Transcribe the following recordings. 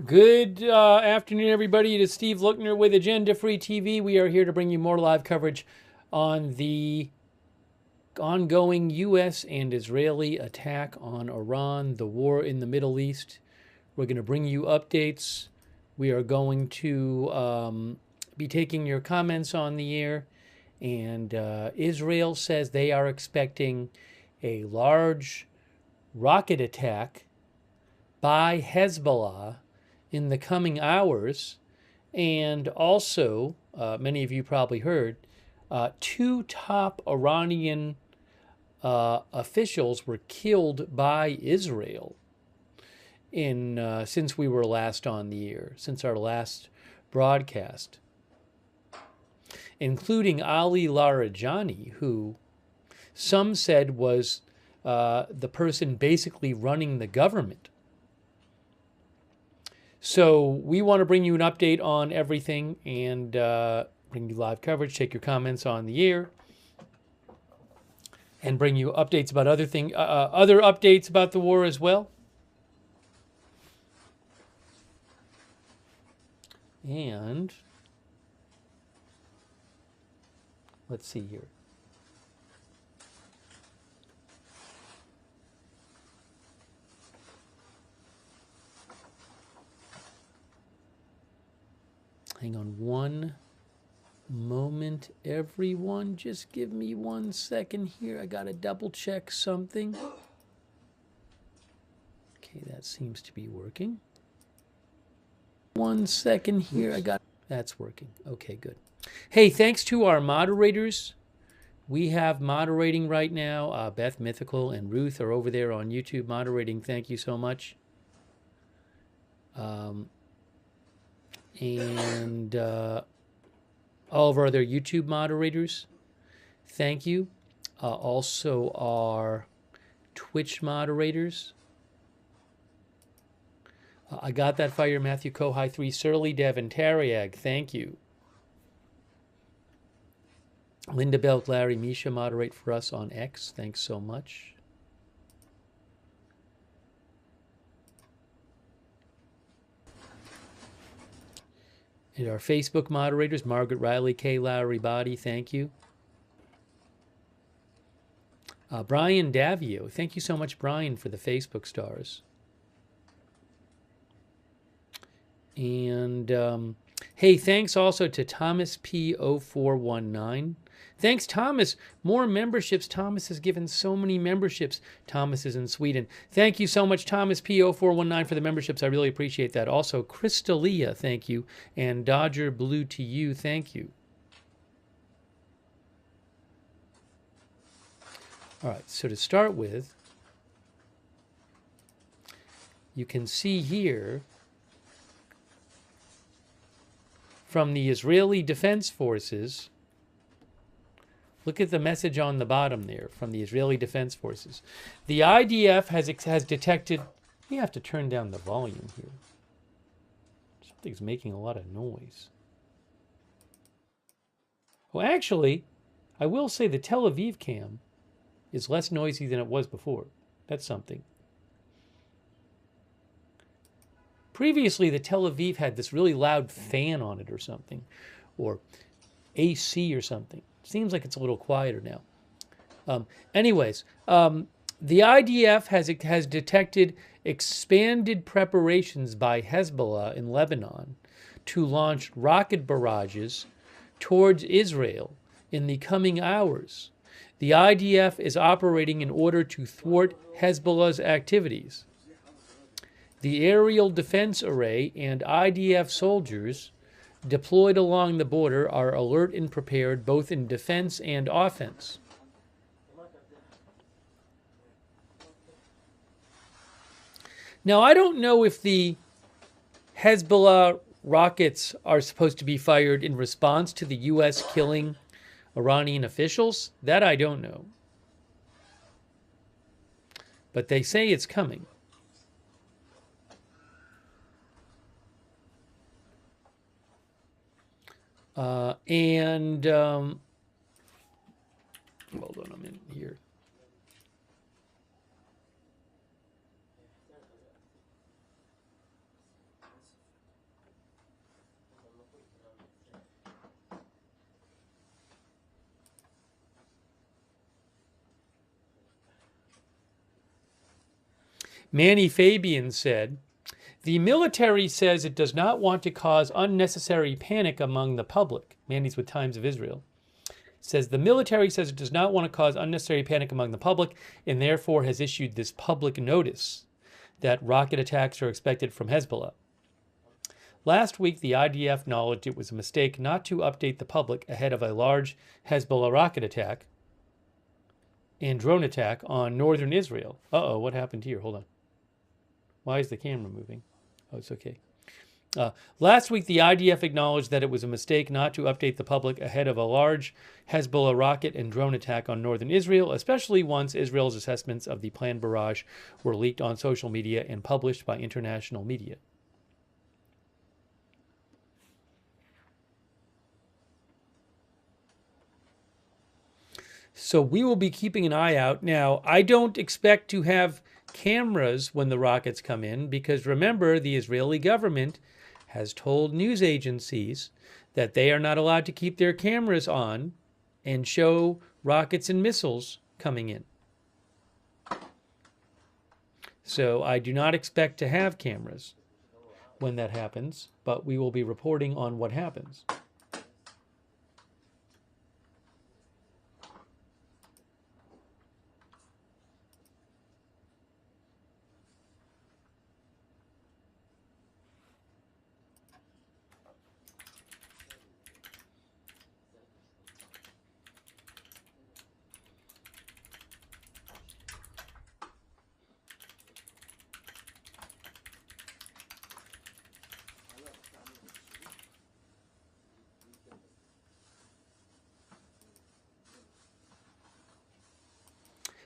Good afternoon, everybody. It is Steve Lookner with Agenda Free TV. We are here to bring you more live coverage on the ongoing U.S. and Israeli attack on Iran, the war in the Middle East. We're going to bring you updates. We are going to be taking your comments on the air. And Israel says they are expecting a large rocket attack by Hezbollah in the coming hours. And also, many of you probably heard, two top Iranian officials were killed by Israel since we were last on the air, since our last broadcast, including Ali Larijani, who some said was the person basically running the government. So we want to bring you an update on everything and bring you live coverage, take your comments on the air, and bring you updates about other updates about the war as well. And let's see here. Hang on one moment, everyone. Just give me 1 second here. I got to double check something. Okay, that seems to be working. 1 second here. That's working. Okay, good. Hey, thanks to our moderators. We have moderating right now. Beth Mythical and Ruth are over there on YouTube moderating. Thank you so much. And all of our other YouTube moderators, thank you. Also our Twitch moderators. I got that fire, Matthew Kohai 3, Surly, Devin, Tariag, thank you. Linda Belt, Larry, Misha moderate for us on X. Thanks so much. And our Facebook moderators, Margaret Riley, Kay Lowry Body, thank you. Brian Davio, thank you so much, Brian, for the Facebook stars. And hey, thanks also to Thomas P0419. Thanks, Thomas. More memberships. Thomas has given so many memberships. Thomas is in Sweden. Thank you so much, Thomas P0419, for the memberships. I really appreciate that. Also, Crystalia, thank you. And Dodger Blue to you, thank you. All right, so to start with, you can see here from the Israeli Defense Forces. Look at the message on the bottom there from the Israeli Defense Forces. The IDF has detected... We have to turn down the volume here. Something's making a lot of noise. Well, actually, I will say the Tel Aviv cam is less noisy than it was before. That's something. Previously, the Tel Aviv had this really loud fan on it or something, or AC or something. Seems like it's a little quieter now. Anyways, the IDF has detected expanded preparations by Hezbollah in Lebanon to launch rocket barrages towards Israel in the coming hours. The IDF is operating in order to thwart Hezbollah's activities. The aerial defense array and IDF soldiers deployed along the border are alert and prepared both in defense and offense. Now, I don't know if the Hezbollah rockets are supposed to be fired in response to the U.S. killing Iranian officials. That I don't know. But they say it's coming. Hold on a minute here. Manny Fabian said, the military says it does not want to cause unnecessary panic among the public. Manny's with Times of Israel. Says the military says it does not want to cause unnecessary panic among the public and therefore has issued this public notice that rocket attacks are expected from Hezbollah. Last week, the IDF acknowledged it was a mistake not to update the public ahead of a large Hezbollah rocket attack and drone attack on northern Israel. Uh-oh, what happened here? Hold on. Why is the camera moving? Oh, it's okay. Last week, the IDF acknowledged that it was a mistake not to update the public ahead of a large Hezbollah rocket and drone attack on northern Israel, especially once Israel's assessments of the planned barrage were leaked on social media and published by international media. So we will be keeping an eye out. Now, I don't expect to have cameras when the rockets come in because remember, the Israeli government has told news agencies that they are not allowed to keep their cameras on and show rockets and missiles coming in. So I do not expect to have cameras when that happens, but we will be reporting on what happens.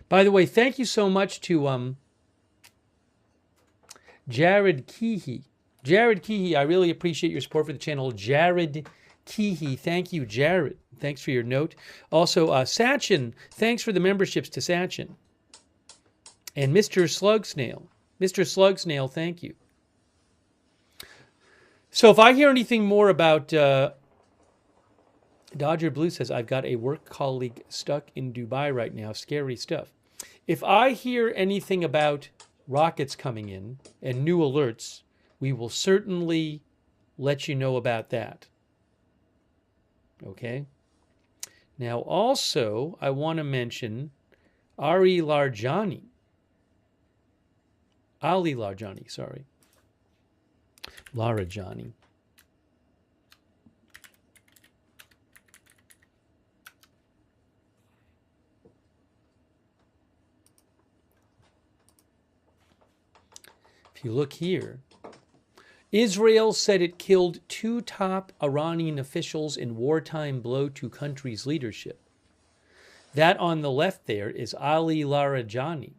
By the way, thank you so much to Jared Keehee. Jared Keehee, I really appreciate your support for the channel. Jared Keehee, thank you, Jared. Thanks for your note. Also, Sachin, thanks for the memberships to Sachin. And Mr. Slugsnail. Mr. Slugsnail, thank you. So if I hear anything more about... Dodger Blue says, I've got a work colleague stuck in Dubai right now. Scary stuff. If I hear anything about rockets coming in and new alerts, we will certainly let you know about that. Okay? Now, also, I want to mention Ali Larjani, sorry. Larajani. If you look here, Israel said it killed 2 top Iranian officials in wartime blow to country's leadership. That on the left there is Ali Larajani,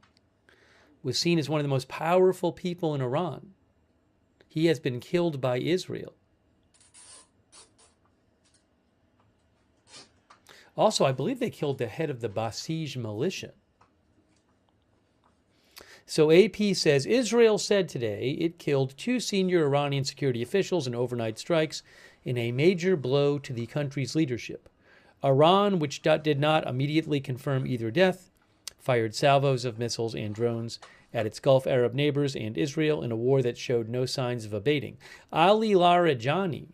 was seen as one of the most powerful people in Iran. He has been killed by Israel. Also, I believe they killed the head of the Basij militia. So AP says, Israel said today it killed 2 senior Iranian security officials in overnight strikes in a major blow to the country's leadership. Iran, which did not immediately confirm either death, fired salvos of missiles and drones at its Gulf Arab neighbors and Israel in a war that showed no signs of abating. Ali Larajani,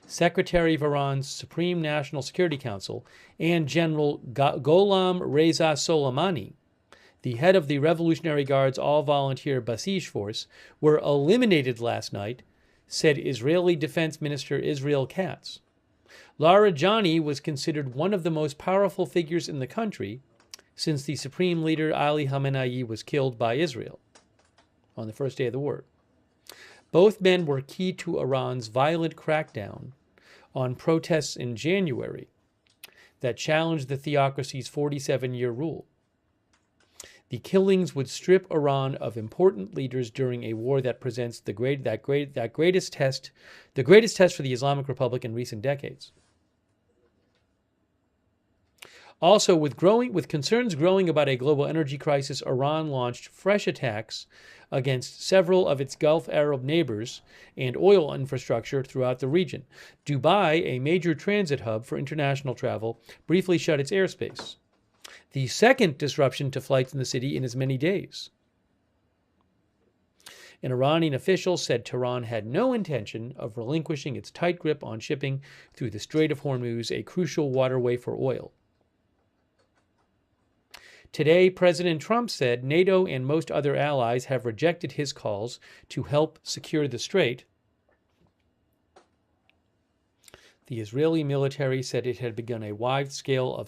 Secretary of Iran's Supreme National Security Council, and General Gholam Reza Soleimani, the head of the Revolutionary Guard's all-volunteer Basij force, were eliminated last night, said Israeli Defense Minister Israel Katz. Larajani was considered one of the most powerful figures in the country since the supreme leader Ali Khamenei was killed by Israel on the first day of the war. Both men were key to Iran's violent crackdown on protests in January that challenged the theocracy's 47-year rule. The killings would strip Iran of important leaders during a war that presents the greatest test for the Islamic Republic in recent decades. Also, with concerns growing about a global energy crisis, Iran launched fresh attacks against several of its Gulf Arab neighbors and oil infrastructure throughout the region. Dubai, a major transit hub for international travel, briefly shut its airspace. The second disruption to flights in the city in as many days. An Iranian official said Tehran had no intention of relinquishing its tight grip on shipping through the Strait of Hormuz, a crucial waterway for oil. Today, President Trump said NATO and most other allies have rejected his calls to help secure the strait. The Israeli military said it had begun a wide-scale wave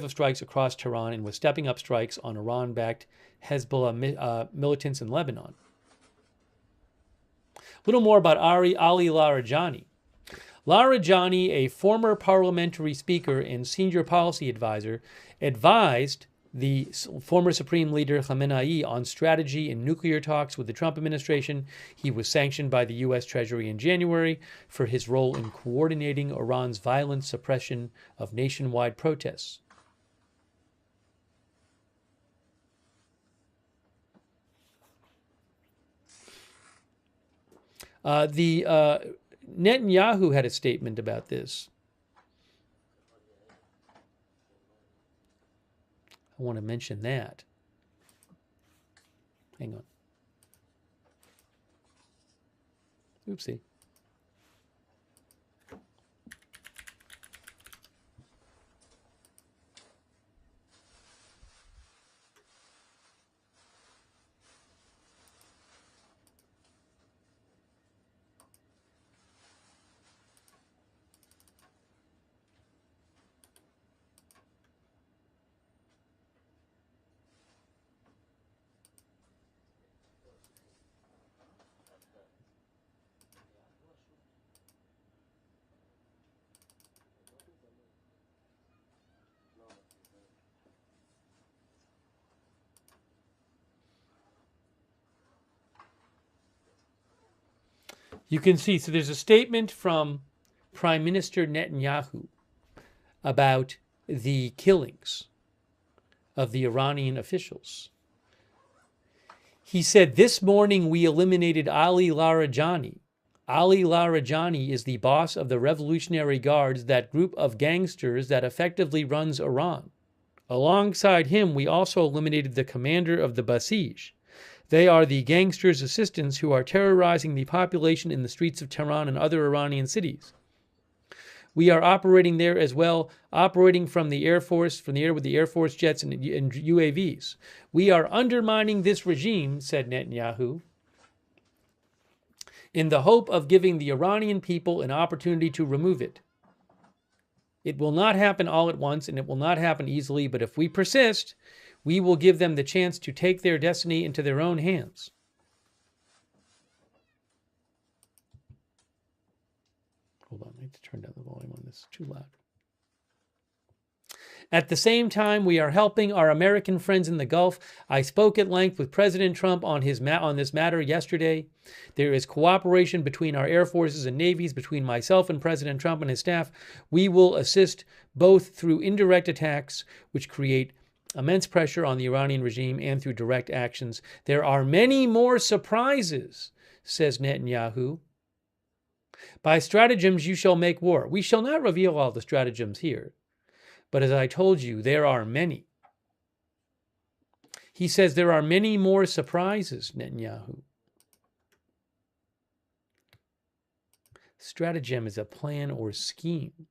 of strikes across Tehran and was stepping up strikes on Iran-backed Hezbollah militants in Lebanon. A little more about Ali Larijani. Larijani, a former parliamentary speaker and senior policy advisor, advised the former Supreme Leader Khamenei on strategy in nuclear talks with the Trump administration. He was sanctioned by the U.S. Treasury in January for his role in coordinating Iran's violent suppression of nationwide protests. Netanyahu had a statement about this. I want to mention that. Hang on. Oopsie. You can see, so there's a statement from Prime Minister Netanyahu about the killings of the Iranian officials. He said, "This morning we eliminated Ali Larijani. Ali Larijani is the boss of the Revolutionary Guards, that group of gangsters that effectively runs Iran. Alongside him, we also eliminated the commander of the Basij. They are the gangsters' assistants who are terrorizing the population in the streets of Tehran and other Iranian cities. We are operating there as well, operating from the Air Force, from the air with the Air Force jets and UAVs. We are undermining this regime," said Netanyahu, "in the hope of giving the Iranian people an opportunity to remove it. It will not happen all at once, and it will not happen easily, but if we persist, we will give them the chance to take their destiny into their own hands." Hold on, I need to turn down the volume on this. It's too loud. "At the same time, we are helping our American friends in the Gulf. I spoke at length with President Trump on this matter yesterday. There is cooperation between our air forces and navies, between myself and President Trump and his staff. We will assist both through indirect attacks, which create immense pressure on the Iranian regime, and through direct actions. There are many more surprises," says Netanyahu. "By stratagems you shall make war." We shall not reveal all the stratagems here, but as I told you, there are many. He says there are many more surprises, Netanyahu. Stratagem is a plan or scheme.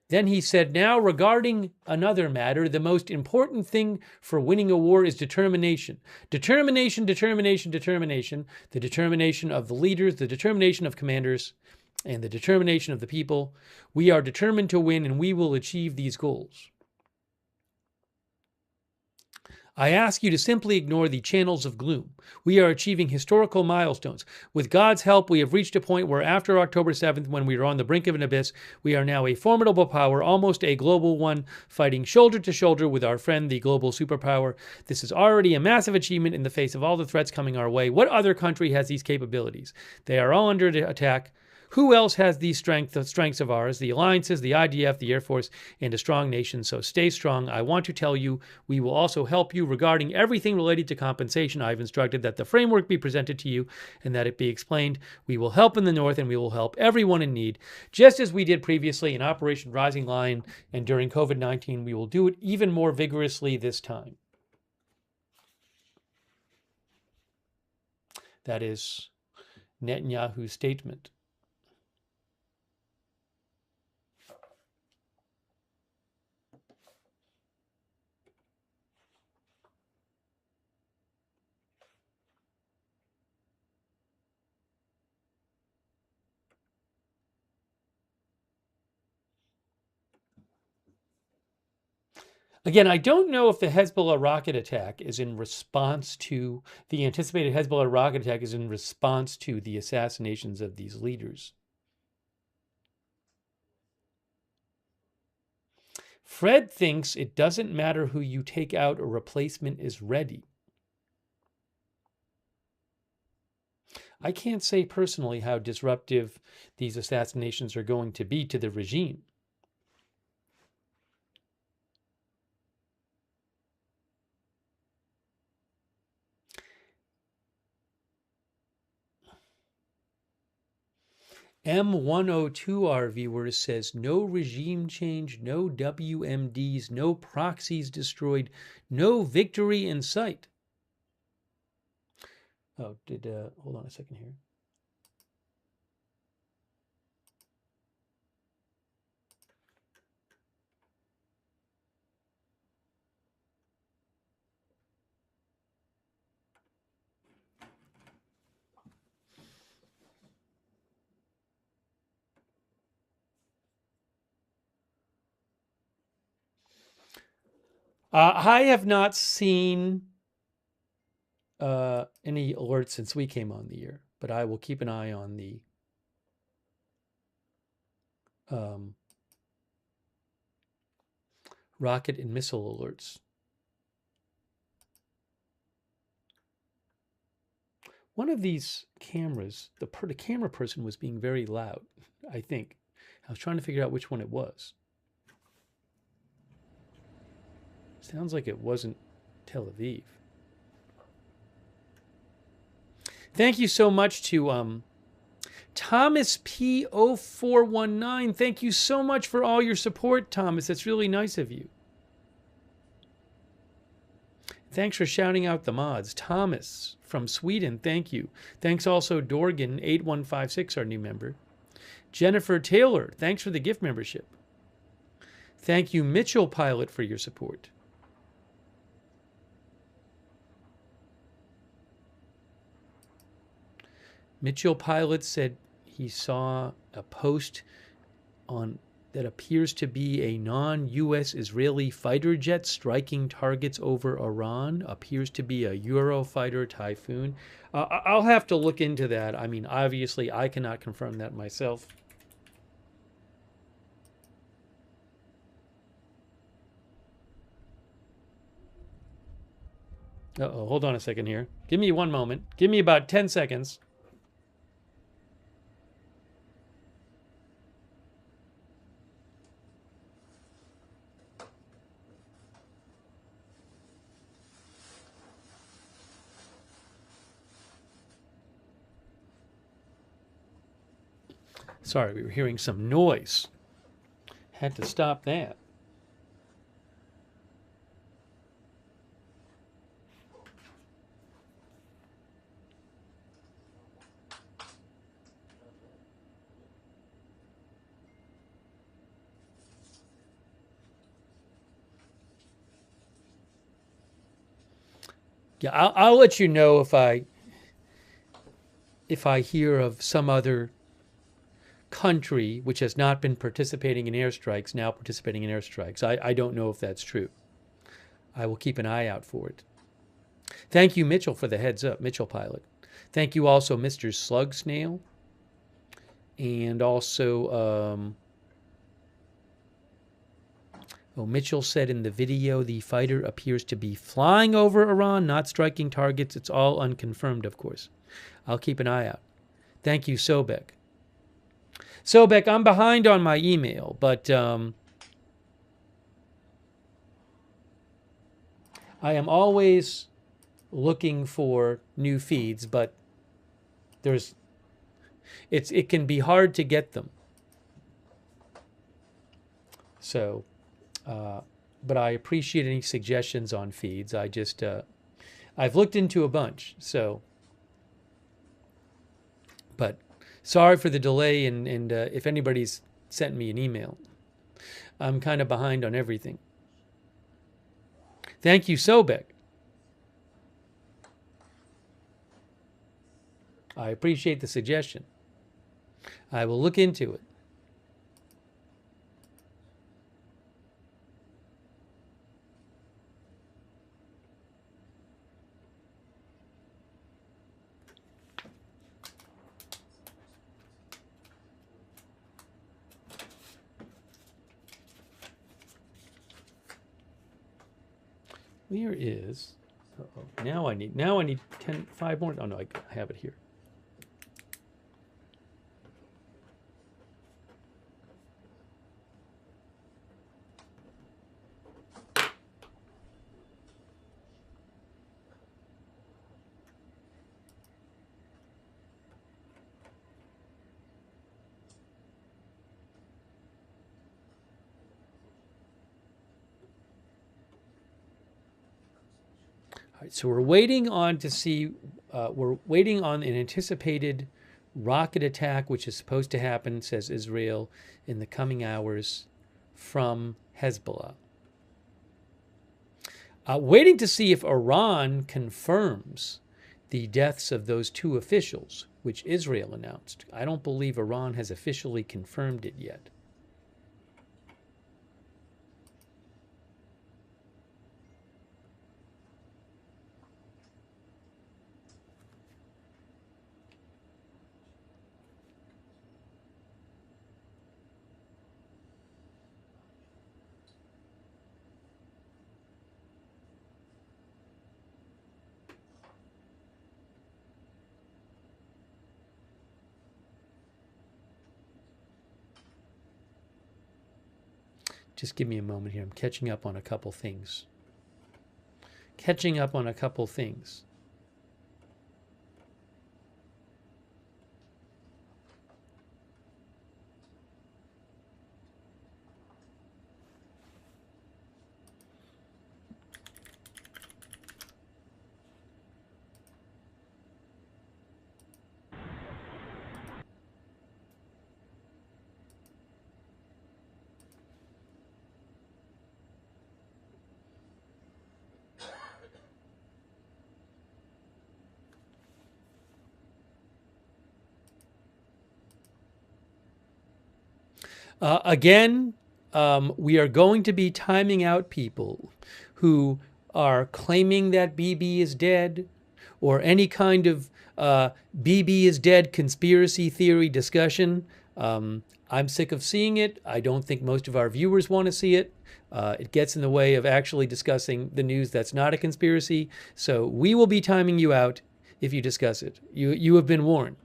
Then he said, "Now regarding another matter, the most important thing for winning a war is determination. Determination, determination, determination. The determination of the leaders, the determination of commanders, and the determination of the people. We are determined to win, and we will achieve these goals. I ask you to simply ignore the channels of gloom. We are achieving historical milestones. With God's help, we have reached a point where after October 7th, when we were on the brink of an abyss, we are now a formidable power, almost a global one, fighting shoulder to shoulder with our friend, the global superpower. This is already a massive achievement in the face of all the threats coming our way. What other country has these capabilities? They are all under attack. Who else has these strengths of ours? The alliances, the IDF, the Air Force, and a strong nation. So stay strong. I want to tell you, we will also help you regarding everything related to compensation. I've instructed that the framework be presented to you and that it be explained. We will help in the North, and we will help everyone in need, just as we did previously in Operation Rising Lion and during COVID-19. We will do it even more vigorously this time." That is Netanyahu's statement. Again, I don't know if the Hezbollah rocket attack is in response to the anticipated Hezbollah rocket attack is in response to the assassinations of these leaders. Fred thinks it doesn't matter who you take out, a replacement is ready. I can't say personally how disruptive these assassinations are going to be to the regime. M102, our viewer, says no regime change, no WMDs, no proxies destroyed, no victory in sight. Oh, hold on a second here. I have not seen any alerts since we came on the air, but I will keep an eye on the rocket and missile alerts. One of these cameras, the camera person was being very loud, I think. I was trying to figure out which one it was. Sounds like it wasn't Tel Aviv. Thank you so much to Thomas P0419. Thank you so much for all your support, Thomas. That's really nice of you. Thanks for shouting out the mods. Thomas from Sweden, thank you. Thanks also Dorgan8156, our new member. Jennifer Taylor, thanks for the gift membership. Thank you, Mitchell Pilot, for your support. Mitchell Pilot said he saw a post on that appears to be a non-U.S. Israeli fighter jet striking targets over Iran. Appears to be a Eurofighter Typhoon. I'll have to look into that. I mean, obviously, I cannot confirm that myself. Uh-oh, hold on a second here. Give me one moment. Give me about 10 seconds. Sorry, we were hearing some noise. Had to stop that. Yeah, I'll let you know if I hear of some other country which has not been participating in airstrikes now participating in airstrikes. I don't know if that's true. I will keep an eye out for it. Thank you, Mitchell, for the heads up, Mitchell Pilot. Thank you also, Mr. Slug Snail. And also, Mitchell said in the video, the fighter appears to be flying over Iran, not striking targets. It's all unconfirmed, of course. I'll keep an eye out. Thank you, Sobek. Sobek, I'm behind on my email, but I am always looking for new feeds, but it can be hard to get them. So, but I appreciate any suggestions on feeds. I've looked into a bunch, so But sorry for the delay, and if anybody's sent me an email, I'm kind of behind on everything. Thank you, Sobek. I appreciate the suggestion. I will look into it. Where is? Uh-oh. Now I need 5 more. Oh no, I have it here. So we're waiting on to see, we're waiting on an anticipated rocket attack, which is supposed to happen, says Israel, in the coming hours from Hezbollah. Waiting to see if Iran confirms the deaths of those 2 officials, which Israel announced. I don't believe Iran has officially confirmed it yet. Just give me a moment here. I'm catching up on a couple things. Again, we are going to be timing out people who are claiming that Bibi is dead, or any kind of Bibi is dead conspiracy theory discussion. I'm sick of seeing it. I don't think most of our viewers want to see it. It gets in the way of actually discussing the news that's not a conspiracy. So we will be timing you out if you discuss it. You have been warned.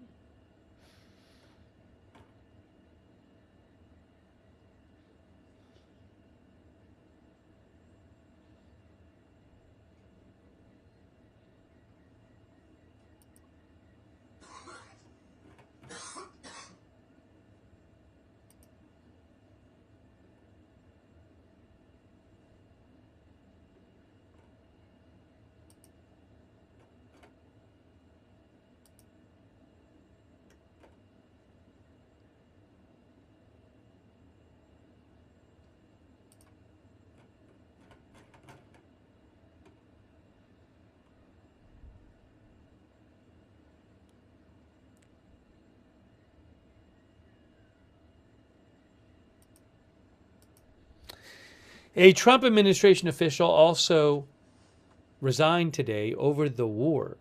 A Trump administration official also resigned today over the war.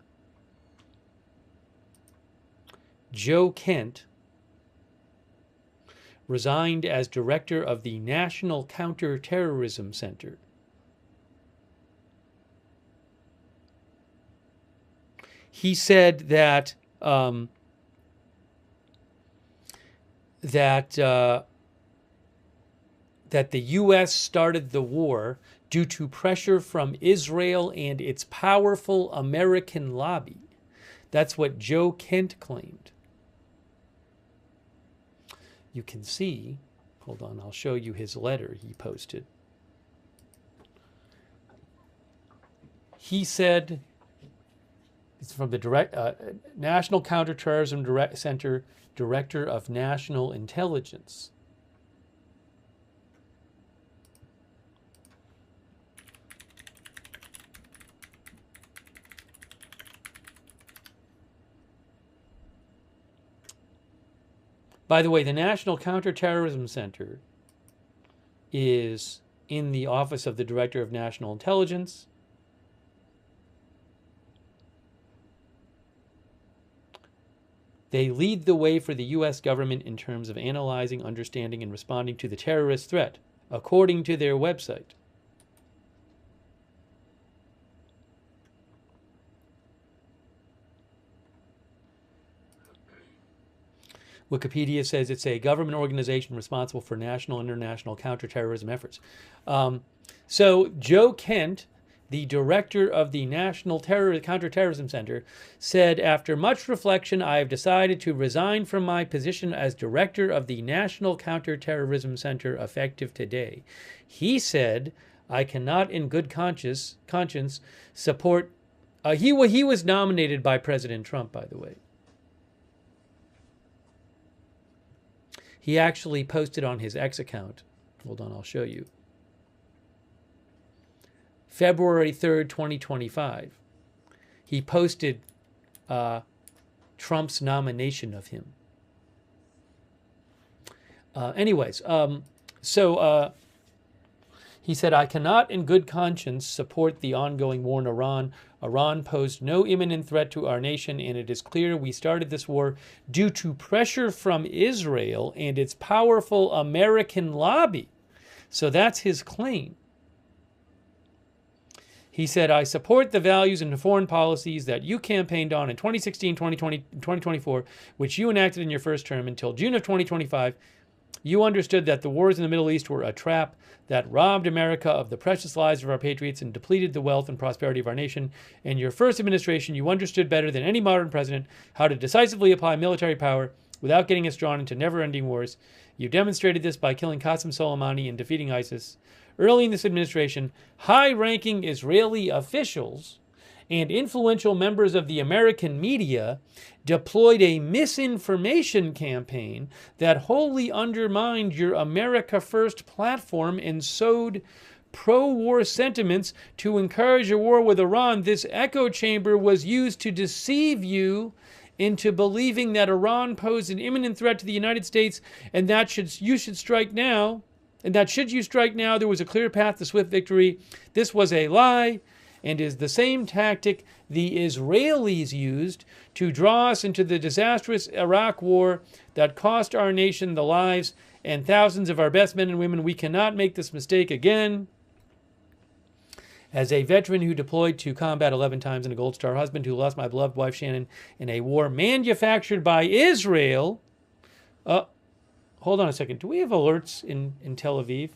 Joe Kent resigned as director of the National Counterterrorism Center. He said that that the U.S. started the war due to pressure from Israel and its powerful American lobby. That's what Joe Kent claimed. You can see, hold on, I'll show you his letter he posted. He said It's from the National Counterterrorism Center, Director of National Intelligence. By the way, the National Counterterrorism Center is in the office of the Director of National Intelligence. They lead the way for the U.S. government in terms of analyzing, understanding, and responding to the terrorist threat, according to their website. Wikipedia says it's a government organization responsible for national and international counterterrorism efforts. So Joe Kent, the director of the National Counterterrorism Center, said, after much reflection, I have decided to resign from my position as director of the National Counterterrorism Center effective today. He said, I cannot in good conscience support... he was nominated by President Trump, by the way. He actually posted on his X account. Hold on, I'll show you. February 3rd, 2025. He posted Trump's nomination of him. He said, I cannot in good conscience support the ongoing war in Iran. Iran posed no imminent threat to our nation, and it is clear we started this war due to pressure from Israel and its powerful American lobby. So that's his claim. He said, I support the values and foreign policies that you campaigned on in 2016, 2020, and 2024, which you enacted in your first term until June of 2025. You understood that the wars in the Middle East were a trap that robbed America of the precious lives of our patriots and depleted the wealth and prosperity of our nation. In your first administration, you understood better than any modern president how to decisively apply military power without getting us drawn into never-ending wars. You demonstrated this by killing Qasem Soleimani and defeating ISIS. Early in this administration, high-ranking Israeli officials and influential members of the American media deployed a misinformation campaign that wholly undermined your America First platform and sowed pro-war sentiments to encourage a war with Iran. This echo chamber was used to deceive you into believing that Iran posed an imminent threat to the United States and that you should strike now. And that should you strike now, there was a clear path to swift victory. This was a lie and is the same tactic the Israelis used to draw us into the disastrous Iraq war that cost our nation the lives and thousands of our best men and women. We cannot make this mistake again. As a veteran who deployed to combat 11 times and a Gold Star husband who lost my beloved wife Shannon in a war manufactured by Israel. Hold on a second. Do we have alerts in Tel Aviv?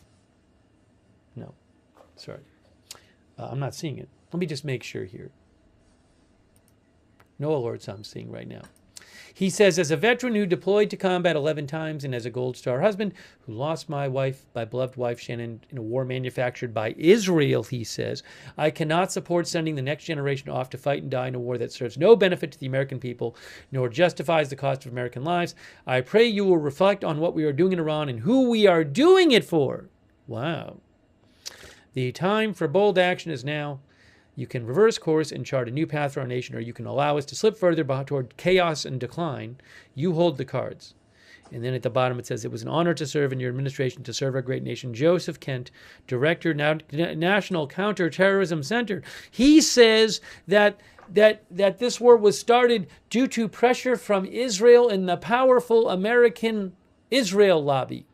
No. Sorry. I'm not seeing it. Let me just make sure here. No alerts I'm seeing right now. He says, as a veteran who deployed to combat 11 times and as a Gold Star husband who lost my beloved wife Shannon in a war manufactured by Israel, he says, I cannot support sending the next generation off to fight and die in a war that serves no benefit to the American people, nor justifies the cost of American lives. I pray you will reflect on what we are doing in Iran and who we are doing it for. Wow. The time for bold action is now. You can reverse course and chart a new path for our nation, or you can allow us to slip further toward chaos and decline. You hold the cards. And then at the bottom it says, it was an honor to serve in your administration, to serve our great nation. Joseph Kent, Director, National Counterterrorism Center. He says that this war was started due to pressure from Israel and the powerful American Israel lobby.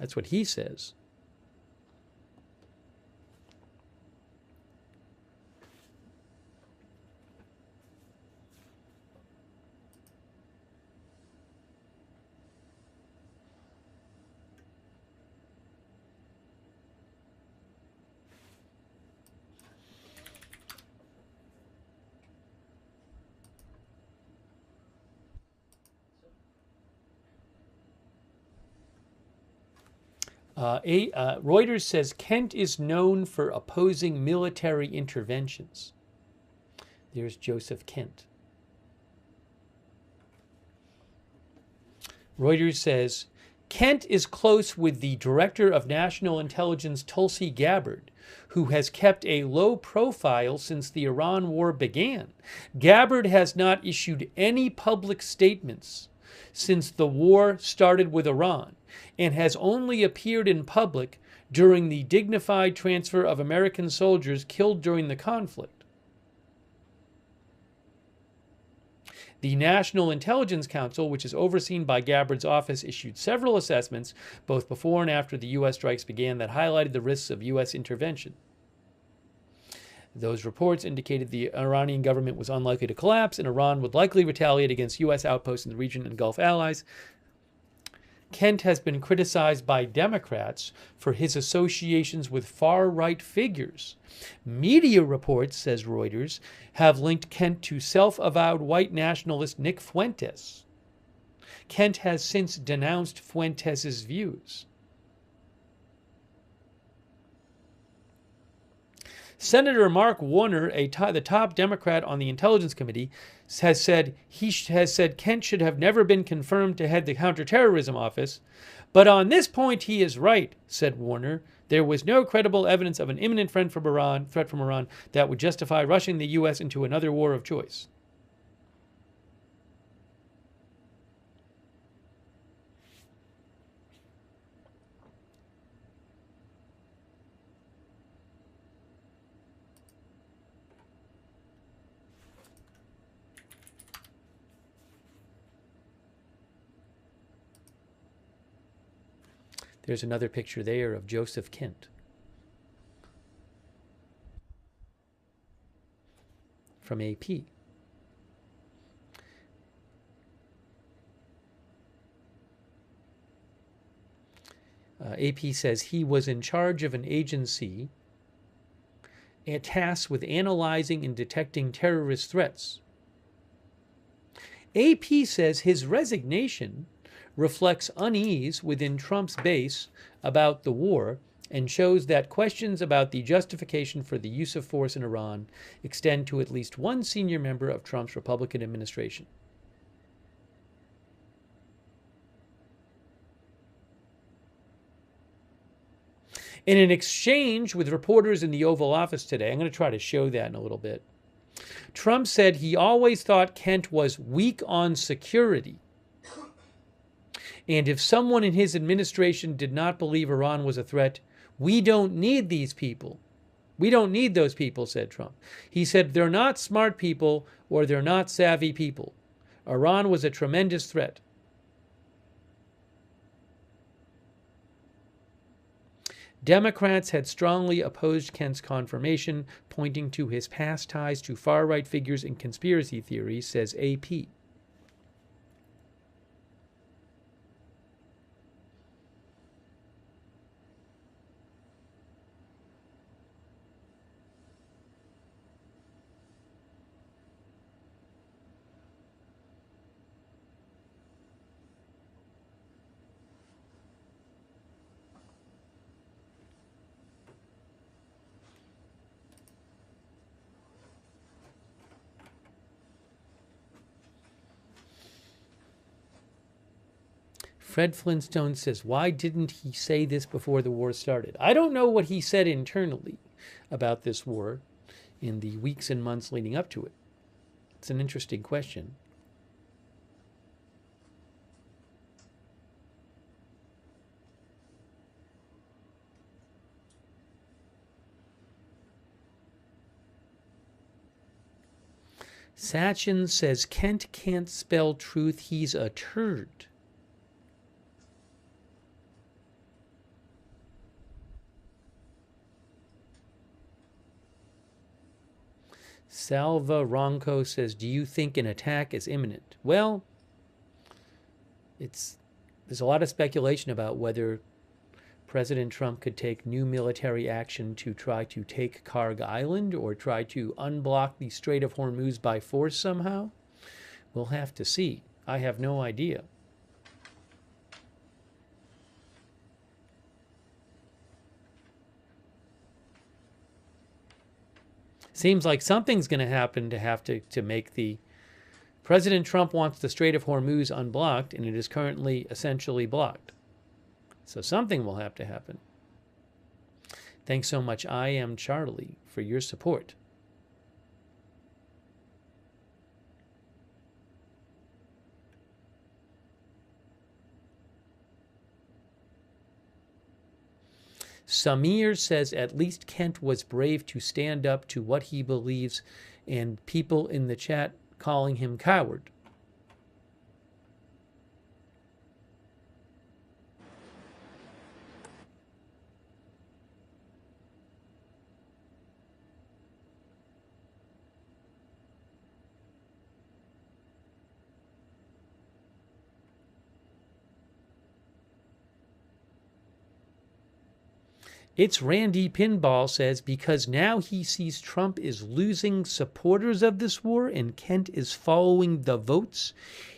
That's what he says. Reuters says Kent is known for opposing military interventions. There's Joseph Kent. Reuters says, Kent is close with the Director of National Intelligence Tulsi Gabbard, who has kept a low profile since the Iran war began. Gabbard has not issued any public statements since the war started with Iran and has only appeared in public during the dignified transfer of American soldiers killed during the conflict. The National Intelligence Council, which is overseen by Gabbard's office, issued several assessments, both before and after the U.S. strikes began, that highlighted the risks of U.S. intervention. Those reports indicated the Iranian government was unlikely to collapse, and Iran would likely retaliate against U.S. outposts in the region and Gulf allies. Kent has been criticized by Democrats for his associations with far-right figures. Media reports, says Reuters, have linked Kent to self-avowed white nationalist Nick Fuentes. Kent has since denounced Fuentes' views. Senator Mark Warner, the top Democrat on the Intelligence Committee, has said Kent should have never been confirmed to head the Counterterrorism Office. But on this point, he is right, said Warner. There was no credible evidence of an imminent threat from Iran that would justify rushing the U.S. into another war of choice. There's another picture there of Joseph Kent from AP. AP says he was in charge of an agency tasked with analyzing and detecting terrorist threats. AP says his resignation reflects unease within Trump's base about the war and shows that questions about the justification for the use of force in Iran extend to at least one senior member of Trump's Republican administration. In an exchange with reporters in the Oval Office today, I'm going to try to show that in a little bit, Trump said he always thought Kent was weak on security. And if someone in his administration did not believe Iran was a threat, we don't need these people. We don't need those people, said Trump. He said they're not smart people or they're not savvy people. Iran was a tremendous threat. Democrats had strongly opposed Kent's confirmation, pointing to his past ties to far-right figures and conspiracy theories, says AP. Fred Flintstone says, why didn't he say this before the war started? I don't know what he said internally about this war in the weeks and months leading up to it. It's an interesting question. Sachin says, Kent can't spell truth, he's a turd. Salva Ronco says, do you think an attack is imminent? Well, there's a lot of speculation about whether President Trump could take new military action to try to take Karg Island or try to unblock the Strait of Hormuz by force somehow. We'll have to see. I have no idea. Seems like something's going to happen to have to make the President Trump wants the Strait of Hormuz unblocked, and it is currently essentially blocked. So something will have to happen. Thanks so much, I Am Charlie, for your support. Samir says at least Kent was brave to stand up to what he believes, and people in the chat calling him coward. It's Randy Pinball says, because now he sees Trump is losing supporters of this war and Kent is following the votes.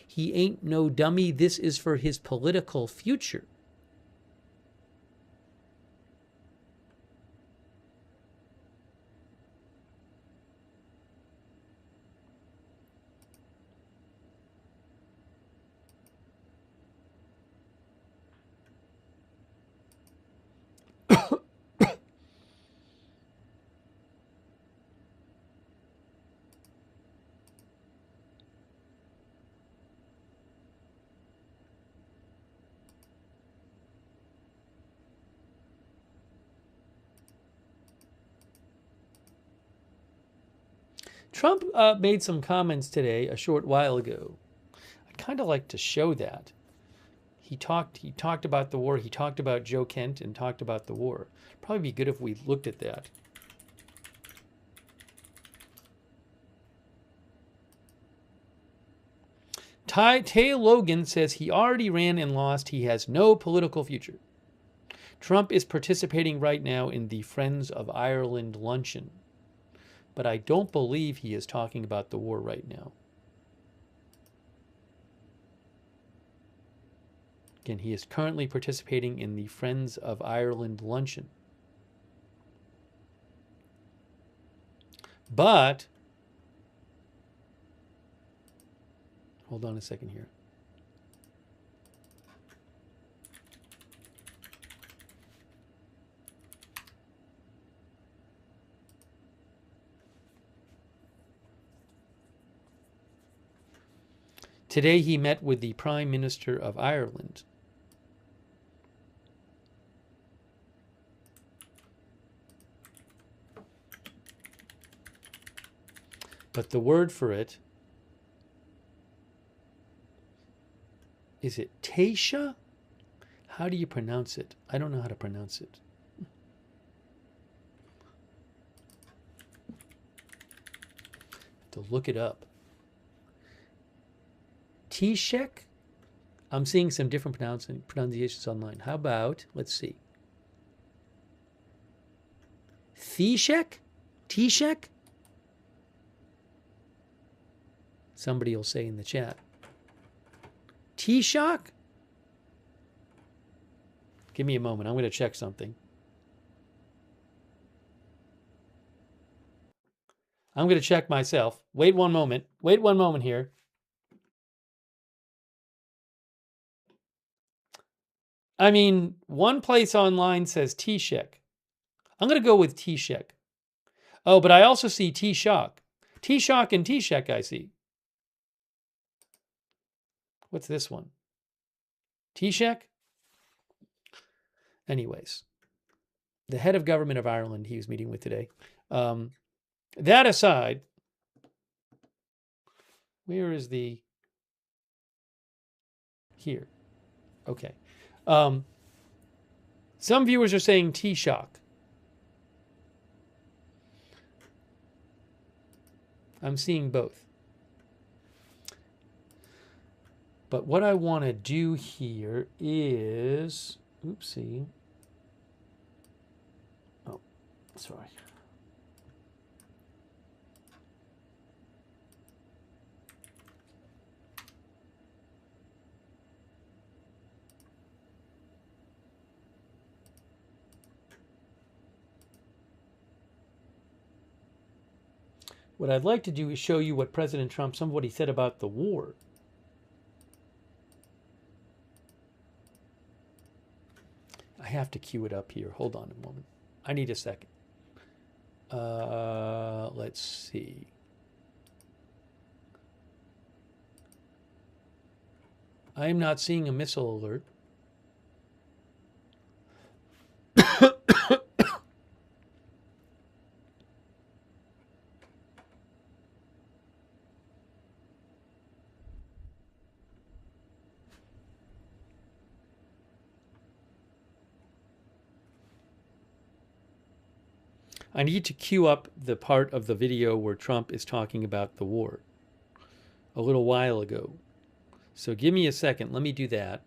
He ain't no dummy. This is for his political future. Trump made some comments today a short while ago. I'd kind of like to show that. He talked about the war. He talked about Joe Kent and talked about the war. Probably be good if we looked at that. Tay Logan says he already ran and lost. He has no political future. Trump is participating right now in the Friends of Ireland luncheon. But I don't believe he is talking about the war right now. Again, he is currently participating in the Friends of Ireland luncheon. But, hold on a second here. Today he met with the Prime Minister of Ireland. But the word for it, is it Taoiseach? How do you pronounce it? I don't know how to pronounce it. To look it up. Taoiseach? I'm seeing some different pronunciations online. How about, let's see. Taoiseach? Taoiseach? Somebody will say in the chat. Taoiseach? Give me a moment. I'm going to check something. I'm going to check myself. Wait one moment. Wait one moment here. I mean, one place online says Taoiseach. I'm going to go with Taoiseach. Oh, but I also see Taoiseach. Taoiseach and Taoiseach I see. What's this one? Taoiseach? Anyways, the head of government of Ireland he was meeting with today. That aside, where is the... Here. Okay. Some viewers are saying Taoiseach. I'm seeing both. But what I want to do here is... Oopsie. Oh, sorry. What I'd like to do is show you what President Trump, some of what he said about the war. I have to cue it up here. Hold on a moment. I need a second. Let's see. I am not seeing a missile alert. I need to cue up the part of the video where Trump is talking about the war a little while ago. So give me a second. Let me do that.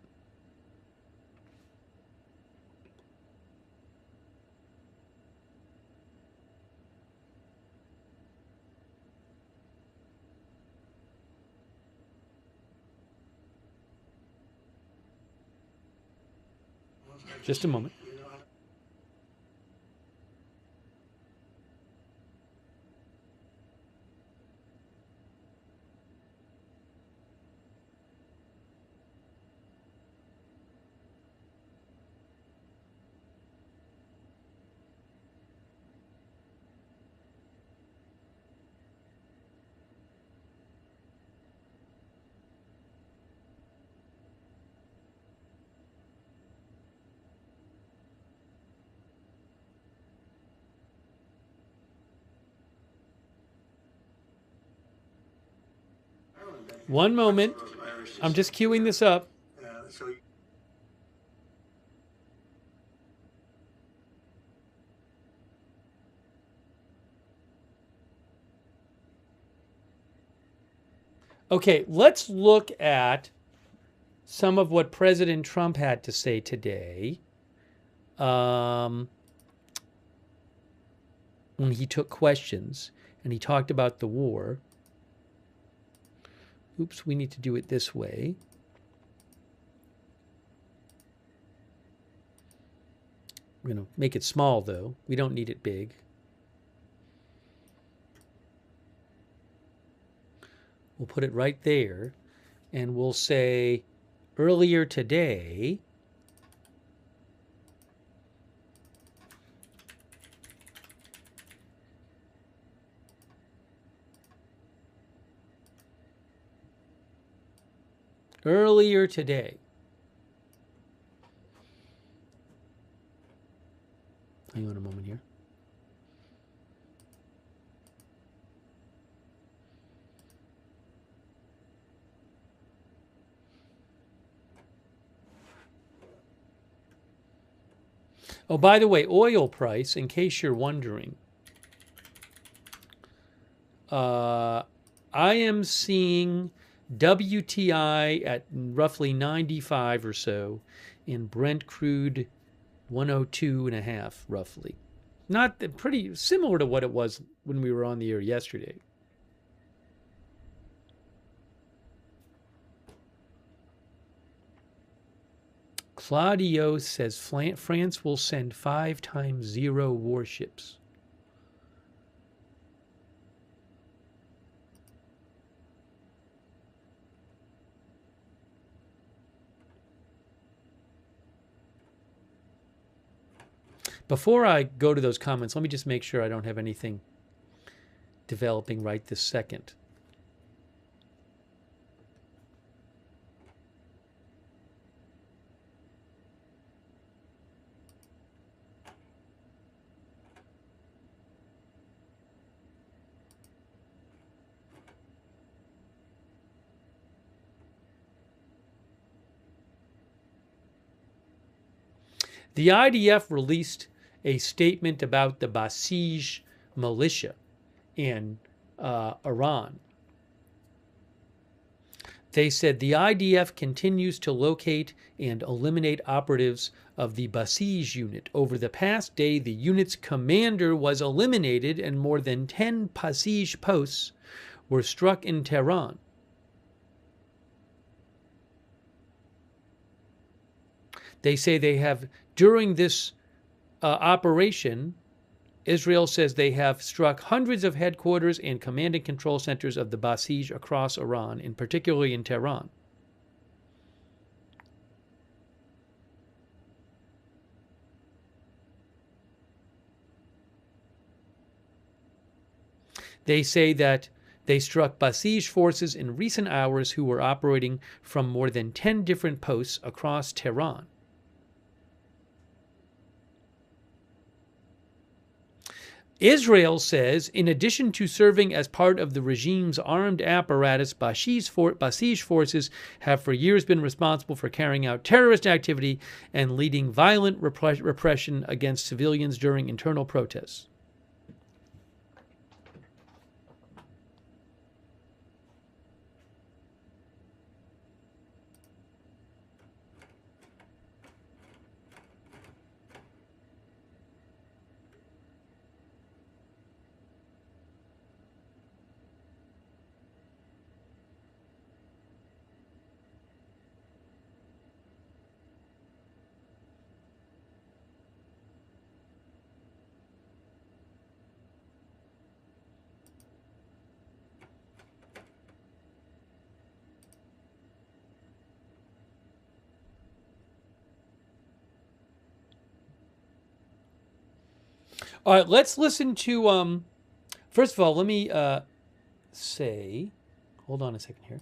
Just a moment. One moment. I'm just queuing this up. Okay, let's look at some of what President Trump had to say today when he took questions and he talked about the war. Oops, we need to do it this way. We're going to make it small, though. We don't need it big. We'll put it right there, and we'll say, earlier today, earlier today. Hang on a moment here. Oh, by the way, oil price, in case you're wondering, I am seeing WTI at roughly 95 or so, and Brent crude 102.5 roughly. Not pretty similar to what it was when we were on the air yesterday. Claudio says France will send 5x0 warships. Before I go to those comments, let me just make sure I don't have anything developing right this second. The IDF released a statement about the Basij militia in Iran. They said the IDF continues to locate and eliminate operatives of the Basij unit. Over the past day, the unit's commander was eliminated and more than 10 Basij posts were struck in Tehran. They say they have, during this operation, Israel says they have struck hundreds of headquarters and command and control centers of the Basij across Iran, and particularly in Tehran. They say that they struck Basij forces in recent hours who were operating from more than 10 different posts across Tehran. Israel says, in addition to serving as part of the regime's armed apparatus, Basij forces have for years been responsible for carrying out terrorist activity and leading violent repression against civilians during internal protests. All right, let's listen to, first of all, let me say, hold on a second here.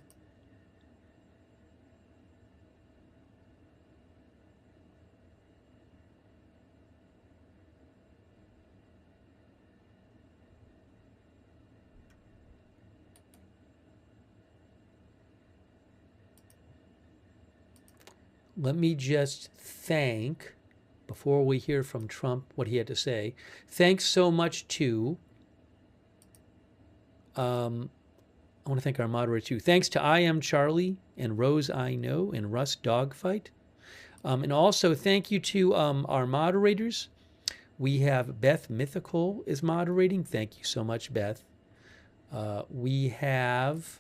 Let me just thank, before we hear from Trump what he had to say, thanks so much to, I want to thank our moderator too. Thanks to I Am Charlie and Rose I Know and Russ Dogfight. And also thank you to our moderators. We have Beth Mythical is moderating. Thank you so much, Beth. We have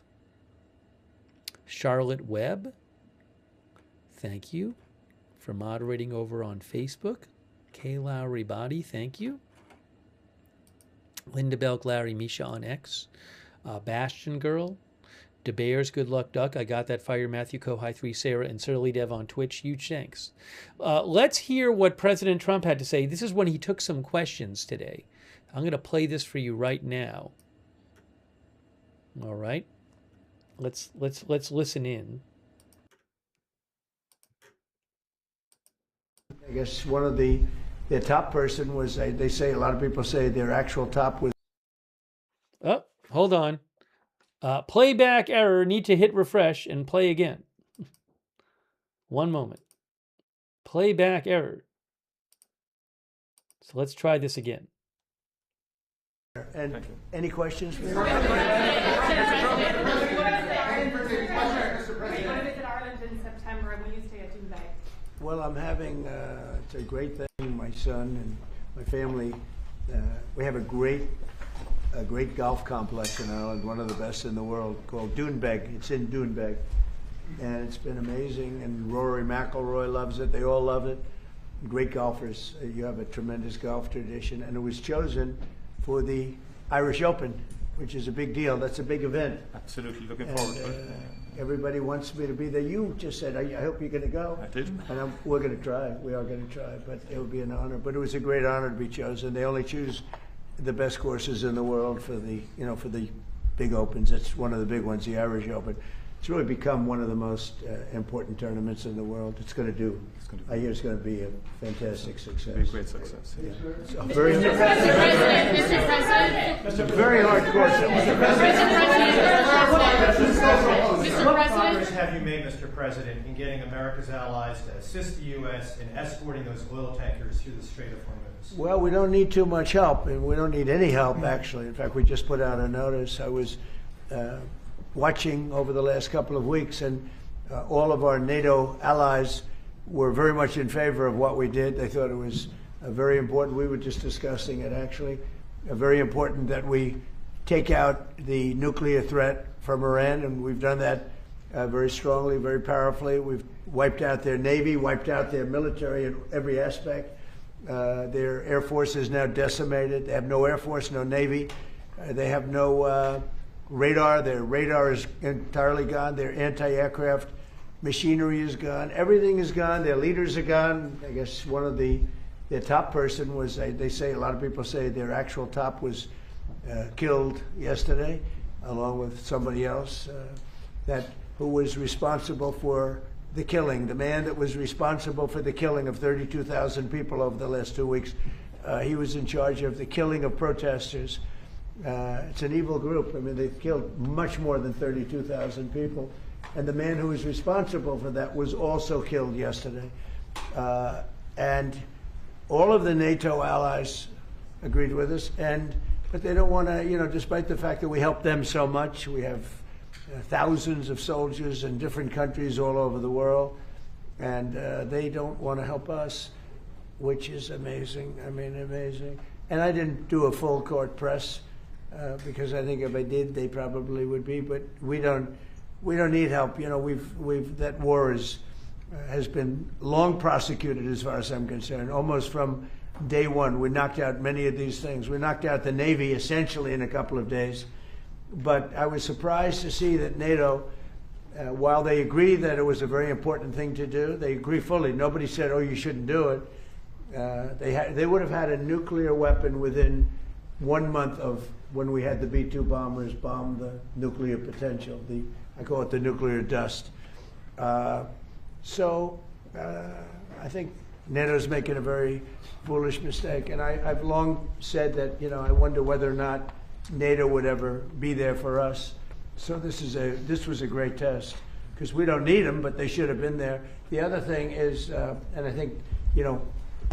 Charlotte Webb. Thank you for moderating over on Facebook. Kay Lowry Body, thank you. Linda Belk, Larry, Misha on X. Bastion Girl. DeBears, Good Luck Duck. I got that fire. Matthew Kohai 3, Sarah, and Surly Dev on Twitch. Huge thanks. Let's hear what President Trump had to say. This is when he took some questions today. I'm going to play this for you right now. All right. Let's listen in. I guess one of their top person was, they say, a lot of people say their actual top was. Oh, hold on. Playback error. Need to hit refresh and play again. One moment. Playback error. So let's try this again. And any questions? Well, I'm having, it's a great thing, my son and my family, we have a great golf complex in Ireland, one of the best in the world, called Doonbeg. It's in Doonbeg, and it's been amazing, and Rory McIlroy loves it, they all love it. Great golfers, you have a tremendous golf tradition, and it was chosen for the Irish Open, which is a big deal, that's a big event. Absolutely, looking forward to it. Everybody wants me to be there. You just said, I hope you're going to go. I did. And we're going to try. We are going to try. But it would be an honor. But it was a great honor to be chosen. They only choose the best courses in the world for the, for the big opens. It's one of the big ones, the Irish Open. It's really become one of the most important tournaments in the world. It's going to do. I hear it's going to be a fantastic success. It'll be a great success. Yeah. It's a very, it's a very hard course. Mr. President. What progress have you made, Mr. President, in getting America's allies to assist the U.S. in escorting those oil tankers through the Strait of Hormuz? Well, we don't need too much help, and we don't need any help, actually. In fact, we just put out a notice. I was watching over the last couple of weeks, and all of our NATO allies were very much in favor of what we did. They thought it was very important. We were just discussing it, actually. Very important that we take out the nuclear threat from Iran, and we've done that very strongly, very powerfully. We've wiped out their Navy, wiped out their military in every aspect. Their air force is now decimated. They have no air force, no navy. They have no radar. Their radar is entirely gone. Their anti-aircraft machinery is gone. Everything is gone. Their leaders are gone. I guess one of their top person was, they say, a lot of people say their actual top was killed yesterday, along with somebody else who was responsible for the killing. The man that was responsible for the killing of 32,000 people over the last 2 weeks, he was in charge of the killing of protesters. It's an evil group. I mean, they've killed much more than 32,000 people. And the man who was responsible for that was also killed yesterday. And all of the NATO allies agreed with us, but they don't want to, despite the fact that we help them so much. We have thousands of soldiers in different countries all over the world, and they don't want to help us, which is amazing. I mean, amazing. And I didn't do a full court press because I think if I did, they probably would be. But we don't need help. That war has been long prosecuted, as far as I'm concerned, almost from day one. We knocked out many of these things. We knocked out the Navy essentially in a couple of days. But I was surprised to see that NATO, while they agree that it was a very important thing to do, they agree fully. Nobody said, oh, you shouldn't do it. They would have had a nuclear weapon within 1 month of when we had the B-2 bombers bomb the nuclear potential. I call it the nuclear dust. So I think NATO's making a very foolish mistake. And I've long said that, I wonder whether or not NATO would ever be there for us. So this was a great test, because we don't need them, but they should have been there. The other thing is, and I think,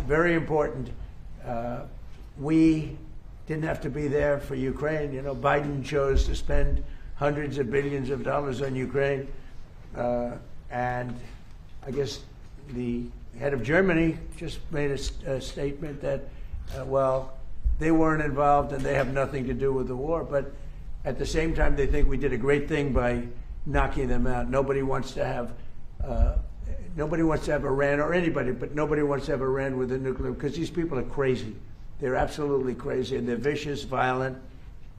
very important, we didn't have to be there for Ukraine. Biden chose to spend hundreds of billions of dollars on Ukraine. And I guess the head of Germany just made a statement that, they weren't involved and they have nothing to do with the war. But at the same time, they think we did a great thing by knocking them out. Nobody wants to have Iran, or anybody, but nobody wants to have Iran with a nuclear, because these people are crazy. They're absolutely crazy, and they're vicious, violent.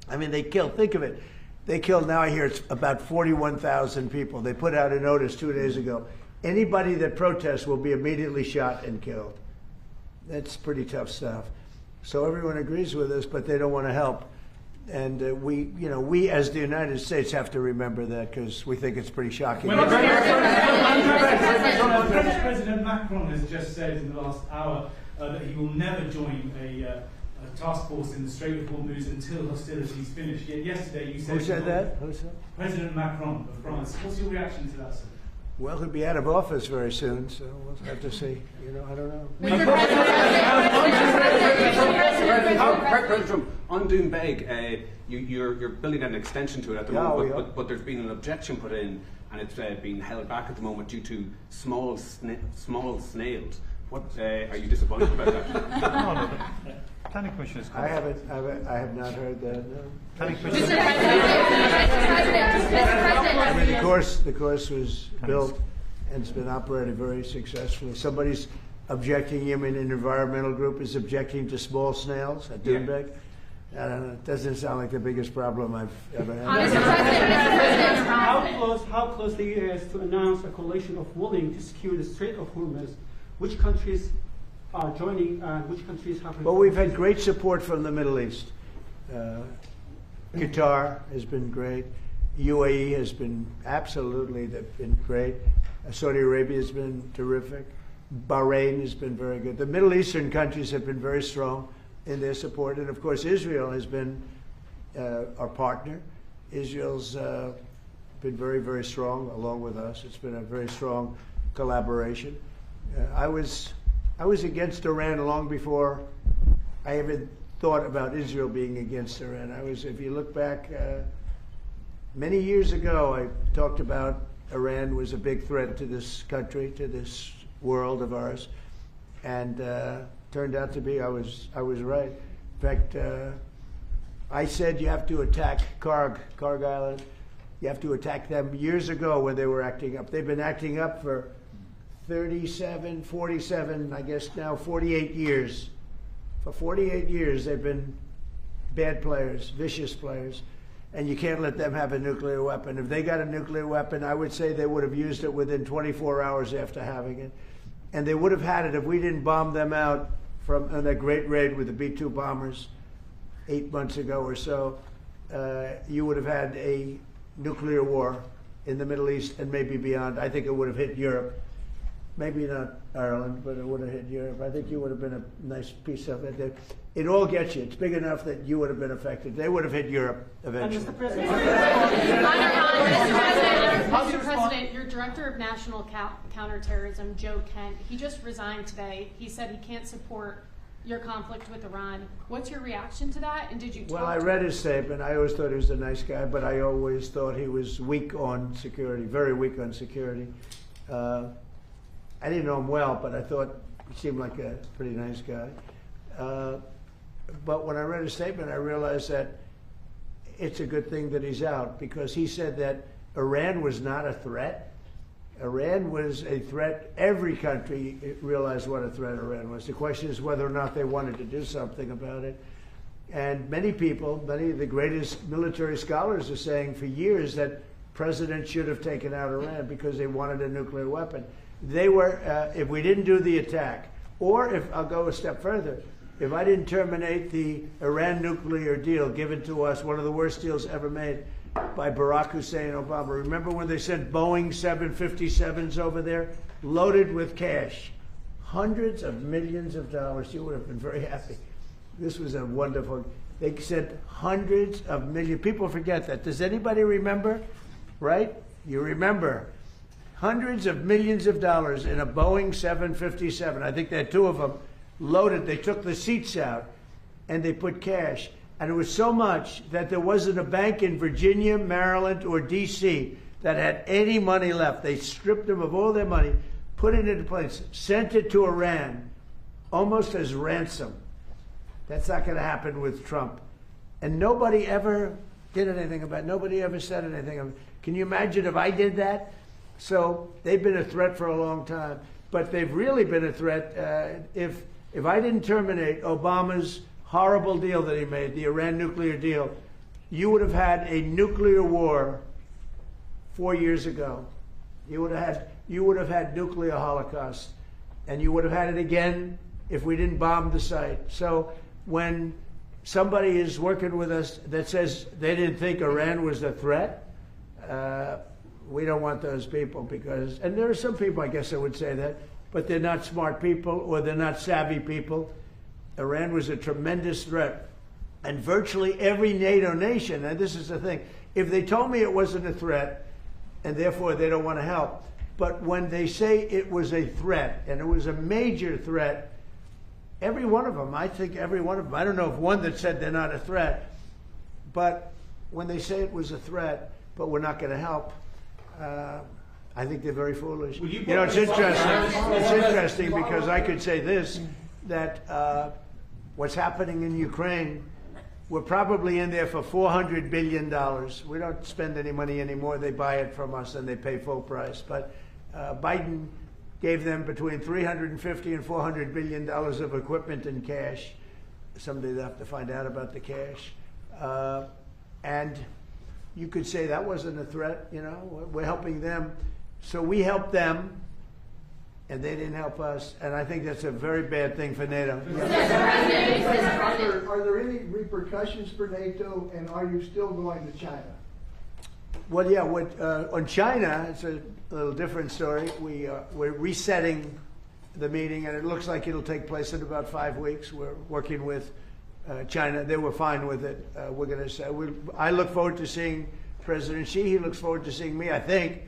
I mean, they killed, think of it, they killed, now I hear it's about 41,000 people. They put out a notice 2 days ago. Anybody that protests will be immediately shot and killed. That's pretty tough stuff. So everyone agrees with us, but they don't want to help. And we as the United States have to remember that, because we think it's pretty shocking. French President Macron has just said in the last hour that he will never join a task force in the Strait of Hormuz until hostilities finish. Yet yesterday you said... Who said that? Who said? President Macron of France. What's your reaction to that, sir? Well, he'll be out of office very soon, so we'll have to see. I don't know. President Trump, on Doonbeg, you're building an extension to it at the moment, but there's been an objection put in, and it's being held back at the moment due to small snails. What are you disappointed about that? No. Planning Commission is I have not heard that. No. Planning Commission. I mean, the course was built and it's been operated very successfully. Somebody's objecting. An environmental group is objecting to small snails at Doonbeg. I don't know. It doesn't sound like the biggest problem I've ever had. How close the U.S. to announce a coalition of willing to secure the Strait of Hormuz? Which countries are joining and which countries have... Well, we've had great support from the Middle East. Qatar has been great. UAE has been absolutely, they've been great. Saudi Arabia has been terrific. Bahrain has been very good. The Middle Eastern countries have been very strong in their support. And of course, Israel has been our partner. Israel's been very, very strong along with us. It's been a very strong collaboration. I was against Iran long before I even thought about Israel being against Iran. If you look back, many years ago, I talked about Iran was a big threat to this country, to this world of ours, and turned out to be I was right. In fact, I said you have to attack Karg Island. You have to attack them years ago when they were acting up. They've been acting up for 37, 47, I guess now 48 years. For 48 years, they've been bad players, vicious players, and you can't let them have a nuclear weapon. If they got a nuclear weapon, I would say they would have used it within 24 hours after having it. And they would have had it if we didn't bomb them out from that great raid with the B-2 bombers 8 months ago or so. You would have had a nuclear war in the Middle East and maybe beyond. I think it would have hit Europe. Maybe not Ireland, but it would have hit Europe. I think you would have been a nice piece of it. It all gets you. It's big enough that you would have been affected. They would have hit Europe eventually. Mr. President, Mr. President, your Director of National Counterterrorism, Joe Kent, he just resigned today. He said he can't support your conflict with Iran. What's your reaction to that? And did you talk Well, I read his statement. I always thought he was a nice guy, but I always thought he was weak on security, very weak on security. I didn't know him well, but I thought he seemed like a pretty nice guy. But when I read his statement, I realized that it's a good thing that he's out, because he said that Iran was not a threat. Iran was a threat. Every country realized what a threat Iran was. The question is whether or not they wanted to do something about it. And many people, many of the greatest military scholars are saying for years that presidents should have taken out Iran because they wanted a nuclear weapon. They were, if we didn't do the attack, or if, I'll go a step further, if I didn't terminate the Iran nuclear deal given to us, one of the worst deals ever made by Barack Hussein Obama. Remember when they sent Boeing 757s over there, loaded with cash, hundreds of millions of dollars? You would have been very happy. This was a wonderful, they sent hundreds of millions. People forget that. Does anybody remember? Right? You remember. Hundreds of millions of dollars in a Boeing 757. I think they had two of them loaded. They took the seats out and they put cash. And it was so much that there wasn't a bank in Virginia, Maryland, or D.C. that had any money left. They stripped them of all their money, put it into place, sent it to Iran, almost as ransom. That's not going to happen with Trump. And nobody ever did anything about it. Nobody ever said anything about it. Can you imagine if I did that? So they've been a threat for a long time. But they've really been a threat. If I didn't terminate Obama's horrible deal that he made, the Iran nuclear deal, you would have had a nuclear war 4 years ago. You would have had nuclear holocaust, and you would have had it again if we didn't bomb the site. So when somebody is working with us that says they didn't think Iran was a threat, we don't want those people, because, and there are some people, I guess that would say that, but they're not smart people or they're not savvy people. Iran was a tremendous threat. And virtually every NATO nation, and this is the thing, if they told me it wasn't a threat, and therefore they don't want to help, but when they say it was a threat, and it was a major threat, every one of them, I think every one of them, I don't know of one that said they're not a threat, but when they say it was a threat, but we're not going to help, I think they're very foolish. You know, it's interesting. It's interesting because I could say this, that what's happening in Ukraine, we're probably in there for $400 billion. We don't spend any money anymore. They buy it from us and they pay full price. But Biden gave them between $350 and $400 billion of equipment and cash. Someday they'll have to find out about the cash. And you could say that wasn't a threat, you know, we're helping them. So we helped them, and they didn't help us, and I think that's a very bad thing for NATO. Are there any repercussions for NATO, and are you still going to China? Well, yeah, on China, it's a little different story. We're resetting the meeting, and it looks like it'll take place in about 5 weeks. We're working with China. They were fine with it. We're going to say, I look forward to seeing President Xi. He looks forward to seeing me, I think.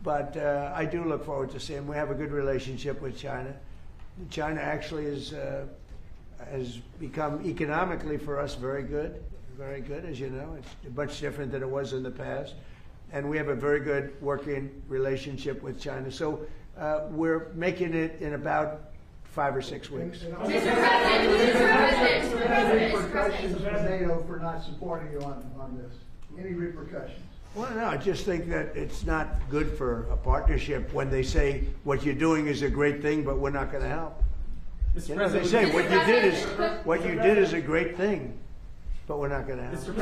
But I do look forward to seeing him. We have a good relationship with China. China actually has become economically for us very good, as you know. It's much different than it was in the past. And we have a very good working relationship with China. So we're making it in about 5 or 6 weeks. Any repercussions for NATO for not supporting you on this? Any repercussions? Well, no, I just think that it's not good for a partnership when they say what you're doing is a great thing, but we're not going to help. Mr. You know, they President, say what you did is a great thing, but we're not going to help. Mr.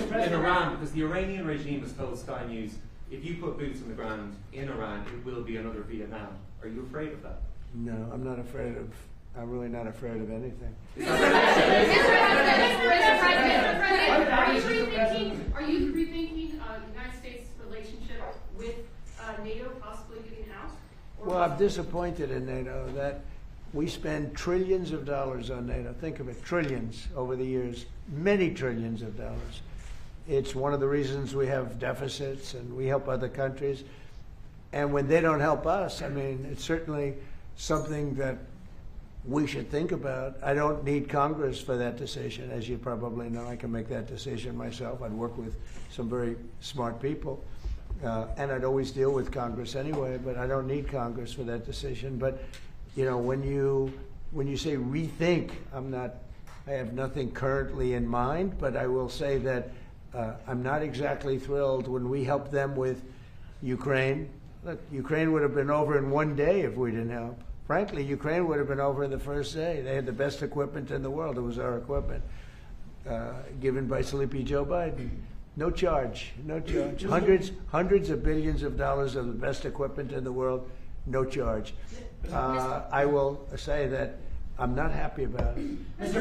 President, in Iran, because the Iranian regime has told Sky News, if you put boots on the ground in Iran, it will be another Vietnam. Are you afraid of that? No, I'm not afraid of. I'm really not afraid of anything. Are you rethinking the United States' relationship with NATO possibly getting out? Well, I'm disappointed in NATO that we spend trillions of dollars on NATO. Think of it, trillions over the years, many trillions of dollars. It's one of the reasons we have deficits and we help other countries. And when they don't help us, I mean, it's certainly something that we should think about. I don't need Congress for that decision. As you probably know, I can make that decision myself. I'd work with some very smart people. And I'd always deal with Congress anyway, but I don't need Congress for that decision. But, you know, when you say rethink, I have nothing currently in mind, but I will say that I'm not exactly thrilled when we help them with Ukraine. Look, Ukraine would have been over in one day if we didn't help. Frankly, Ukraine would have been over the first day. They had the best equipment in the world. It was our equipment, given by Sleepy Joe Biden. No charge, no charge. Hundreds of billions of dollars of the best equipment in the world, no charge. I will say that I'm not happy about it. Mr.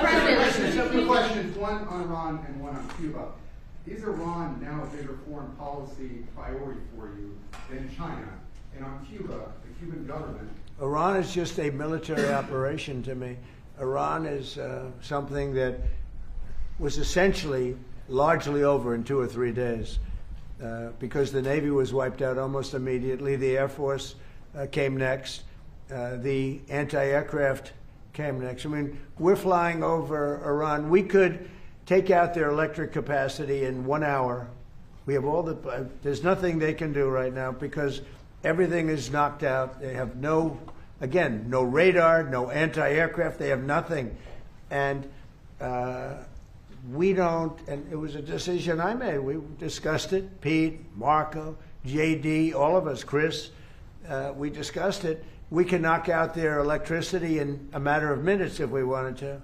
President, two questions, one on Iran and one on Cuba. Is Iran now a bigger foreign policy priority for you than China? And on Cuba, the Cuban government. Iran is just a military operation to me. Iran is something that was essentially largely over in 2 or 3 days because the Navy was wiped out almost immediately. The Air Force came next. The anti-aircraft came next. I mean, we're flying over Iran. We could take out their electric capacity in 1 hour. We have all the, there's nothing they can do right now because everything is knocked out. They have no radar, no anti-aircraft. They have nothing. And we don't, and it was a decision I made. We discussed it, Pete, Marco, JD, all of us, Chris, we discussed it. We can knock out their electricity in a matter of minutes if we wanted to.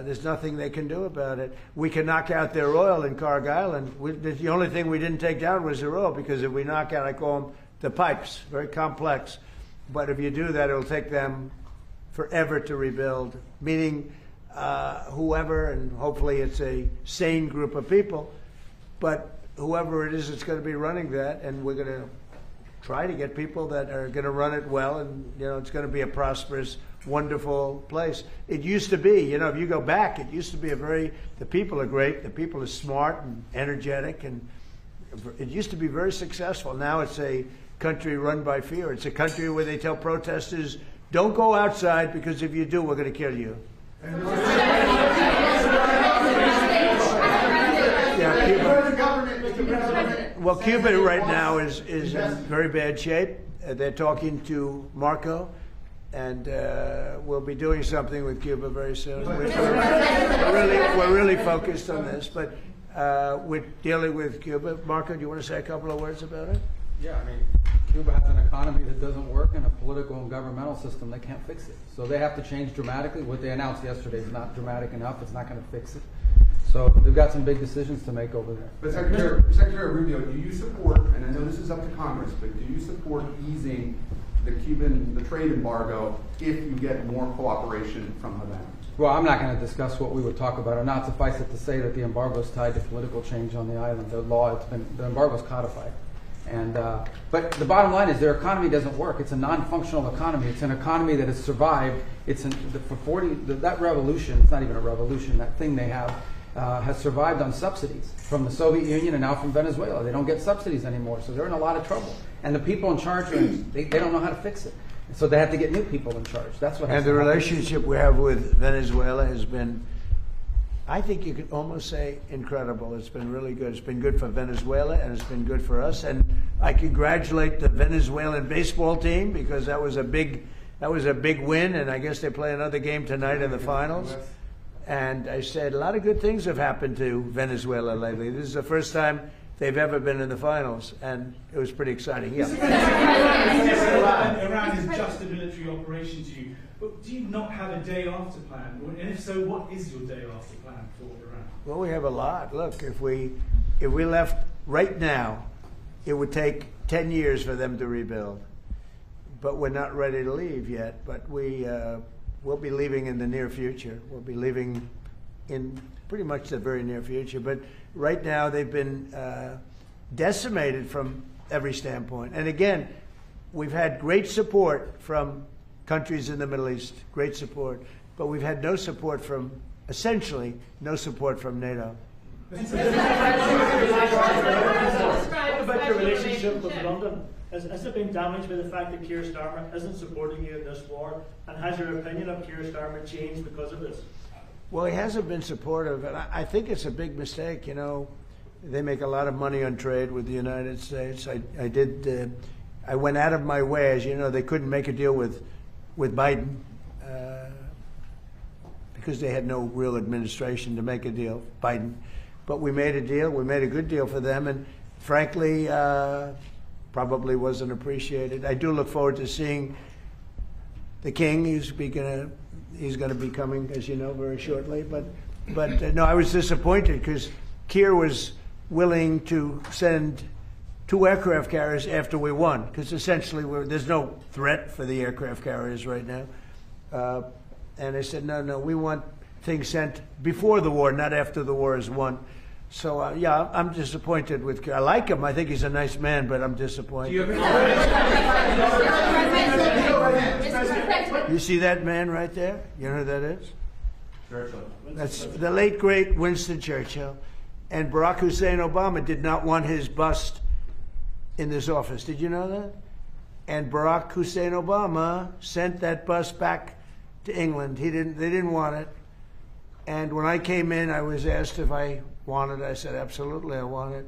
There's nothing they can do about it. We can knock out their oil in Karg Island. The only thing we didn't take down was their oil because if we knock out, I call them the pipes, very complex. But if you do that, it'll take them forever to rebuild, meaning whoever, and hopefully it's a sane group of people, but whoever it is, it's going to be running that, and we're going to try to get people that are going to run it well, and you know it's going to be a prosperous, wonderful place. It used to be, you know, if you go back, it used to be the people are great, the people are smart and energetic, and it used to be very successful. Now it's a country run by fear. It's a country where they tell protesters, don't go outside because if you do, we're going to kill you. Yeah, Cuba. Well, Cuba right now is in very bad shape. They're talking to Marco, and we'll be doing something with Cuba very soon. We're really focused on this, but we're dealing with Cuba. Marco, do you want to say a couple of words about it? Yeah, I mean, Cuba has an economy that doesn't work and a political and governmental system that can't fix it. So they have to change dramatically. What they announced yesterday is not dramatic enough. It's not going to fix it. So they've got some big decisions to make over there. But Secretary Rubio, do you support, and I know this is up to Congress, but do you support easing the trade embargo if you get more cooperation from Havana? Well, I'm not going to discuss what we would talk about or not. Suffice it to say that the embargo is tied to political change on the island. The embargo is codified. And but the bottom line is their economy doesn't work. It's a non-functional economy. It's an economy that has survived. That revolution. It's not even a revolution. That thing they have has survived on subsidies from the Soviet Union and now from Venezuela. They don't get subsidies anymore, so they're in a lot of trouble. And the people in charge, they don't know how to fix it. So they have to get new people in charge. That's what. And the relationship we have with Venezuela has been, I think you could almost say, incredible. It's been really good. It's been good for Venezuela, and it's been good for us. And I congratulate the Venezuelan baseball team because that was a big win. And I guess they play another game tonight in the finals. And I said, a lot of good things have happened to Venezuela lately. This is the first time they've ever been in the finals, and it was pretty exciting. Yeah. Iran is just a military operation to you. But do you not have a day after plan? And if so, what is your day after plan for Iran? Well, we have a lot. Look, if we left right now, it would take 10 years for them to rebuild. But we're not ready to leave yet. But we'll be leaving in the near future. We'll be leaving in pretty much the very near future. But right now, they've been decimated from every standpoint. And again, we've had great support from countries in the Middle East, great support. But we've had no support from, essentially, no support from NATO. What about your relationship with London? Has it been damaged by the fact that Keir Starmer isn't supporting you in this war? And has your opinion of Keir Starmer changed because of this? Well, he hasn't been supportive, and I think it's a big mistake. You know, they make a lot of money on trade with the United States. I went out of my way, as you know, they couldn't make a deal with Biden because they had no real administration to make a deal, Biden. But we made a deal. We made a good deal for them, and frankly, probably wasn't appreciated. I do look forward to seeing the king. He's going to be coming, as you know, very shortly. But no, I was disappointed because Keir was willing to send 2 aircraft carriers after we won, because essentially there's no threat for the aircraft carriers right now. And I said, no, we want things sent before the war, not after the war is won. So, yeah, I'm disappointed with Keir. I like him. I think he's a nice man, but I'm disappointed. You see that man right there? You know who that is? Churchill. That's the late, great Winston Churchill. And Barack Hussein Obama did not want his bust in this office. Did you know that? And Barack Hussein Obama sent that bust back to England. They didn't want it. And when I came in, I was asked if I wanted it. I said, absolutely, I want it.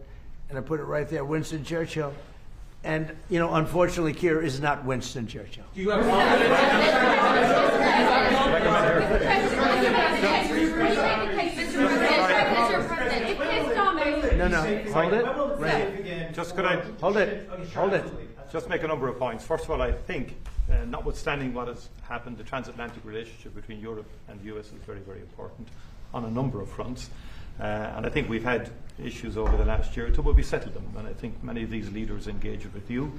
And I put it right there, Winston Churchill. And, you know, unfortunately, Keir is not Winston Churchill. Do you have No, hold it. Right. Just could I hold it? Hold it. Just make a number of points. First of all, I think, notwithstanding what has happened, the transatlantic relationship between Europe and the US is very, very important on a number of fronts. And I think we've had issues over the last year or two, but we settled them. And I think many of these leaders engaged with you,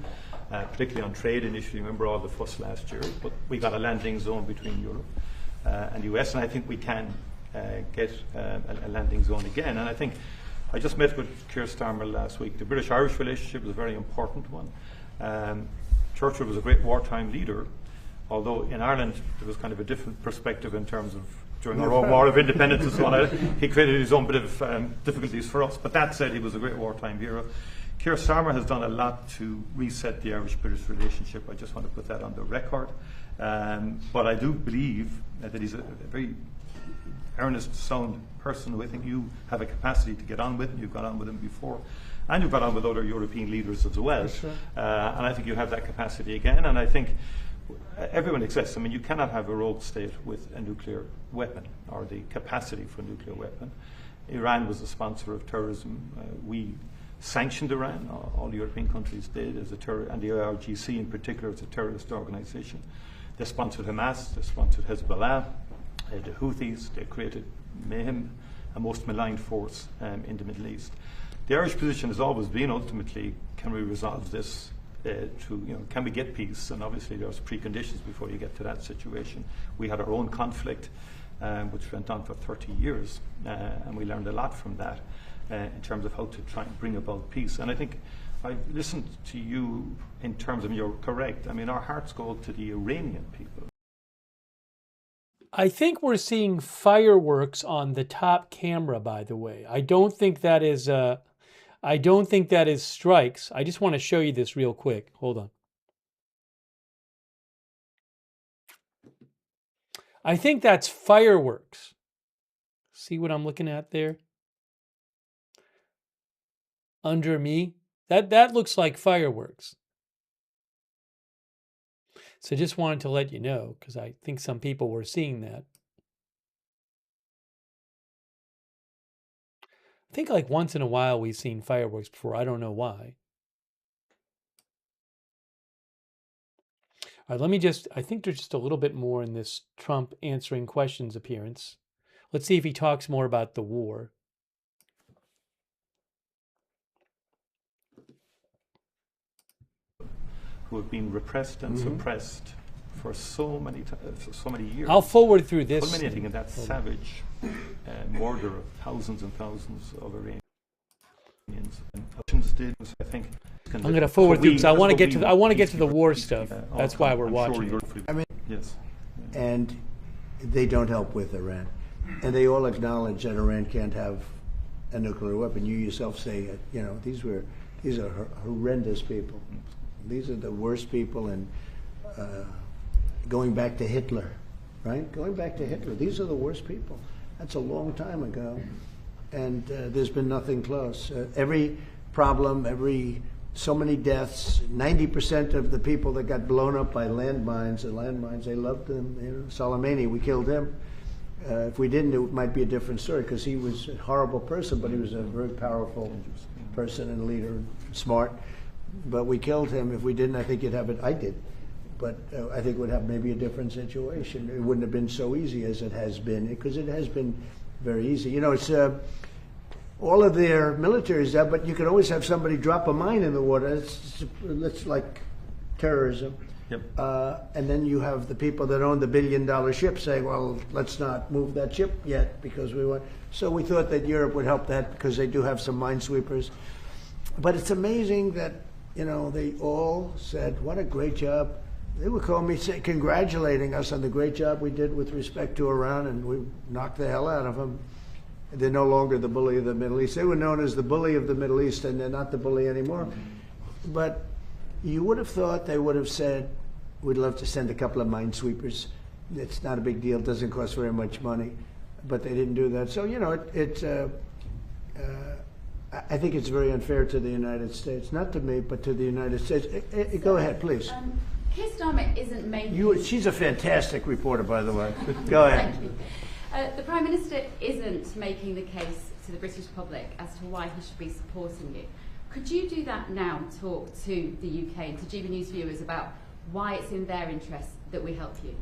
particularly on trade initially. Remember all the fuss last year, but we got a landing zone between Europe and the US, and I think we can get a landing zone again. And I think I just met with Keir Starmer last week. The British-Irish relationship is a very important one. Churchill was a great wartime leader, although in Ireland there was kind of a different perspective in terms of during our own war of independence and so on. He created his own bit of difficulties for us. But that said, he was a great wartime hero. Keir Starmer has done a lot to reset the Irish-British relationship. I just want to put that on the record. But I do believe that he's a very earnest, sound person who I think you have a capacity to get on with, and you've got on with him before. And you've got on with other European leaders as well. Sure. And I think you have that capacity again. And I think everyone exists. I mean, you cannot have a rogue state with a nuclear weapon or the capacity for a nuclear weapon. Iran was a sponsor of terrorism. We sanctioned Iran. All European countries did, as and the IRGC in particular as a terrorist organization. They sponsored Hamas. They sponsored Hezbollah, the Houthis. They created mayhem, a most maligned force in the Middle East. The Irish position has always been, ultimately, can we resolve this can we get peace? And obviously there's preconditions before you get to that situation. We had our own conflict, which went on for 30 years, and we learned a lot from that in terms of how to try and bring about peace. And I think I listened to you in terms of, you're correct, I mean, our hearts go to the Iranian people. I think we're seeing fireworks on the top camera, by the way. I don't think that is strikes. I just want to show you this real quick. Hold on. I think that's fireworks. See what I'm looking at there? Under me? That looks like fireworks. So just wanted to let you know, because I think some people were seeing that. I think like once in a while we've seen fireworks before. I don't know why. All right, let me just, I think there's just a little bit more in this Trump answering questions appearance. Let's see if he talks more about the war. Who have been repressed and suppressed for so many years. I'll forward through this. Culminating in that savage murder of thousands and thousands of Iranians. And options did, I think. I'm going to forward through because I want to get to the war stuff. That's why we're watching. Sure I mean, yes. And they don't help with Iran. And they all acknowledge that Iran can't have a nuclear weapon. You yourself say, these are horrendous people. These are the worst people. And going back to Hitler, right? Going back to Hitler, these are the worst people. That's a long time ago. And there's been nothing close. Every problem, so many deaths, 90% of the people that got blown up by landmines, they loved them. Soleimani, we killed him. If we didn't, it might be a different story because he was a horrible person, but he was a very powerful person and leader, smart. But we killed him. If we didn't, I think you'd have it. I did. But I think it would have maybe a different situation. It wouldn't have been so easy as it has been, because it has been very easy. It's all of their military is there, but you can always have somebody drop a mine in the water. It's like terrorism. Yep. And then you have the people that own the billion-dollar ship saying, well, let's not move that ship yet because we want. So we thought that Europe would help that because they do have some minesweepers. But it's amazing that, they all said, what a great job. They would call me congratulating us on the great job we did with respect to Iran, and we knocked the hell out of them. They're no longer the bully of the Middle East. They were known as the bully of the Middle East, and they're not the bully anymore. But you would have thought they would have said, we'd love to send a couple of minesweepers. It's not a big deal. It doesn't cost very much money. But they didn't do that. So, I think it's very unfair to the United States. Not to me, but to the United States. Go ahead, please. Keir Starmer isn't making... She's a fantastic reporter, by the way. Go ahead. Thank you. The Prime Minister isn't making the case to the British public as to why he should be supporting you. Could you do that now, talk to the UK and to GB News viewers about why it's in their interest that we help you?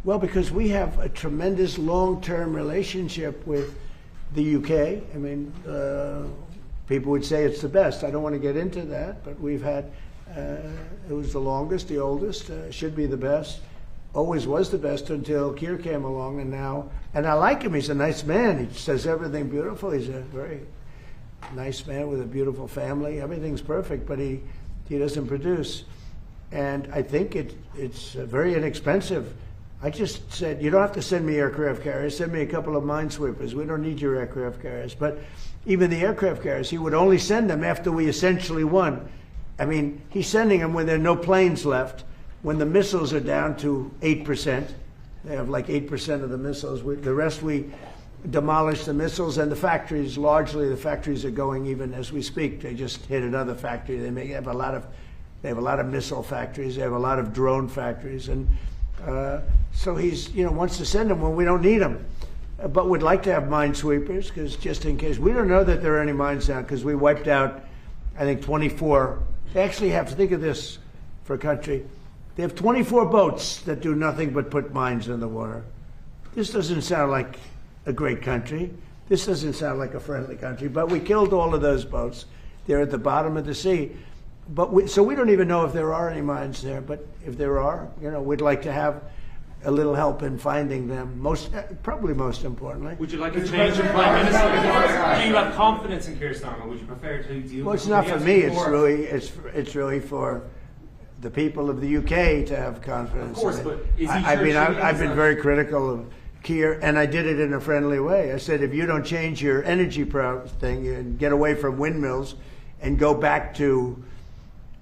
Well, because we have a tremendous long-term relationship with the UK. I mean, people would say it's the best. I don't want to get into that, but we've had, it was the longest, the oldest, should be the best. Always was the best until Keir came along, and now, and I like him. He's a nice man. He says everything beautiful. He's a very nice man with a beautiful family. Everything's perfect, but he doesn't produce. And I think it's very inexpensive. I just said, you don't have to send me aircraft carriers. Send me a couple of minesweepers. We don't need your aircraft carriers. But even the aircraft carriers, he would only send them after we essentially won. I mean, he's sending them when there are no planes left, when the missiles are down to 8%. They have like 8% of the missiles. The rest we demolish the missiles, and the factories, largely the factories are going even as we speak. They just hit another factory. They have a lot of missile factories. They have a lot of drone factories. And so he's, wants to send them when we don't need them. But we'd like to have minesweepers, because just in case. We don't know that there are any mines down, because we wiped out, I think, 24. They actually have to think of this for a country. They have 24 boats that do nothing but put mines in the water. This doesn't sound like a great country. This doesn't sound like a friendly country. But we killed all of those boats. They're at the bottom of the sea. But so we don't even know if there are any mines there. But if there are, we'd like to have a little help in finding them. Probably most importantly. Would you like to change the Prime Minister? Do you have confidence in Keir Starmer? Would you prefer to deal? Well, it's not for me. It's really for the people of the UK to have confidence. Of course, but is he I've been very critical of Keir, and I did it in a friendly way. I said, if you don't change your energy thing and get away from windmills and go back to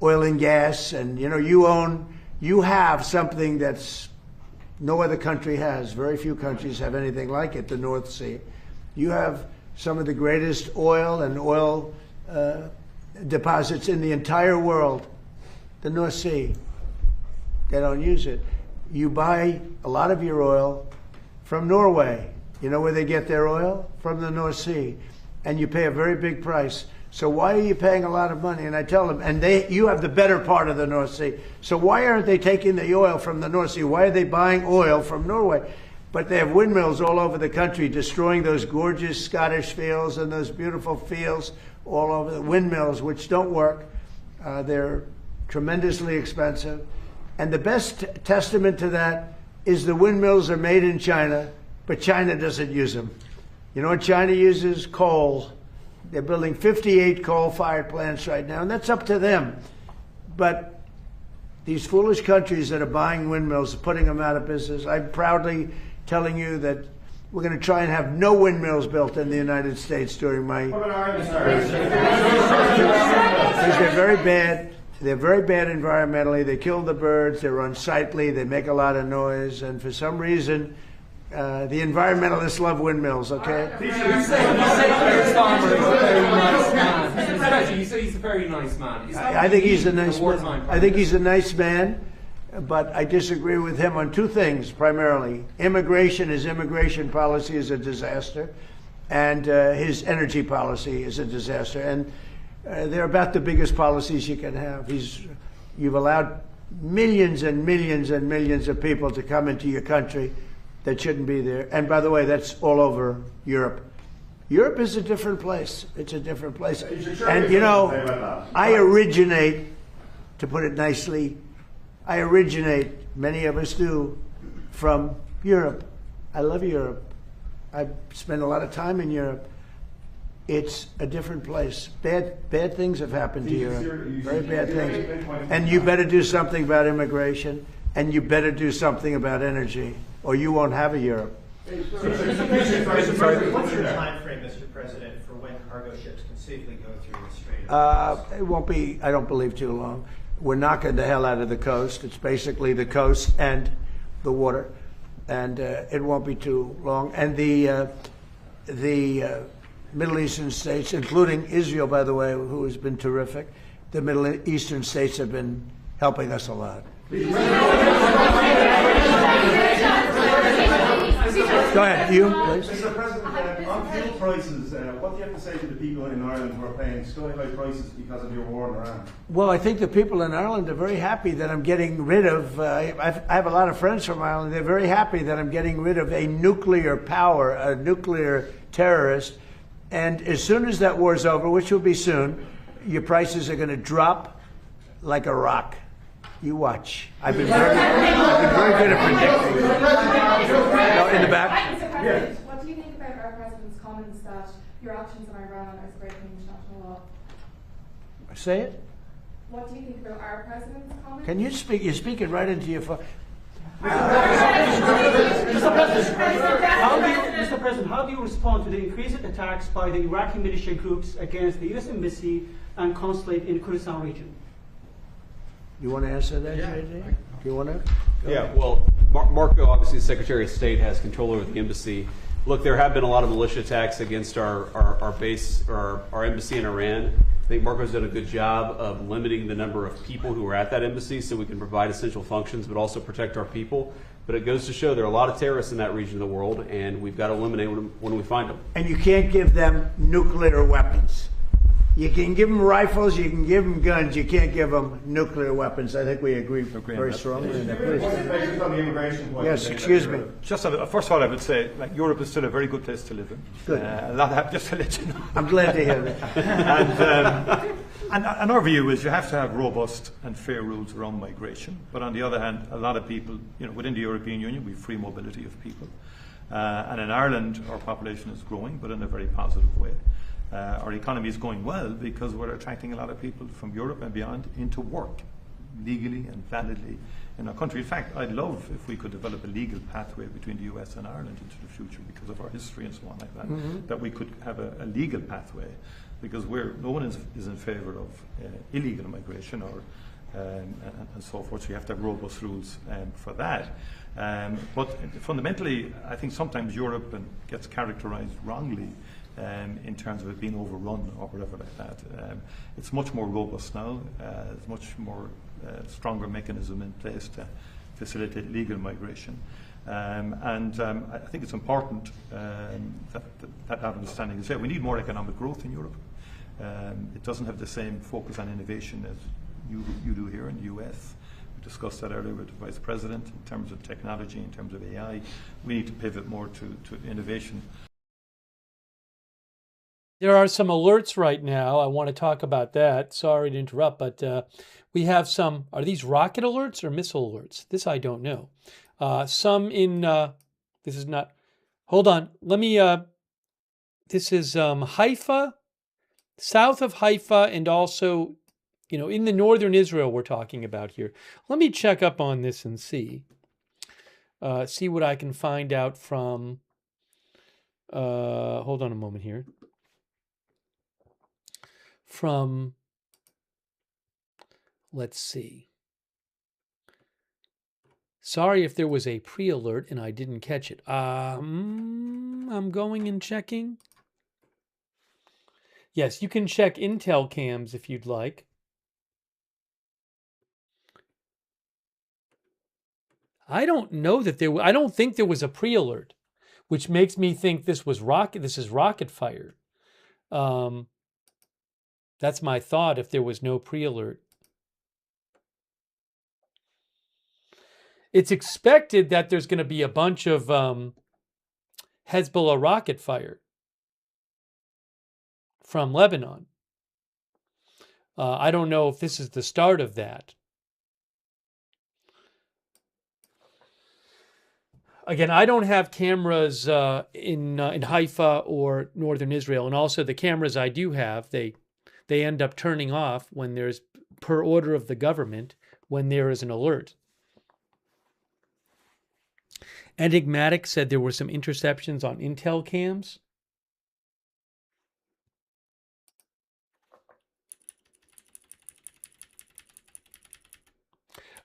oil and gas, and you have something that's no other country has. Very few countries have anything like it, the North Sea. You have some of the greatest oil and oil deposits in the entire world, the North Sea. They don't use it. You buy a lot of your oil from Norway. You know where they get their oil? From the North Sea. and you pay a very big price. So why are you paying a lot of money? And I tell them, and you have the better part of the North Sea. So why aren't they taking the oil from the North Sea? Why are they buying oil from Norway? But they have windmills all over the country, destroying those gorgeous Scottish fields and those beautiful fields all over the windmills, which don't work. They're tremendously expensive. And the best testament to that is the windmills are made in China, but China doesn't use them. You know what China uses? Coal. They're building 58 coal-fired plants right now, and that's up to them. But these foolish countries that are buying windmills, putting them out of business, I'm proudly telling you that we're going to try and have no windmills built in the United States during my... Because they're very bad. They're very bad environmentally. They kill the birds. They're unsightly. They make a lot of noise. And for some reason... the environmentalists love windmills, okay? You say Keir Starmer is a very nice man. Mr. President, you say he's a very nice man. I think he's a nice man. I think he's a nice man, but I disagree with him on two things, primarily. His immigration policy is a disaster, and his energy policy is a disaster. And they're about the biggest policies you can have. You've allowed millions and millions and millions of people to come into your country that shouldn't be there. And by the way, that's all over Europe. Europe is a different place. It's a different place. And you know, I originate, to put it nicely, many of us do, from Europe. I love Europe. I've spent a lot of time in Europe. It's a different place. Bad things have happened to Europe. Very bad things. And you better do something about immigration, and you better do something about energy, or you won't have a Europe. What's your time frame, Mr. President, for when cargo ships can safely go through the Strait of Hormuz? It won't be, I don't believe, too long. We're knocking the hell out of the coast. It's basically the coast and the water, and it won't be too long. And the Middle Eastern states, including Israel, by the way, who has been terrific, the Middle Eastern states have been helping us a lot. Go ahead, you, please. Mr. President, on fuel prices, what do you have to say to the people in Ireland who are paying sky-high prices because of your war in Iran? Well, I think the people in Ireland are very happy that I'm getting rid of, I have a lot of friends from Ireland, they're very happy that I'm getting rid of a nuclear power, a nuclear terrorist, and as soon as that war's over, which will be soon, your prices are going to drop like a rock. You watch. I've been very good at predicting. No, in the back. Yes. What do you think about our president's comments that your actions in Iran are breaking international law? Say it. What do you think about our president's comments? Can you speak? You're speaking right into your phone. Mr. President, how do you respond to the increased attacks by the Iraqi militia groups against the U.S. Embassy and consulate in Kurdistan region? You want to answer that, JJ? Do you want to? Yeah, well, Marco, obviously, the Secretary of State, has control over the embassy. Look, there have been a lot of militia attacks against our base, or our embassy in Iran. I think Marco's done a good job of limiting the number of people who are at that embassy so we can provide essential functions but also protect our people. But it goes to show there are a lot of terrorists in that region of the world, and we've got to eliminate them when we find them. And you can't give them nuclear weapons. You can give them rifles, you can give them guns, you can't give them nuclear weapons. I think we agree very strongly on that. Please. Yes, excuse me. Just first of all, I would say, like, Europe is still a very good place to live in. Good. Just to let you know. I'm glad to hear that. And our view is you have to have robust and fair rules around migration. But on the other hand, a lot of people, within the European Union, we have free mobility of people. And in Ireland, our population is growing, but in a very positive way. Our economy is going well because we're attracting a lot of people from Europe and beyond into work, legally and validly in our country. In fact, I'd love if we could develop a legal pathway between the US and Ireland into the future because of our history and so on like that, that we could have a legal pathway, because no one is in favour of illegal migration or and so forth. So you have to have robust rules for that. But fundamentally, I think sometimes Europe gets characterised wrongly in terms of it being overrun or whatever like that. It's much more robust now. There's much more stronger mechanism in place to facilitate legal migration. I think it's important that understanding is there. We need more economic growth in Europe. It doesn't have the same focus on innovation as you do here in the US. We discussed that earlier with the Vice President in terms of technology, in terms of AI. We need to pivot more to innovation. There are some alerts right now. I want to talk about that. Sorry to interrupt, but we have some. Are these rocket alerts or missile alerts? This I don't know. Some in. This is not. Hold on. Let me. This is Haifa, south of Haifa, and also, in the northern Israel we're talking about here. Let me check up on this and see. See what I can find out from. Hold on a moment here. From, let's see. Sorry if there was a pre-alert and I didn't catch it. I'm going and checking. Yes, you can check Intel cams if you'd like. I don't know that I don't think there was a pre-alert, which makes me think this is rocket fire. That's my thought if there was no pre-alert. It's expected that there's going to be a bunch of Hezbollah rocket fire from Lebanon. I don't know if this is the start of that. Again, I don't have cameras in Haifa or northern Israel, and also the cameras I do have, they end up turning off when there's, per order of the government, when there is an alert. Enigmatic said there were some interceptions on Intel cams.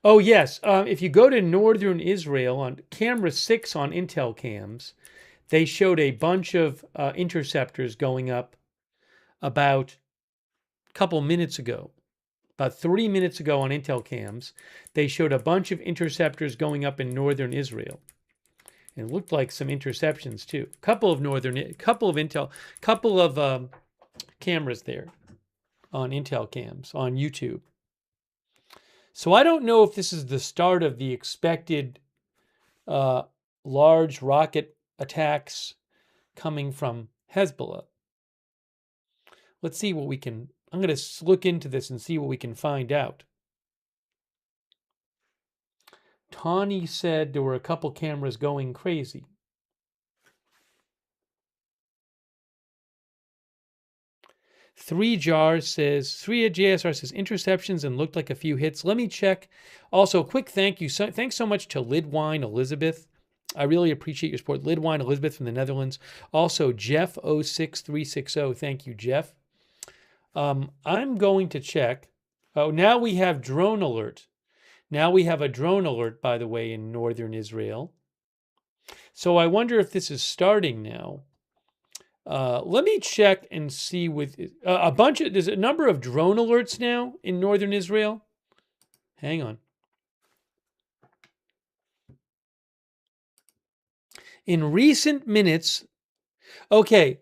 Oh, yes. If you go to northern Israel on camera 6 on Intel cams, they showed a bunch of interceptors going up about couple minutes ago, about 3 minutes ago on Intel cams. They showed a bunch of interceptors going up in northern Israel. And it looked like some interceptions too. Couple of cameras there on Intel cams on YouTube. So I don't know if this is the start of the expected large rocket attacks coming from Hezbollah. Let's see what we can. I'm going to look into this and see what we can find out. Tawny said there were a couple cameras going crazy. Three JSR says interceptions and looked like a few hits. Let me check. Also, quick thank you. Thanks so much to Lidwine Elizabeth. I really appreciate your support. Lidwine Elizabeth from the Netherlands. Also, Jeff06360. Thank you, Jeff. I'm going to check. Oh, now we have drone alert. Now we have a drone alert, by the way, in northern Israel. So I wonder if this is starting now. Let me check and see with there's a number of drone alerts now in northern Israel. Hang on. In recent minutes, okay,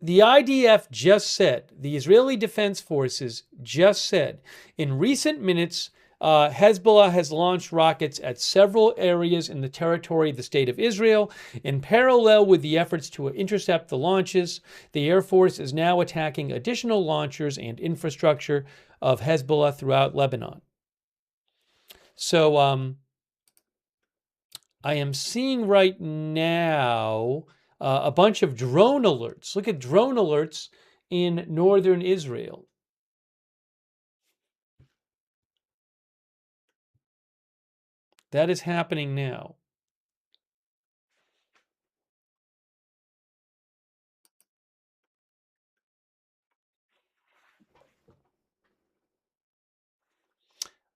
the IDF just said, the Israeli Defense Forces just said, in recent minutes, Hezbollah has launched rockets at several areas in the territory of the State of Israel. In parallel with the efforts to intercept the launches, the Air Force is now attacking additional launchers and infrastructure of Hezbollah throughout Lebanon. So I am seeing right now a bunch of drone alerts. Look at drone alerts in northern Israel. That is happening now.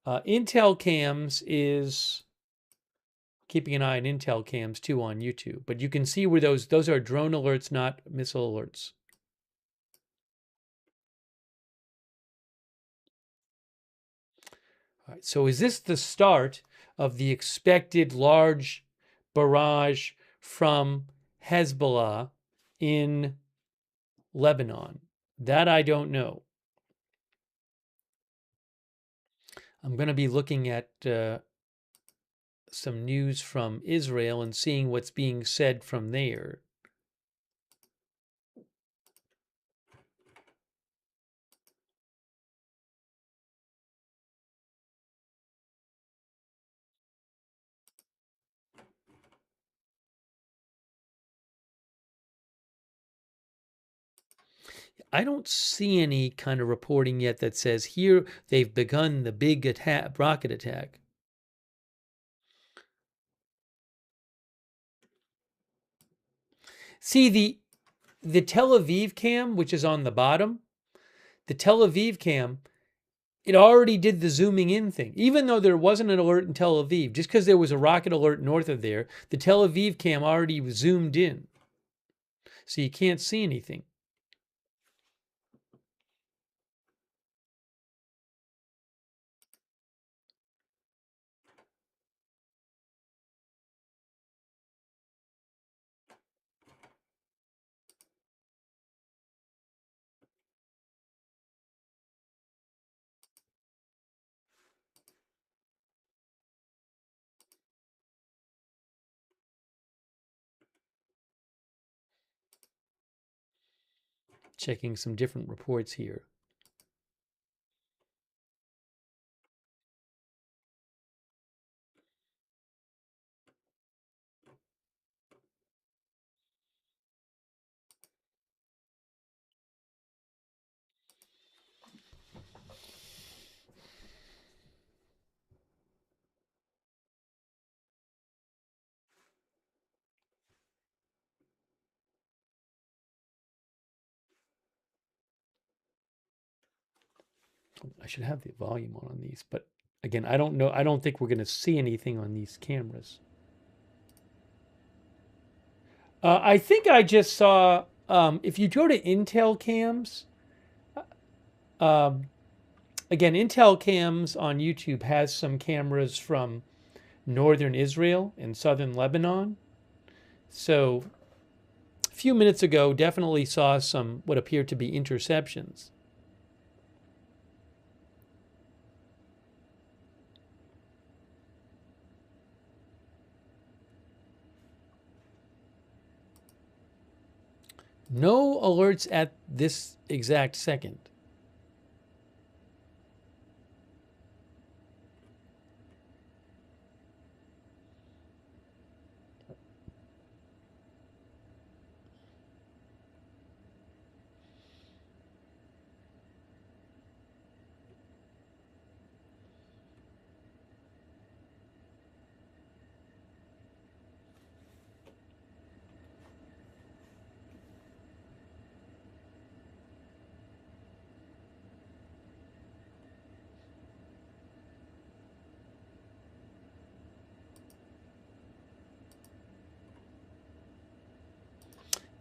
Intel cams is keeping an eye on Intel cams too on YouTube, but you can see where those are drone alerts, not missile alerts. All right, so is this the start of the expected large barrage from Hezbollah in Lebanon? That I don't know. I'm going to be looking at some news from Israel and seeing what's being said from there. I don't see any kind of reporting yet that says here they've begun the big attack, rocket attack. See, the Tel Aviv cam, which is on the bottom, the Tel Aviv cam, it already did the zooming in thing. Even though there wasn't an alert in Tel Aviv, just because there was a rocket alert north of there, the Tel Aviv cam already zoomed in. So you can't see anything. Checking some different reports here. I should have the volume on these, but again, I don't know. I don't think we're going to see anything on these cameras. I think I just saw, if you go to Intel cams, again, Intel cams on YouTube has some cameras from northern Israel and southern Lebanon. So a few minutes ago, definitely saw some what appeared to be interceptions. No alerts at this exact second.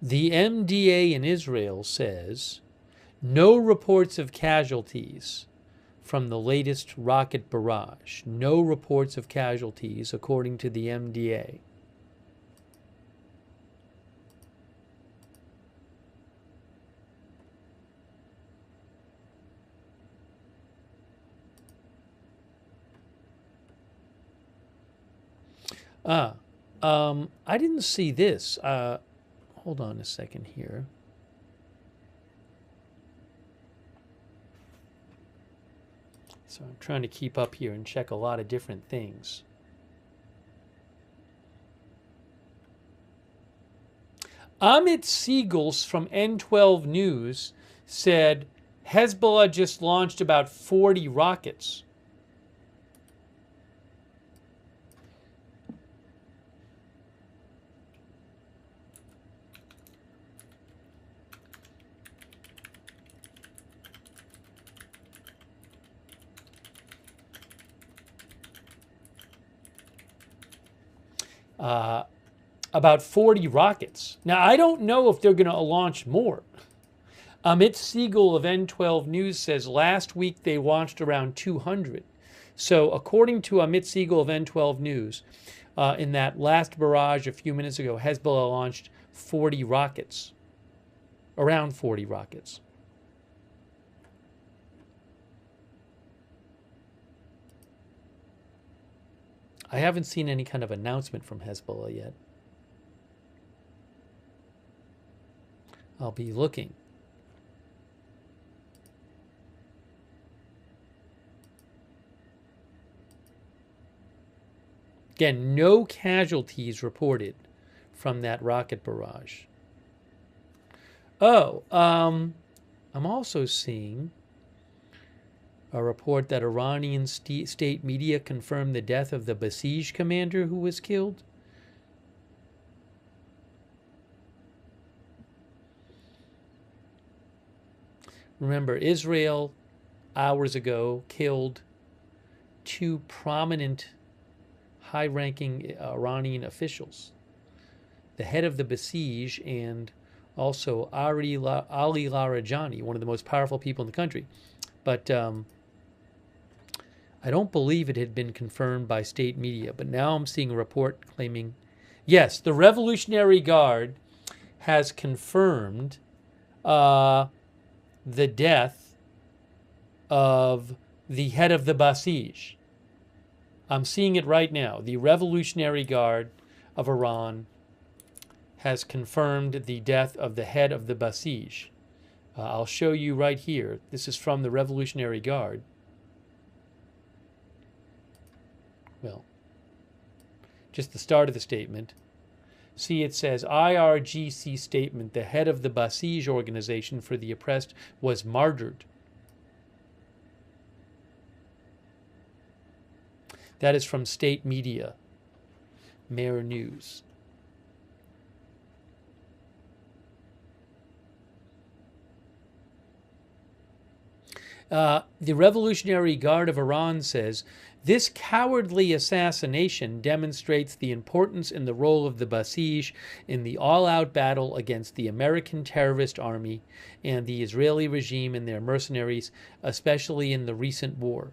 The MDA in Israel says no reports of casualties from the latest rocket barrage. No reports of casualties, according to the MDA. I didn't see this. Hold on a second here. So I'm trying to keep up here and check a lot of different things. Amit Siegels from N12 News said Hezbollah just launched about 40 rockets. About 40 rockets. Now, I don't know if they're going to launch more. Amit Siegel of N12 News says last week they launched around 200. So according to Amit Siegel of N12 News, in that last barrage a few minutes ago, Hezbollah launched 40 rockets, around 40 rockets. I haven't seen any kind of announcement from Hezbollah yet. I'll be looking. Again, no casualties reported from that rocket barrage. Oh, I'm also seeing a report that Iranian state media confirmed the death of the Basij commander who was killed. Remember, Israel, hours ago, killed two prominent high-ranking Iranian officials, the head of the Basij and also Ali Larijani, one of the most powerful people in the country. But I don't believe it had been confirmed by state media, but now I'm seeing a report claiming, yes, the Revolutionary Guard has confirmed the death of the head of the Basij. I'm seeing it right now. The Revolutionary Guard of Iran has confirmed the death of the head of the Basij. I'll show you right here. This is from the Revolutionary Guard. Well, just the start of the statement. See, it says, IRGC statement, the head of the Basij organization for the oppressed was martyred. That is from state media, Mer News. The Revolutionary Guard of Iran says, this cowardly assassination demonstrates the importance and the role of the Basij in the all-out battle against the American terrorist army and the Israeli regime and their mercenaries, especially in the recent war.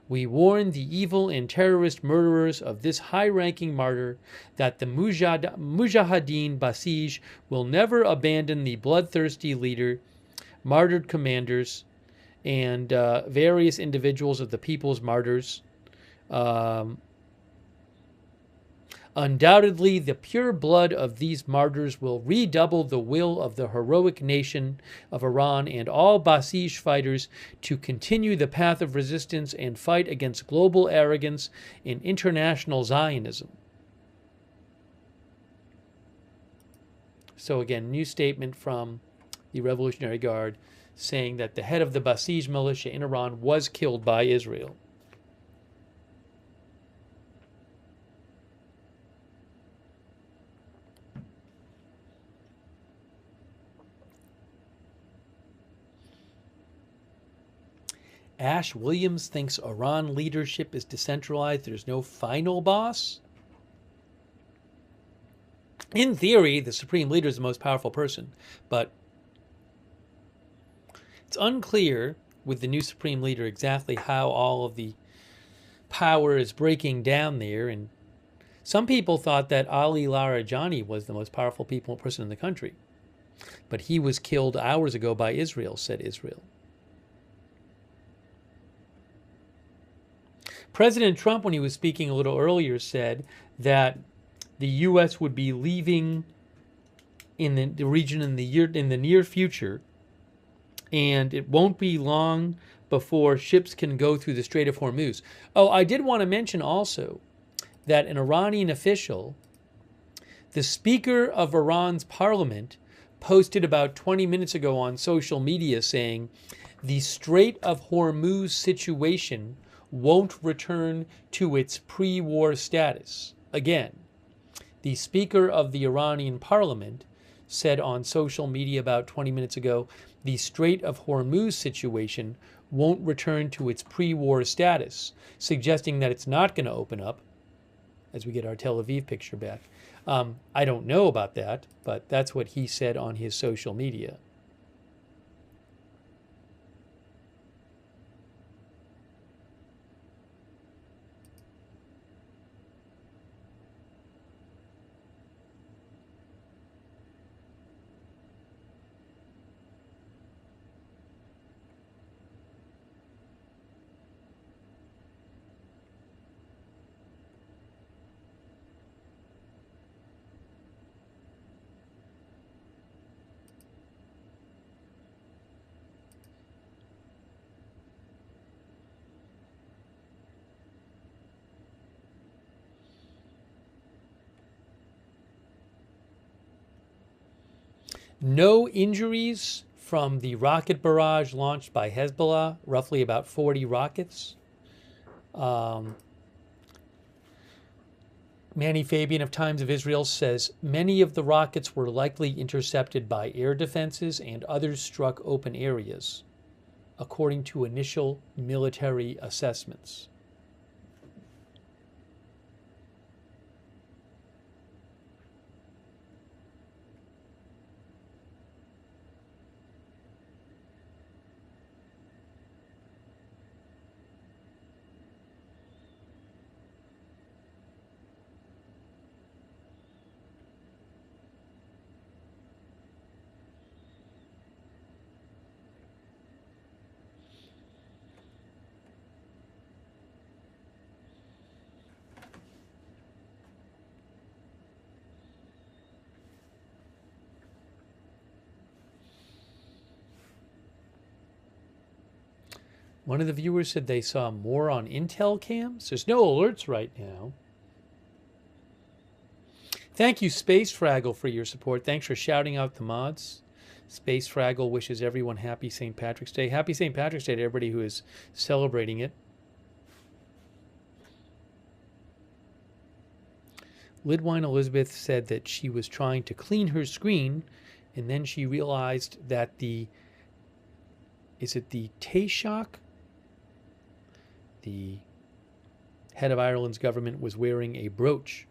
We warn the evil and terrorist murderers of this high-ranking martyr that the Mujahideen Basij will never abandon the bloodthirsty leader, martyred commanders, and various individuals of the people's martyrs. Undoubtedly, the pure blood of these martyrs will redouble the will of the heroic nation of Iran and all Basij fighters to continue the path of resistance and fight against global arrogance and international Zionism. So again, new statement from the Revolutionary Guard saying that the head of the Basij militia in Iran was killed by Israel. Ash Williams thinks Iran leadership is decentralized. There's no final boss. In theory, the supreme leader is the most powerful person, but it's unclear with the new supreme leader exactly how all of the power is breaking down there. And some people thought that Ali Larijani was the most powerful person in the country, but he was killed hours ago by Israel, said Israel. President Trump, when he was speaking a little earlier, said that the U.S. would be leaving in the region in the near future, and it won't be long before ships can go through the Strait of Hormuz. Oh, I did want to mention also that an Iranian official, the Speaker of Iran's parliament, posted about 20 minutes ago on social media saying the Strait of Hormuz situation won't return to its pre-war status. Again, the Speaker of the Iranian parliament said on social media about 20 minutes ago, the Strait of Hormuz situation won't return to its pre-war status, suggesting that it's not going to open up as we get our Tel Aviv picture back. I don't know about that, but that's what he said on his social media. No injuries from the rocket barrage launched by Hezbollah, roughly about 40 rockets. Manny Fabian of Times of Israel says many of the rockets were likely intercepted by air defenses and others struck open areas, according to initial military assessments. One of the viewers said they saw more on Intel cams. There's no alerts right now. Thank you, Space Fraggle, for your support. Thanks for shouting out the mods. Space Fraggle wishes everyone happy St. Patrick's Day. Happy St. Patrick's Day to everybody who is celebrating it. Lidwine Elizabeth said that she was trying to clean her screen, and then she realized that the Taoiseach, the head of Ireland's government, was wearing a brooch.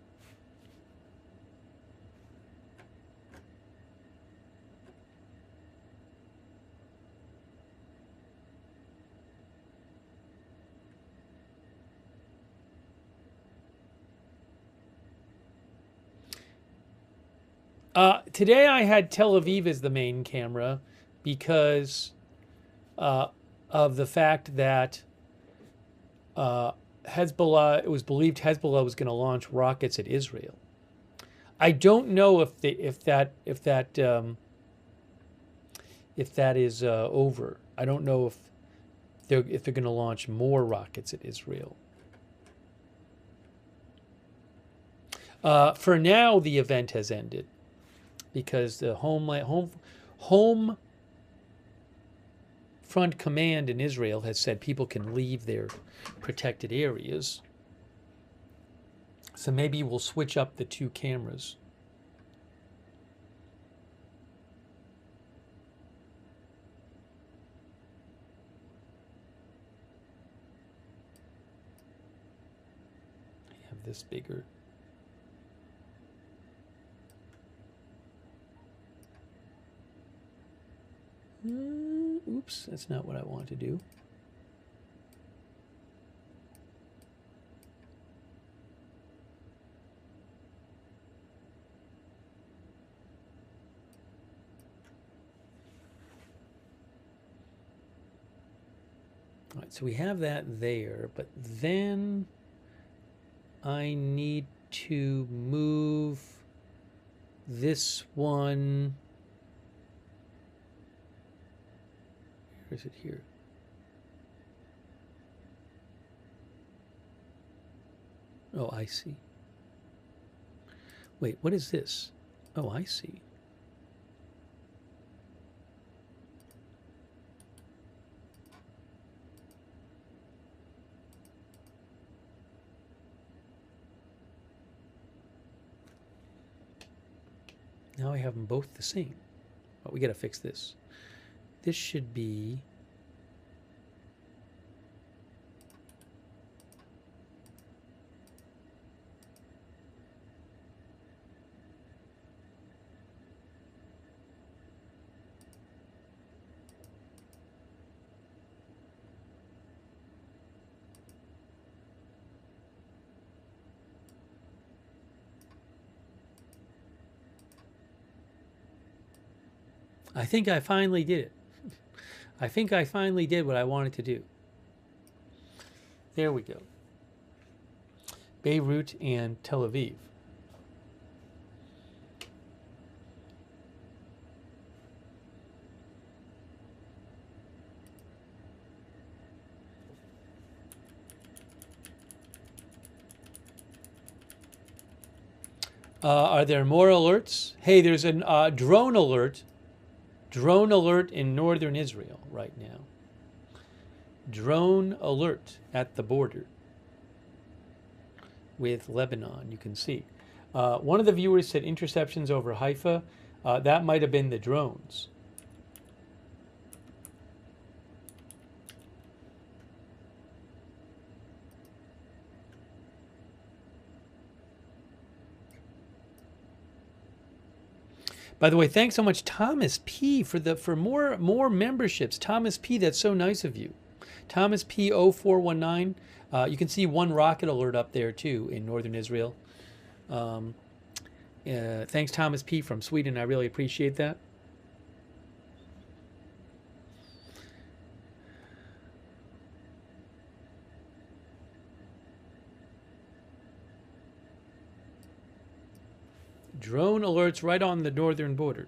Today I had Tel Aviv as the main camera because of the fact that Hezbollah, it was believed Hezbollah was going to launch rockets at Israel. I don't know if that is over. I don't know if they're going to launch more rockets at Israel. For now, the event has ended because the home front command in Israel has said people can leave their protected areas. So maybe we'll switch up the two cameras. I have this bigger. Oops, that's not what I want to do. All right, so we have that there, but then I need to move this one. Where is it here? Oh, I see. Wait, what is this? Oh, I see. Now I have them both the same. Oh, we got to fix this. This should be I think I finally did it. I think I finally did what I wanted to do. There we go. Beirut and Tel Aviv. Are there more alerts? Hey, there's a drone alert Drone alert in northern Israel right now. Drone alert at the border with Lebanon, you can see. One of the viewers said interceptions over Haifa. That might have been the drones. By the way, thanks so much, Thomas P, for more memberships. Thomas P, that's so nice of you. Thomas P 0419. You can see one rocket alert up there too in northern Israel. Thanks, Thomas P from Sweden. I really appreciate that. Drone alerts right on the northern border.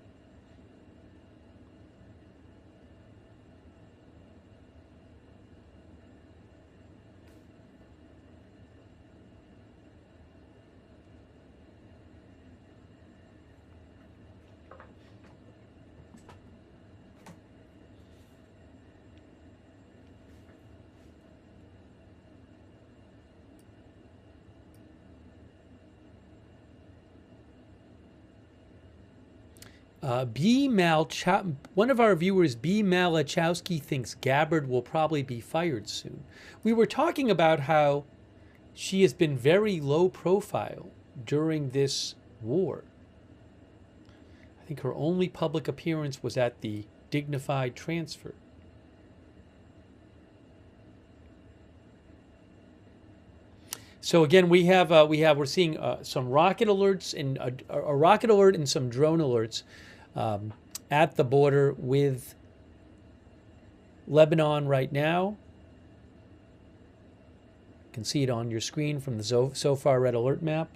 One of our viewers, B. Malachowski, thinks Gabbard will probably be fired soon. We were talking about how she has been very low profile during this war. I think her only public appearance was at the dignified transfer. So again, we're seeing some rocket alerts and a rocket alert and some drone alerts at the border with Lebanon right now. You can see it on your screen from the SOFAR red alert map.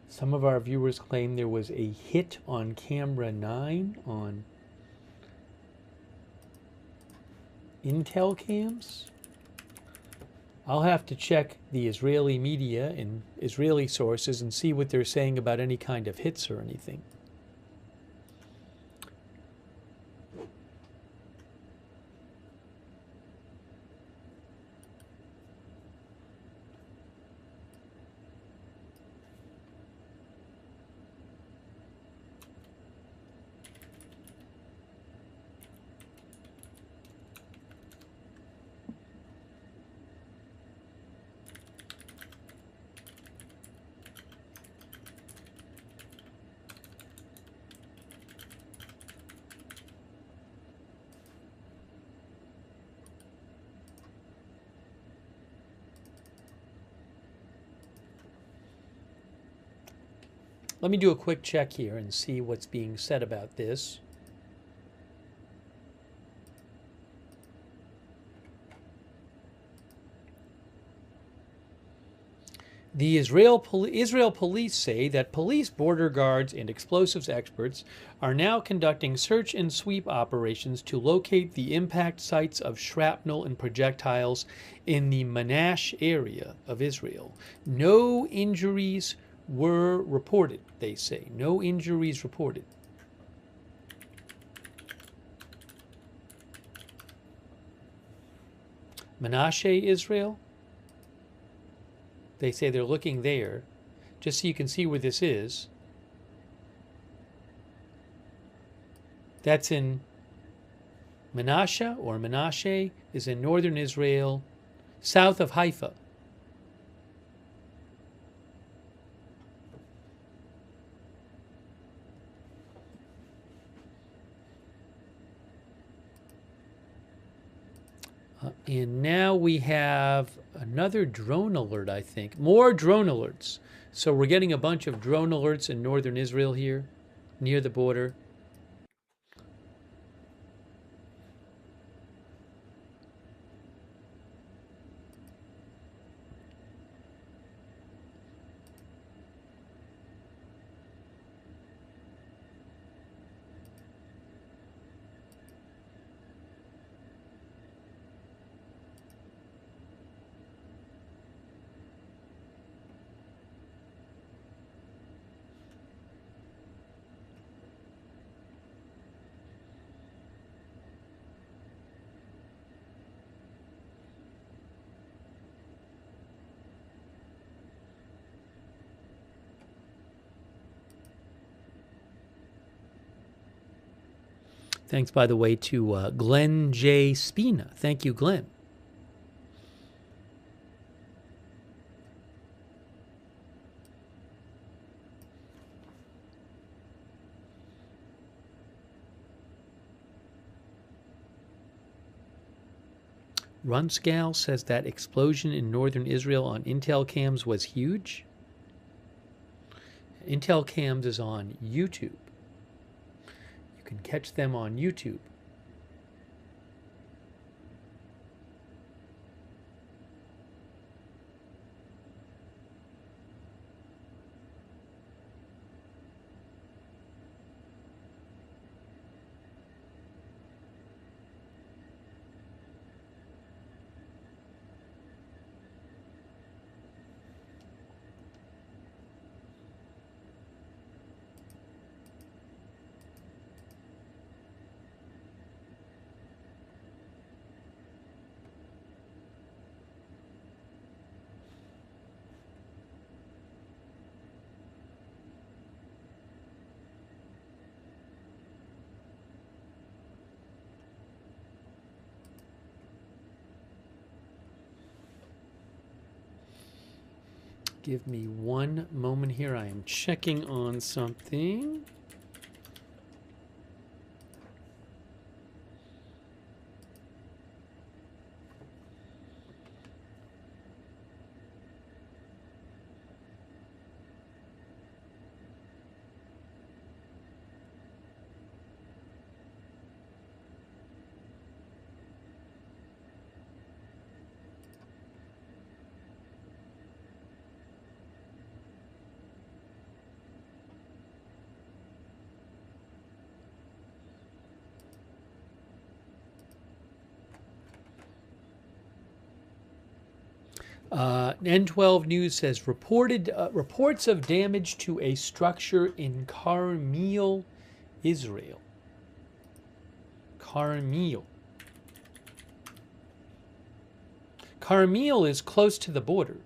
Some of our viewers claim there was a hit on camera 9 on Intel cams. I'll have to check the Israeli media and Israeli sources and see what they're saying about any kind of hits or anything. Let me do a quick check here and see what's being said about this. The Israel police say that police, border guards, and explosives experts are now conducting search and sweep operations to locate the impact sites of shrapnel and projectiles in the Manash area of Israel. No injuries were reported, they say. No injuries reported. Menashe, Israel. They say they're looking there, just so you can see where this is. That's in Menashe, or Menashe, is in northern Israel, south of Haifa. And now we have another drone alert, I think. More drone alerts. So we're getting a bunch of drone alerts in northern Israel here, near the border. Thanks, by the way, to Glenn J. Spina. Thank you, Glenn. Runscal says that explosion in northern Israel on Intel cams was huge. Intel cams is on YouTube. You can catch them on YouTube. Give me one moment here. I am checking on something. N12 News says reports of damage to a structure in Carmel, Israel. Carmel. Carmel is close to the border.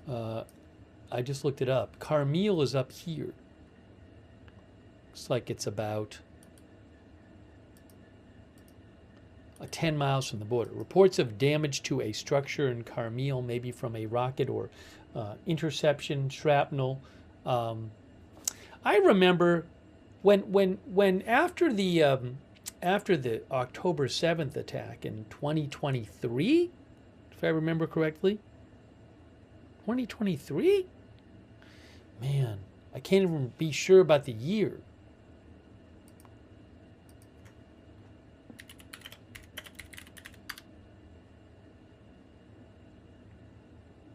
I just looked it up. Carmel is up here. Looks like it's about 10 miles from the border. Reports of damage to a structure in Carmel, maybe from a rocket or interception, shrapnel. I remember when after the October 7th attack in 2023, if I remember correctly, 2023. Man, I can't even be sure about the year.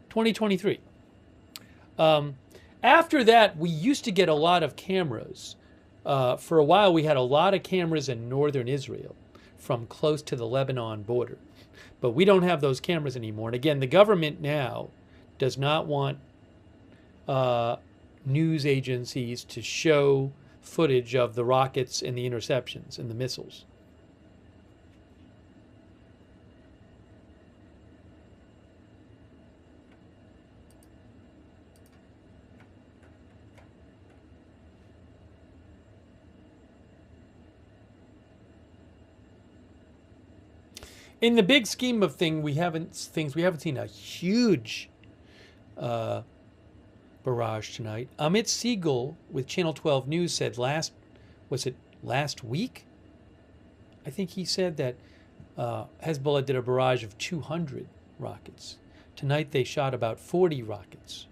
(2023). After that, we used to get a lot of cameras. For a while, we had a lot of cameras in northern Israel from close to the Lebanon border. But we don't have those cameras anymore. And again, the government now does not want news agencies to show footage of the rockets and the interceptions and the missiles. In the big scheme of things, we haven't seen a huge barrage tonight. Amit Siegel with Channel 12 News said last week? I think he said that Hezbollah did a barrage of 200 rockets. Tonight they shot about 40 rockets.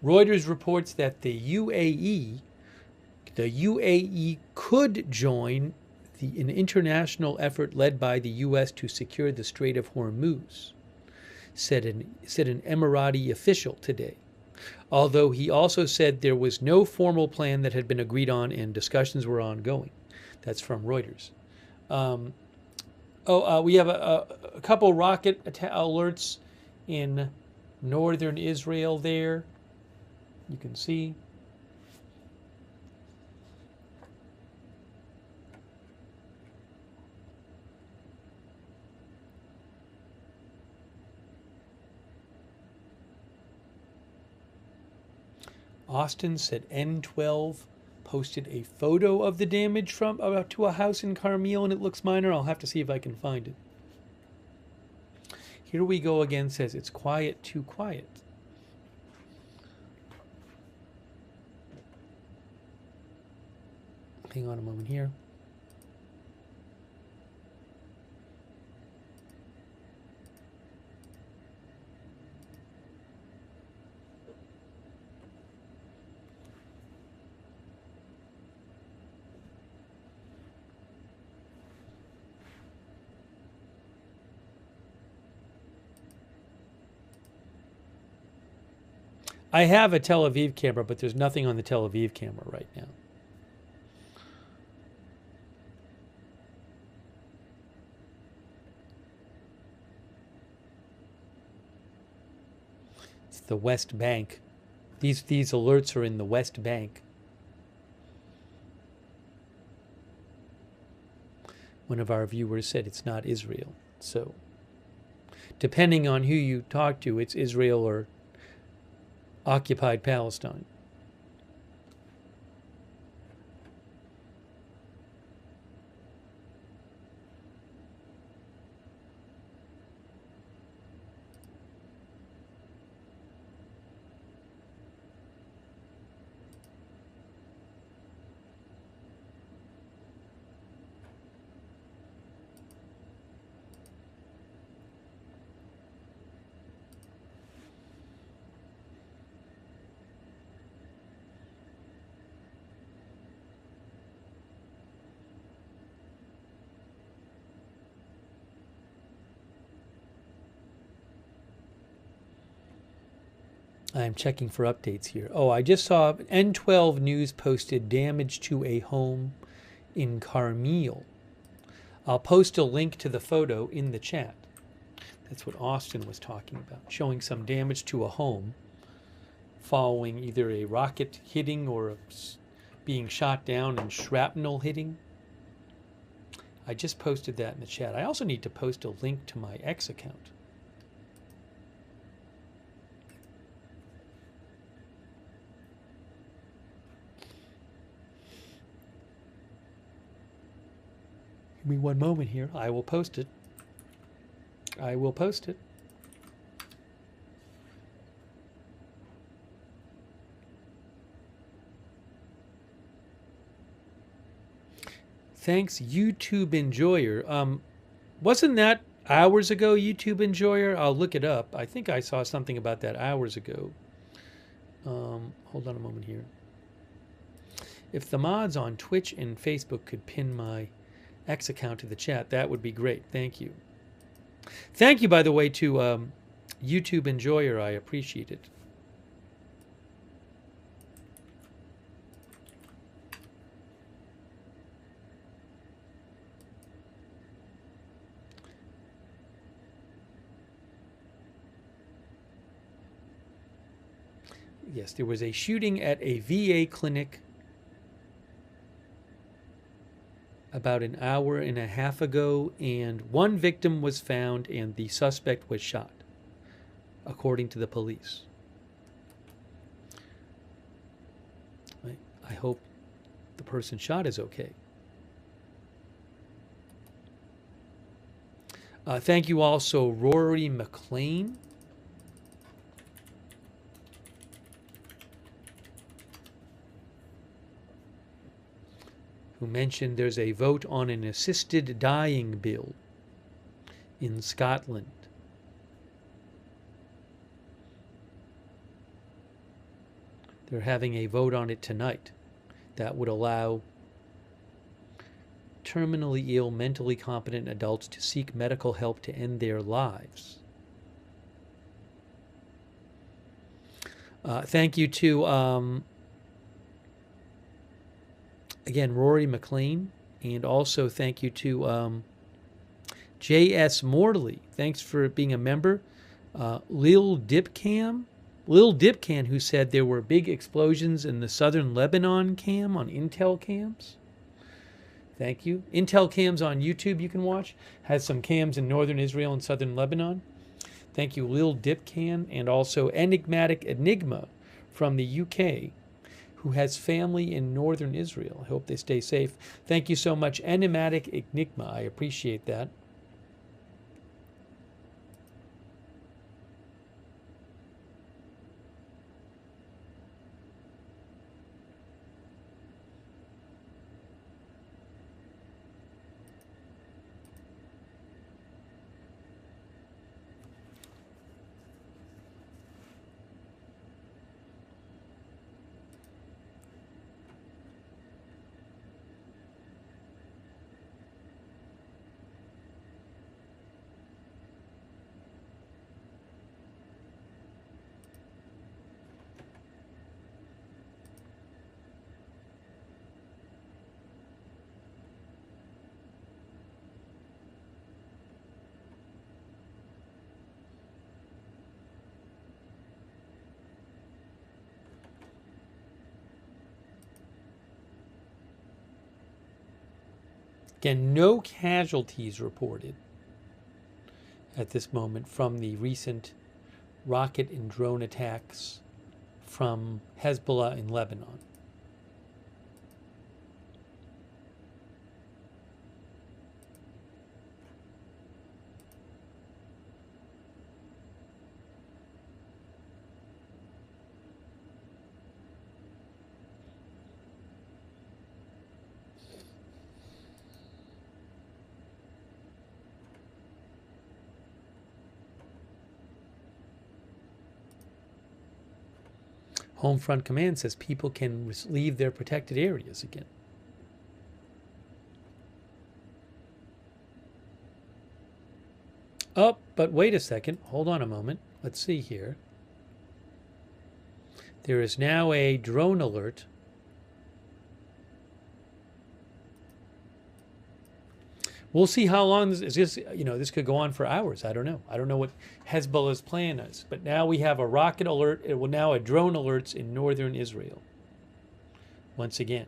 Reuters reports that the UAE could join an international effort led by the U.S. to secure the Strait of Hormuz, said an Emirati official today. although he also said there was no formal plan that had been agreed on and discussions were ongoing. That's from Reuters. We have a couple rocket alerts in northern Israel there. You can see. Austin said N12 posted a photo of the damage to a house in Carmel, and it looks minor. I'll have to see if I can find it. Here we go again, says it's quiet, too quiet. Hang on a moment here. I have a Tel Aviv camera, but there's nothing on the Tel Aviv camera right now. It's the West Bank. These alerts are in the West Bank. One of our viewers said it's not Israel. So, depending on who you talk to, it's Israel or occupied Palestine. I'm checking for updates here. Oh, I just saw N12 News posted damage to a home in Carmel. I'll post a link to the photo in the chat. That's what Austin was talking about, showing some damage to a home following either a rocket hitting or being shot down and shrapnel hitting. I just posted that in the chat. I also need to post a link to my X account. Give me one moment here. I will post it. I will post it. Thanks, YouTube Enjoyer. Wasn't that hours ago, YouTube Enjoyer? I'll look it up. I think I saw something about that hours ago. Hold on a moment here. If the mods on Twitch and Facebook could pin my X account to the chat, that would be great. Thank you. Thank you, by the way, to YouTube Enjoyer. I appreciate it. Yes, there was a shooting at a VA clinic about an hour and a half ago, and one victim was found and the suspect was shot, according to the police. I hope the person shot is okay. Thank you also, Rory McLean. Who mentioned there's a vote on an assisted dying bill in Scotland. They're having a vote on it tonight that would allow terminally ill, mentally competent adults to seek medical help to end their lives. Thank you to, again, Rory McLean. And also thank you to J.S. Morley. Thanks for being a member. Lil Dipcan, who said there were big explosions in the southern Lebanon cam on Intel cams. Thank you. Intel cams on YouTube you can watch. Has some cams in northern Israel and southern Lebanon. Thank you, Lil Dipcan, and also Enigmatic Enigma from the UK, who has family in northern Israel. I hope they stay safe. Thank you so much, Enigmatic Enigma. I appreciate that. Again, no casualties reported at this moment from the recent rocket and drone attacks from Hezbollah in Lebanon. Homefront Command says people can leave their protected areas again. Oh, but wait a second. Hold on a moment. Let's see here. There is now a drone alert. We'll see how long this is. This could go on for hours. I don't know. I don't know what Hezbollah's plan is. But now we have a rocket alert. It will now a drone alerts in northern Israel. Once again.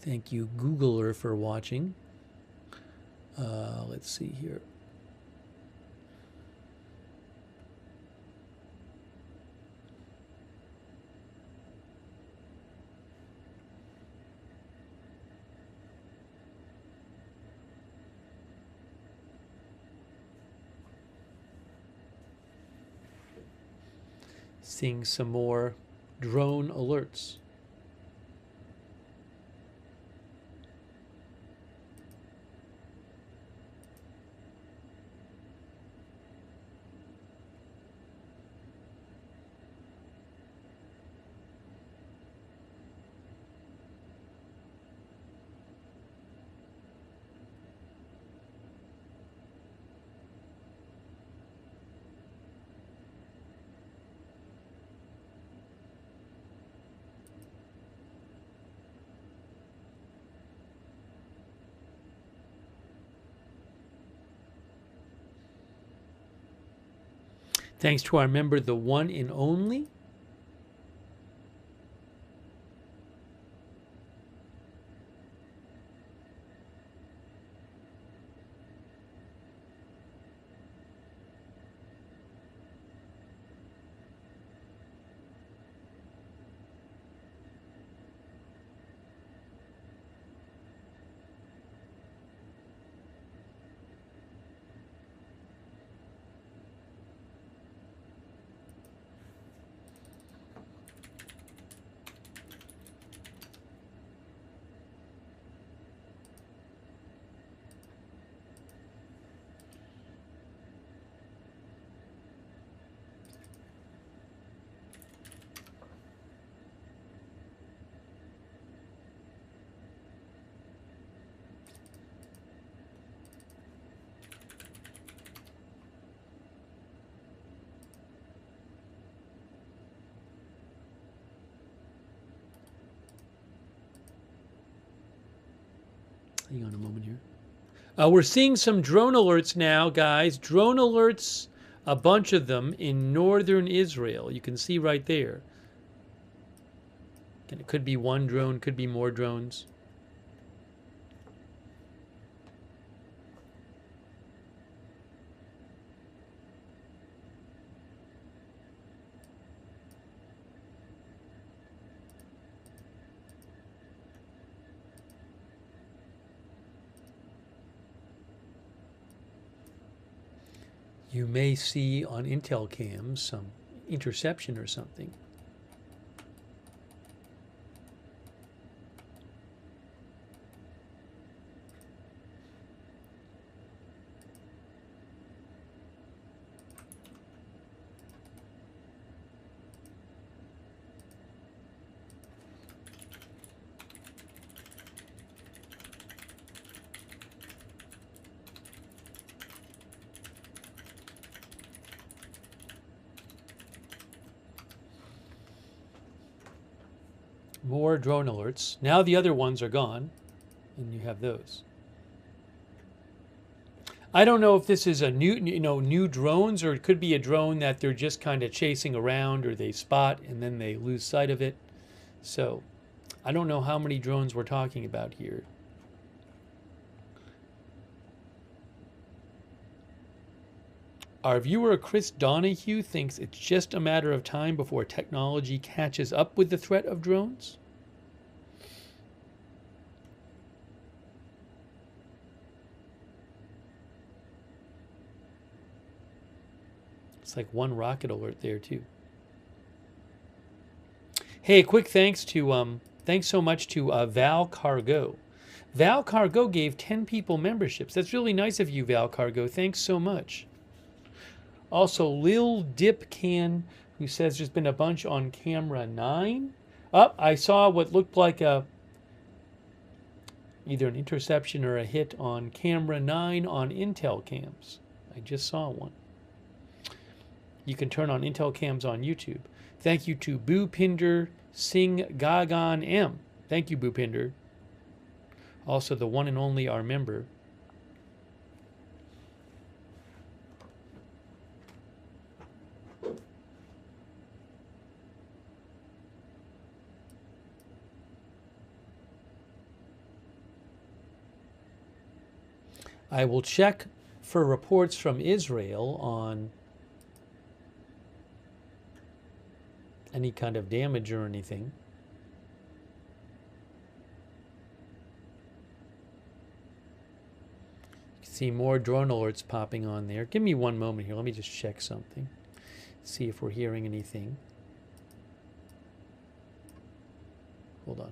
Thank you, Googler, for watching. Let's see here. Seeing some more drone alerts. Thanks to our member, the one and only. Hang on a moment here. We're seeing some drone alerts now, guys. Drone alerts, a bunch of them in northern Israel. You can see right there. And it could be one drone, could be more drones. You may see on Intel cams some interception or something. More drone alerts. Now the other ones are gone, and you have those. I don't know if this is a new drones, or it could be a drone that they're just kind of chasing around, or they spot and then they lose sight of it. So I don't know how many drones we're talking about here. Our viewer Chris Donahue thinks it's just a matter of time before technology catches up with the threat of drones. It's like one rocket alert there too. Hey, quick thanks so much to Val Cargo. Val Cargo gave 10 people memberships. That's really nice of you, Val Cargo. Thanks so much. Also, Lil Dip Can, who says there's been a bunch on camera 9. I saw what looked like either an interception or a hit on camera 9 on Intel cams. I just saw one. You can turn on Intel cams on YouTube. Thank you to Bhupinder Singh Gagan M. Thank you, Bhupinder. Also, the one and only our member. I will check for reports from Israel on any kind of damage or anything. You can see more drone alerts popping on there. Give me one moment here. Let me just check something. See if we're hearing anything. Hold on.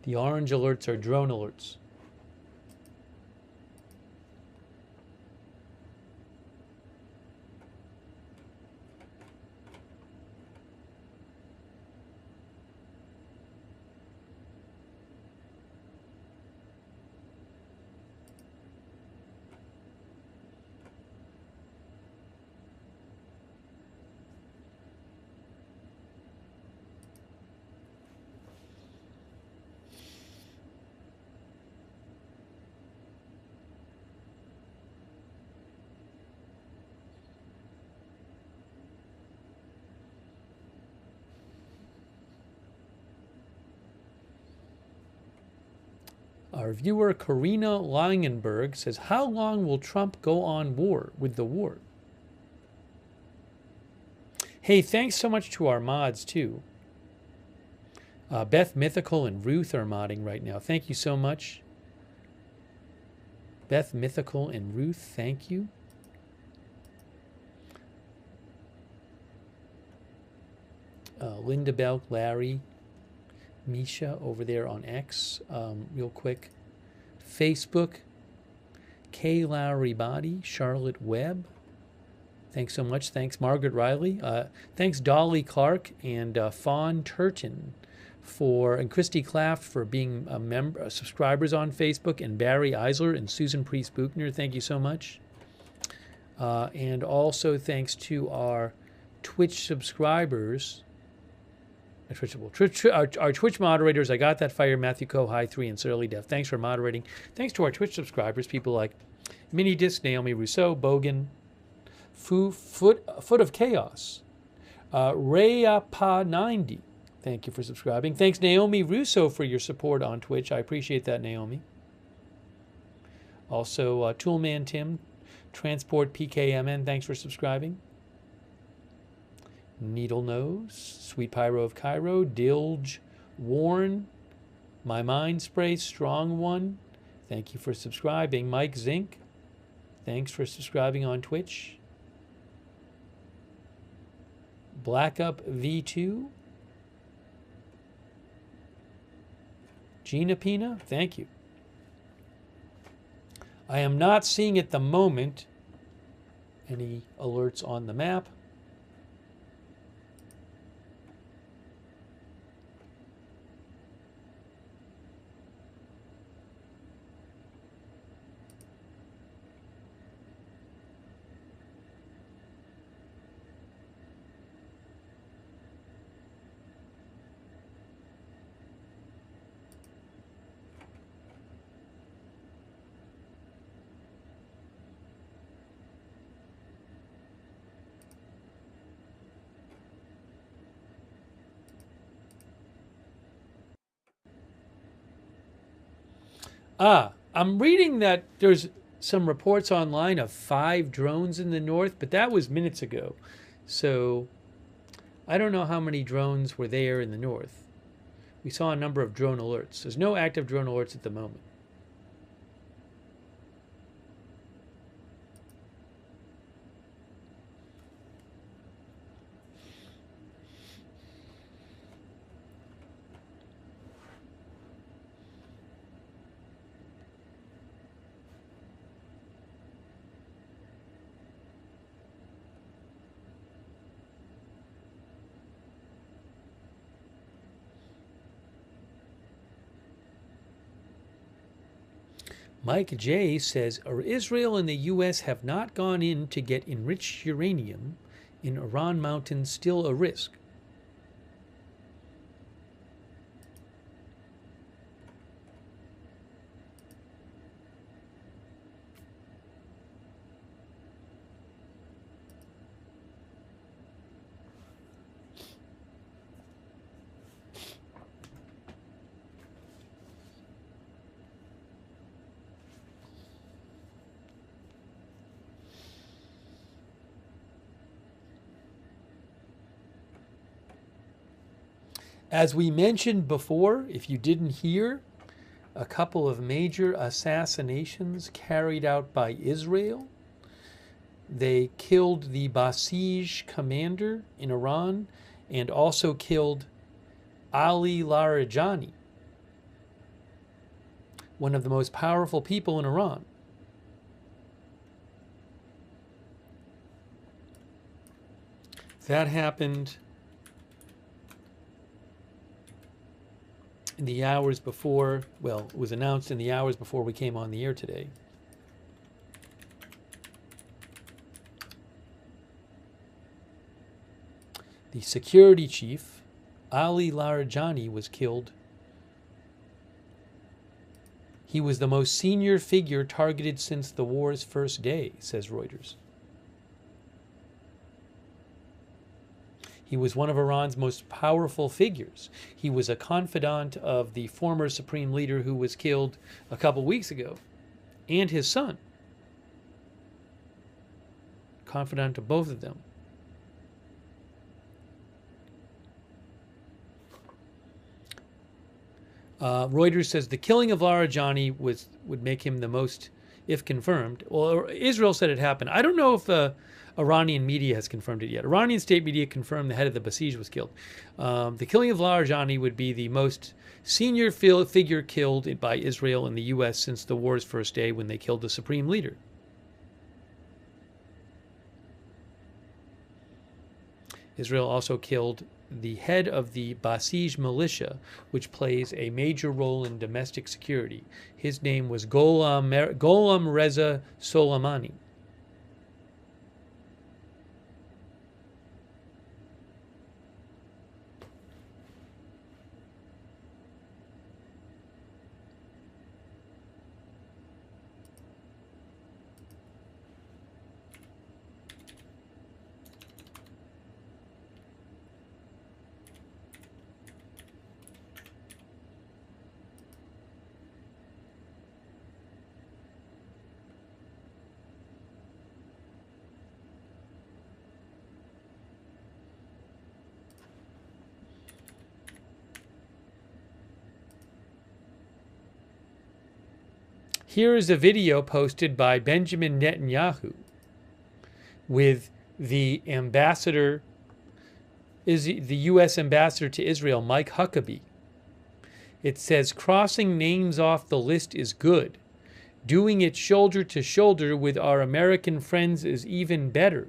The orange alerts are drone alerts. Our viewer Karina Langenberg says, how long will Trump go on with the war? Hey, thanks so much to our mods too. Beth Mythical and Ruth are modding right now. Thank you so much. Beth Mythical and Ruth, thank you. Linda Belk, Larry, Misha over there on X, real quick. Facebook, K. Lowry Body, Charlotte Webb. Thanks so much. Thanks, Margaret Riley. Thanks, Dolly Clark and Fawn Turton and Christy Claft for being subscribers on Facebook, and Barry Eisler and Susan Priest-Buchner. Thank you so much. And also thanks to our Twitch subscribers, our Twitch moderators. I got that fire, Matthew Coe, High 3, and Surly Death. Thanks for moderating. Thanks to our Twitch subscribers, people like Mini Disc, Naomi Rousseau, Bogan, Foot of Chaos, Rayapa90. Thank you for subscribing. Thanks, Naomi Russo, for your support on Twitch. I appreciate that, Naomi. Also, Toolman Tim, Transport PKMN, thanks for subscribing. Needle Nose, Sweet Pyro of Cairo, Dilge, Warren, My Mind Spray, Strong One, thank you for subscribing. Mike Zink, thanks for subscribing on Twitch. Blackup V2, Gina Pina, thank you. I am not seeing at the moment any alerts on the map. I'm reading that there's some reports online of 5 drones in the north, but that was minutes ago. So I don't know how many drones were there in the north. We saw a number of drone alerts. There's no active drone alerts at the moment. Mike J says, Israel and the U.S. have not gone in to get enriched uranium in Iran mountains still a risk. As we mentioned before, if you didn't hear, a couple of major assassinations carried out by Israel. They killed the Basij commander in Iran and also killed Ali Larijani, one of the most powerful people in Iran. That happened in the hours before, well, it was announced in the hours before we came on the air today. The security chief, Ali Larijani, was killed. He was the most senior figure targeted since the war's first day, says Reuters. He was one of Iran's most powerful figures. He was a confidant of the former supreme leader who was killed a couple weeks ago, and his son. Confidant of both of them. Reuters says the killing of Larijani would make him the most, if confirmed. Well, Israel said it happened. I don't know if Iranian media has confirmed it yet. Iranian state media confirmed the head of the Basij was killed. The killing of Larijani would be the most senior figure killed by Israel and the U.S. since the war's first day when they killed the supreme leader. Israel also killed the head of the Basij militia, which plays a major role in domestic security. His name was Gholam Reza Soleimani. Here is a video posted by Benjamin Netanyahu with the ambassador, the U.S. ambassador to Israel, Mike Huckabee. It says, crossing names off the list is good. Doing it shoulder to shoulder with our American friends is even better.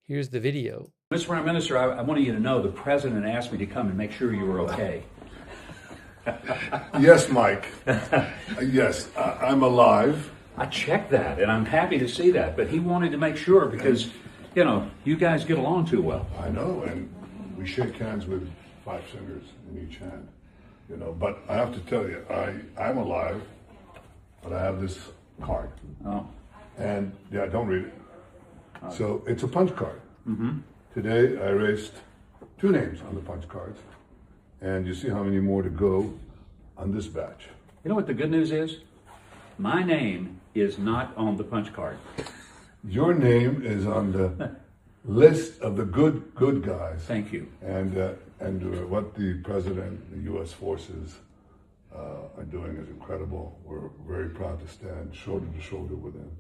Here's the video. Mr. Prime Minister, I wanted you to know the president asked me to come and make sure you were okay. Yes, Mike. Yes, I'm alive. I checked that, and I'm happy to see that. But he wanted to make sure because, you know, you guys get along too well. I know, and we shake hands with 5 fingers in each hand. You know, but I have to tell you, I'm alive, but I have this card. Oh. And, yeah, don't read it. So it's a punch card. Mm-hmm. Today, I erased 2 names on the punch cards. And you see how many more to go on this batch. You know what the good news is? My name is not on the punch card. Your name is on the list of the good guys. Thank you. And what the president, the U.S. forces are doing is incredible. We're very proud to stand shoulder to shoulder with them.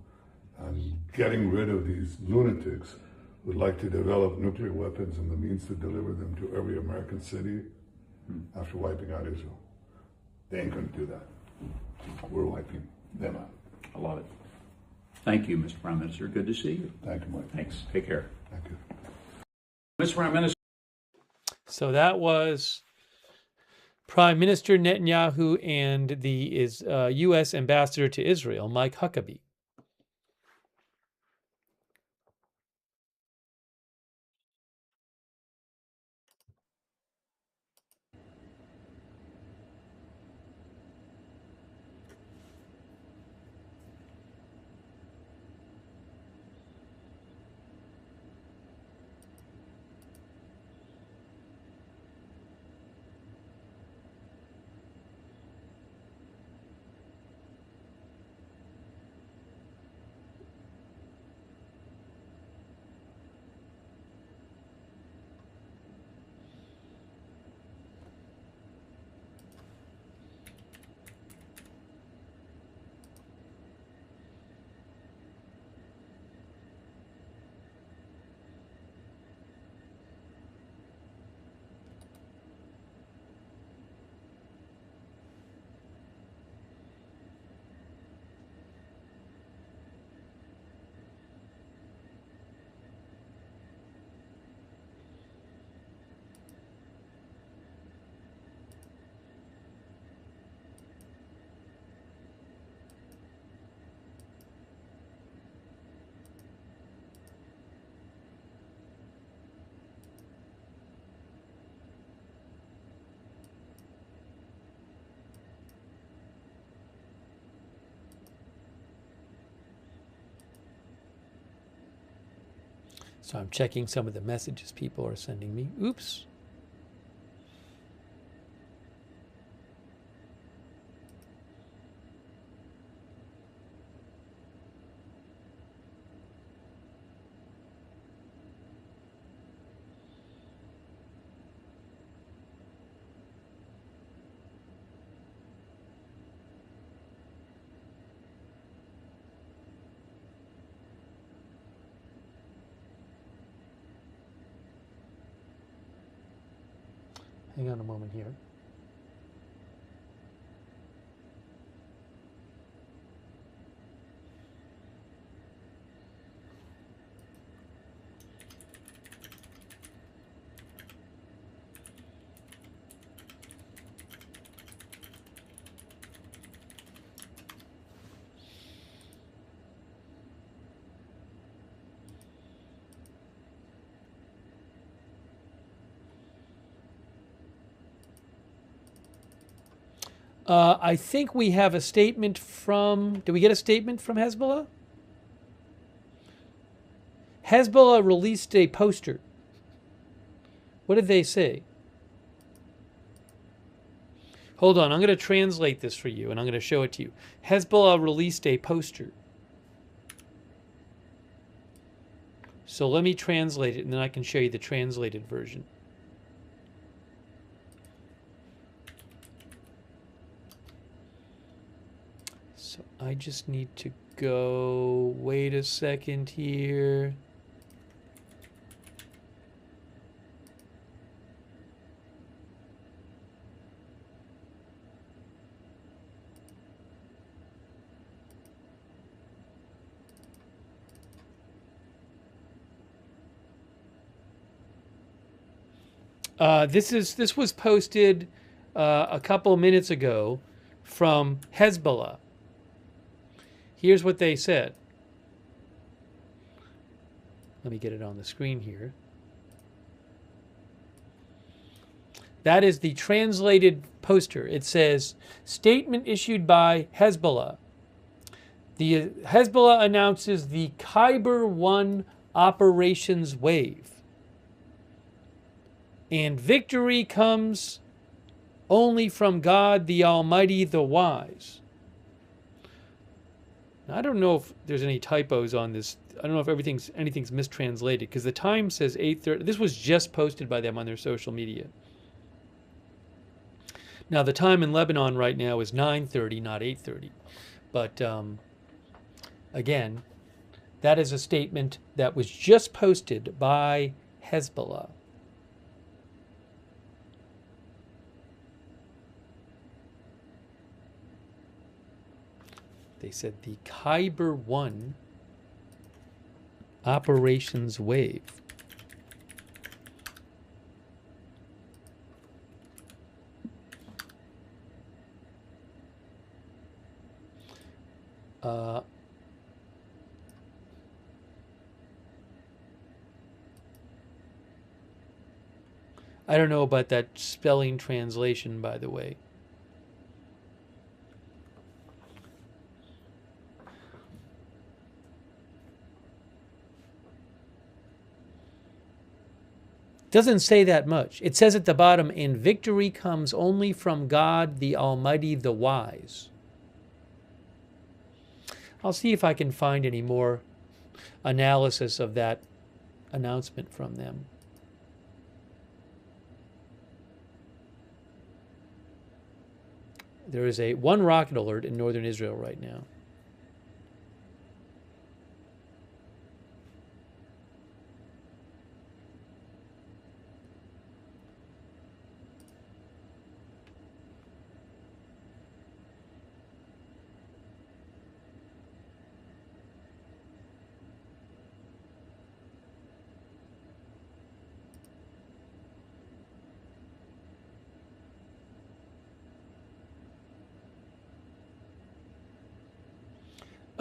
And getting rid of these lunatics who'd like to develop nuclear weapons and the means to deliver them to every American city after wiping out Israel. They ain't going to do that. We're wiping them out. I love it. Thank you, Mr. Prime Minister. Good to see you. Thank you, Mike. Thanks. Take care. Thank you. Mr. Prime Minister. So that was Prime Minister Netanyahu and the U.S. ambassador to Israel, Mike Huckabee. So I'm checking some of the messages people are sending me. Oops. Hang on a moment here. I think we have a statement from. Did we get a statement from Hezbollah? Hezbollah released a poster. What did they say? Hold on, I'm going to translate this for you and I'm going to show it to you. Hezbollah released a poster. So let me translate it and then I can show you the translated version. So I just need to go, wait a second here. This was posted a couple minutes ago from Hezbollah. Here's what they said. Let me get it on the screen here. That is the translated poster. It says, statement issued by Hezbollah. The Hezbollah announces the Khyber 1 operations wave. And victory comes only from God, the Almighty, the Wise. Now, I don't know if there's any typos on this. I don't know if anything's mistranslated because the time says 8:30. This was just posted by them on their social media. Now, the time in Lebanon right now is 9:30, not 8:30. But again, that is a statement that was just posted by Hezbollah. They said the Khyber 1 operations wave. I don't know about that spelling translation, by the way. Doesn't say that much. It says at the bottom, and victory comes only from God, the Almighty, the Wise. I'll see if I can find any more analysis of that announcement from them. There is one rocket alert in northern Israel right now.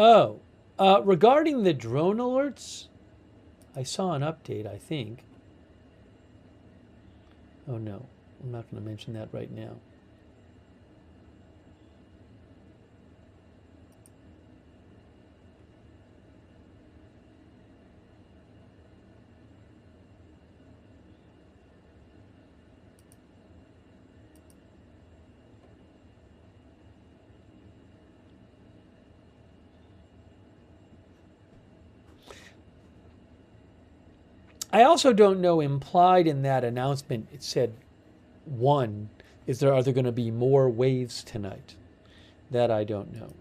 Oh, regarding the drone alerts, I saw an update, I think. Oh no, I'm not going to mention that right now. I also don't know, implied in that announcement, it said one. Are there going to be more waves tonight? That I don't know.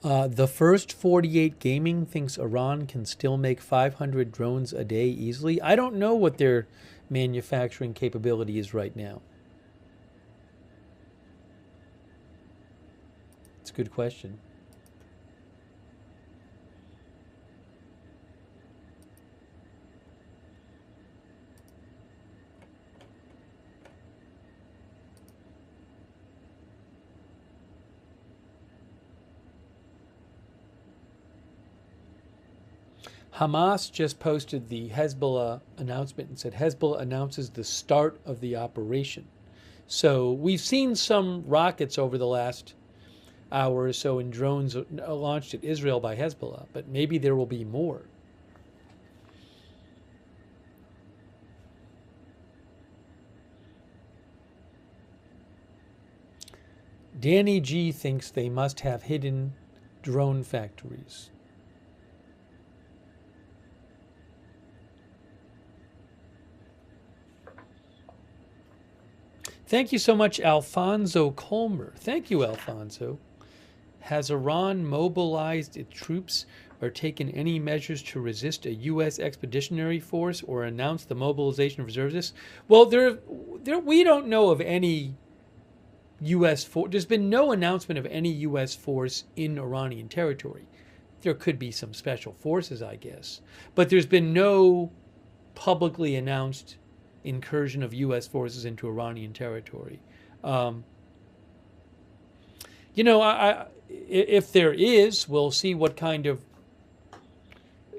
The First 48 Gaming thinks Iran can still make 500 drones a day easily. I don't know what their manufacturing capability is right now. It's a good question. Hamas just posted the Hezbollah announcement and said Hezbollah announces the start of the operation. So we've seen some rockets over the last hour or so in drones launched at Israel by Hezbollah, but maybe there will be more. Danny G thinks they must have hidden drone factories. Thank you so much, Alfonso Colmer. Thank you, Alfonso. Has Iran mobilized its troops or taken any measures to resist a U.S. expeditionary force or announced the mobilization of reservists? Well, we don't know of any U.S. force. There's been no announcement of any U.S. force in Iranian territory. There could be some special forces, I guess. But there's been no publicly announced incursion of U.S. forces into Iranian territory. If there is, we'll see what kind of,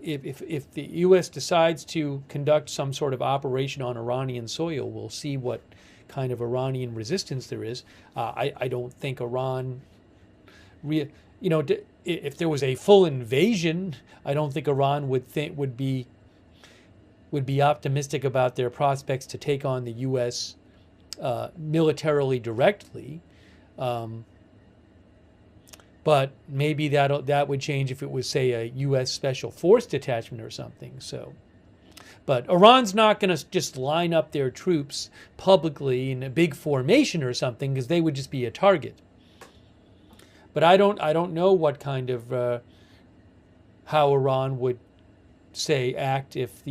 if the U.S. decides to conduct some sort of operation on Iranian soil, we'll see what kind of Iranian resistance there is. I don't think Iran, if there was a full invasion, I don't think Iran would be optimistic about their prospects to take on the U.S. Militarily directly. But maybe that would change if it was, say, a U.S. Special Force detachment or something. So, but Iran's not going to just line up their troops publicly in a big formation or something, because they would just be a target. But I don't know what kind of how Iran would act if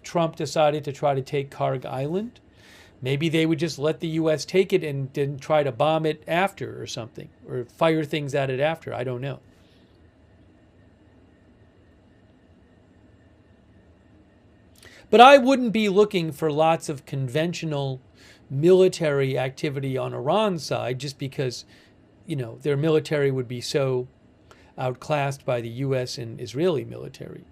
Trump decided to try to take Karg Island. Maybe they would just let the U.S. take it and then try to bomb it after or something, or fire things at it after. I don't know. But I wouldn't be looking for lots of conventional military activity on Iran's side just because, their military would be so outclassed by the U.S. and Israeli military.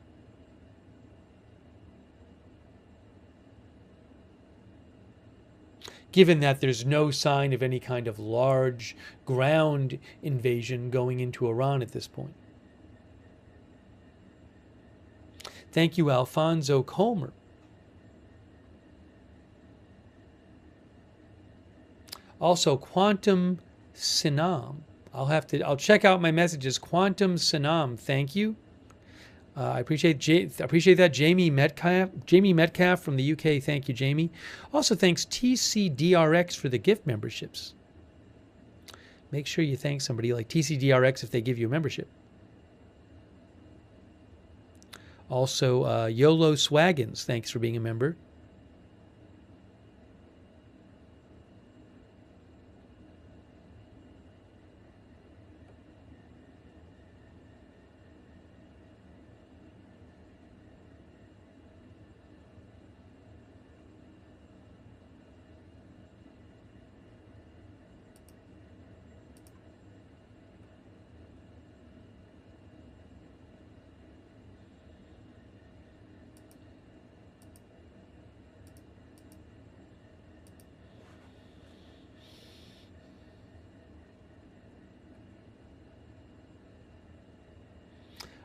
Given that there's no sign of any kind of large ground invasion going into Iran at this point. Thank you, Alfonso Colmer. Also, Quantum Sinam. I'll check out my messages. Quantum Sinam, thank you. I appreciate that. Jamie Metcalf from the UK. Thank you, Jamie. Also, thanks TCDRX for the gift memberships. Make sure you thank somebody like TCDRX if they give you a membership. Also, YOLO Swaggins, thanks for being a member.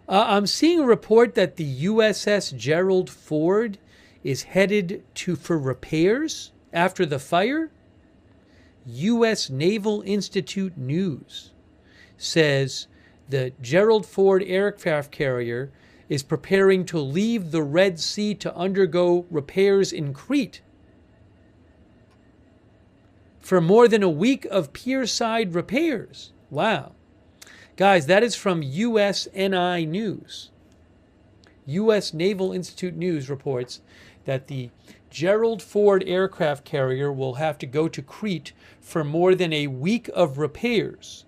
I'm seeing a report that the USS Gerald Ford is headed for repairs after the fire. U.S. Naval Institute News says the Gerald Ford aircraft carrier is preparing to leave the Red Sea to undergo repairs in Crete. For more than a week of pierside repairs. Wow. Guys, that is from USNI News. U.S. Naval Institute News reports that the Gerald Ford aircraft carrier will have to go to Crete for more than a week of repairs.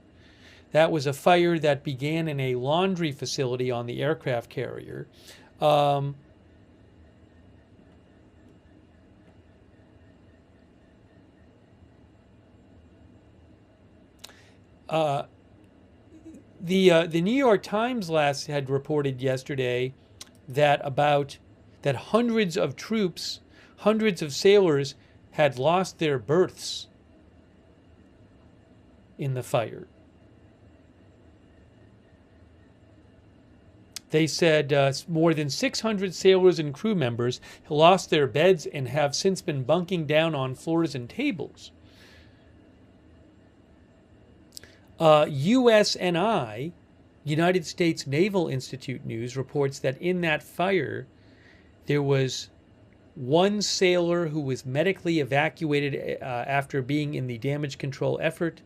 That was a fire that began in a laundry facility on the aircraft carrier. The New York Times had reported yesterday that hundreds of troops, hundreds of sailors had lost their berths in the fire. They said more than 600 sailors and crew members lost their beds and have since been bunking down on floors and tables. USNI, United States Naval Institute News, reports that in that fire, there was one sailor who was medically evacuated after being in the damage control effort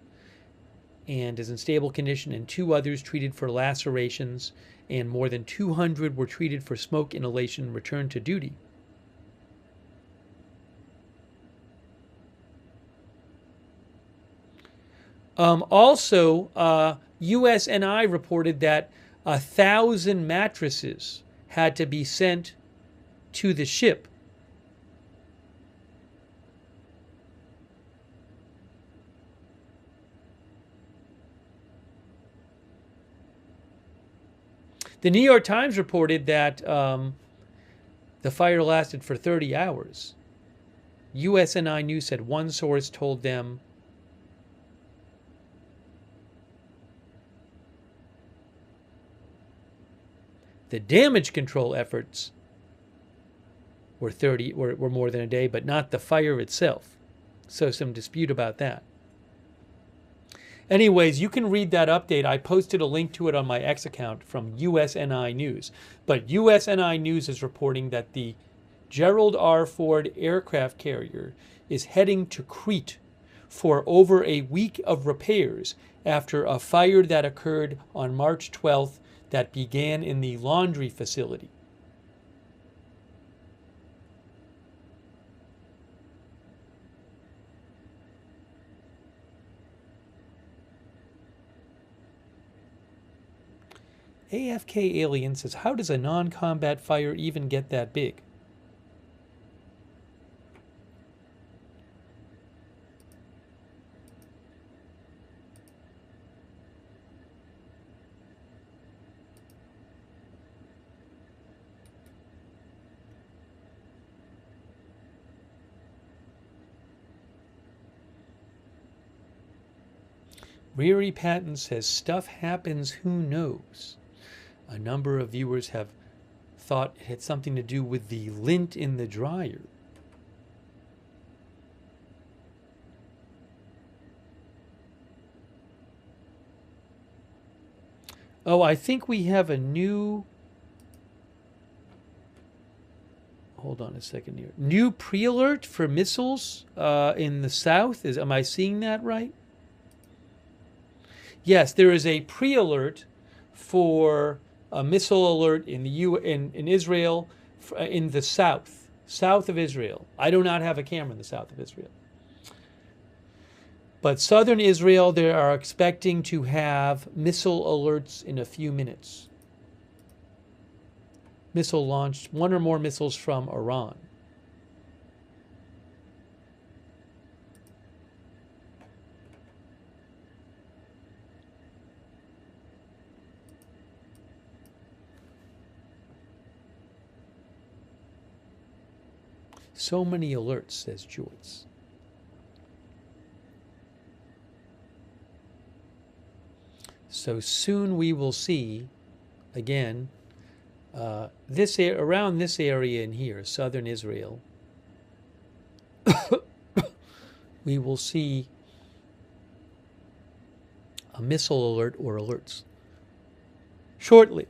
and is in stable condition, and 2 others treated for lacerations, and more than 200 were treated for smoke inhalation and returned to duty. Also, USNI reported that 1,000 mattresses had to be sent to the ship. The New York Times reported that the fire lasted for 30 hours. USNI News said one source told them the damage control efforts were more than a day, but not the fire itself. So some dispute about that. Anyways, you can read that update. I posted a link to it on my X account from USNI News. But USNI News is reporting that the Gerald R. Ford aircraft carrier is heading to Crete for over a week of repairs after a fire that occurred on March 12th that began in the laundry facility. AFK Alien says, how does a non-combat fire even get that big? Reary Patton says, stuff happens, who knows? A number of viewers have thought it had something to do with the lint in the dryer. Oh, I think we have a new... Hold on a second here. New pre-alert for missiles in the south. Am I seeing that right? Yes, there is a pre-alert for a missile alert in Israel, in the south of Israel. I do not have a camera in the south of Israel. But southern Israel, they are expecting to have missile alerts in a few minutes. Missile launched, 1 or more missiles from Iran. So many alerts, says Joyce. So soon we will see, again, around this area in here, southern Israel, we will see a missile alert or alerts shortly.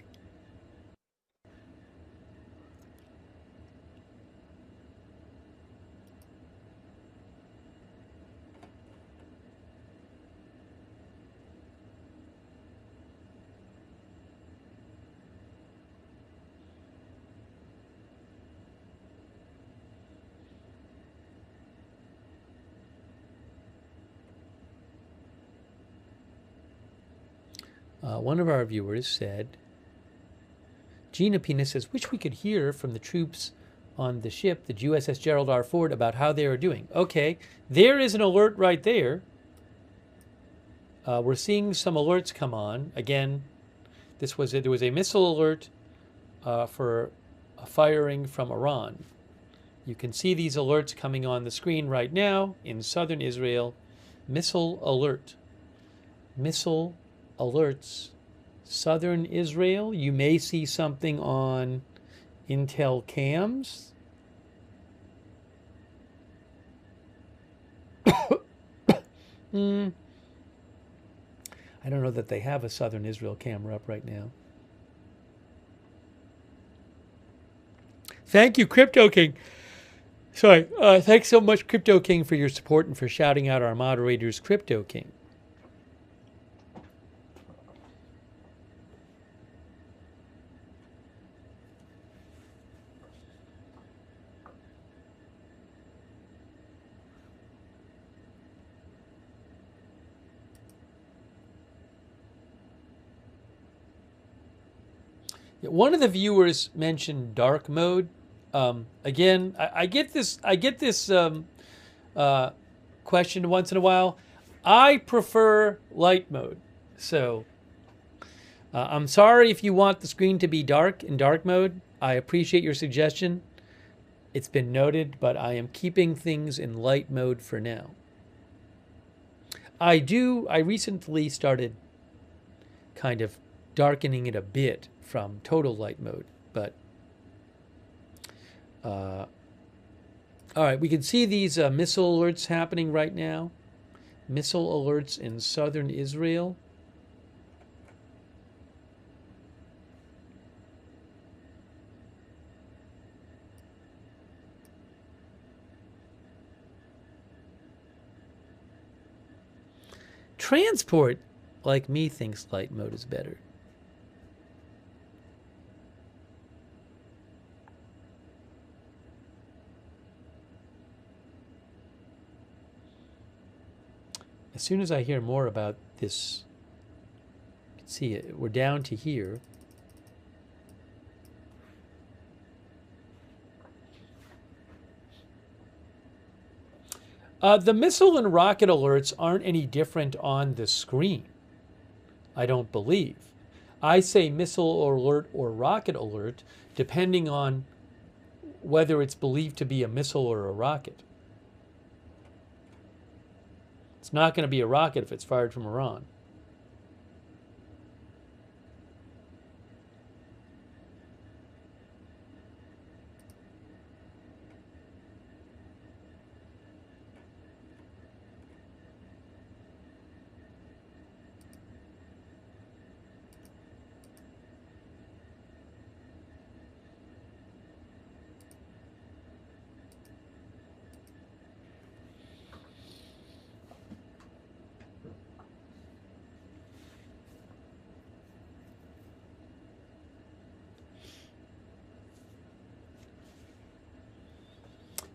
One of our viewers said, Gina Pina says, wish we could hear from the troops on the ship, the USS Gerald R. Ford, about how they are doing. Okay, there is an alert right there. We're seeing some alerts come on. Again, there was a missile alert for a firing from Iran. You can see these alerts coming on the screen right now in southern Israel. Missile alert. Missile alerts. Southern Israel. You may see something on Intel cams. I don't know that they have a southern Israel camera up right now. Thank you, Crypto King. Sorry. Thanks so much, Crypto King, for your support and for shouting out our moderators, Crypto King. One of the viewers mentioned dark mode. Again, I get this question once in a while. I prefer light mode. So I'm sorry if you want the screen to be dark in dark mode. I appreciate your suggestion. It's been noted, but I am keeping things in light mode for now. I recently started kind of darkening it a bit from total light mode, but all right, we can see these missile alerts happening right now. Missile alerts in southern Israel. Transport, like me, thinks light mode is better. As soon as I hear more about this, you can see it, we're down to here. The missile and rocket alerts aren't any different on the screen, I don't believe. I say missile alert or rocket alert depending on whether it's believed to be a missile or a rocket. It's not going to be a rocket if it's fired from Iran.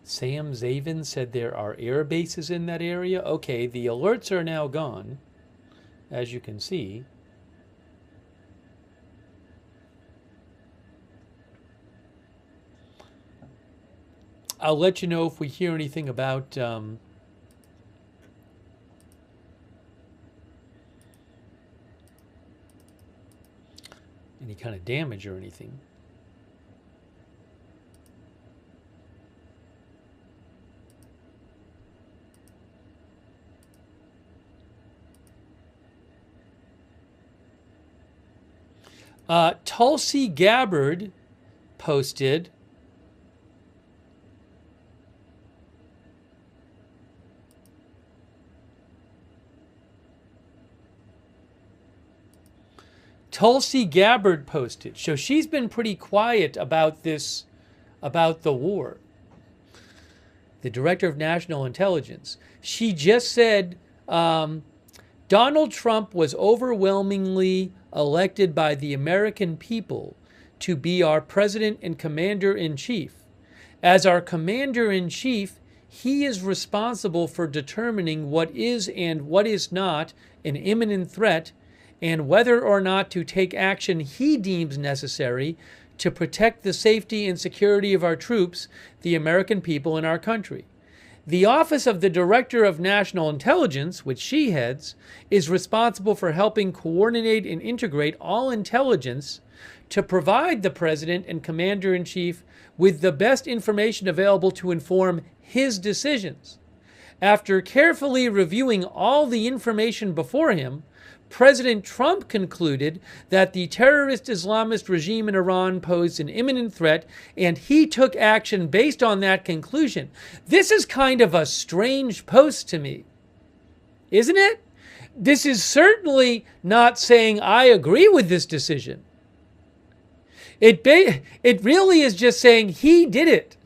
Sam Zavin said there are air bases in that area. Okay, the alerts are now gone, as you can see. I'll let you know if we hear anything about any kind of damage or anything. Tulsi Gabbard posted so she's been pretty quiet about this, about the war. The Director of National Intelligence. She just said Donald Trump was overwhelmingly elected by the American people to be our president and commander-in-chief. As our commander-in-chief, he is responsible for determining what is and what is not an imminent threat and whether or not to take action he deems necessary to protect the safety and security of our troops, the American people, and our country. The Office of the Director of National Intelligence, which she heads, is responsible for helping coordinate and integrate all intelligence to provide the President and Commander-in-Chief with the best information available to inform his decisions. After carefully reviewing all the information before him, President Trump concluded that the terrorist Islamist regime in Iran posed an imminent threat, and he took action based on that conclusion. This is kind of a strange post to me, isn't it? This is certainly not saying I agree with this decision. It really is just saying he did it.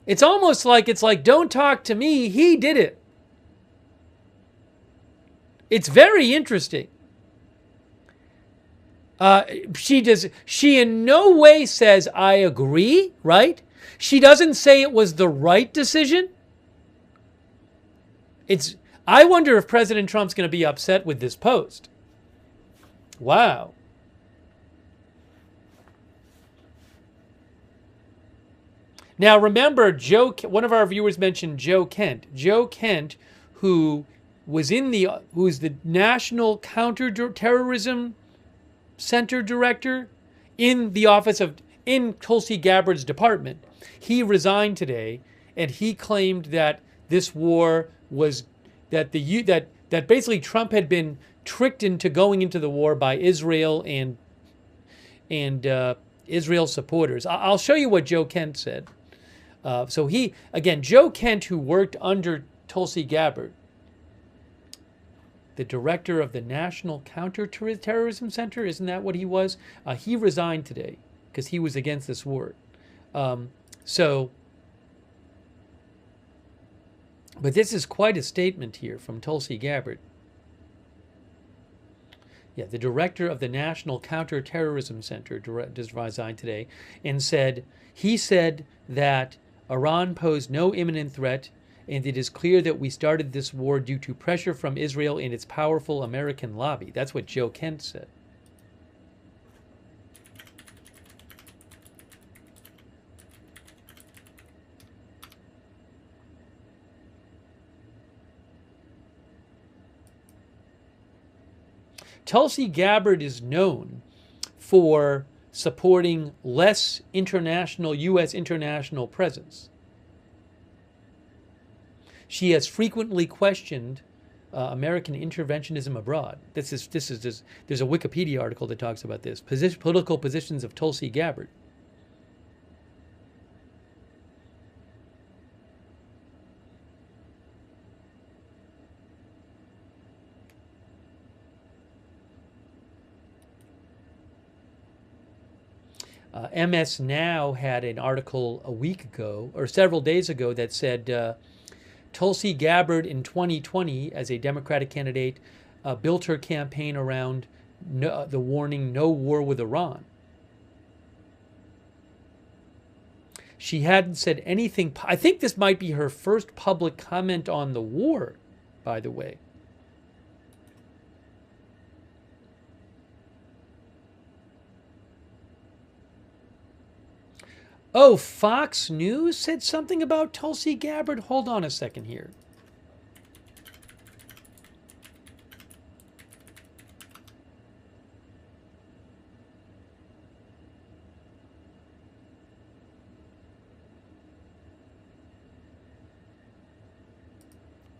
It's almost like don't talk to me, he did it. It's very interesting. She in no way says, I agree, right? She doesn't say it was the right decision. I wonder if President Trump's going to be upset with this post. Wow. Now remember, one of our viewers mentioned Joe Kent. Joe Kent, who's the National Counterterrorism Center Director in Tulsi Gabbard's department. He resigned today, and he claimed that this war was that basically Trump had been tricked into going into the war by Israel and Israel supporters. I'll show you what Joe Kent said. Joe Kent, who worked under Tulsi Gabbard, the director of the National Counterterrorism Center, isn't that what he was? He resigned today because he was against this war. But this is quite a statement here from Tulsi Gabbard. Yeah, the director of the National Counterterrorism Center just resigned today and said that Iran posed no imminent threat, and it is clear that we started this war due to pressure from Israel and its powerful American lobby. That's what Joe Kent said. Tulsi Gabbard is known for supporting less U.S. international presence. She has frequently questioned American interventionism abroad. There's a Wikipedia article that talks about this. Political positions of Tulsi Gabbard. MS Now had an article a week ago, or several days ago, that said Tulsi Gabbard in 2020, as a Democratic candidate, built her campaign around the warning, no war with Iran. She hadn't said anything. I think this might be her first public comment on the war, by the way. Oh, Fox News said something about Tulsi Gabbard? Hold on a second here.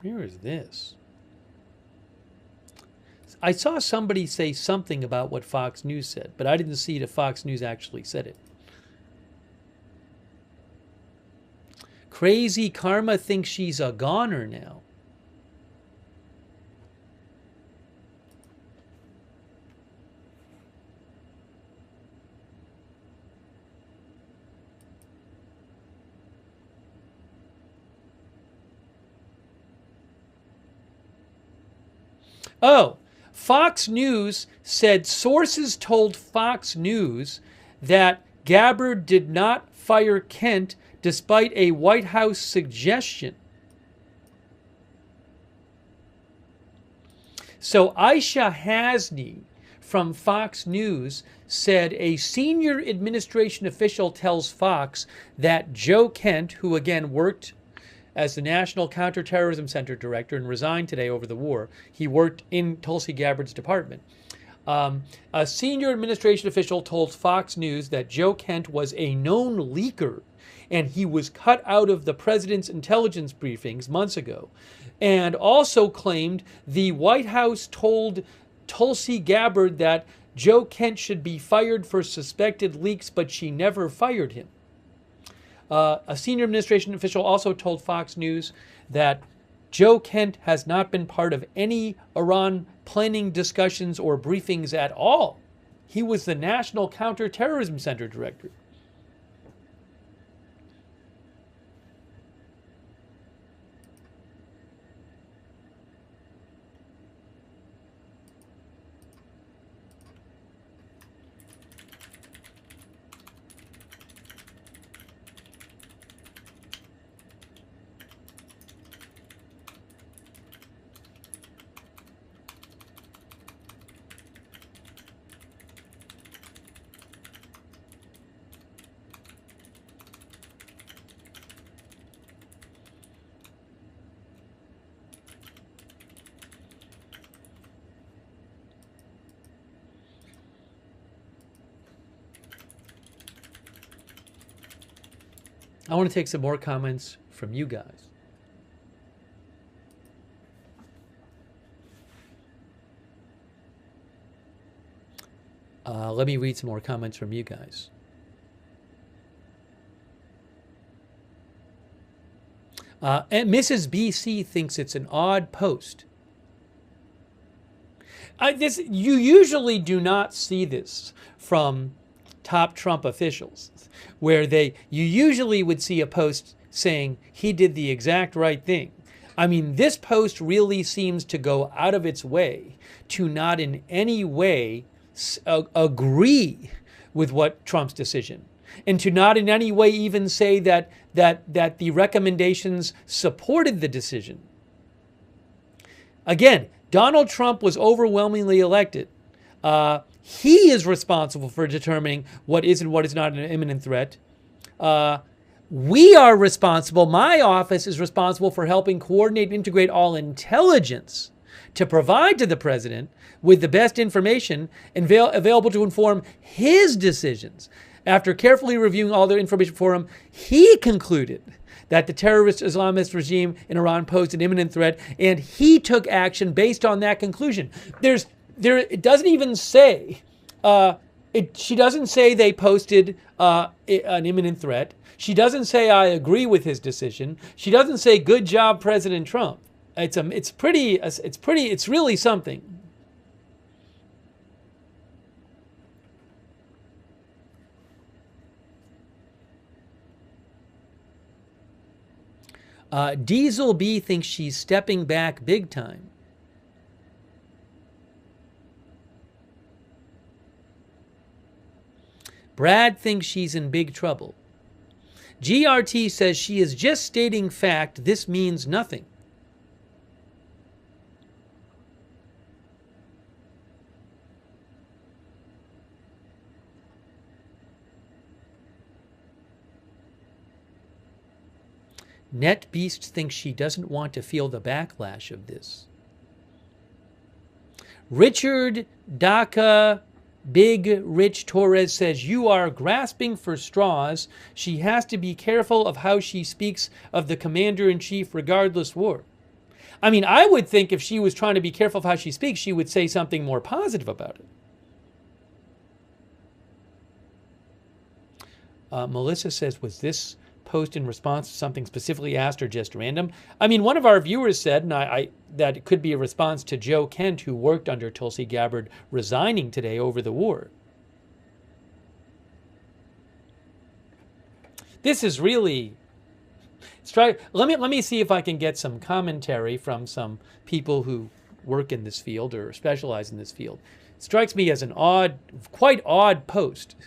Where is this? I saw somebody say something about what Fox News said, but I didn't see that Fox News actually said it. Crazy Karma thinks she's a goner now. Oh, Fox News said sources told Fox News that Gabbard did not fire Kent despite a White House suggestion. So Aisha Hasni from Fox News said a senior administration official tells Fox that Joe Kent, who again worked as the National Counterterrorism Center director and resigned today over the war, he worked in Tulsi Gabbard's department. A senior administration official told Fox News that Joe Kent was a known leaker and he was cut out of the president's intelligence briefings months ago, and also claimed the White House told Tulsi Gabbard that Joe Kent should be fired for suspected leaks, but she never fired him. A senior administration official also told Fox News that Joe Kent has not been part of any Iran planning discussions or briefings at all. He was the National Counterterrorism Center director. I want to take some more comments from you guys. Let me read some more comments from you guys. And Mrs. BC thinks it's an odd post. You usually do not see this from top Trump officials, where you usually would see a post saying he did the exact right thing. I mean, this post really seems to go out of its way to not in any way agree with what Trump's decision, and to not in any way even say that the recommendations supported the decision. Again, Donald Trump was overwhelmingly elected. He is responsible for determining what is and what is not an imminent threat. We are responsible, my office is responsible for helping coordinate and integrate all intelligence to provide to the president with the best information available to inform his decisions. After carefully reviewing all the information for him, he concluded that the terrorist Islamist regime in Iran posed an imminent threat, and he took action based on that conclusion. It doesn't even say, she doesn't say they posted an imminent threat. She doesn't say I agree with his decision. She doesn't say good job, President Trump. It's really something. Diesel B thinks she's stepping back big time. Brad thinks she's in big trouble. GRT says she is just stating fact. This means nothing. NetBeast thinks she doesn't want to feel the backlash of this. Richard Daka Big Rich Torres says, you are grasping for straws. She has to be careful of how she speaks of the commander-in-chief regardless war. I mean, I would think if she was trying to be careful of how she speaks, she would say something more positive about it. Melissa says, was this post in response to something specifically asked or just random? I mean, one of our viewers said, and that it could be a response to Joe Kent, who worked under Tulsi Gabbard, resigning today over the war. This is really... Let me see if I can get some commentary from some people who work in this field or specialize in this field. It strikes me as an quite odd post.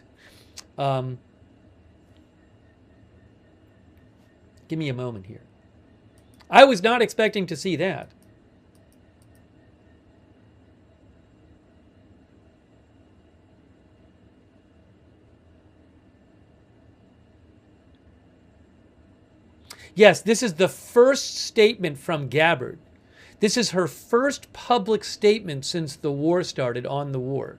Give me a moment here. I was not expecting to see that. Yes, this is the first statement from Gabbard. This is her first public statement since the war started on the war.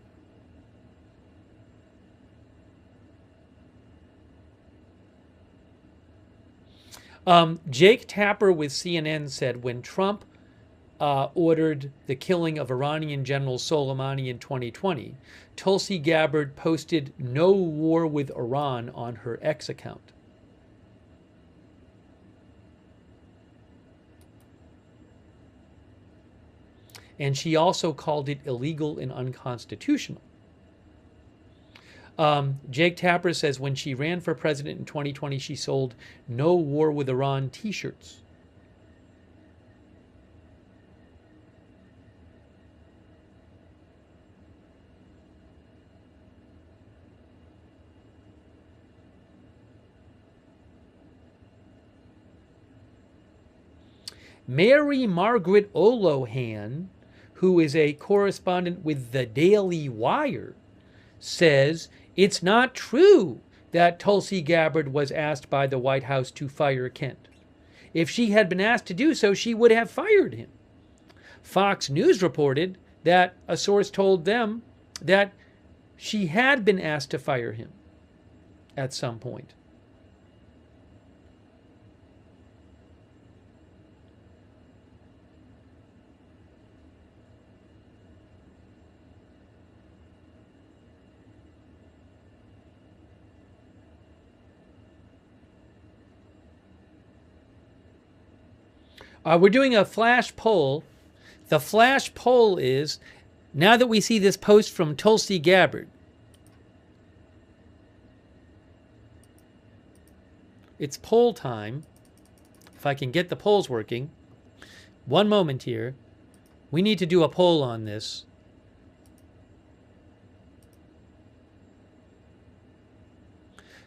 Jake Tapper with CNN said when Trump ordered the killing of Iranian General Soleimani in 2020, Tulsi Gabbard posted "No war with Iran" on her X account. And she also called it illegal and unconstitutional. Jake Tapper says when she ran for president in 2020, she sold "No War with Iran" t-shirts. Mary Margaret Olohan, who is a correspondent with the Daily Wire, says it's not true that Tulsi Gabbard was asked by the White House to fire Kent. If she had been asked to do so, she would have fired him. Fox News reported that a source told them that she had been asked to fire him at some point. We're doing a flash poll. The flash poll is, now that we see this post from Tulsi Gabbard, it's poll time. If I can get the polls working. One moment here. We need to do a poll on this.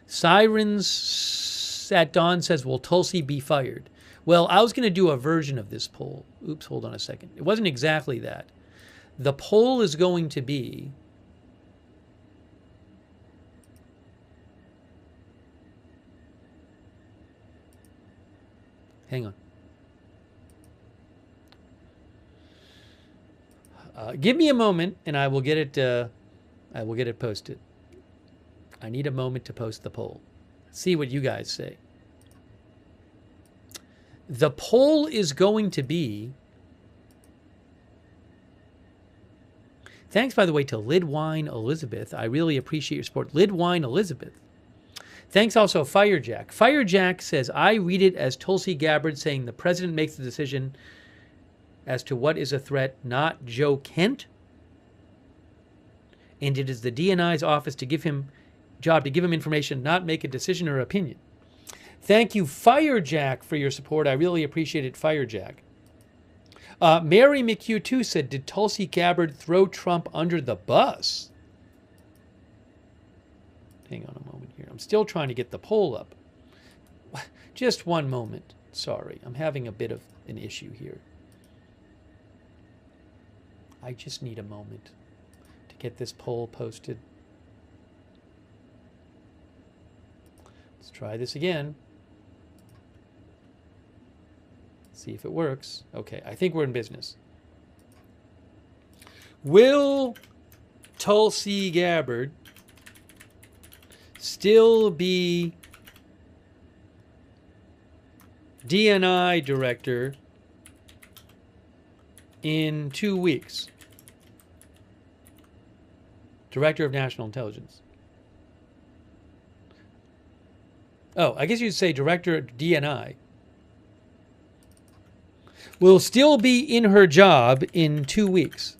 Sirens at Dawn says, will Tulsi be fired? Well, I was going to do a version of this poll. Oops, hold on a second. It wasn't exactly that. The poll is going to be, hang on. Give me a moment, and I will get it posted. I need a moment to post the poll. See what you guys say. The poll is going to be, thanks, by the way, to Lidwine Elizabeth. I really appreciate your support. Lidwine Elizabeth. Thanks also, Firejack. Firejack says, I read it as Tulsi Gabbard saying the president makes the decision as to what is a threat, not Joe Kent. And it is the DNI's office to give him information, not make a decision or opinion. Thank you, Firejack, for your support. I really appreciate it, Firejack. Mary McHugh, said, did Tulsi Gabbard throw Trump under the bus? Hang on a moment here. I'm still trying to get the poll up. Just one moment. Sorry, I'm having a bit of an issue here. I just need a moment to get this poll posted. Let's try this again. See if it works. Okay, I think we're in business. Will Tulsi Gabbard still be DNI director in 2 weeks? Director of National Intelligence. Oh, I guess you'd say director of DNI. Will still be in her job in 2 weeks.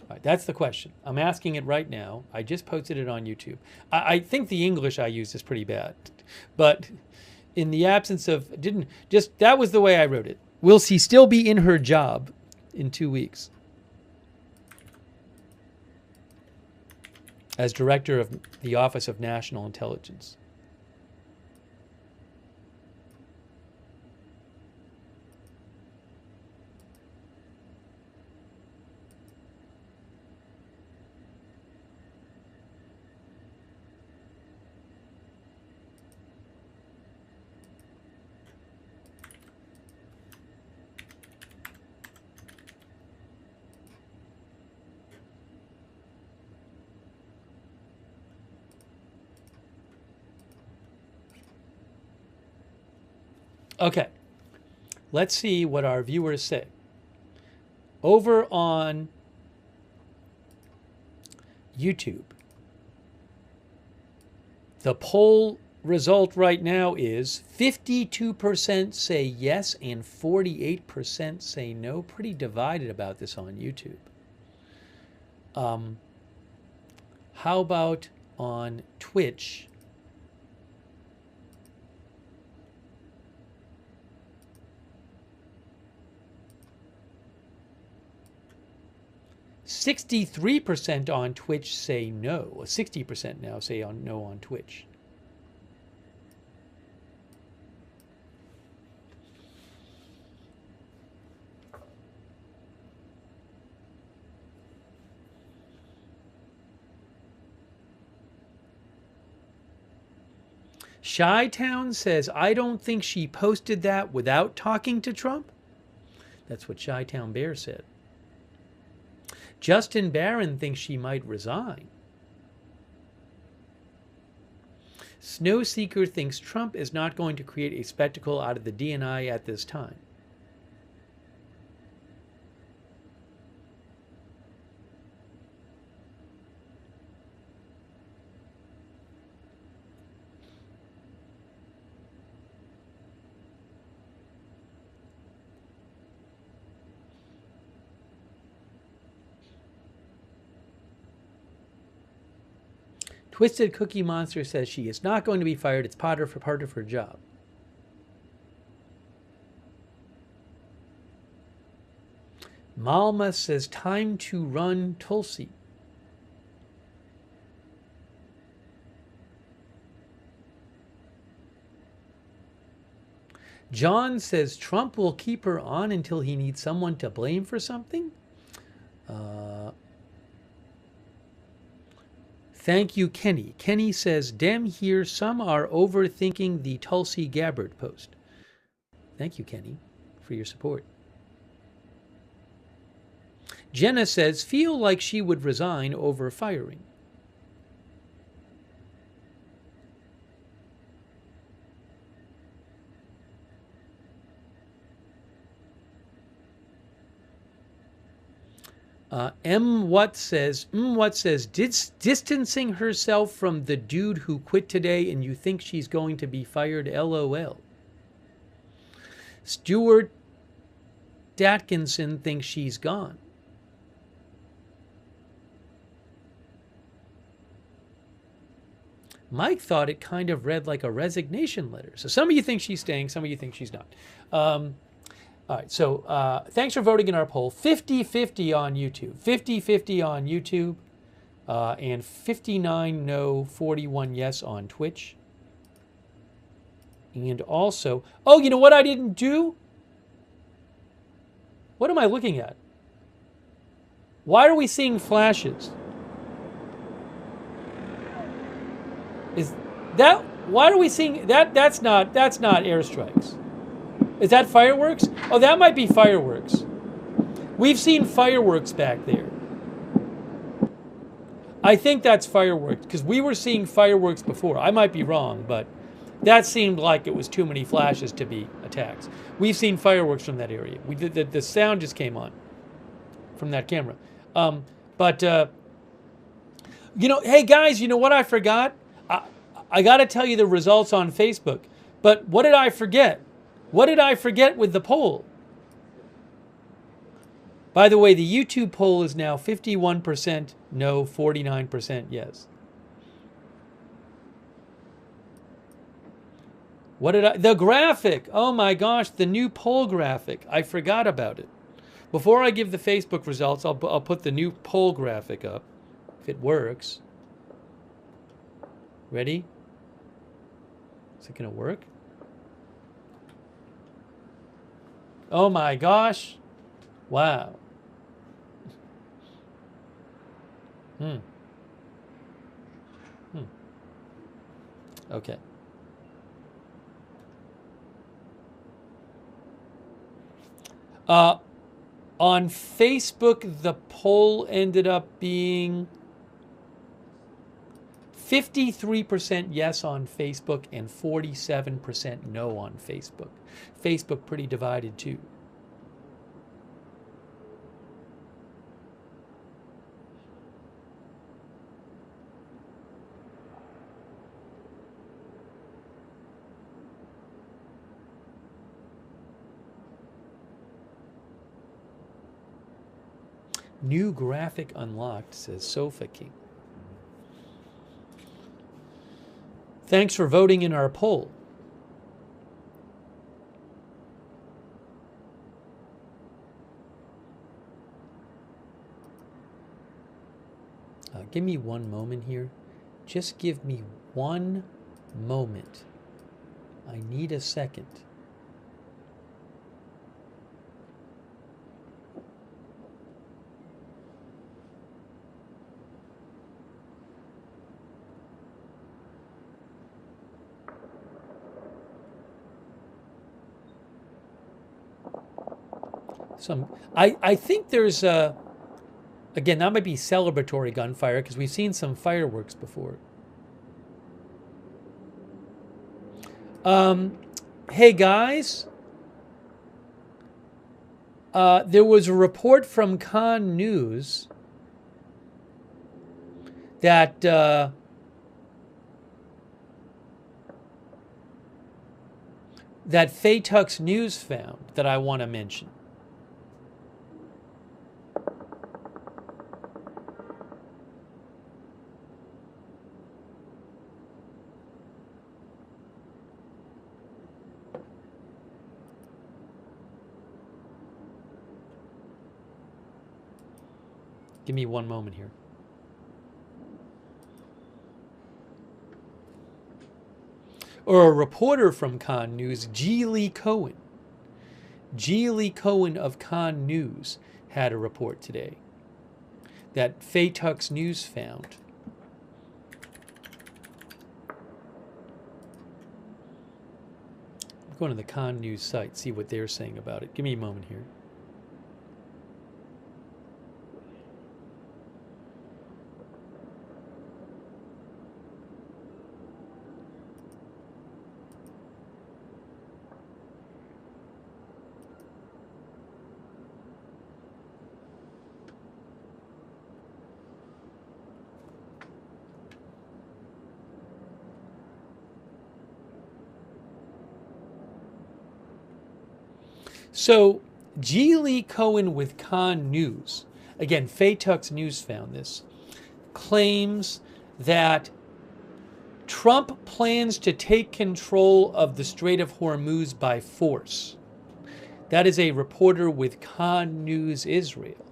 All right, that's the question. I'm asking it right now. I just posted it on YouTube. I think the English I used is pretty bad, but in the absence of, that was the way I wrote it. Will she still be in her job in 2 weeks as director of the Office of National Intelligence? Okay. Let's see what our viewers say. Over on YouTube, the poll result right now is 52% say yes and 48% say no. Pretty divided about this on YouTube. How about on Twitch? %63% on Twitch say no. 60% now say no on Twitch. Chi-Town says, I don't think she posted that without talking to Trump. That's what Chi-Town Bear said. Justin Barron thinks she might resign. Snowseeker thinks Trump is not going to create a spectacle out of the DNI at this time. Twisted Cookie Monster says she is not going to be fired. It's part of her job. Malma says time to run Tulsi. John says Trump will keep her on until he needs someone to blame for something. Thank you, Kenny. Kenny says, Dem here, some are overthinking the Tulsi Gabbard post. Thank you, Kenny, for your support. Jenna says, feel like she would resign over firing. What says, distancing herself from the dude who quit today and you think she's going to be fired, LOL. Stuart Datkinson thinks she's gone. Mike thought it kind of read like a resignation letter. So some of you think she's staying, some of you think she's not. All right, so thanks for voting in our poll. 50-50 on YouTube. 50-50 on YouTube. And 59 no, 41 yes on Twitch. And also, oh, you know what I didn't do? What am I looking at? Why are we seeing flashes? Is that, why are we seeing that? That's not airstrikes. Is that fireworks? Oh, that might be fireworks. We've seen fireworks back there. I think that's fireworks because we were seeing fireworks before. I might be wrong, but that seemed like it was too many flashes to be attacks. We've seen fireworks from that area. The sound just came on from that camera. You know, hey guys, you know what I forgot? I got to tell you the results on Facebook. But what did I forget? What did I forget with the poll? By the way, the YouTube poll is now 51% no, 49% yes. What did the graphic? Oh my gosh, the new poll graphic. I forgot about it. Before I give the Facebook results, I'll put the new poll graphic up, if it works. Ready? Is it going to work? Oh my gosh. Wow. Okay. On Facebook, the poll ended up being 53% yes on Facebook and 47% no on Facebook. Facebook pretty divided too. New graphic unlocked, says Sofa King. Thanks for voting in our poll. Give me one moment here. Just give me one moment. I need a second. I think there's again, that might be celebratory gunfire because we've seen some fireworks before. Hey guys, there was a report from Khan News that that Faytux News found that I want to mention. Give me one moment here. Or a reporter from Khan News, G. Lee Cohen. G. Lee Cohen of Khan News had a report today that Faytux News found. I'm going to the Khan News site, see what they're saying about it. Give me a moment here. So, G. Lee Cohen with Khan News, again, Faytux News found this, claims that Trump plans to take control of the Strait of Hormuz by force. That is a reporter with Khan News Israel.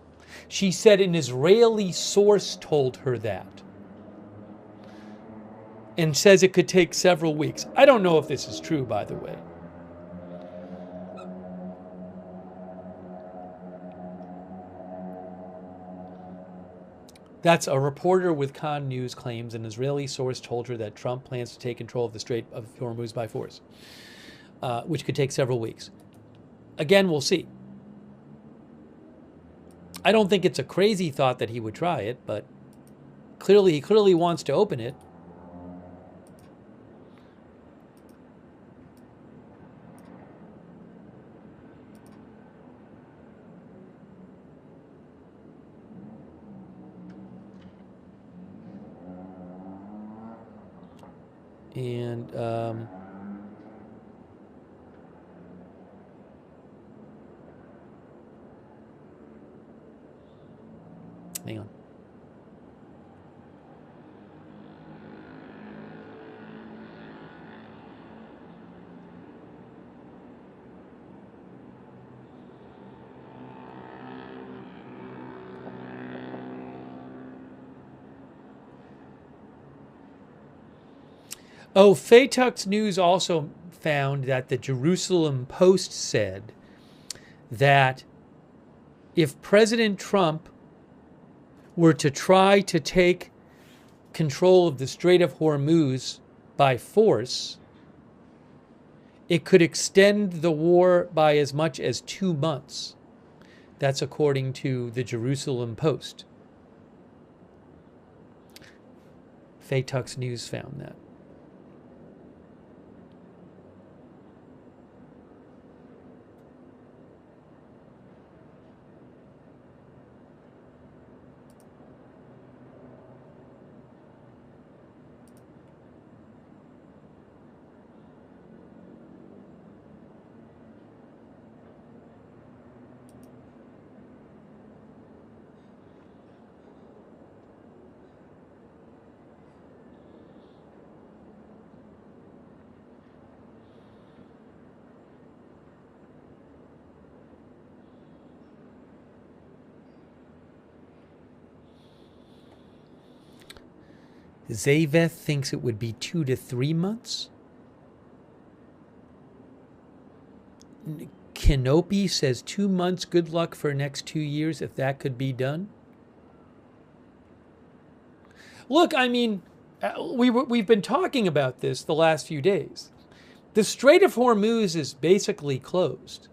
She said an Israeli source told her that, and says it could take several weeks. I don't know if this is true, by the way. That's a reporter with Khan News claims an Israeli source told her that Trump plans to take control of the Strait of Hormuz by force, which could take several weeks. Again, we'll see. I don't think it's a crazy thought that he would try it, but he clearly wants to open it. And hang on. Oh, Faytux News also found that the Jerusalem Post said that if President Trump were to try to take control of the Strait of Hormuz by force, it could extend the war by as much as 2 months. That's according to the Jerusalem Post. Tux News found that. Zaveth thinks it would be 2 to 3 months. Kenopi says 2 months, good luck for next 2 years if that could be done. Look, I mean, we've been talking about this the last few days. The Strait of Hormuz is basically closed.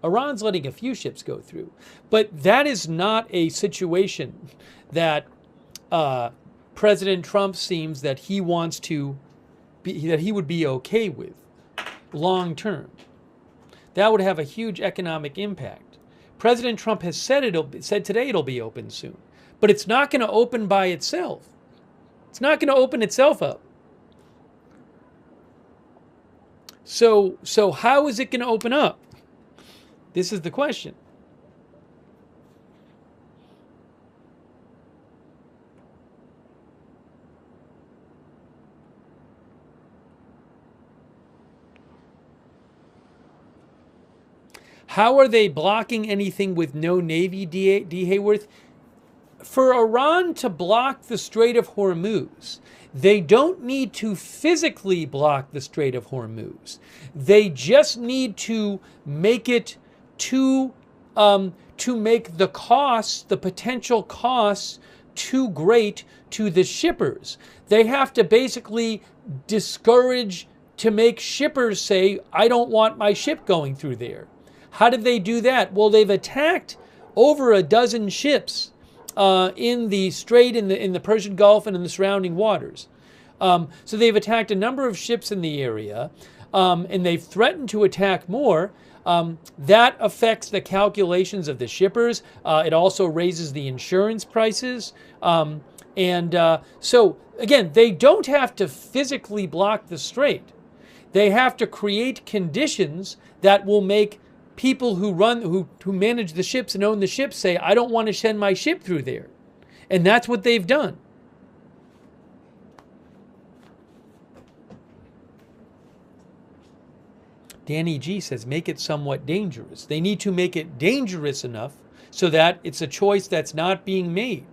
Iran's letting a few ships go through. But that is not a situation that President Trump seems that he wants to be, that he would be okay with long term. That would have a huge economic impact. President Trump has said today it'll be open soon, but it's not going to open by itself. It's not going to open itself up. So how is it going to open up? This is the question. How are they blocking anything with no Navy, D. Hayworth? For Iran to block the Strait of Hormuz, they don't need to physically block the Strait of Hormuz. They just need to make it to make the costs, the potential costs, too great to the shippers. They have to basically discourage to make shippers say, I don't want my ship going through there. How did they do that? Well, they've attacked over a dozen ships in the Strait, in the Persian Gulf, and in the surrounding waters. So they've attacked a number of ships in the area, and they've threatened to attack more. That affects the calculations of the shippers. It also raises the insurance prices. So, again, they don't have to physically block the strait. They have to create conditions that will make people who manage the ships and own the ships say, I don't want to send my ship through there. And that's what they've done. Danny G says, make it somewhat dangerous. They need to make it dangerous enough so that it's a choice that's not being made.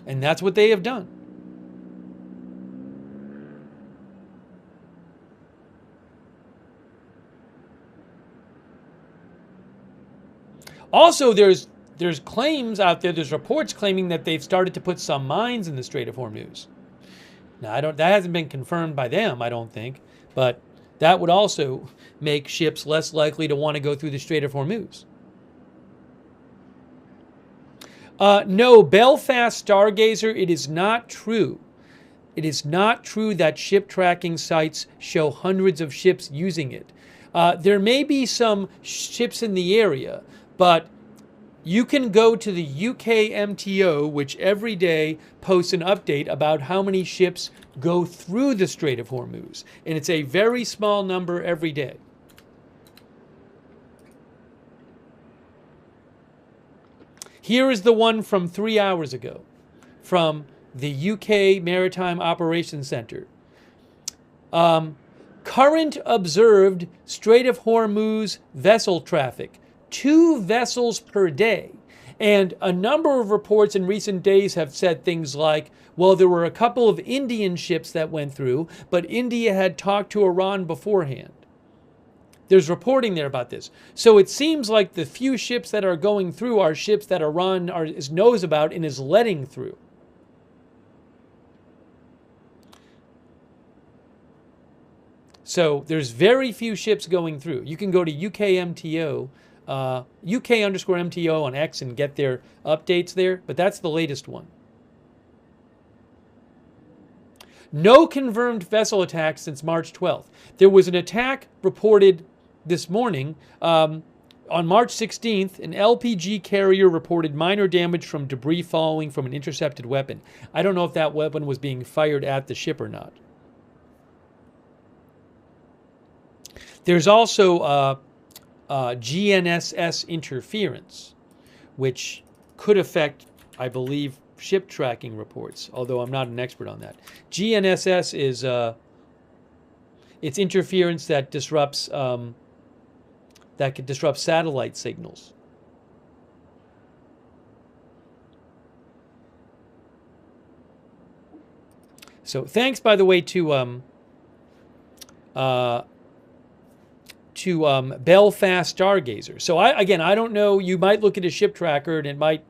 And that's what they have done. Also, there's claims out there, there's reports claiming that they've started to put some mines in the Strait of Hormuz. Now, that hasn't been confirmed by them, I don't think, but that would also make ships less likely to want to go through the Strait of Hormuz. No, Belfast Stargazer, it is not true. It is not true that ship tracking sites show hundreds of ships using it. There may be some ships in the area, but you can go to the UK MTO, which every day posts an update about how many ships go through the Strait of Hormuz. And it's a very small number every day. Here is the one from 3 hours ago from the UK Maritime Operations Center. Current observed Strait of Hormuz vessel traffic. 2 vessels per day. And a number of reports in recent days have said things like, well, there were a couple of Indian ships that went through, but India had talked to Iran beforehand. There's reporting there about this. So it seems like the few ships that are going through are ships that Iran knows about and is letting through. So there's very few ships going through. You can go to UKMTO, UK_MTO on X and get their updates there, but that's the latest one. No confirmed vessel attacks since March 12th. There was an attack reported this morning. On March 16th, an LPG carrier reported minor damage from debris falling from an intercepted weapon. I don't know if that weapon was being fired at the ship or not. There's also GNSS interference, which could affect, I believe, ship tracking reports, although I'm not an expert on that. GNSS is it's interference that disrupts that could disrupt satellite signals. So thanks, by the way, to Belfast Stargazer. So I don't know. You might look at a ship tracker and it might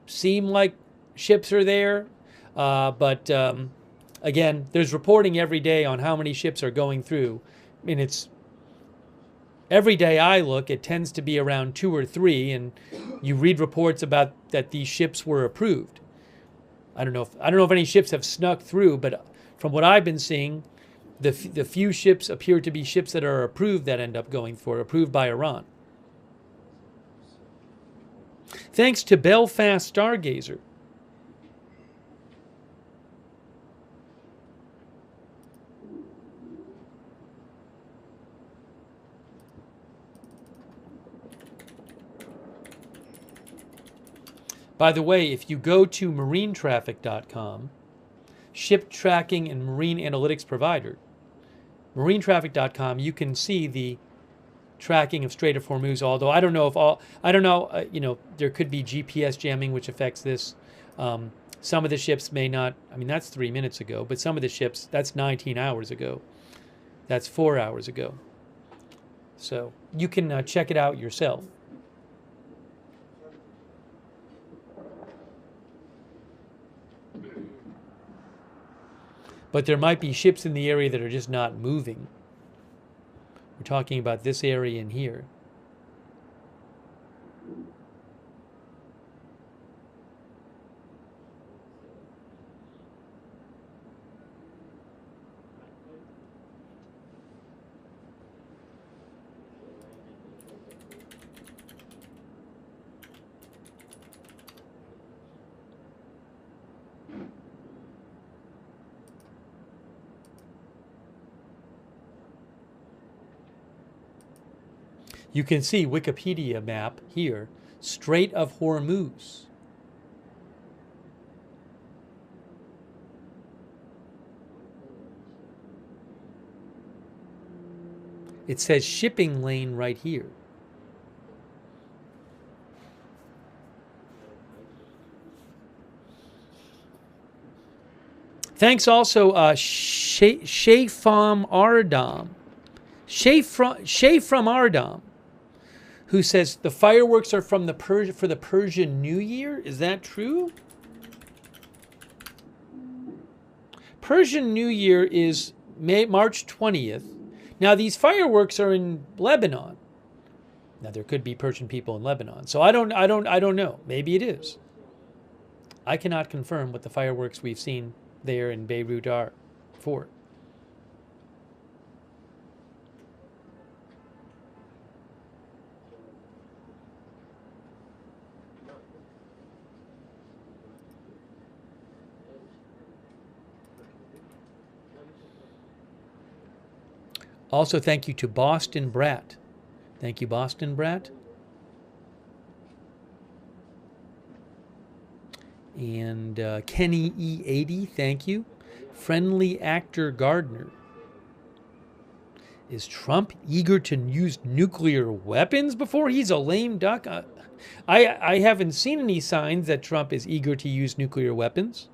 seem like ships are there, but again, there's reporting every day on how many ships are going through. I mean, it's every day I look, it tends to be around 2 or 3, and you read reports about that these ships were approved. I don't know if any ships have snuck through, but from what I've been seeing, the few ships appear to be ships that are approved that end up going for approved by Iran. Thanks to Belfast Stargazer. By the way, if you go to marinetraffic.com, ship tracking and marine analytics provider, marinetraffic.com, you can see the tracking of Strait of Hormuz. Although I don't know, there could be GPS jamming which affects this. Some of the ships may not. I mean, that's 3 minutes ago, but some of the ships, that's 19 hours ago. That's 4 hours ago. So you can check it out yourself. But there might be ships in the area that are just not moving. We're talking about this area in here. You can see Wikipedia map here, Strait of Hormuz. It says shipping lane right here. Thanks also Shayfam Ardam. Shayfam Ardam, who says the fireworks are from for the Persian New Year. Is that true? Persian New Year is March 20th. Now these fireworks are in Lebanon. Now there could be Persian people in Lebanon. So I don't know. Maybe it is. I cannot confirm what the fireworks we've seen there in Beirut are for. Also, thank you to Boston Brat. Thank you, Boston Brat. And Kenny E80, thank you. Friendly Actor Gardner. Is Trump eager to use nuclear weapons before he's a lame duck? I haven't seen any signs that Trump is eager to use nuclear weapons.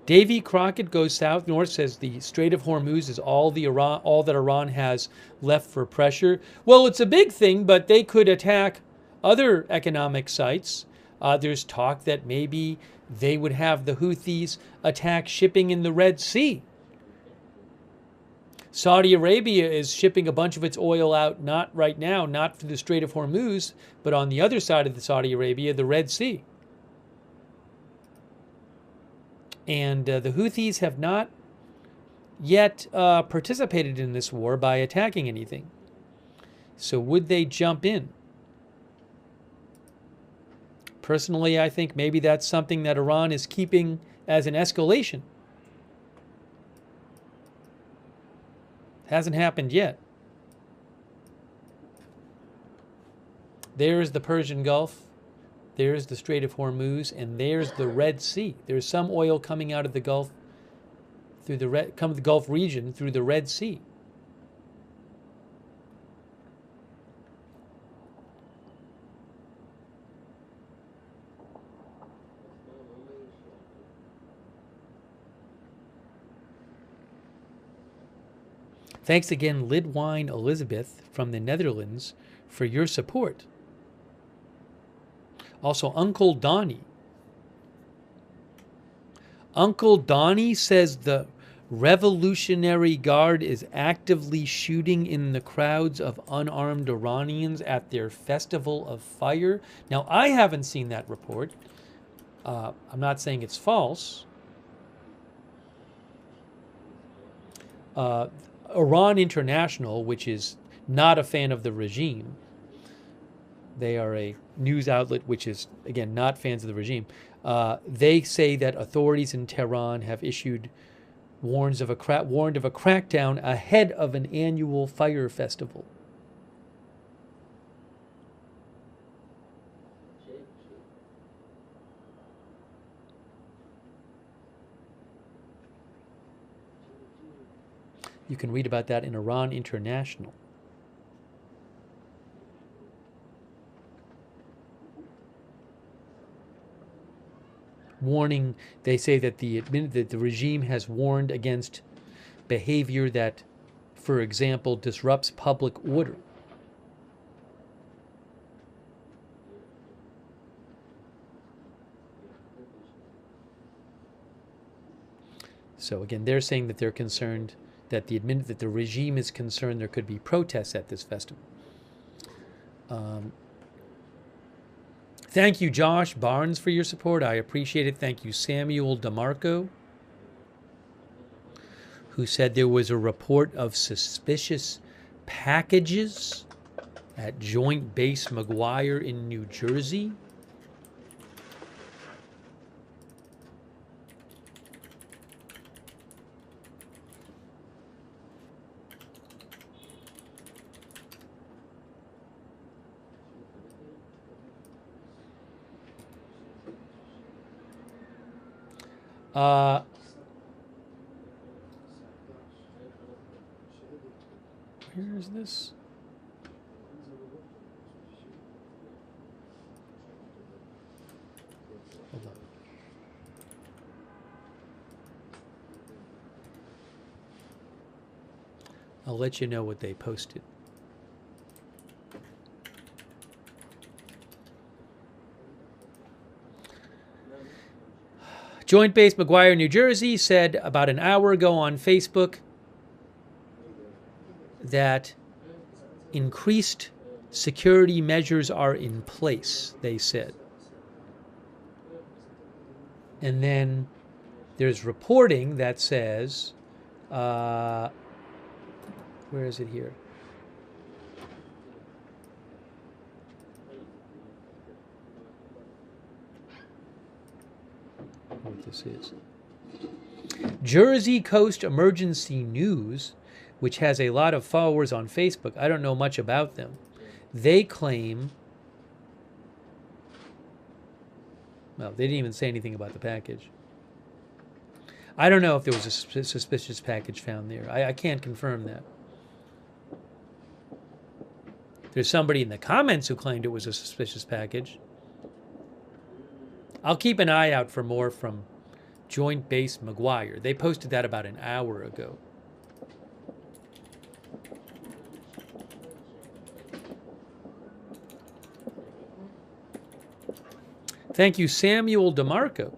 Davy Crockett goes south north, says the Strait of Hormuz is all that Iran has left for pressure. Well, it's a big thing, but they could attack other economic sites. There's talk that maybe they would have the Houthis attack shipping in the Red Sea. Saudi Arabia is shipping a bunch of its oil out, not right now, not through the Strait of Hormuz, but on the other side of the Saudi Arabia, the Red Sea. And the Houthis have not yet participated in this war by attacking anything. So would they jump in? Personally, I think maybe that's something that Iran is keeping as an escalation. Hasn't happened yet. There's the Persian Gulf. There's the Strait of Hormuz, and there's the Red Sea. There's some oil coming out of the Gulf through the Gulf region through the Red Sea. Thanks again, Lidwine Elizabeth from the Netherlands, for your support. Also, Uncle Donnie. Uncle Donnie says the Revolutionary Guard is actively shooting in the crowds of unarmed Iranians at their Festival of Fire. Now, I haven't seen that report. I'm not saying it's false. Iran International, which is not a fan of the regime, they are a news outlet which is, again, not fans of the regime. They say that authorities in Tehran have issued warned of a crackdown ahead of an annual fire festival. You can read about that in Iran International. Warning, they say that the regime has warned against behavior that, for example, disrupts public order. So again, they're saying that they're concerned that the regime is concerned there could be protests at this festival. Thank you, Josh Barnes, for your support. I appreciate it. Thank you, Samuel DeMarco, who said there was a report of suspicious packages at Joint Base McGuire in New Jersey. Where is this? Hold on. I'll let you know what they posted. Joint Base McGuire, New Jersey, said about an hour ago on Facebook that increased security measures are in place, they said. And then there's reporting that says, where is it here? What this is. Jersey Coast Emergency News, which has a lot of followers on Facebook. I don't know much about them. They claim, well, they didn't even say anything about the package. I don't know if there was a suspicious package found there. I can't confirm that. There's somebody in the comments who claimed it was a suspicious package. I'll keep an eye out for more from Joint Base McGuire. They posted that about an hour ago. Thank you, Samuel DeMarco.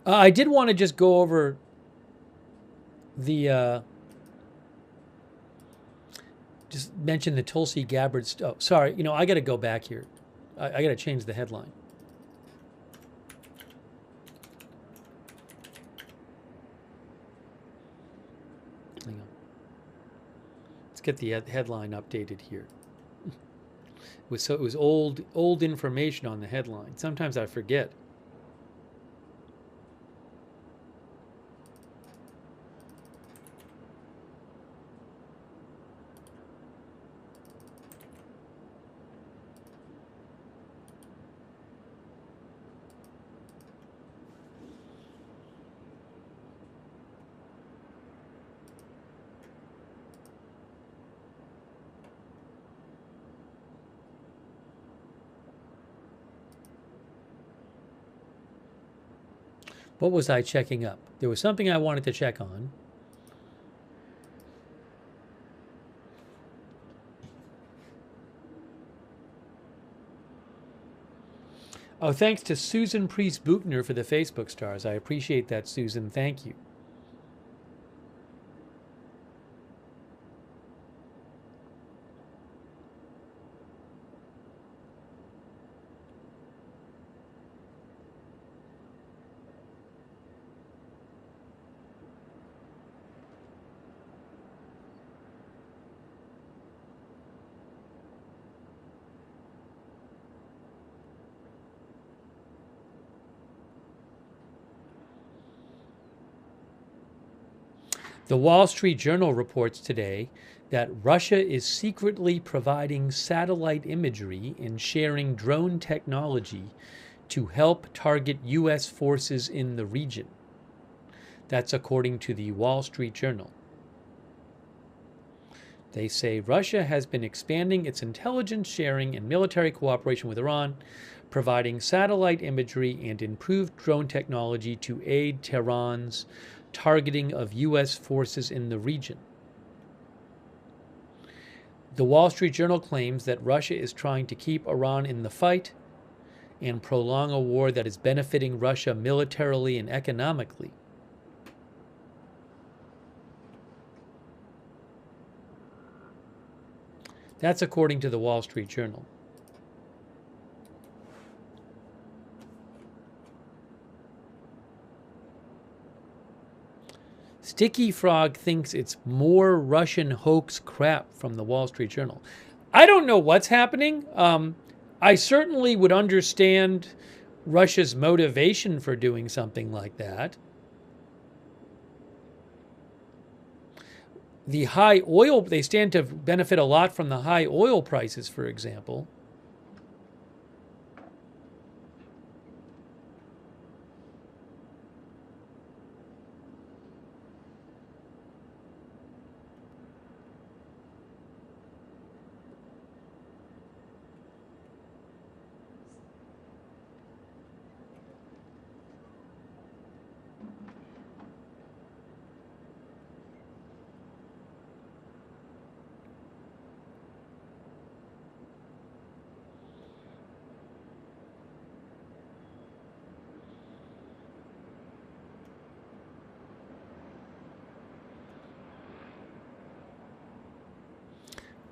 I did want to just go over the just mention the Tulsi Gabbard. Oh, sorry. I got to go back here. I got to change the headline. Hang on. Let's get the headline updated here. It was old information on the headline. Sometimes I forget. What was I checking up? There was something I wanted to check on. Oh, thanks to Susan Priest Buchner for the Facebook stars. I appreciate that, Susan. Thank you. The Wall Street Journal reports today that Russia is secretly providing satellite imagery and sharing drone technology to help target U.S. forces in the region. That's according to the Wall Street Journal. They say Russia has been expanding its intelligence sharing and military cooperation with Iran, providing satellite imagery and improved drone technology to aid Tehran's targeting of U.S. forces in the region. The Wall Street Journal claims that Russia is trying to keep Iran in the fight and prolong a war that is benefiting Russia militarily and economically. That's according to the Wall Street Journal. Sticky Frog thinks it's more Russian hoax crap from the Wall Street Journal. I don't know what's happening. I certainly would understand Russia's motivation for doing something like that. The high oil, they stand to benefit a lot from the high oil prices, for example.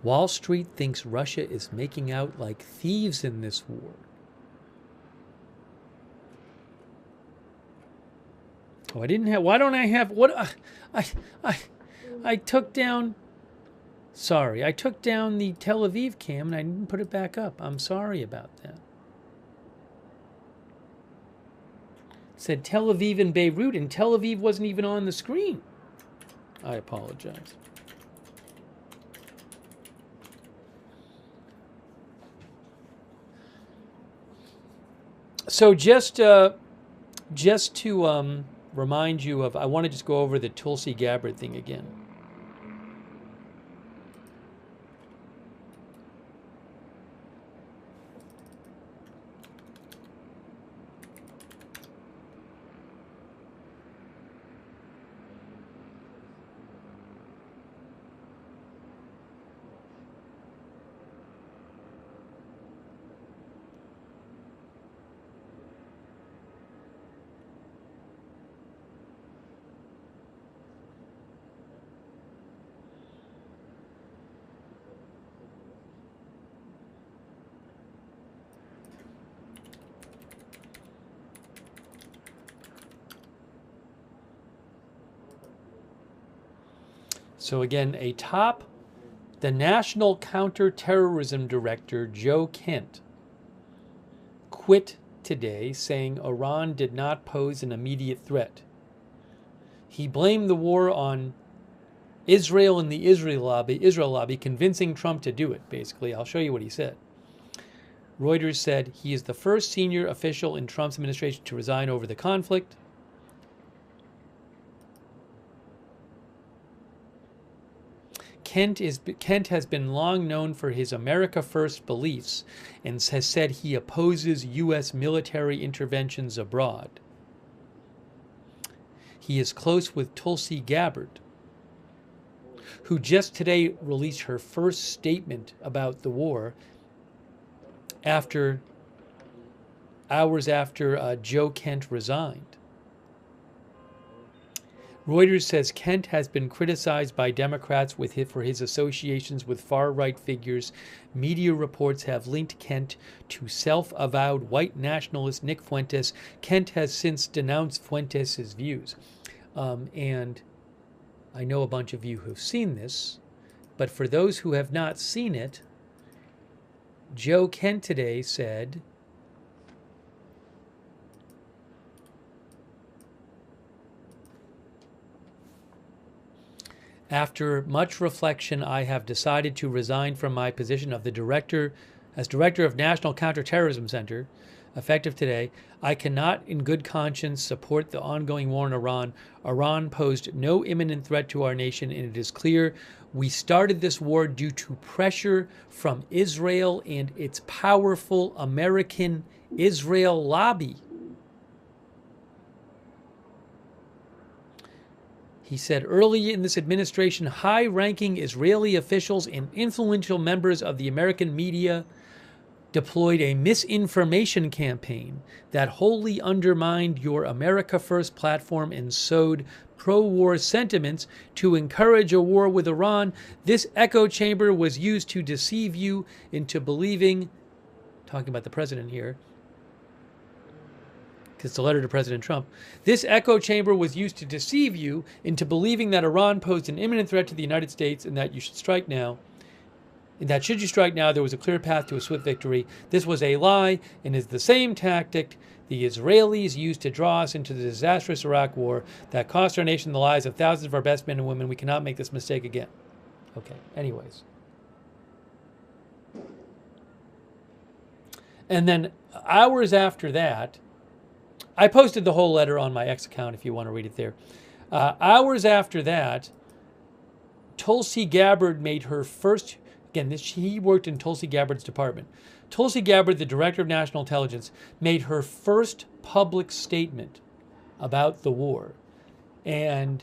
Wall Street thinks Russia is making out like thieves in this war. Oh, I didn't have. Why don't I have? What? I took down. Sorry, I took down the Tel Aviv cam and I didn't put it back up. I'm sorry about that. It said Tel Aviv and Beirut, and Tel Aviv wasn't even on the screen. I apologize. So just to remind you of, I want to just go over the Tulsi Gabbard thing again. So again, the National Counterterrorism Director, Joe Kent, quit today, saying Iran did not pose an immediate threat. He blamed the war on Israel and the Israel lobby, convincing Trump to do it, basically. I'll show you what he said. Reuters said he is the first senior official in Trump's administration to resign over the conflict. Kent has been long known for his America First beliefs and has said he opposes U.S. military interventions abroad. He is close with Tulsi Gabbard, who just today released her first statement about the war hours after Joe Kent resigned. Reuters says Kent has been criticized by Democrats for his associations with far-right figures. Media reports have linked Kent to self-avowed white nationalist Nick Fuentes. Kent has since denounced Fuentes' views. And I know a bunch of you have seen this, but for those who have not seen it, Joe Kent today said, after much reflection, I have decided to resign from my position of Director of National Counterterrorism Center, effective today. I cannot in good conscience support the ongoing war in Iran. Iran posed no imminent threat to our nation, and it is clear we started this war due to pressure from Israel and its powerful American Israel lobby. He said early in this administration, high-ranking Israeli officials and influential members of the American media deployed a misinformation campaign that wholly undermined your America First platform and sowed pro-war sentiments to encourage a war with Iran. This echo chamber was used to deceive you into believing, talking about the president here, because it's a letter to President Trump. This echo chamber was used to deceive you into believing that Iran posed an imminent threat to the United States and that you should strike now. And that should you strike now, there was a clear path to a swift victory. This was a lie and is the same tactic the Israelis used to draw us into the disastrous Iraq war that cost our nation the lives of thousands of our best men and women. We cannot make this mistake again. Okay, anyways. And then hours after that, I posted the whole letter on my X account if you want to read it there. Hours after that, Tulsi Gabbard made her first, again, he worked in Tulsi Gabbard's department. Tulsi Gabbard, the Director of National Intelligence, made her first public statement about the war. And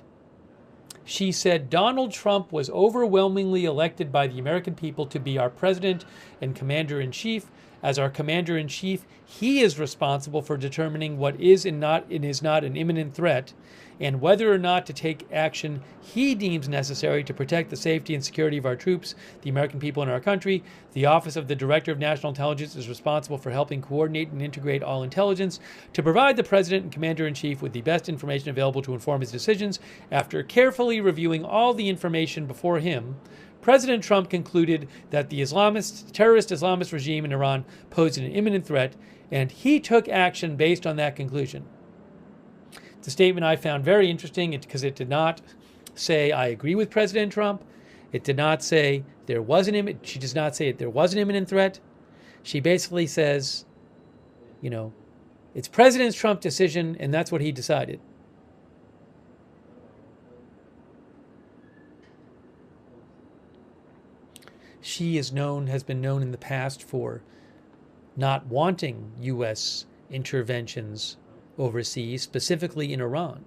she said, Donald Trump was overwhelmingly elected by the American people to be our president and commander-in-chief. As our commander-in-chief, he is responsible for determining what is and is not an imminent threat, and whether or not to take action he deems necessary to protect the safety and security of our troops, the American people, and our country. The Office of the Director of National Intelligence is responsible for helping coordinate and integrate all intelligence to provide the President and Commander-in-Chief with the best information available to inform his decisions. After carefully reviewing all the information before him, President Trump concluded that the terrorist Islamist regime in Iran posed an imminent threat, and he took action based on that conclusion. It's a statement I found very interesting because it did not say, I agree with President Trump. It did not say she does not say there was an imminent threat. She basically says, it's President Trump's decision, and that's what he decided. She has been known in the past for not wanting U.S. interventions overseas, specifically in Iran.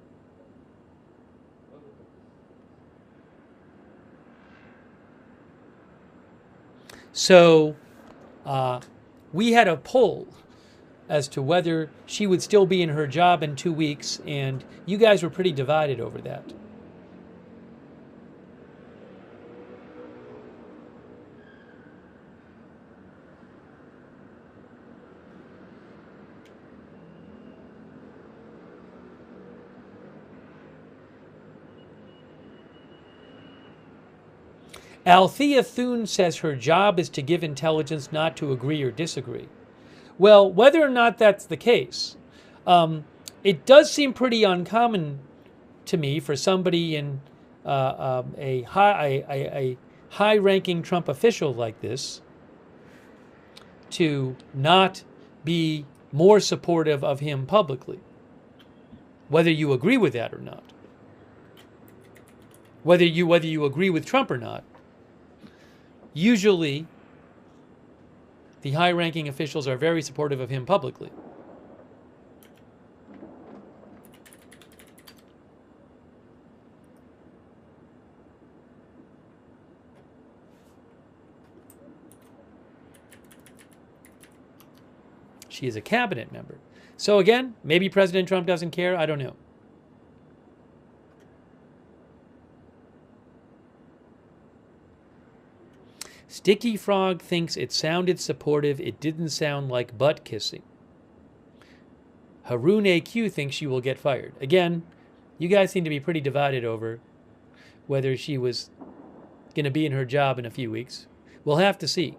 So we had a poll as to whether she would still be in her job in 2 weeks, and you guys were pretty divided over that. Althea Thune says her job is to give intelligence, not to agree or disagree. Well, whether or not that's the case, it does seem pretty uncommon to me for somebody in a high-ranking Trump official like this to not be more supportive of him publicly, whether you agree with that or not. Whether you agree with Trump or not, usually the high-ranking officials are very supportive of him publicly. She is a cabinet member. So again, maybe President Trump doesn't care. I don't know. Sticky Frog thinks it sounded supportive. It didn't sound like butt kissing. Haroon AQ thinks she will get fired. Again, you guys seem to be pretty divided over whether she was going to be in her job in a few weeks. We'll have to see.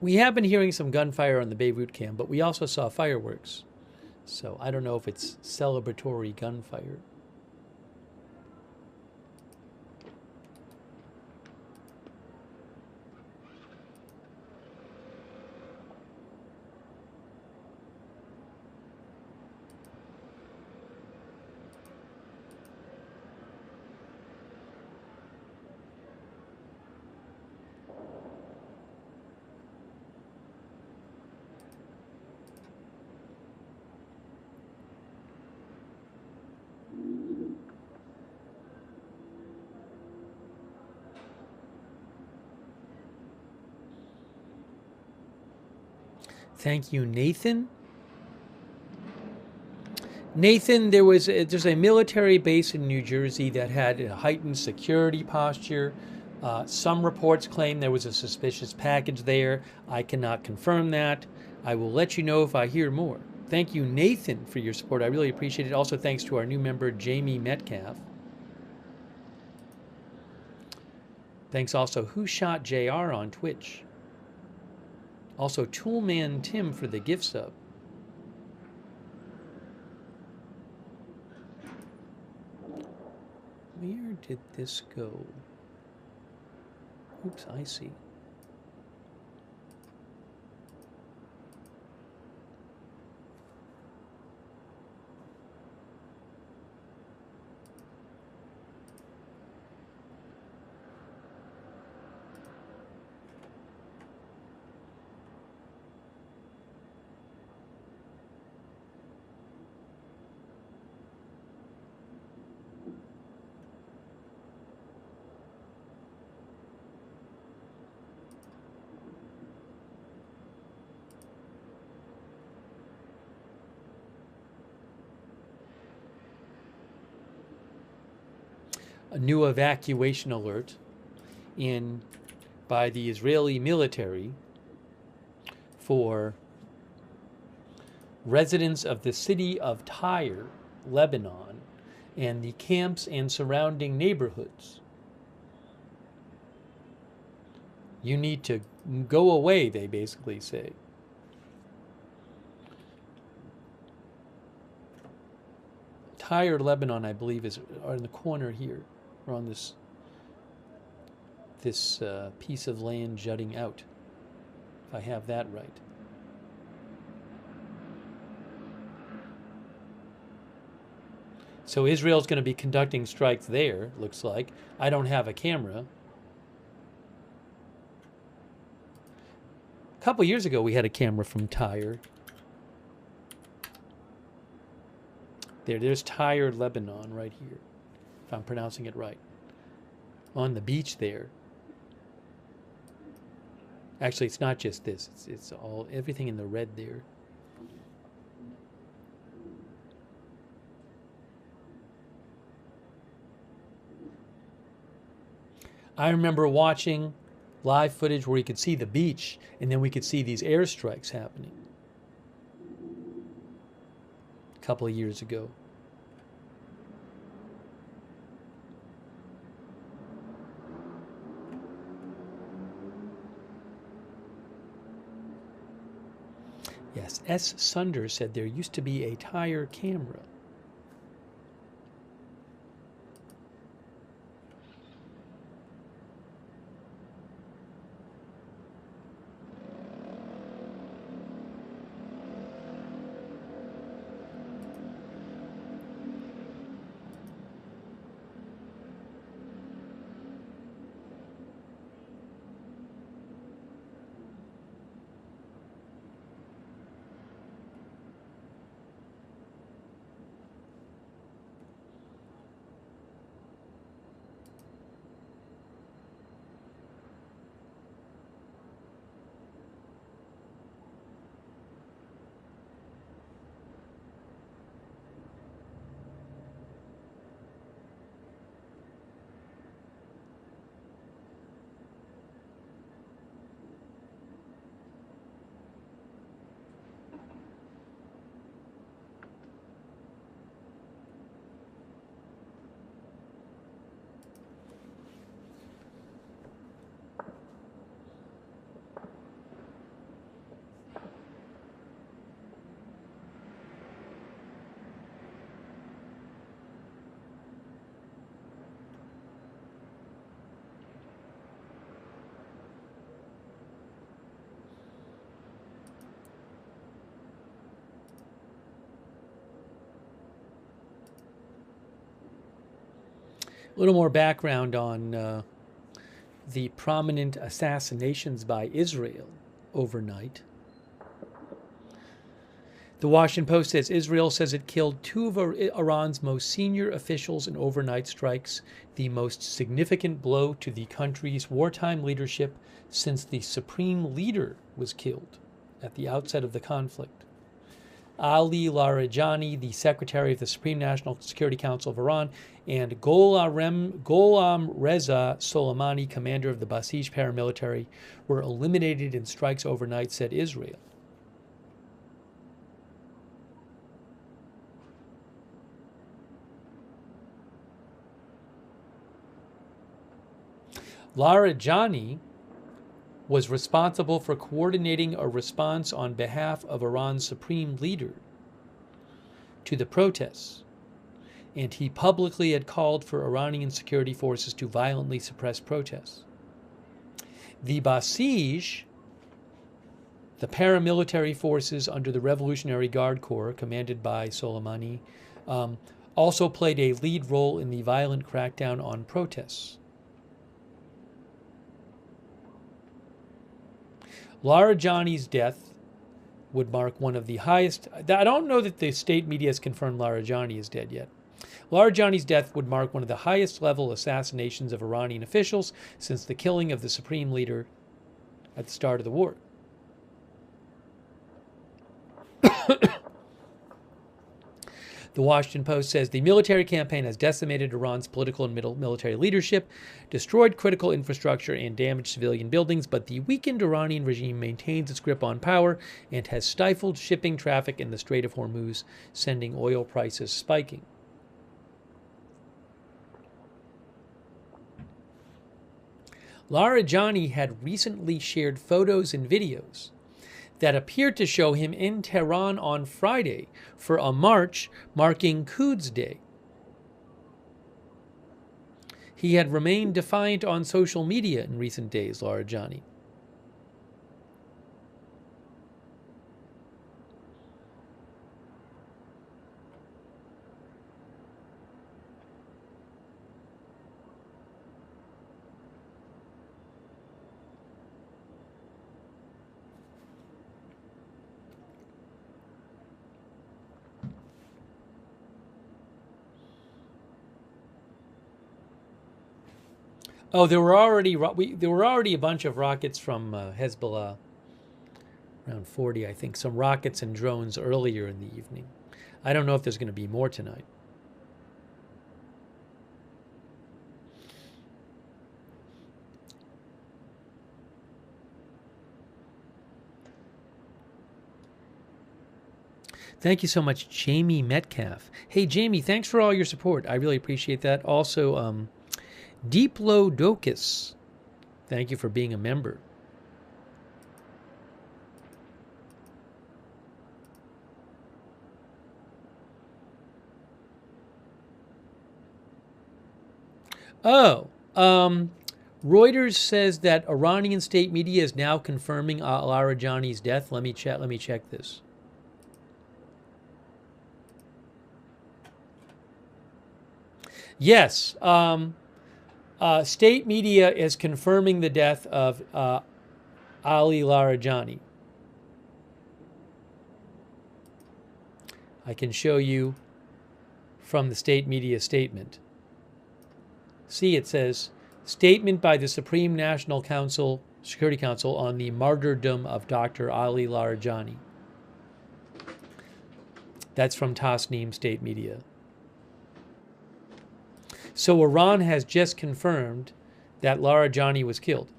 We have been hearing some gunfire on the Beirut camp, but we also saw fireworks. So I don't know if it's celebratory gunfire. Thank you, Nathan. Nathan, there's a military base in New Jersey that had a heightened security posture. Some reports claim there was a suspicious package there. I cannot confirm that. I will let you know if I hear more. Thank you, Nathan, for your support. I really appreciate it. Also, thanks to our new member, Jamie Metcalf. Thanks also, Who Shot JR on Twitch. Also, Toolman Tim for the gift sub. Where did this go? Oops, I see. a new evacuation alert by the Israeli military for residents of the city of Tyre, Lebanon, and the camps and surrounding neighborhoods. You need to go away, they basically say. Tyre, Lebanon, I believe, are in the corner here, or on this piece of land jutting out, if I have that right. So Israel's going to be conducting strikes there, looks like. I don't have a camera. A couple years ago, we had a camera from Tyre. There's Tyre, Lebanon, right here, if I'm pronouncing it right. On the beach there. Actually, it's not just this. It's everything in the red there. I remember watching live footage where you could see the beach, and then we could see these airstrikes happening a couple of years ago. Yes, S. Sunder said there used to be a Tyre camera. A little more background on the prominent assassinations by Israel overnight. The Washington Post says Israel says it killed two of Iran's most senior officials in overnight strikes, the most significant blow to the country's wartime leadership since the supreme leader was killed at the outset of the conflict. Ali Larijani, the secretary of the Supreme National Security Council of Iran, and Gholam Reza Soleimani, commander of the Basij paramilitary, were eliminated in strikes overnight, said Israel. Larijani was responsible for coordinating a response on behalf of Iran's supreme leader to the protests, and he publicly had called for Iranian security forces to violently suppress protests. The Basij, the paramilitary forces under the Revolutionary Guard Corps, commanded by Soleimani, also played a lead role in the violent crackdown on protests. Larijani's death would mark one of the highest... I don't know that the state media has confirmed Larijani is dead yet. Larijani's death would mark one of the highest level assassinations of Iranian officials since the killing of the supreme leader at the start of the war. The Washington Post says the military campaign has decimated Iran's political and military leadership, destroyed critical infrastructure, and damaged civilian buildings, but the weakened Iranian regime maintains its grip on power and has stifled shipping traffic in the Strait of Hormuz, sending oil prices spiking. Larijani had recently shared photos and videos that appeared to show him in Tehran on Friday for a march marking Quds Day. He had remained defiant on social media in recent days, Larijani. Oh, there were already a bunch of rockets from Hezbollah, around 40, I think. Some rockets and drones earlier in the evening. I don't know if there's going to be more tonight. Thank you so much, Jamie Metcalf. Hey, Jamie, thanks for all your support. I really appreciate that. Also, Diplodocus, thank you for being a member. Oh, Reuters says that Iranian state media is now confirming Larijani's death. Let me check this. Yes. State media is confirming the death of Ali Larijani. I can show you from the state media statement. See, it says, statement by the Supreme National Council, Security Council on the martyrdom of Dr. Ali Larijani. That's from Tasnim State Media. So Iran has just confirmed that Larijani was killed.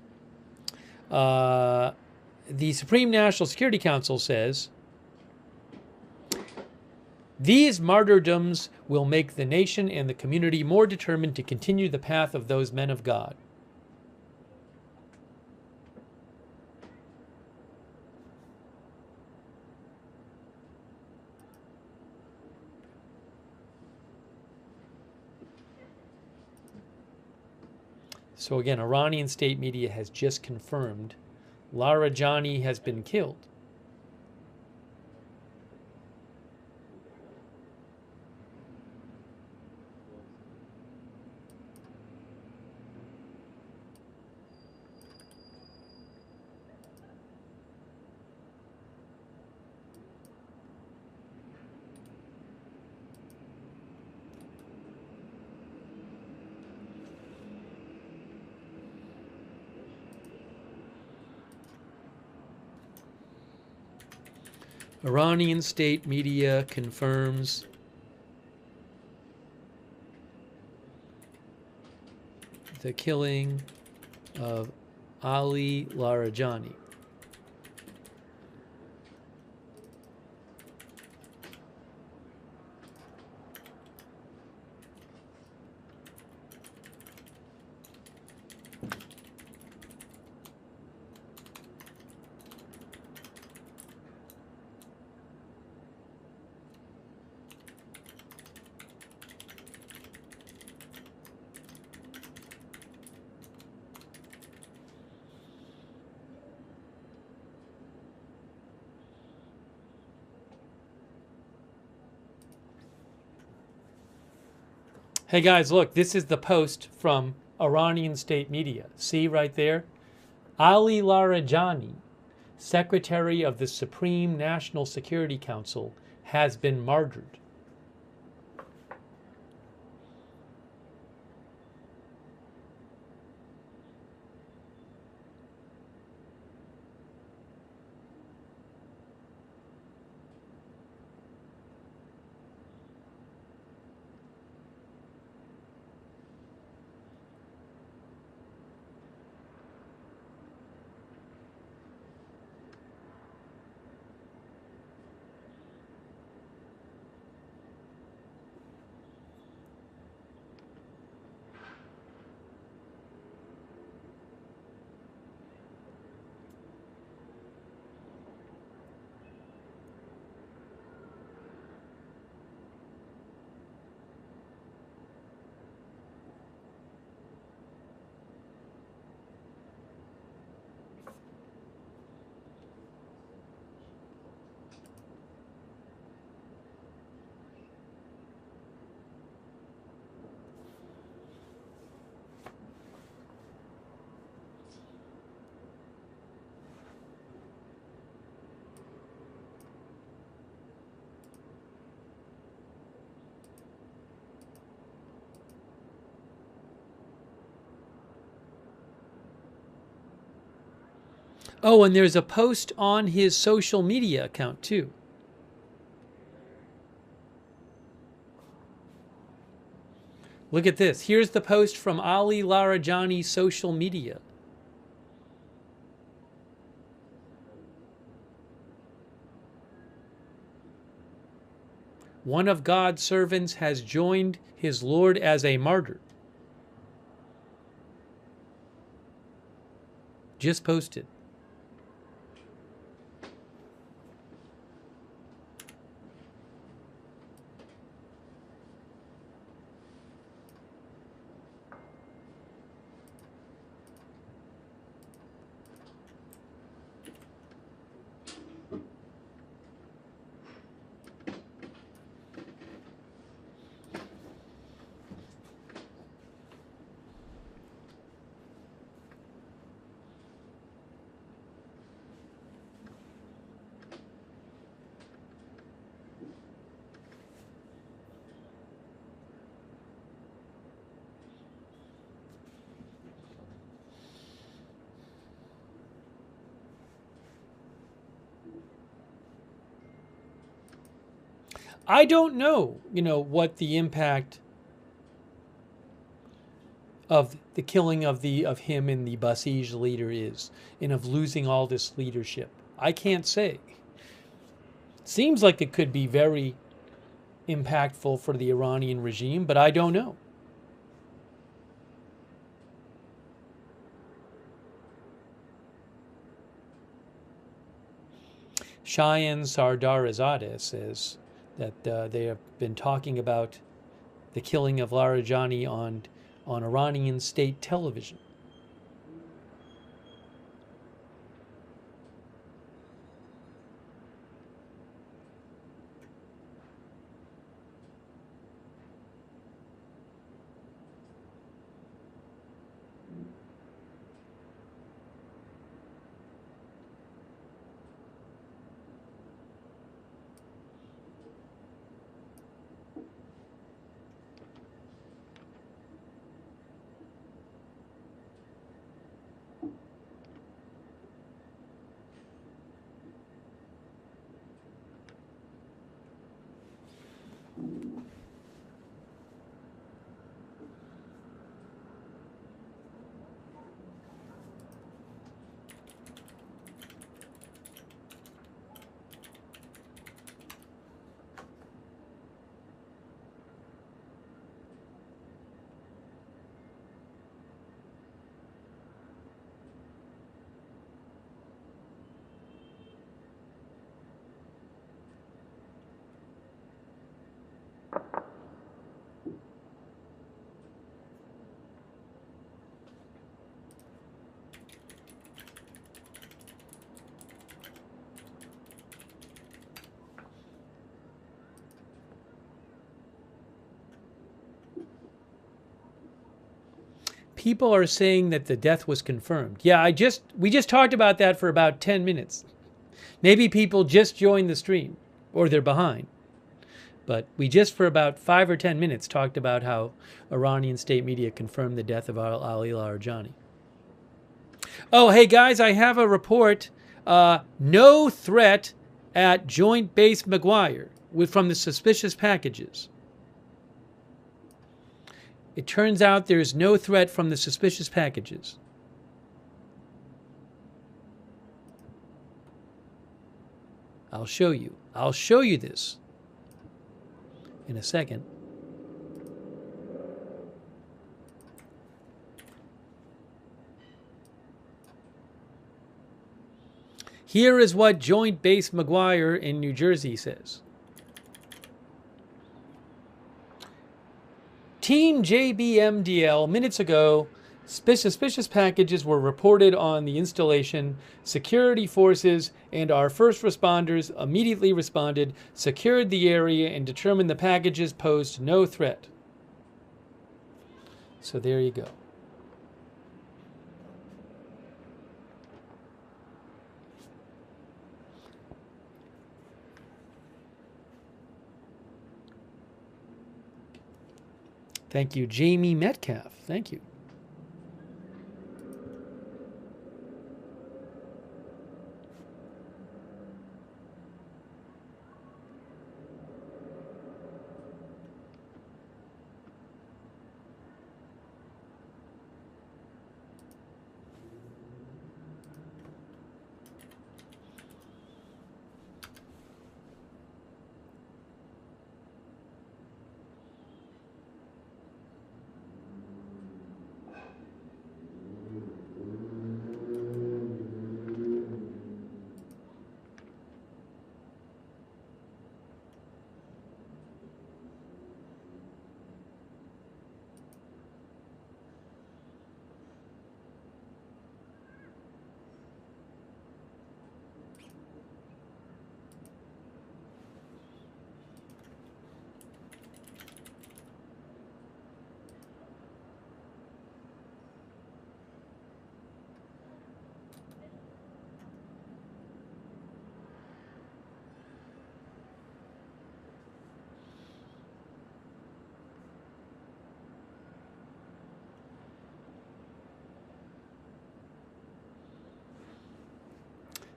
The Supreme National Security Council says, these martyrdoms will make the nation and the community more determined to continue the path of those men of God. So again, Iranian state media has just confirmed Larijani has been killed. Iranian state media confirms the killing of Ali Larijani. Hey guys, look, this is the post from Iranian state media. See right there? Ali Larijani, Secretary of the Supreme National Security Council, has been martyred. Oh, and there's a post on his social media account, too. Look at this. Here's the post from Ali Larijani's social media. One of God's servants has joined his Lord as a martyr. Just posted. I don't know, what the impact of the killing of him and the Basij leader is, and of losing all this leadership. I can't say. Seems like it could be very impactful for the Iranian regime, but I don't know. Cheyenne Sardarizadeh says that they have been talking about the killing of Larijani on Iranian state television. People are saying that the death was confirmed. Yeah, we just talked about that for about 10 minutes. Maybe people just joined the stream, or they're behind. But we just for about 5 or 10 minutes talked about how Iranian state media confirmed the death of Ali Larijani. Oh, hey guys, I have a report. No threat at Joint Base McGuire from the suspicious packages. It turns out there's no threat from the suspicious packages. I'll show you. I'll show you this in a second. Here is what Joint Base McGuire in New Jersey says. Team JBMDL, minutes ago, suspicious packages were reported on the installation. Security forces and our first responders immediately responded, secured the area, and determined the packages posed no threat. So there you go. Thank you, Jamie Metcalf. Thank you.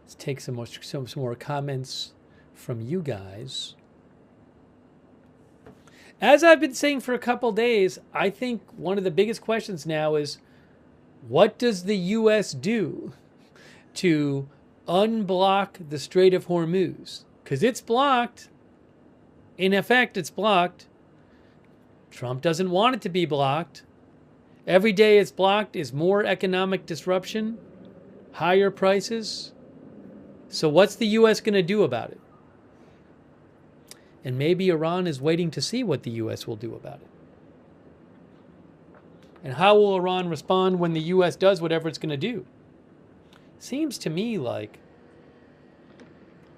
Let's take some more comments from you guys. As I've been saying for a couple days, I think one of the biggest questions now is, what does the U.S. do to unblock the Strait of Hormuz? Because it's blocked. In effect, it's blocked. Trump doesn't want it to be blocked. Every day it's blocked is more economic disruption, higher prices. So what's the U.S. going to do about it? And maybe Iran is waiting to see what the U.S. will do about it. And how will Iran respond when the U.S. does whatever it's going to do? Seems to me like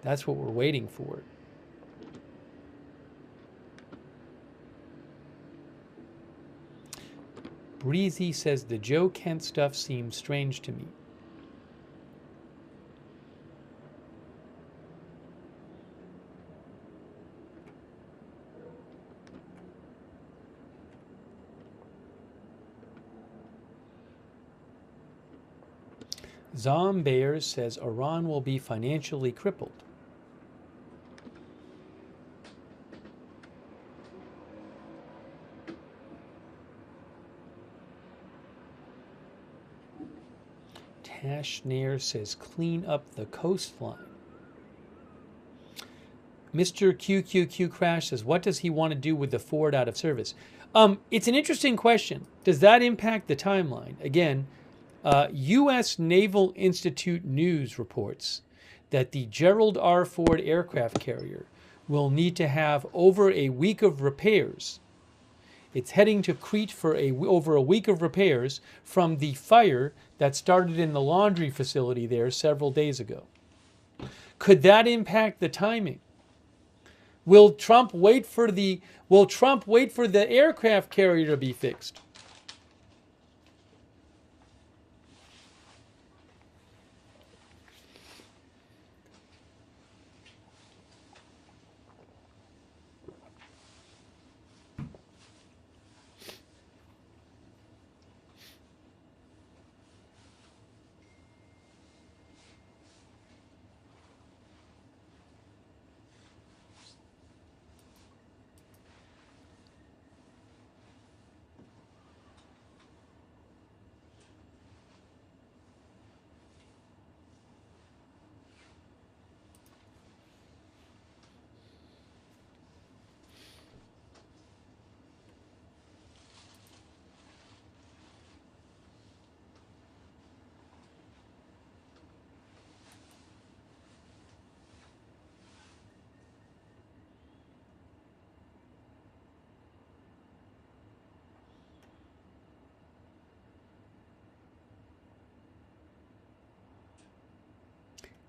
that's what we're waiting for. Breezy says the Joe Kent stuff seems strange to me. Zombears says Iran will be financially crippled. Tashnair says clean up the coastline. Mr. QQQ Crash says, what does he want to do with the Ford out of service? It's an interesting question. Does that impact the timeline? Again, U.S. Naval Institute News reports that the Gerald R. Ford aircraft carrier will need to have over a week of repairs. It's heading to Crete for over a week of repairs from the fire that started in the laundry facility there several days ago. Could that impact the timing? Will Trump wait for the aircraft carrier to be fixed?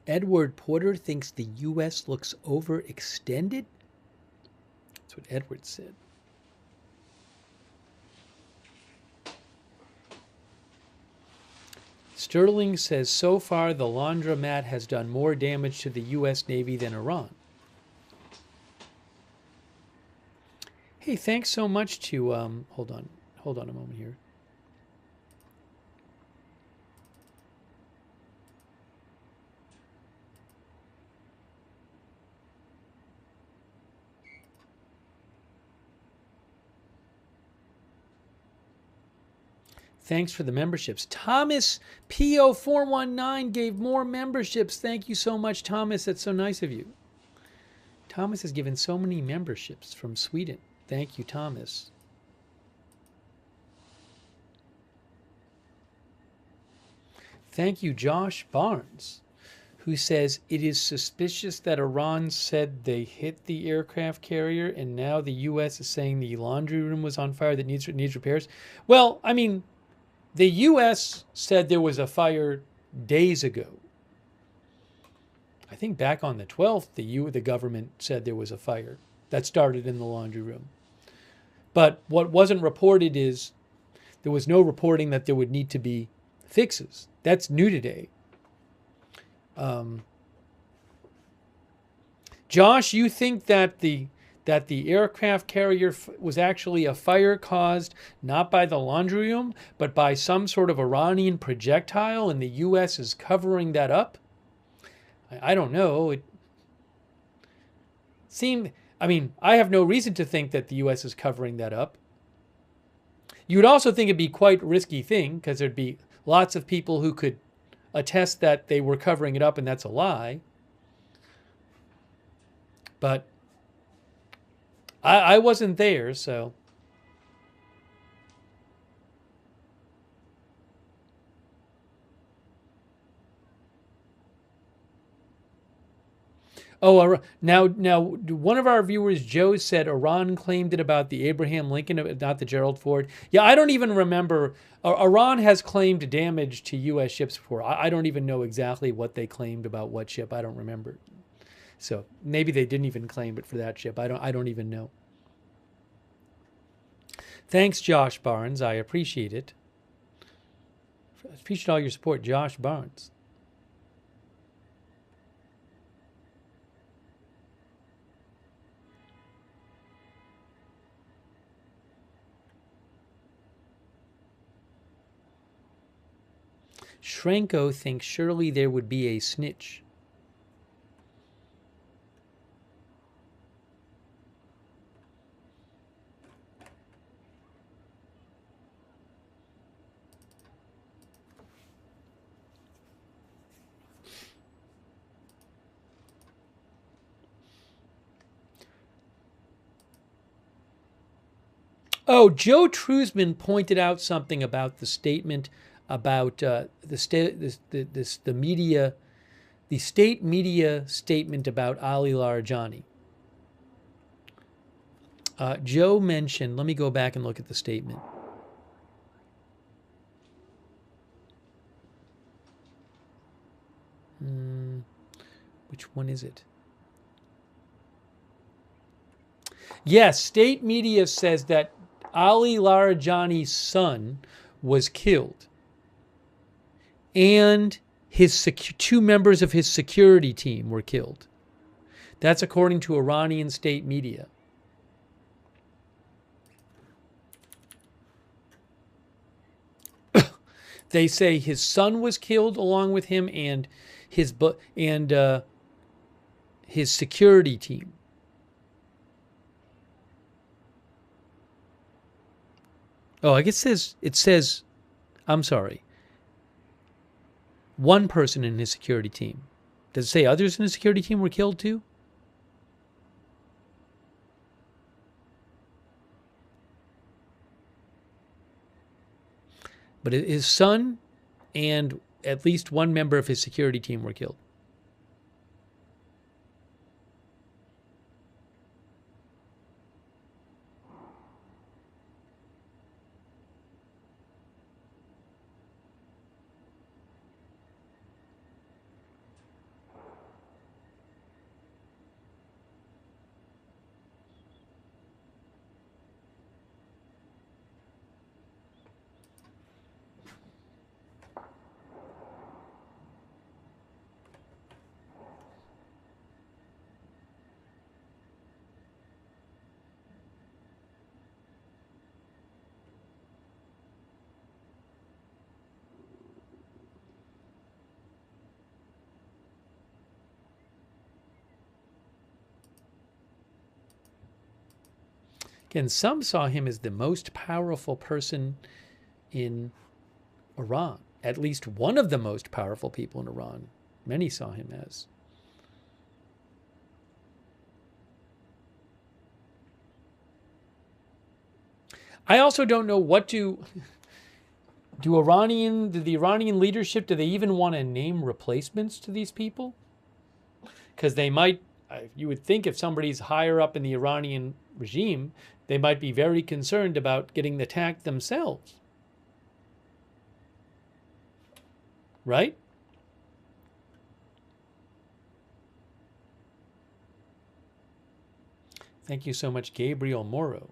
Edward Porter thinks the U.S. looks overextended? That's what Edward said. Sterling says, so far the laundromat has done more damage to the U.S. Navy than Iran. Hey, thanks so much to, hold on a moment here. Thanks for the memberships. Thomas PO419 gave more memberships. Thank you so much, Thomas. That's so nice of you. Thomas has given so many memberships from Sweden. Thank you, Thomas. Thank you, Josh Barnes, who says it is suspicious that Iran said they hit the aircraft carrier and now the U.S. is saying the laundry room was on fire that needs repairs. Well, I mean, the U.S. said there was a fire days ago. I think back on the 12th, the government said there was a fire that started in the laundry room. But what wasn't reported is there was no reporting that there would need to be fixes. That's new today. Josh, you think that the aircraft carrier was actually a fire caused not by the laundry room, but by some sort of Iranian projectile, and the U.S. is covering that up? I don't know. It seemed, I mean, I have no reason to think that the U.S. is covering that up. You would also think it'd be quite a risky thing because there'd be lots of people who could attest that they were covering it up and that's a lie. But I wasn't there, so. Oh, now one of our viewers, Joe, said Iran claimed it about the Abraham Lincoln, not the Gerald Ford. Yeah, I don't even remember. Iran has claimed damage to U.S. ships before. I don't even know exactly what they claimed about what ship. I don't remember. So maybe they didn't even claim it for that ship. I don't even know. Thanks, Josh Barnes. I appreciate it. I appreciate all your support, Josh Barnes. Shrenko thinks surely there would be a snitch. Oh, Joe Trusman pointed out something about the statement about the state media statement Ali Larijani. Joe mentioned. Let me go back and look at the statement. Which one is it? Yes, state media says that Ali Larijani's son was killed, and his two members of his security team were killed. That's according to Iranian state media. They say his son was killed along with him and his security team. Oh, I guess it says, I'm sorry, one person in his security team. Does it say others in his security team were killed too? But his son and at least one member of his security team were killed. Again, some saw him as the most powerful person in Iran. At least one of the most powerful people in Iran. Many saw him as. I also don't know what the Iranian leadership, do they even want to name replacements to these people? Because they might, you would think if somebody's higher up in the Iranian regime, they might be very concerned about getting attacked themselves. Right? Thank you so much, Gabriel Morrow,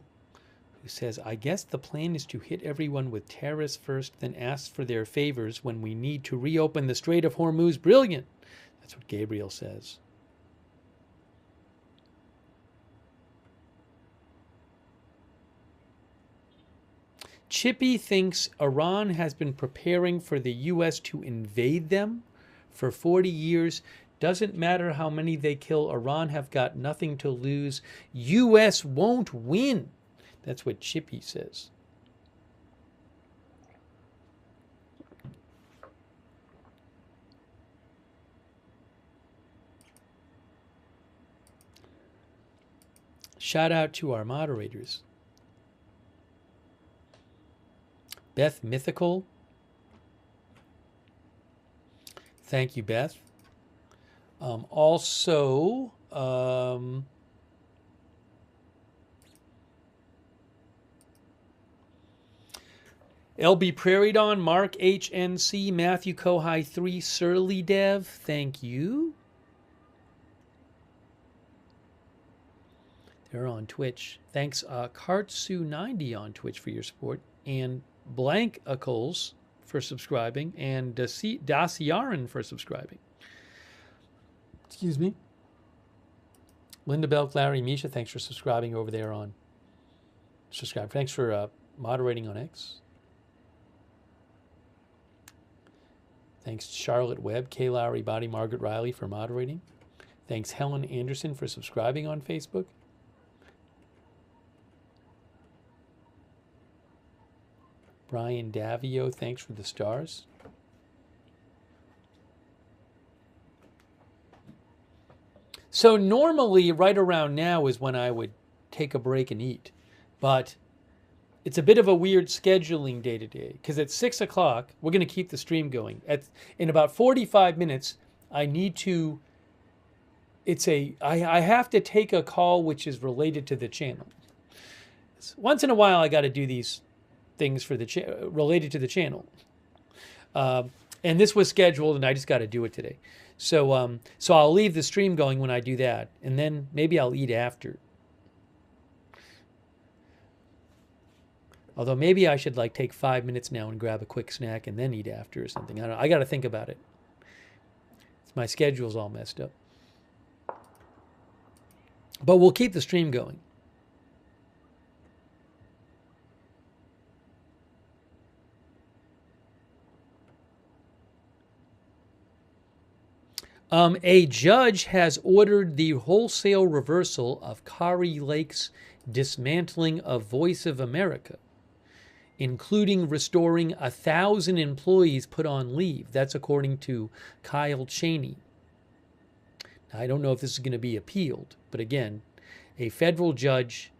who says, I guess the plan is to hit everyone with tariffs first, then ask for their favors when we need to reopen the Strait of Hormuz. Brilliant. That's what Gabriel says. Chippy thinks Iran has been preparing for the U.S. to invade them for 40 years. Doesn't matter how many they kill, Iran have got nothing to lose. U.S. won't win. That's what Chippy says. Shout out to our moderators. Beth Mythical. Thank you, Beth. Also, LB Prairie Dawn, Mark HNC, Matthew Kohai 3, Surly Dev, thank you. They're on Twitch. Thanks, Kartsu90 on Twitch for your support, and Blank Ackles for subscribing, and Dasiaran for subscribing. Excuse me. Linda Belk, Larry, Misha, thanks for subscribing over there on subscribe. Thanks for moderating on X. Thanks Charlotte Webb, Kay Lowry, Body, Margaret Riley for moderating. Thanks Helen Anderson for subscribing on Facebook. Brian Davio, thanks for the stars. So normally right around now is when I would take a break and eat. But it's a bit of a weird scheduling day to day because at 6 o'clock, we're going to keep the stream going. In about 45 minutes, I need to, I have to take a call which is related to the channel. Once in a while, I got to do these things for the related to the channel. And this was scheduled and I just got to do it today. So so I'll leave the stream going when I do that, and then maybe I'll eat after. Although maybe I should like take 5 minutes now and grab a quick snack and then eat after or something. I don't know. I got to think about it. My schedule's all messed up. But we'll keep the stream going. A judge has ordered the wholesale reversal of Kari Lake's dismantling of Voice of America, including restoring 1,000 employees put on leave. That's according to Kyle Cheney. Now, I don't know if this is going to be appealed, but again, a federal judge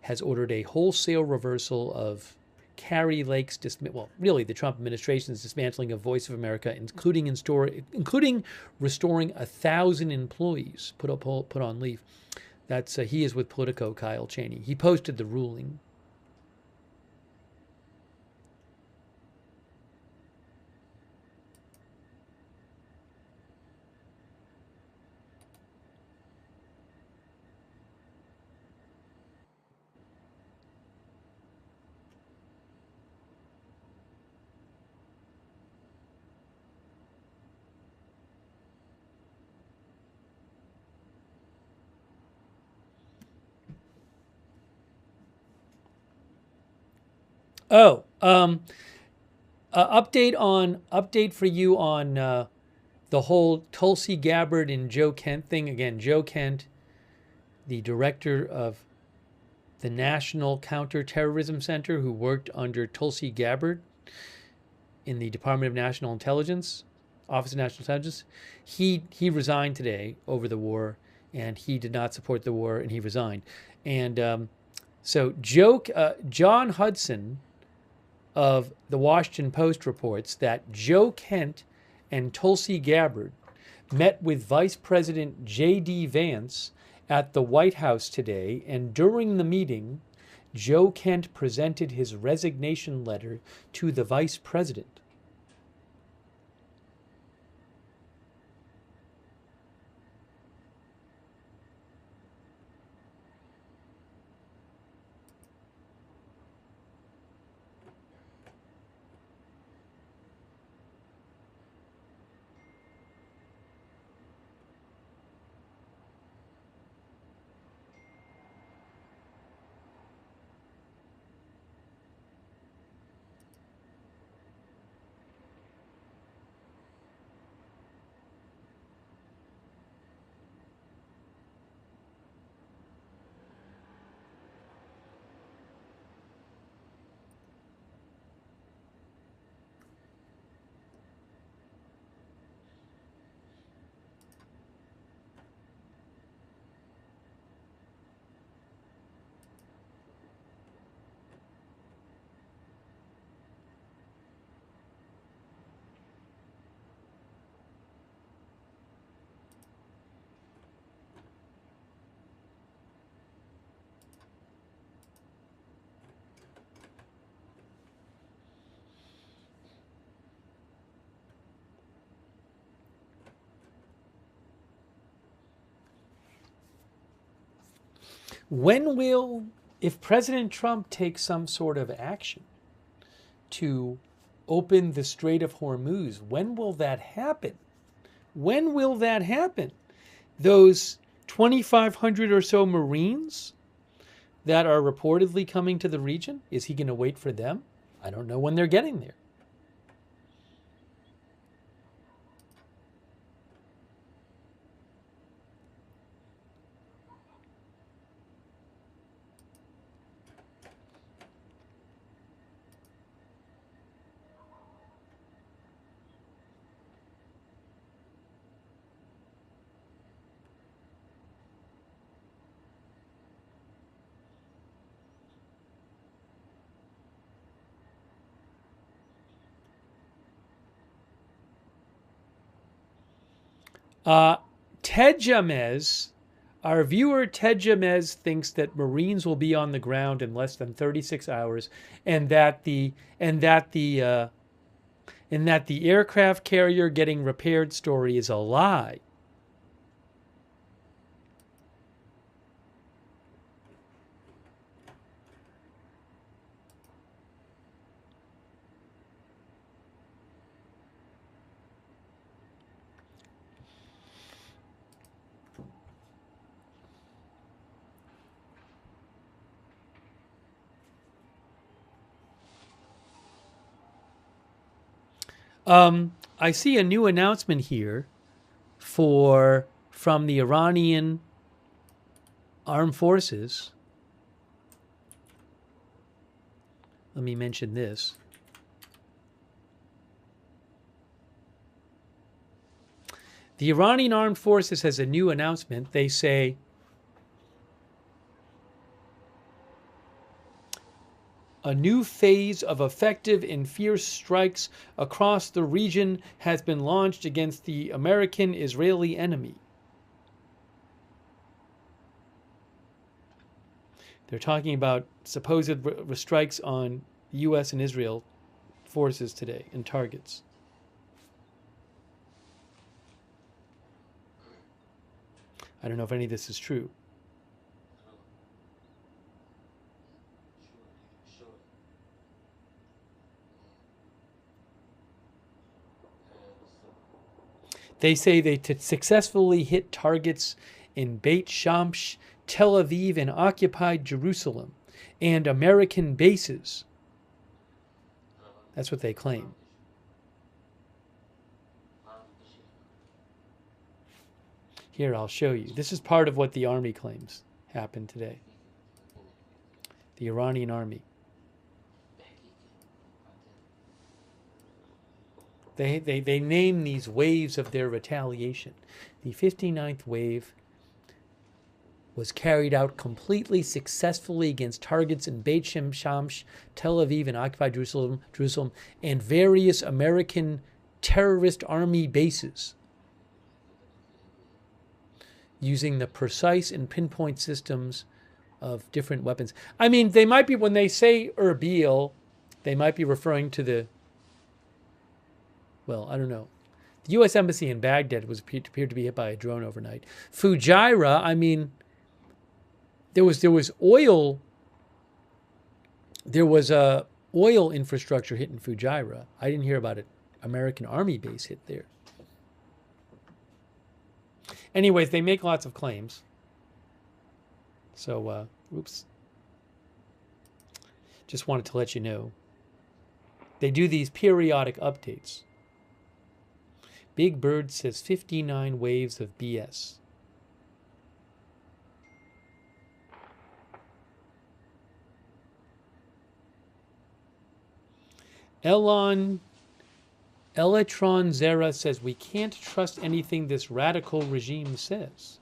has ordered a wholesale reversal of Kari Lake's, really the Trump administration's dismantling of Voice of America, including restoring 1,000 employees put on leave. That's he is with Politico, Kyle Cheney. He posted the ruling. Oh, update for you on the whole Tulsi Gabbard and Joe Kent thing. Again, Joe Kent, the director of the National Counterterrorism Center, who worked under Tulsi Gabbard in the Department of National Intelligence, Office of National Intelligence. He resigned today over the war, and he did not support the war, and he resigned. And so John Hudson of the Washington Post reports that Joe Kent and Tulsi Gabbard met with Vice President J.D. Vance at the White House today, and during the meeting, Joe Kent presented his resignation letter to the Vice President. if President Trump takes some sort of action to open the Strait of Hormuz, when will that happen? When will that happen? Those 2,500 or so Marines that are reportedly coming to the region, is he going to wait for them? I don't know when they're getting there. Ted Jamez, our viewer Ted Jamez, thinks that Marines will be on the ground in less than 36 hours, and that the aircraft carrier getting repaired story is a lie. I see a new announcement here from the Iranian armed forces. Let me mention this. The Iranian armed forces has a new announcement. They say a new phase of effective and fierce strikes across the region has been launched against the American-Israeli enemy. They're talking about supposed strikes on U.S. and Israel forces today and targets. I don't know if any of this is true. They say they successfully hit targets in Beit Shamsh, Tel Aviv, and occupied Jerusalem, and American bases. That's what they claim. Here, I'll show you. This is part of what the army claims happened today. The Iranian army. They name these waves of their retaliation. The 59th wave was carried out completely successfully against targets in Beit Shamsh, Tel Aviv, and occupied Jerusalem, and various American terrorist army bases, using the precise and pinpoint systems of different weapons. I mean, they might be, when they say Erbil, they might be referring to the, well, I don't know. The U.S. Embassy in Baghdad appeared to be hit by a drone overnight. Fujairah, I mean, there was oil. There was a oil infrastructure hit in Fujairah. I didn't hear about it. American army base hit there. Anyways, they make lots of claims. So, oops. Just wanted to let you know. They do these periodic updates. Big Bird says 59 waves of BS. Elatron Zera says we can't trust anything this radical regime says.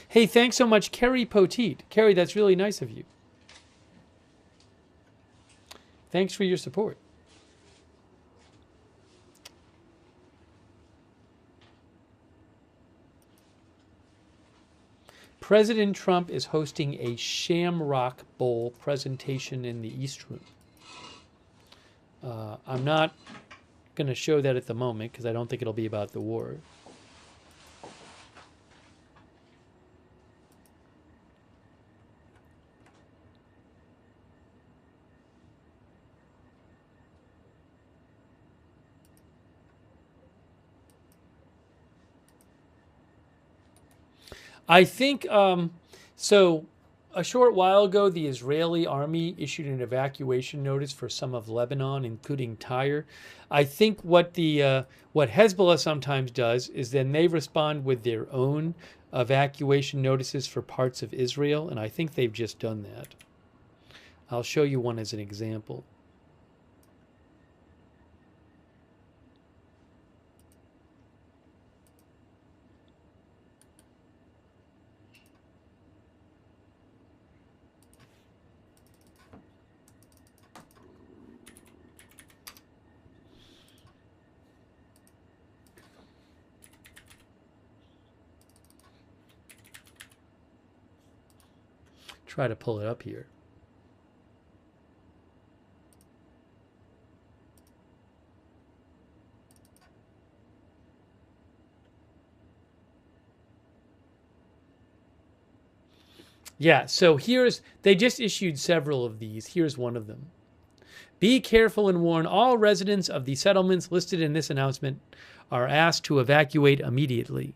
Hey, thanks so much, Kerry Poteet. Kerry, that's really nice of you. Thanks for your support. President Trump is hosting a Shamrock Bowl presentation in the East Room. I'm not going to show that at the moment because I don't think it'll be about the war. I think so. A short while ago, the Israeli army issued an evacuation notice for some of Lebanon, including Tyre. I think what what Hezbollah sometimes does is then they respond with their own evacuation notices for parts of Israel, and I think they've just done that. I'll show you one as an example. Try to pull it up here. Yeah, so they just issued several of these. Here's one of them. Be careful and warn all residents of the settlements listed in this announcement are asked to evacuate immediately.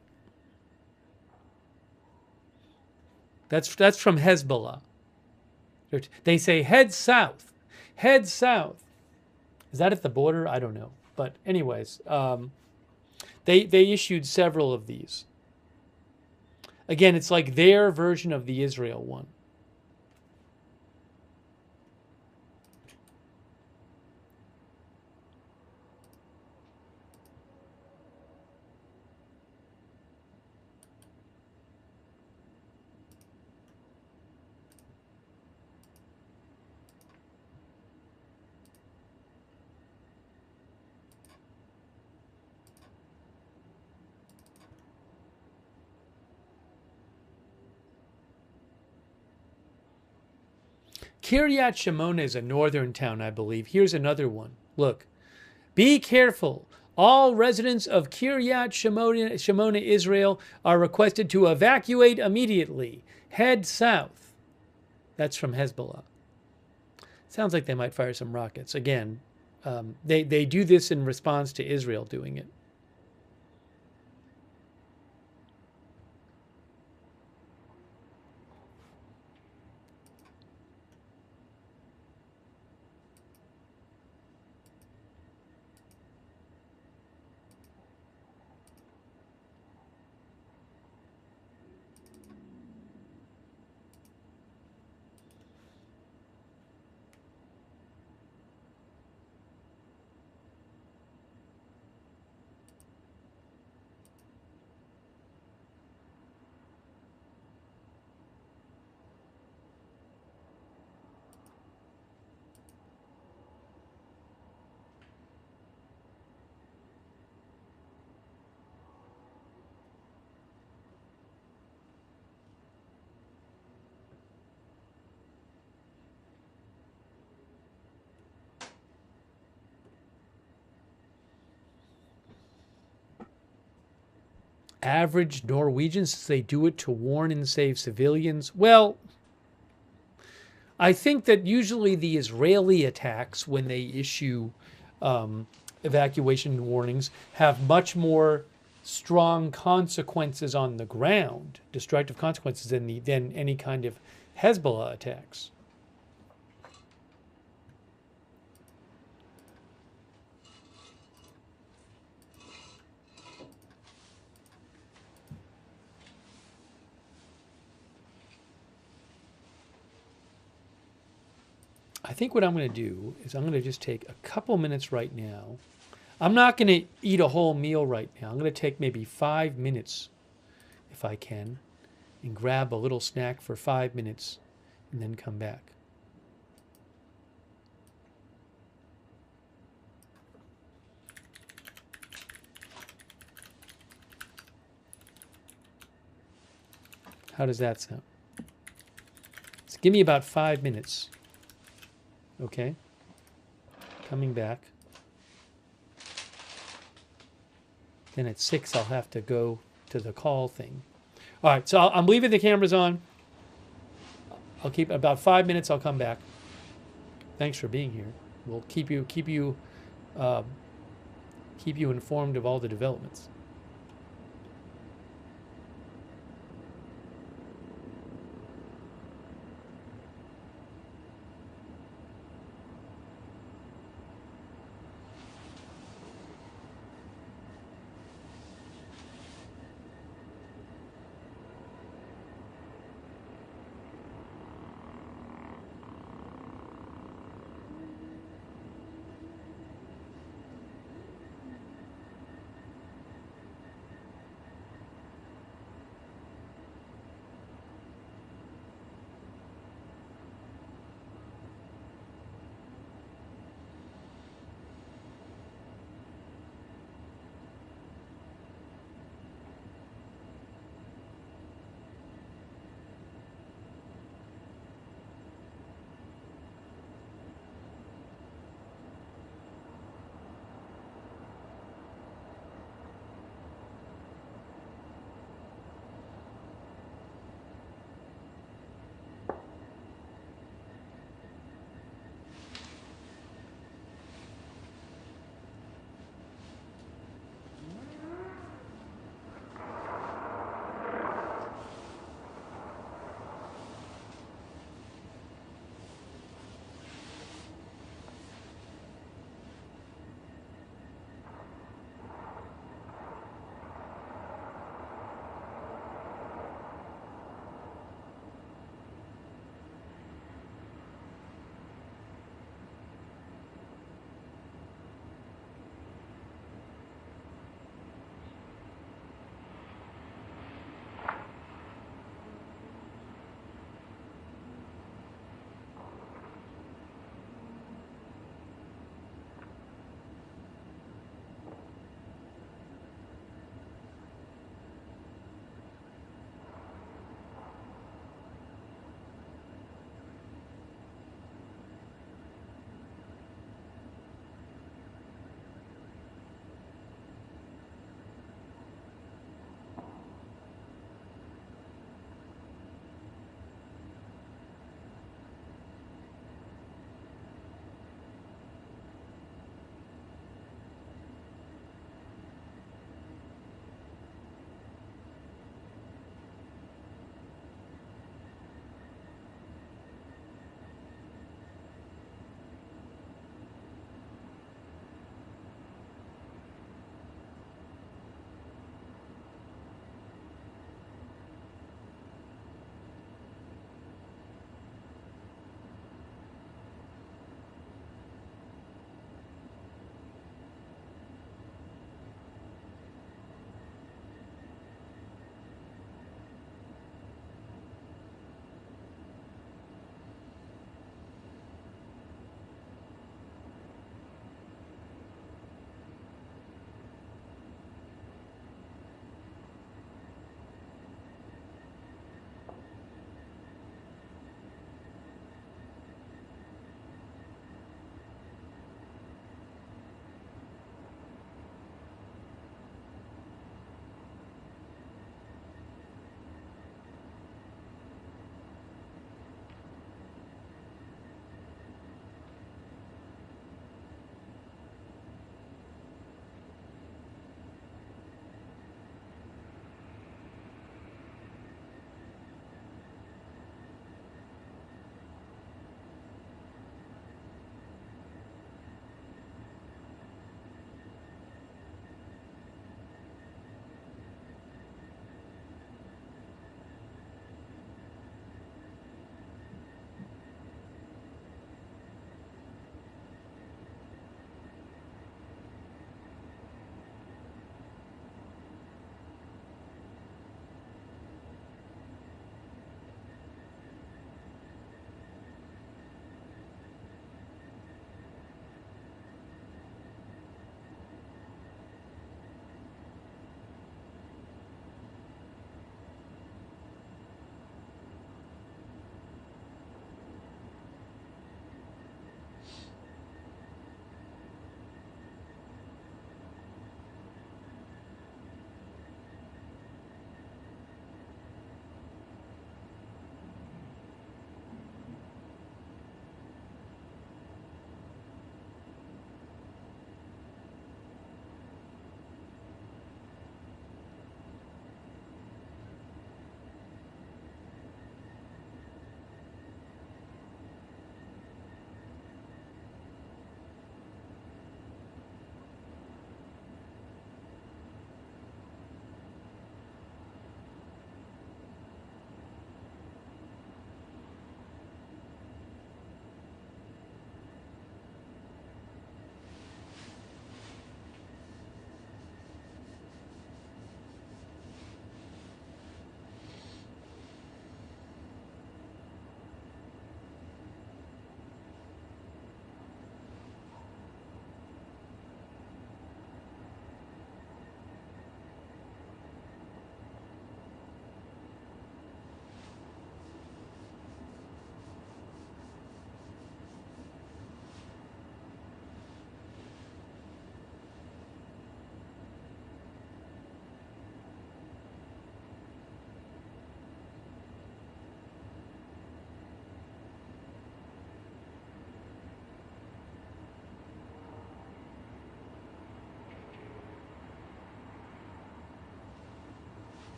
That's from Hezbollah. They say head south. Head south. Is that at the border? I don't know. But anyways, they issued several of these. Again, it's like their version of the Israel one. Kiryat Shimona is a northern town, I believe. Here's another one. Look. Be careful. All residents of Kiryat Shimona, Israel are requested to evacuate immediately. Head south. That's from Hezbollah. Sounds like they might fire some rockets. Again, they do this in response to Israel doing it. Average Norwegians, they do it to warn and save civilians. Well, I think that usually the Israeli attacks, when they issue evacuation warnings, have much more strong consequences on the ground, destructive consequences, than any kind of Hezbollah attacks. I think what I'm going to do is I'm going to just take a couple minutes right now. I'm not going to eat a whole meal right now. I'm going to take maybe 5 minutes, if I can, and grab a little snack for 5 minutes and then come back. How does that sound? So give me about 5 minutes. Okay, coming back. Then at 6, I'll have to go to the call thing. All right, so I'm leaving the cameras on. I'll keep about 5 minutes. I'll come back. Thanks for being here. We'll keep you informed of all the developments.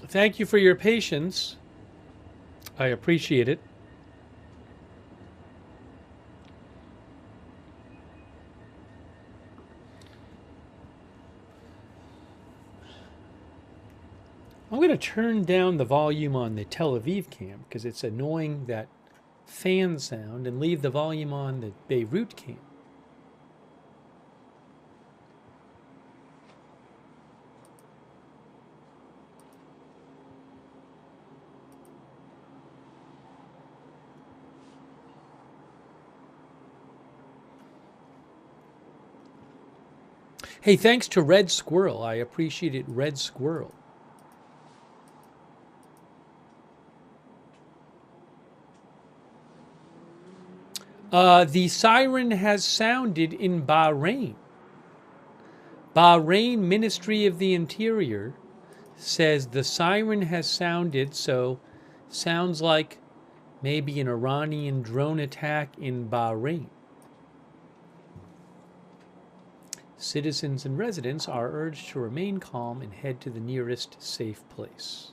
Thank you for your patience. I appreciate it. I'm going to turn down the volume on the Tel Aviv cam because it's annoying, that fan sound, and leave the volume on the Beirut cam. Hey, thanks to Red Squirrel. I appreciate it, Red Squirrel. The siren has sounded in Bahrain. Bahrain Ministry of the Interior says the siren has sounded, so sounds like maybe an Iranian drone attack in Bahrain. Citizens and residents are urged to remain calm and head to the nearest safe place.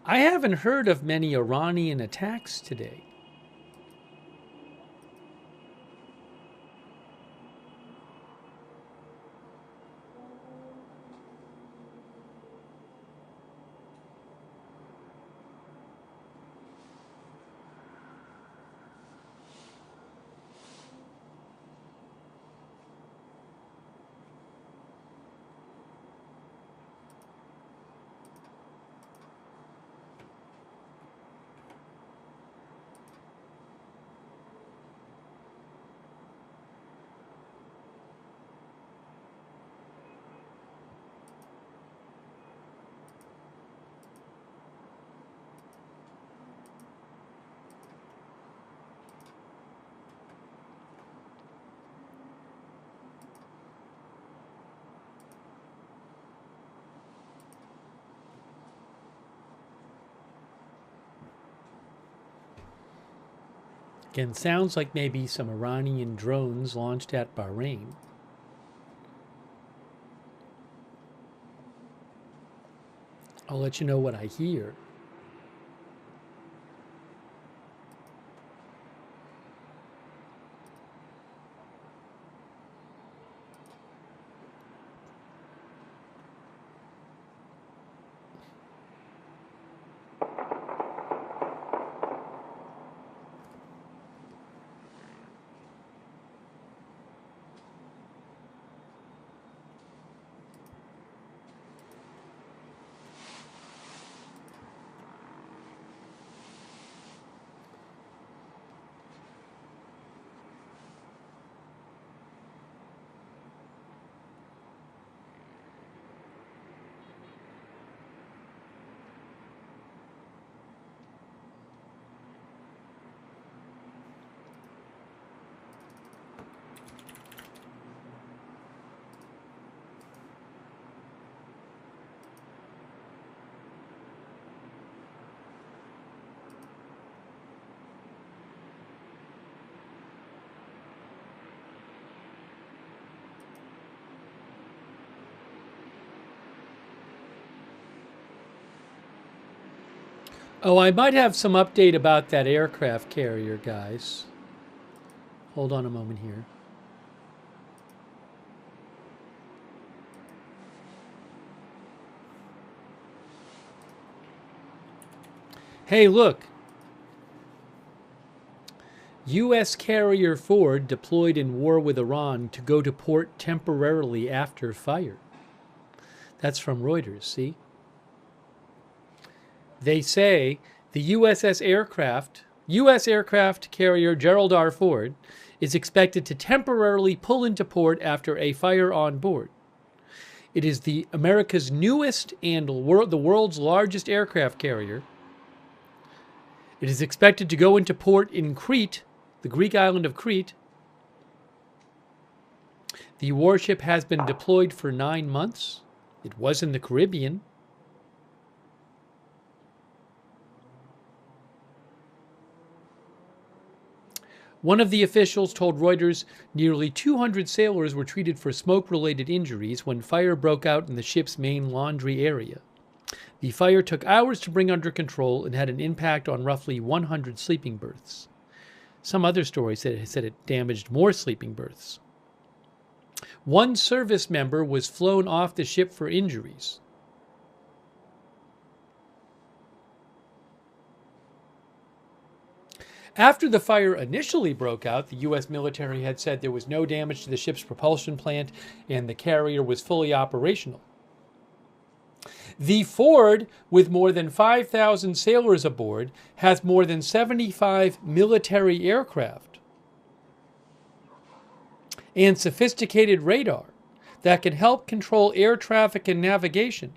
I haven't heard of many Iranian attacks today. Again, sounds like maybe some Iranian drones launched at Bahrain. I'll let you know what I hear. Oh, I might have some update about that aircraft carrier, guys. Hold on a moment here. Hey, look. U.S. carrier Ford deployed in war with Iran to go to port temporarily after fire. That's from Reuters, see? They say the U.S. aircraft carrier Gerald R. Ford is expected to temporarily pull into port after a fire on board. It is the America's newest and the world's largest aircraft carrier. It is expected to go into port in Crete, the Greek island of Crete. The warship has been deployed for 9 months. It was in the Caribbean. One of the officials told Reuters nearly 200 sailors were treated for smoke-related injuries when fire broke out in the ship's main laundry area. The fire took hours to bring under control and had an impact on roughly 100 sleeping berths. Some other stories said it damaged more sleeping berths. One service member was flown off the ship for injuries. After the fire initially broke out, the U.S. military had said there was no damage to the ship's propulsion plant and the carrier was fully operational. The Ford, with more than 5,000 sailors aboard, has more than 75 military aircraft and sophisticated radar that can help control air traffic and navigation.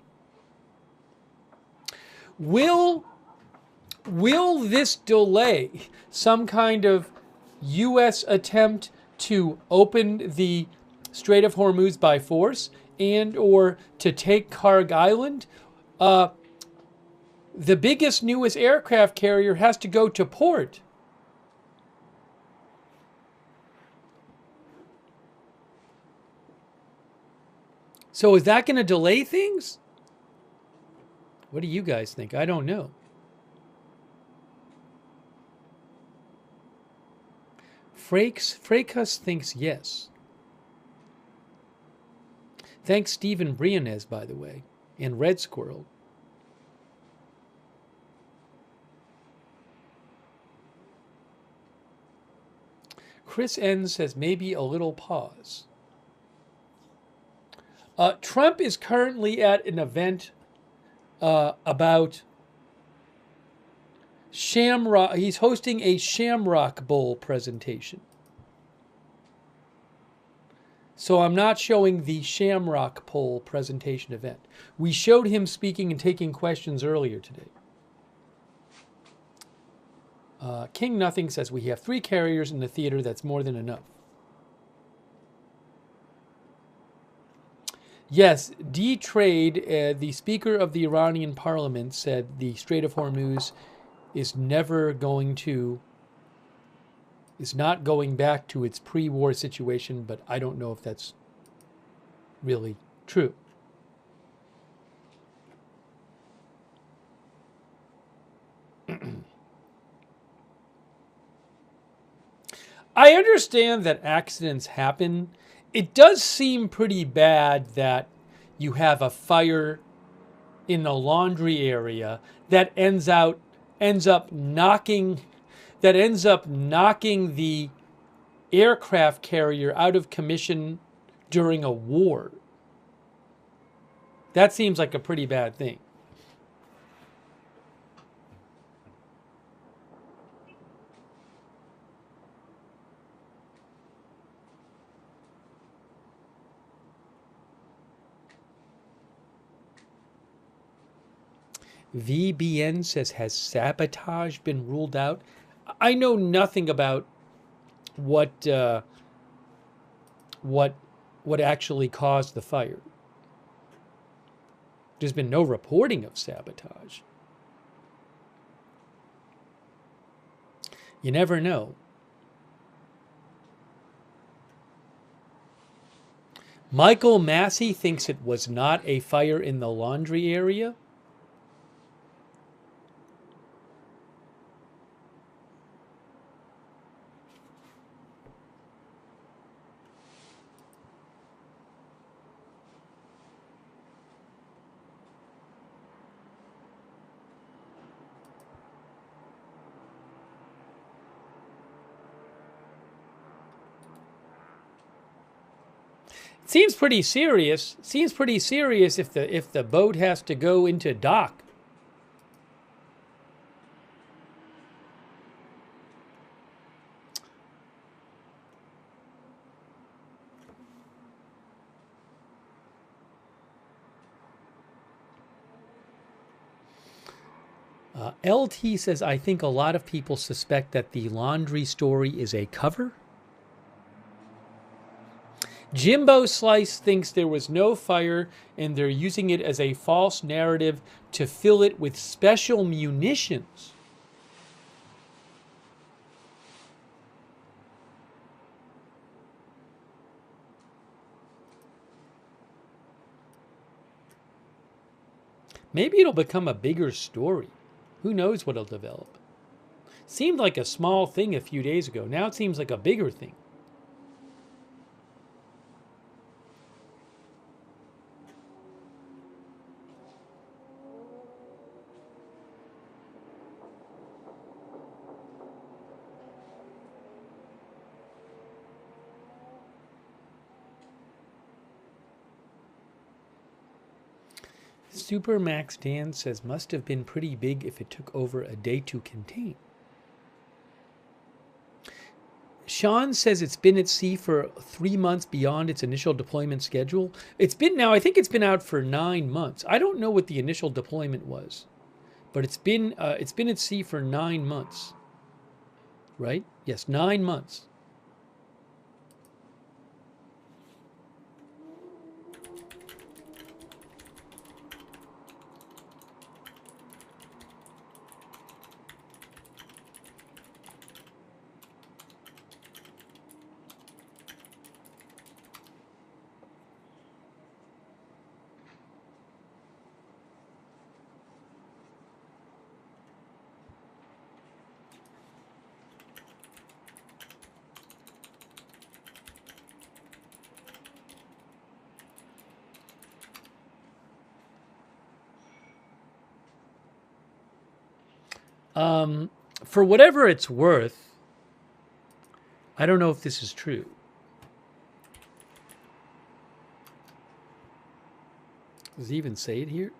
Will this delay some kind of U.S. attempt to open the Strait of Hormuz by force and or to take Karg Island? The biggest, newest aircraft carrier has to go to port. So is that going to delay things? What do you guys think? I don't know. Freikas thinks yes. Thanks Stephen Briones, by the way, and Red Squirrel. Chris N says maybe a little pause. Trump is currently at an event about Shamrock. He's hosting a Shamrock Bowl presentation. So I'm not showing the Shamrock Bowl presentation event. We showed him speaking and taking questions earlier today. King Nothing says we have 3 carriers in the theater. That's more than enough. Yes, D-Trade, the Speaker of the Iranian Parliament, said the Strait of Hormuz is not going back to its pre-war situation, but I don't know if that's really true. I understand that accidents happen. It does seem pretty bad that you have a fire in the laundry area that ends up knocking the aircraft carrier out of commission during a war. That seems like a pretty bad thing. VBN says, has sabotage been ruled out? I know nothing about what actually caused the fire. There's been no reporting of sabotage. You never know. Michael Massey thinks it was not a fire in the laundry area. Seems pretty serious. Seems pretty serious if the boat has to go into dock. LT says, I think a lot of people suspect that the laundry story is a cover. Jimbo Slice thinks there was no fire and they're using it as a false narrative to fill it with special munitions. Maybe it'll become a bigger story. Who knows what it'll develop? Seemed like a small thing a few days ago. Now it seems like a bigger thing. Supermax Dan says must have been pretty big if it took over a day to contain. Sean says it's been at sea for 3 months beyond its initial deployment schedule. It's been now, I think it's been out for 9 months. I don't know what the initial deployment was, but it's been at sea for 9 months. Right? Yes, 9 months. For whatever it's worth, I don't know if this is true. Does he even say it here?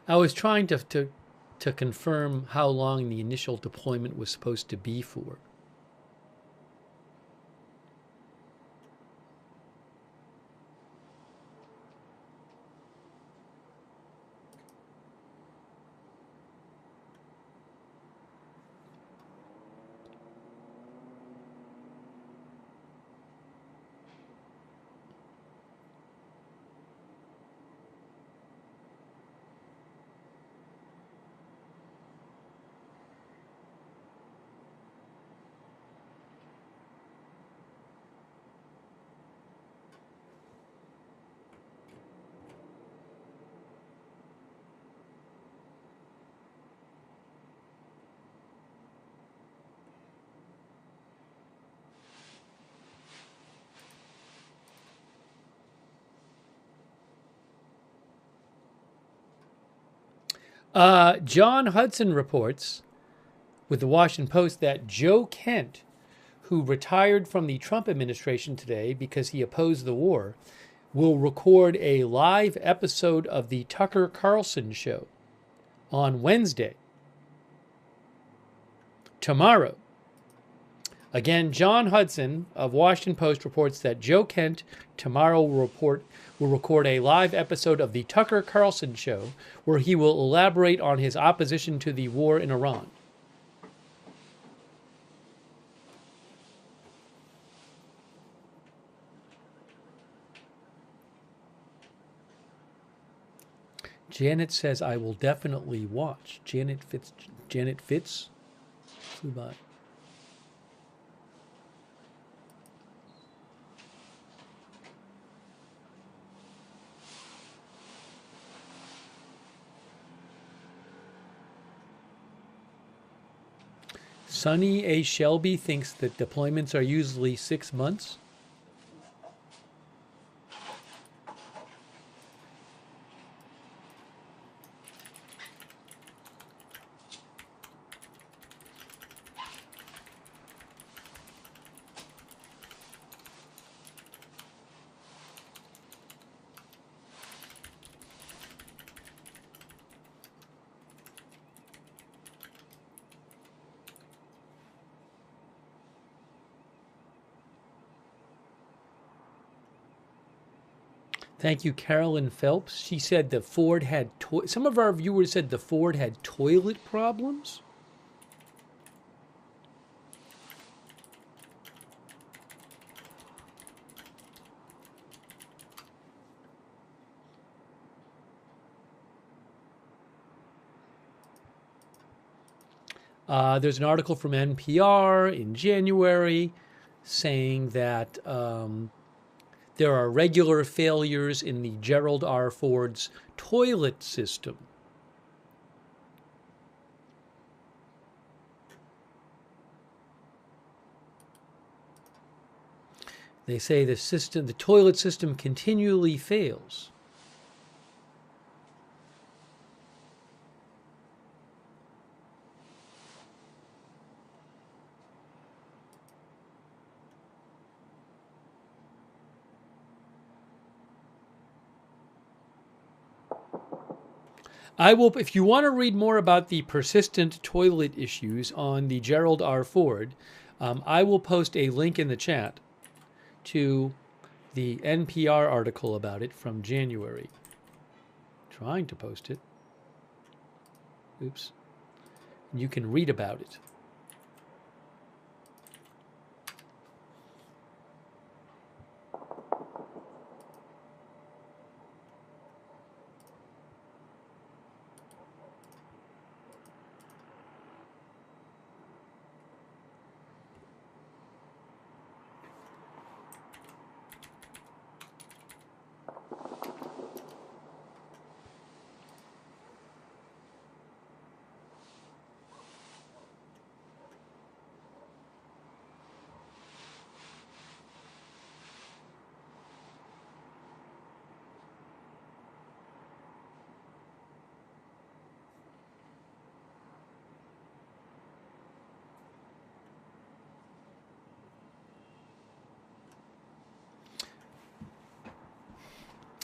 I was trying to confirm how long the initial deployment was supposed to be for. John Hudson reports with the Washington Post that Joe Kent, who retired from the Trump administration today because he opposed the war, will record a live episode of the Tucker Carlson show on Wednesday, tomorrow. Again, John Hudson of Washington Post reports that Joe Kent tomorrow will record a live episode of the Tucker Carlson show where he will elaborate on his opposition to the war in Iran. Janet says, I will definitely watch. Janet Fitz flew by. Sonny A. Shelby thinks that deployments are usually 6 months. Thank you, Carolyn Phelps. She said the Ford had, some of our viewers said the Ford had toilet problems. There's an article from NPR in January saying that there are regular failures in the Gerald R. Ford's toilet system. They say the toilet system continually fails. I will, if you want to read more about the persistent toilet issues on the Gerald R. Ford, I will post a link in the chat to the NPR article about it from January. Trying to post it. Oops. You can read about it.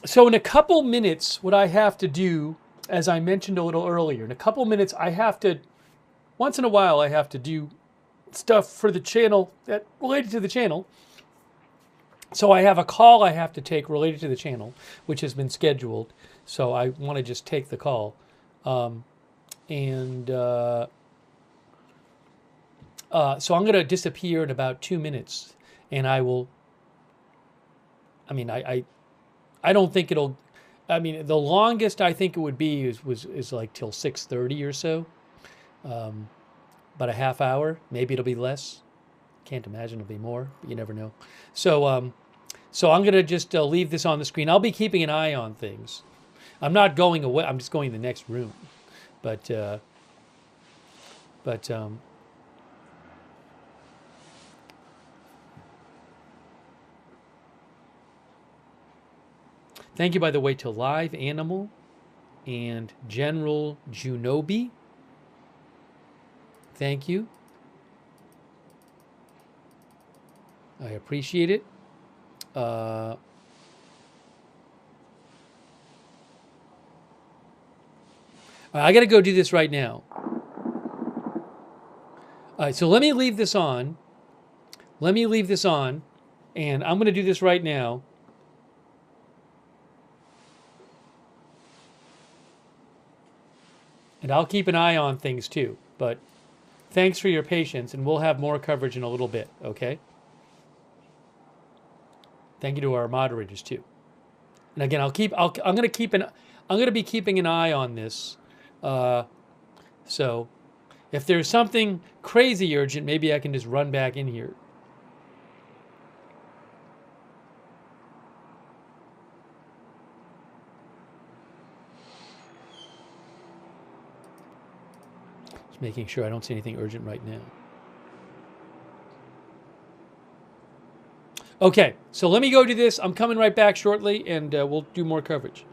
So in a couple minutes, what I have to do, as I mentioned a little earlier, in a couple minutes, I have to, once in a while, I have to do stuff for the channel that related to the channel. So I have a call I have to take related to the channel, which has been scheduled. So I want to just take the call. So I'm going to disappear in about 2 minutes, and I will, I don't think it'll, the longest I think it would be is like till 6:30 or so. About a half hour. Maybe it'll be less. Can't imagine it'll be more, but you never know. So I'm going to just leave this on the screen. I'll be keeping an eye on things. I'm not going away. I'm just going to the next room. But thank you, by the way, to Live Animal and General Junobi. Thank you. I appreciate it. I got to go do this right now. All right, so let me leave this on. And I'm going to do this right now. And I'll keep an eye on things too. But thanks for your patience, and we'll have more coverage in a little bit, okay? Thank you to our moderators too. And again, I'm going to be keeping an eye on this. So if there's something crazy urgent, maybe I can just run back in here. Just making sure I don't see anything urgent right now. Okay, so let me go do this. I'm coming right back shortly, and we'll do more coverage.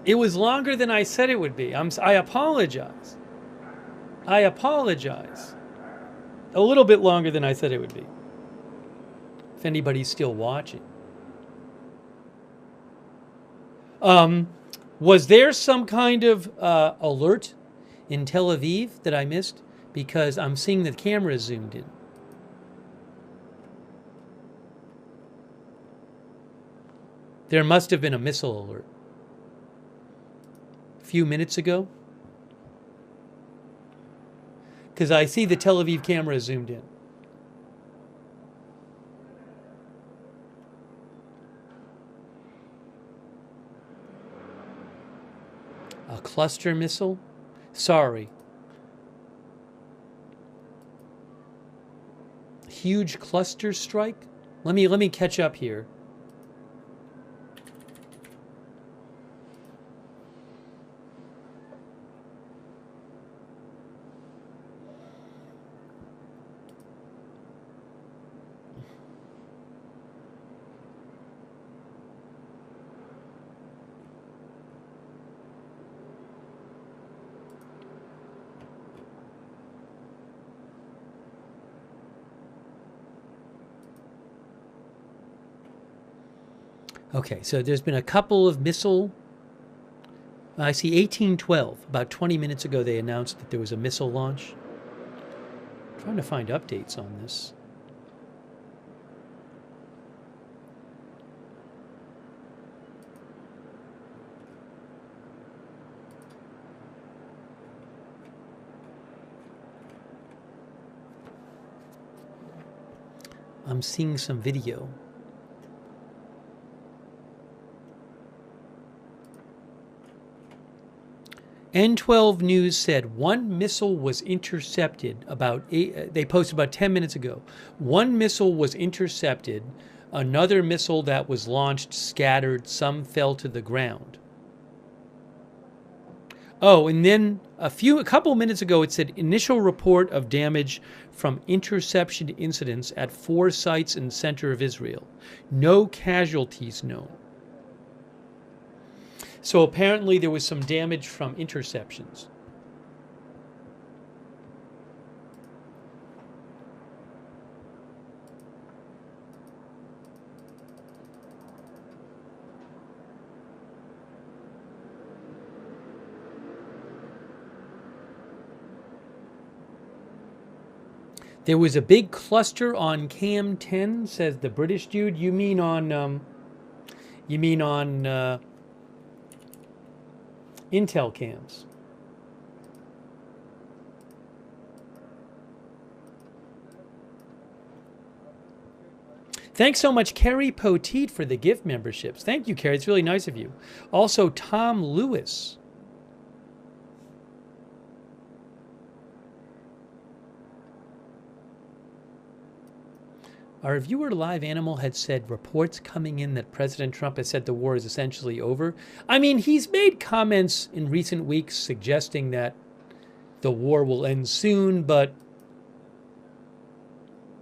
It was longer than I said it would be. I apologize. I apologize. A little bit longer than I said it would be. If anybody's still watching. Was there some kind of alert in Tel Aviv that I missed? Because I'm seeing the camera zoomed in. There must have been a missile alert. A few minutes ago. Because I see the Tel Aviv camera zoomed in. A cluster missile? Sorry. Huge cluster strike? Let me catch up here. Okay, so there's been a couple of missile. I see 1812. About 20 minutes ago, they announced that there was a missile launch. I'm trying to find updates on this. I'm seeing some video. N12 News said one missile was intercepted they posted about 10 minutes ago. One missile was intercepted, another missile that was launched scattered, some fell to the ground. Oh, and then a couple minutes ago it said initial report of damage from interception incidents at 4 sites in the center of Israel. No casualties known. So apparently there was some damage from interceptions. There was a big cluster on Cam 10, says the British dude. You mean on Intel cams. Thanks so much, Carrie Poteet, for the gift memberships. Thank you, Carrie. It's really nice of you. Also, Tom Lewis. Our viewer Live Animal had said reports coming in that President Trump has said the war is essentially over. I mean, he's made comments in recent weeks suggesting that the war will end soon, but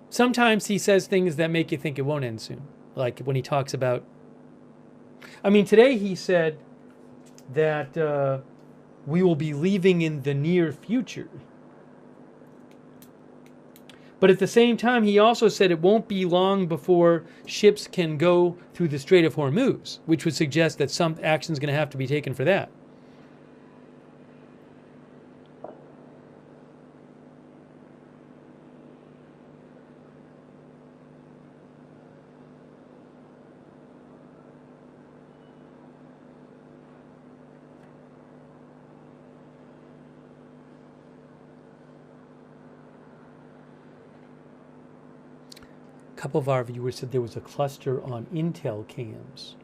sometimes he says things that make you think it won't end soon. Like when he talks about... I mean, today he said that we will be leaving in the near future. But at the same time, he also said it won't be long before ships can go through the Strait of Hormuz, which would suggest that some action is going to have to be taken for that. A couple of our viewers said there was a cluster on Intel cams.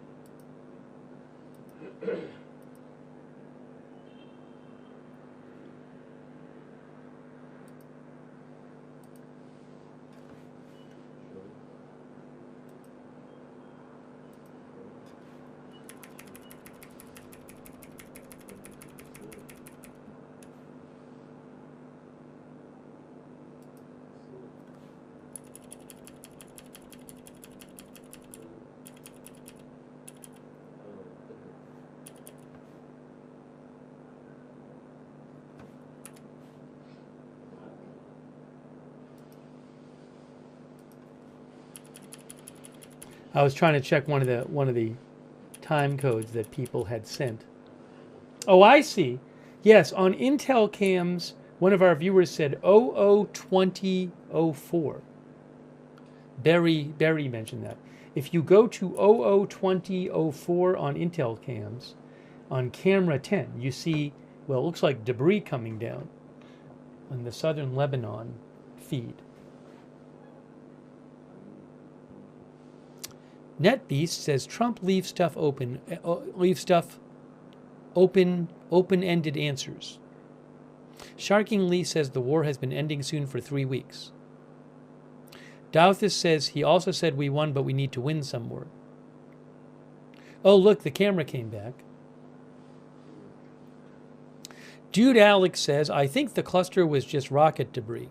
I was trying to check one of the time codes that people had sent. Oh, I see. Yes, on Intel cams, one of our viewers said 002004. Barry mentioned that. If you go to 002004 on Intel cams, on camera 10, you see, well, it looks like debris coming down on the southern Lebanon feed. NetBeast says Trump leaves stuff open, open-ended answers. Sharking Lee says the war has been ending soon for 3 weeks. Douthis says he also said we won, but we need to win some more. Oh, look, the camera came back. Dude Alex says, I think the cluster was just rocket debris.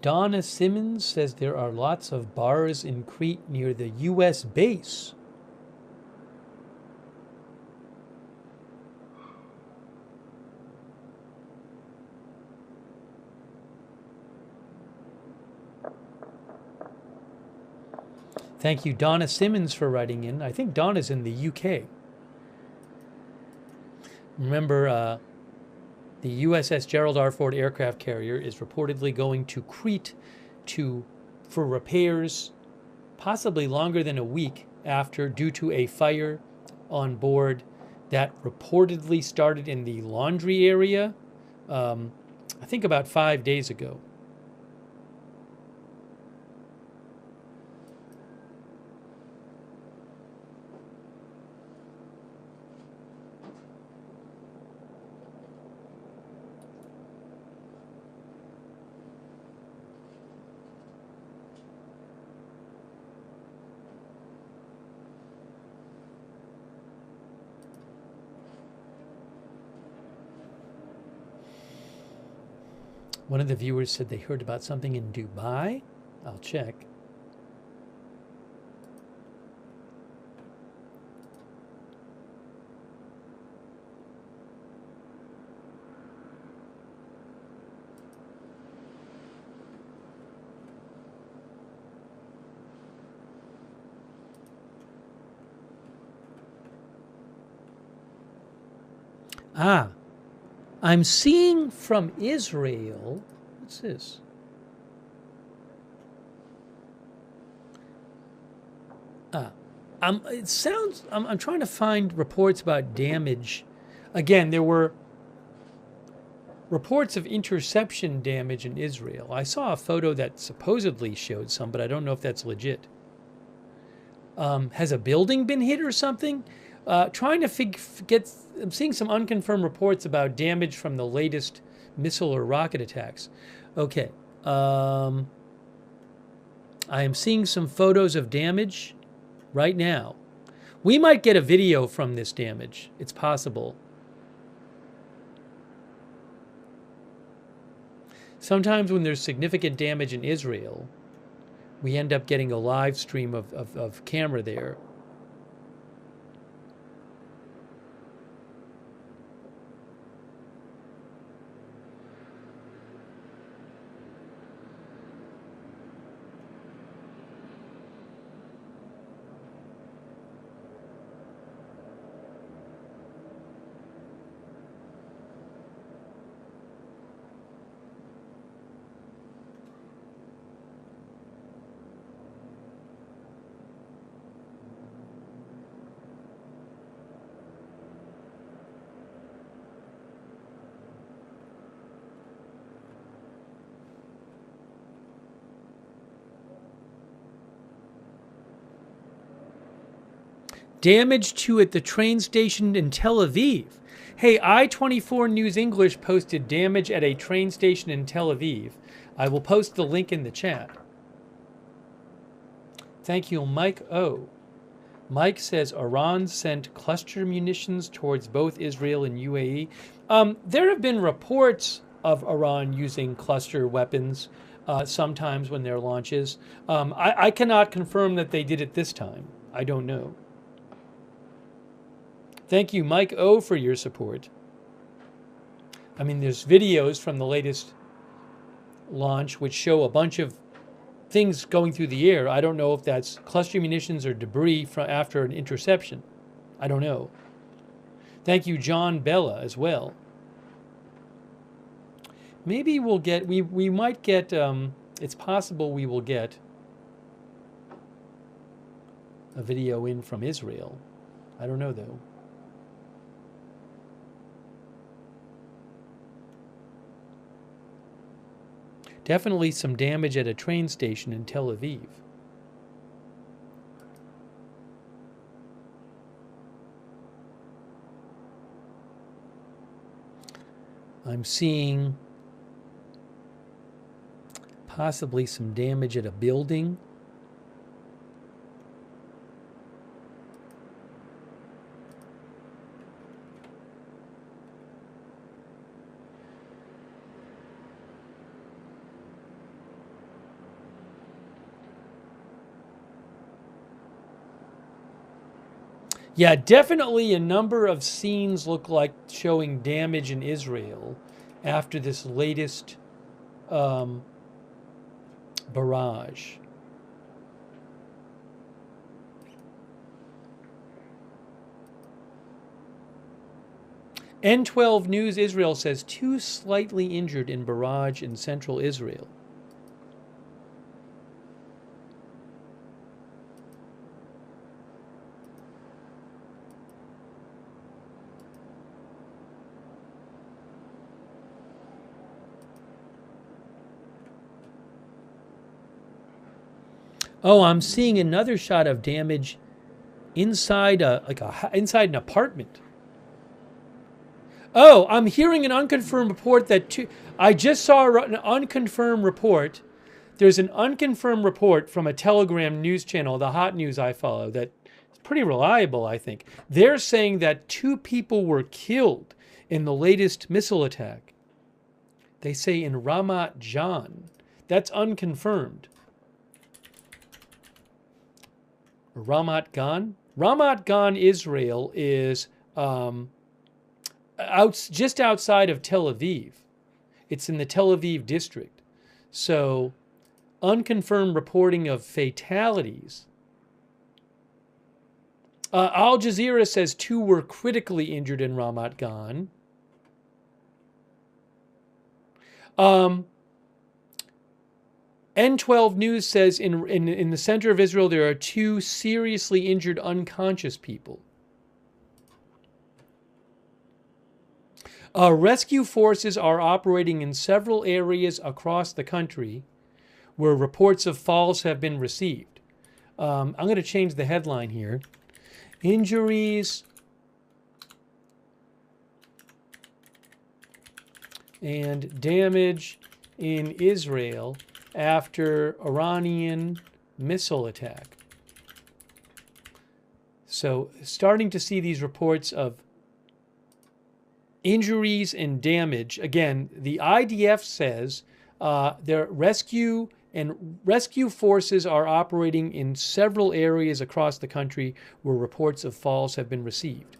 Donna Simmons says there are lots of bars in Crete near the U.S. base. Thank you, Donna Simmons, for writing in. I think Donna's in the UK. Remember, the USS Gerald R. Ford aircraft carrier is reportedly going to Crete for repairs, possibly longer than a week after, due to a fire on board that reportedly started in the laundry area, I think about 5 days ago. One of the viewers said they heard about something in Dubai. I'll check. Ah, I'm seeing from Israel. What's this? It sounds. I'm trying to find reports about damage. Again, there were reports of interception damage in Israel. I saw a photo that supposedly showed some, but I don't know if that's legit. Has a building been hit or something? Trying to I'm seeing some unconfirmed reports about damage from the latest missile or rocket attacks. Okay. I am seeing some photos of damage right now. We might get a video from this damage. It's possible. Sometimes when there's significant damage in Israel, we end up getting a live stream of camera there. Damage at the train station in Tel Aviv. Hey, I-24 News English posted damage at a train station in Tel Aviv. I will post the link in the chat. Thank you, Mike O. Mike says Iran sent cluster munitions towards both Israel and UAE. There have been reports of Iran using cluster weapons sometimes when there are launches. I cannot confirm that they did it this time. I don't know. Thank you, Mike O, for your support. I mean, there's videos from the latest launch which show a bunch of things going through the air. I don't know if that's cluster munitions or debris from after an interception. I don't know. Thank you, John Bella, as well. Maybe we'll get, we might get, it's possible we will get a video in from Israel. I don't know, though. Definitely some damage at a train station in Tel Aviv. I'm seeing possibly some damage at a building. Yeah, definitely a number of scenes look like showing damage in Israel after this latest barrage. N12 News Israel says 2 slightly injured in barrage in central Israel. Oh, I'm seeing another shot of damage inside inside an apartment. Oh, I'm hearing an unconfirmed report that I just saw an unconfirmed report. There's an unconfirmed report from a Telegram news channel, the Hot News I follow, that is pretty reliable, I think. They're saying that 2 people were killed in the latest missile attack. They say in Ramat Gan. That's unconfirmed. Ramat Gan? Ramat Gan, Israel is just outside of Tel Aviv. It's in the Tel Aviv district. So, unconfirmed reporting of fatalities. Al Jazeera says 2 were critically injured in Ramat Gan. N12 News says in the center of Israel there are 2 seriously injured unconscious people. Rescue forces are operating in several areas across the country where reports of falls have been received. I'm going to change the headline here. Injuries and damage in Israel after Iranian missile attack. So starting to see these reports of injuries and damage. Again, the IDF says their rescue forces are operating in several areas across the country where reports of falls have been received.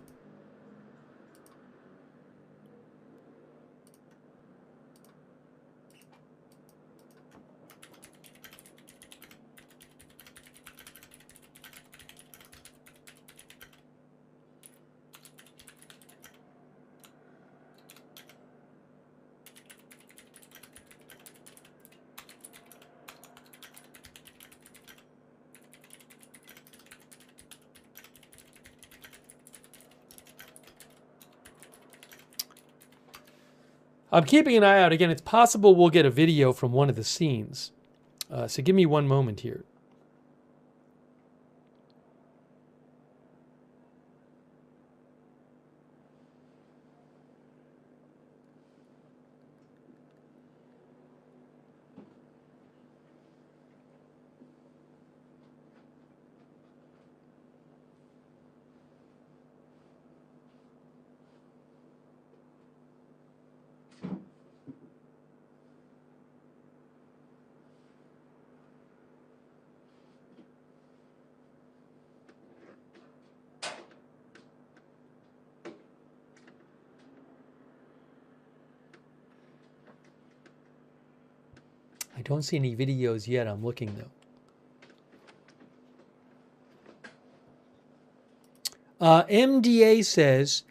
I'm keeping an eye out. Again, it's possible we'll get a video from one of the scenes. So give me one moment here. Don't see any videos yet. I'm looking though. MDA says,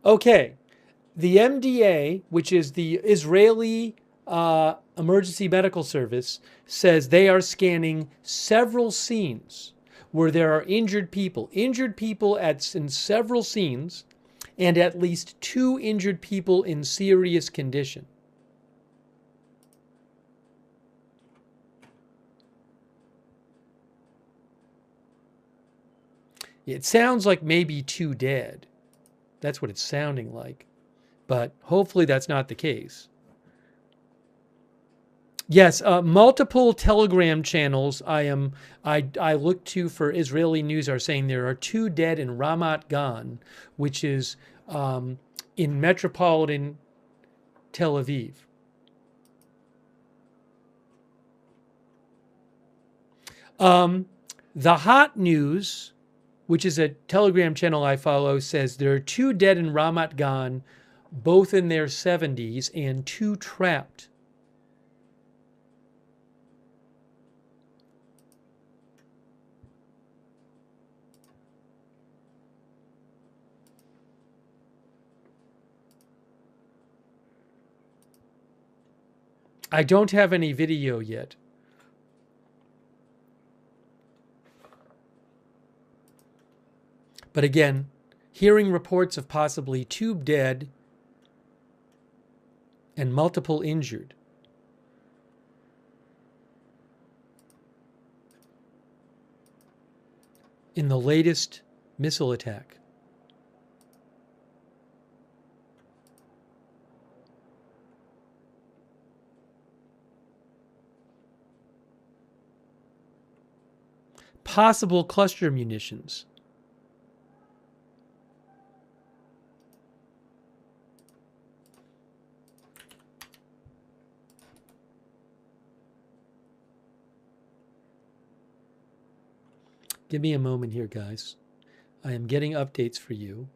okay, the MDA, which is the Israeli Emergency Medical Service, says they are scanning several scenes where there are injured people in several scenes, and at least 2 injured people in serious condition. It sounds like maybe 2 dead. That's what it's sounding like. But hopefully that's not the case. Yes, multiple Telegram channels I look to for Israeli news are saying there are 2 dead in Ramat Gan, which is in metropolitan Tel Aviv. The Hot News, which is a Telegram channel I follow, says there are 2 dead in Ramat Gan, both in their 70s, and 2 trapped. I don't have any video yet. But again, hearing reports of possibly 2 dead and multiple injured. In the latest missile attack. Possible cluster munitions. Give me a moment here, guys. I am getting updates for you.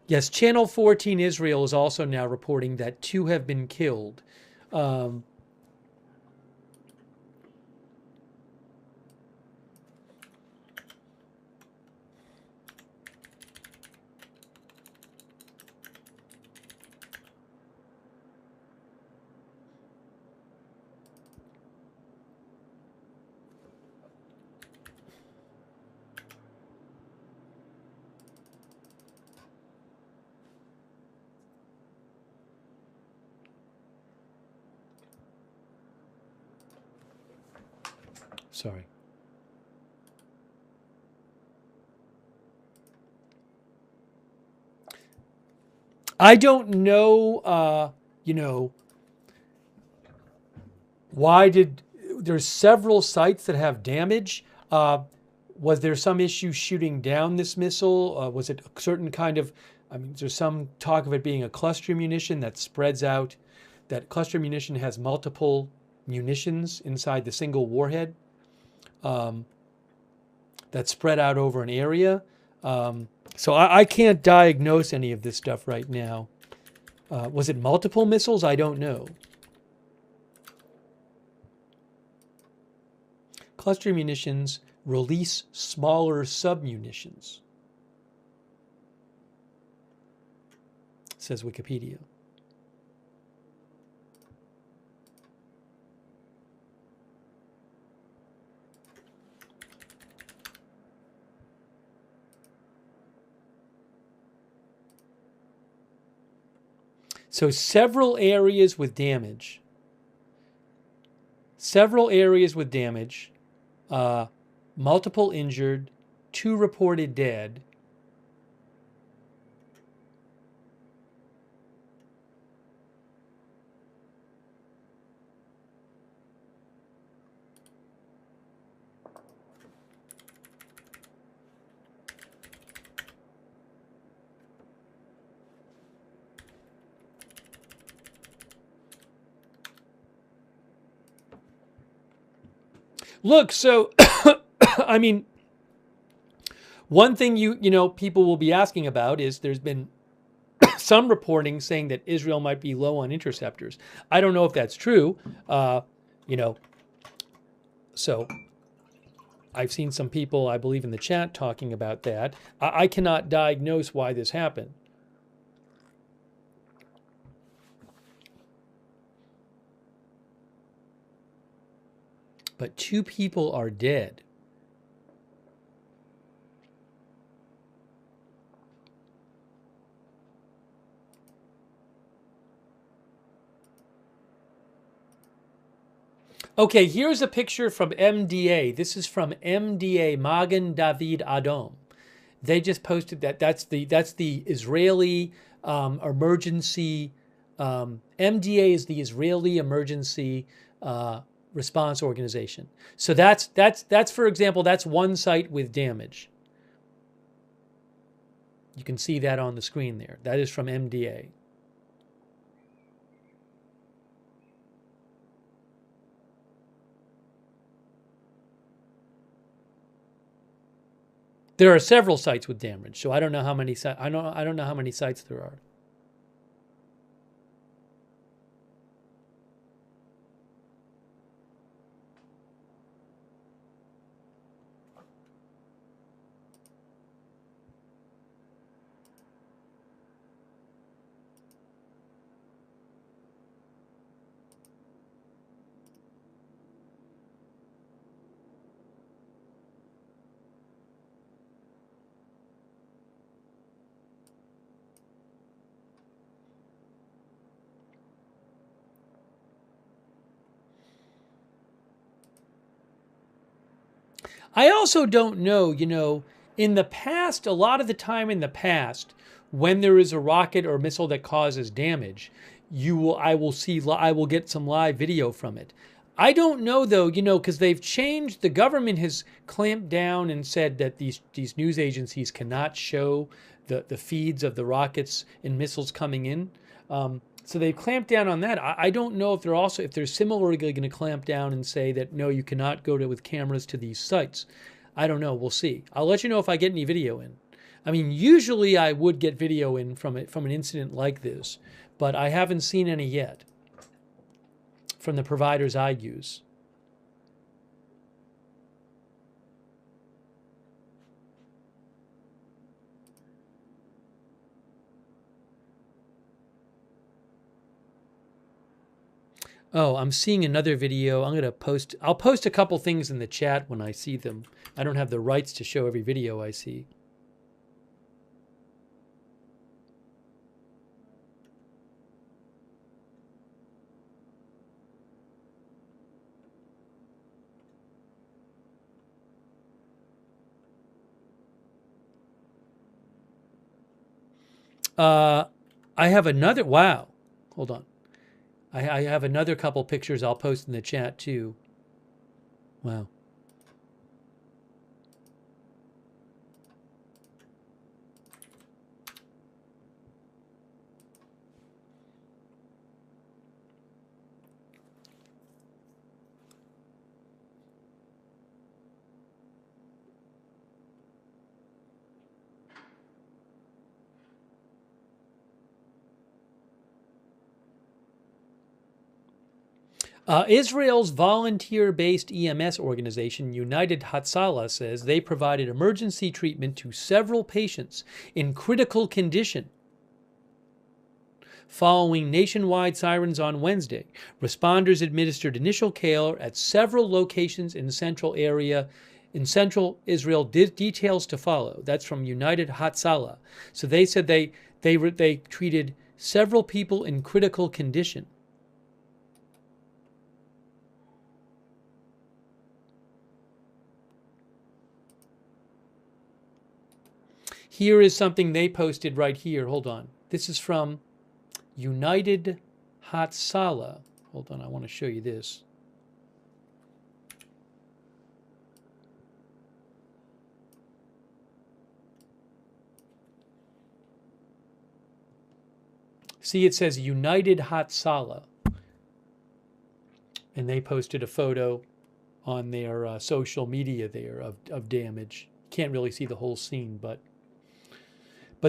Yes, Channel 14 Israel is also now reporting that 2 have been killed. Sorry. I don't know, why there's several sites that have damage. Was there some issue shooting down this missile? Was it a certain kind of, there's some talk of it being a cluster munition that spreads out. That cluster munition has multiple munitions inside the single warhead. That spread out over an area. So I can't diagnose any of this stuff right now. Was it multiple missiles? I don't know. Cluster munitions release smaller submunitions, says Wikipedia. So several areas with damage. Multiple injured, 2 reported dead. Look, so I mean, one thing people will be asking about is there's been some reporting saying that Israel might be low on interceptors. I don't know if that's true. So I've seen some people, I believe, in the chat talking about that. I cannot diagnose why this happened. But 2 people are dead. Okay, here's a picture from MDA. This is from MDA, Magen David Adom. They just posted that. That's the Israeli emergency. MDA is the Israeli emergency response organization. So that's for example, that's one site with damage. You can see that on the screen there. That is from MDA. There are several sites with damage, so I don't know how many I don't know how many sites there are. I also don't know, in the past, a lot of the time in the past, when there is a rocket or missile that causes damage, I will get some live video from it. I don't know though, because they've changed, the government has clamped down and said that these news agencies cannot show the feeds of the rockets and missiles coming in. So they've clamped down on that. I don't know if they're similarly going to clamp down and say that, no, you cannot go with cameras to these sites. I don't know. We'll see. I'll let you know if I get any video in. I mean, usually I would get video in from an incident like this, but I haven't seen any yet from the providers I use. Oh, I'm seeing another video. I'll post a couple things in the chat when I see them. I don't have the rights to show every video I see. I have another, wow, hold on. I have another couple pictures I'll post in the chat too. Wow. Israel's volunteer-based EMS organization, United Hatzalah, says they provided emergency treatment to several patients in critical condition. Following nationwide sirens on Wednesday, responders administered initial care at several locations in central Israel. Details to follow. That's from United Hatzalah. So they said they treated several people in critical condition. Here is something they posted right here. Hold on. This is from United Hatzalah. Hold on, I want to show you this. See, it says United Hatzalah. And they posted a photo on their social media there of damage. Can't really see the whole scene, but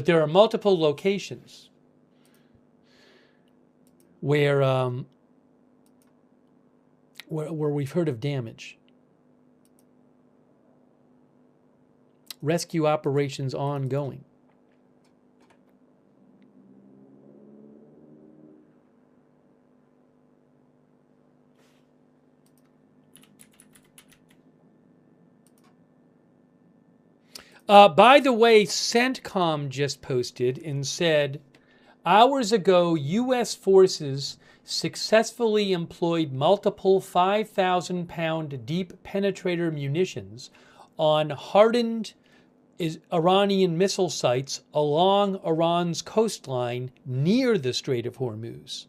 there are multiple locations where we've heard of damage. Rescue operations ongoing. By the way, CENTCOM just posted and said, hours ago, U.S. forces successfully employed multiple 5,000-pound deep penetrator munitions on hardened Iranian missile sites along Iran's coastline near the Strait of Hormuz.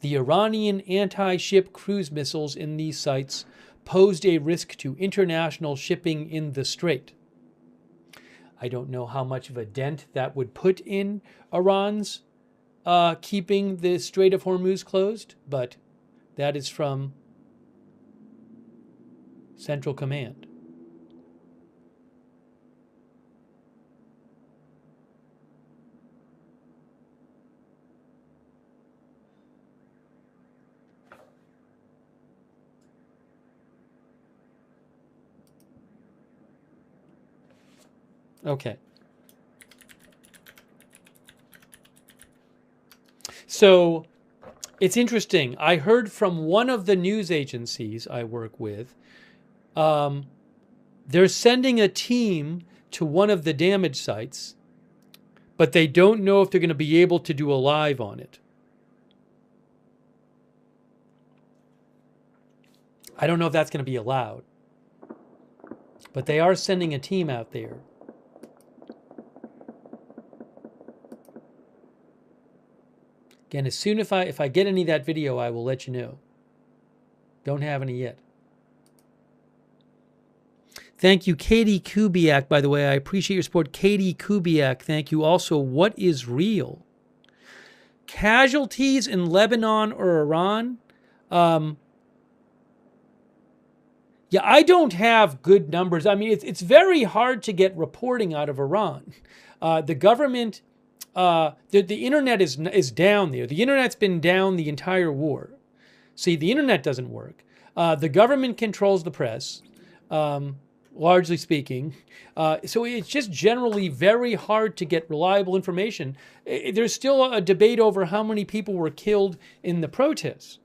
The Iranian anti-ship cruise missiles in these sites posed a risk to international shipping in the strait. I don't know how much of a dent that would put in Iran's keeping the Strait of Hormuz closed, but that is from Central Command. Okay. So it's interesting. I heard from one of the news agencies I work with, they're sending a team to one of the damage sites, but they don't know if they're going to be able to do a live on it. I don't know if that's going to be allowed, but they are sending a team out there. Again, as soon if I get any of that video, I will let you know. Don't have any yet. Thank you, Katie Kubiak, by the way. I appreciate your support. Katie Kubiak, thank you. Also, what is real? Casualties in Lebanon or Iran? Yeah, I don't have good numbers. I mean, it's very hard to get reporting out of Iran. The government... the internet is down there. The internet's been down the entire war. See, the internet doesn't work. The government controls the press, largely speaking. So it's just generally very hard to get reliable information. There's still a debate over how many people were killed in the protests.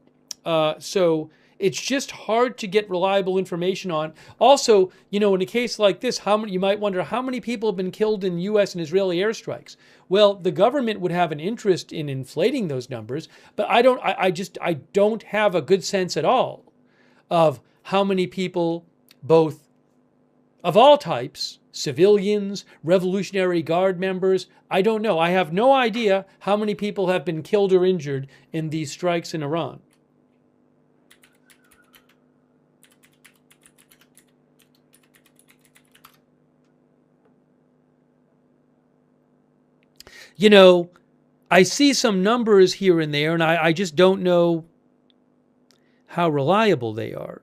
So it's just hard to get reliable information on. Also, you know, in a case like this, you might wonder how many people have been killed in U.S. and Israeli airstrikes. Well, the government would have an interest in inflating those numbers, but I don't have a good sense at all of how many people, both of all types, civilians, Revolutionary Guard members. I don't know. I have no idea how many people have been killed or injured in these strikes in Iran. You know, I see some numbers here and there, and I just don't know how reliable they are.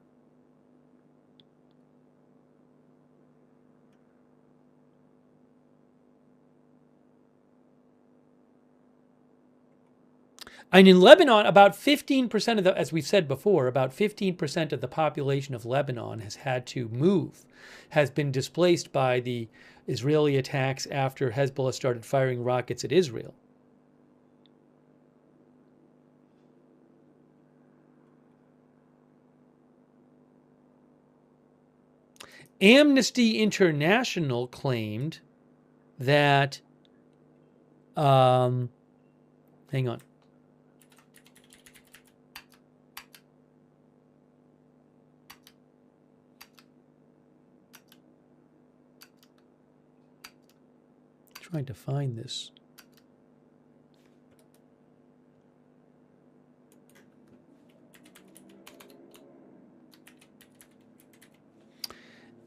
And in Lebanon, about 15% of as we've said before, about 15% of the population of Lebanon has had to move, has been displaced by the Israeli attacks after Hezbollah started firing rockets at Israel. Amnesty International claimed that, hang on. Trying to find this.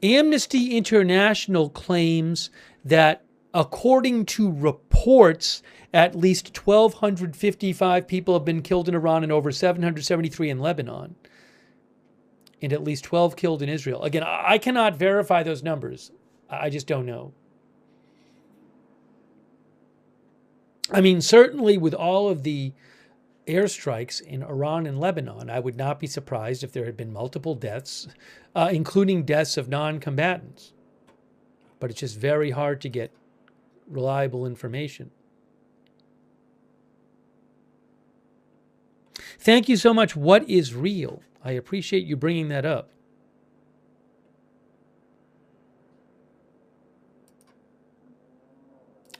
Amnesty International claims that, according to reports, at least 1,255 people have been killed in Iran and over 773 in Lebanon. and at least 12 killed in Israel. Again, I cannot verify those numbers. I just don't know. I mean, certainly with all of the airstrikes in Iran and Lebanon, I would not be surprised if there had been multiple deaths, including deaths of non-combatants. But it's just very hard to get reliable information. Thank you so much. What is real? I appreciate you bringing that up.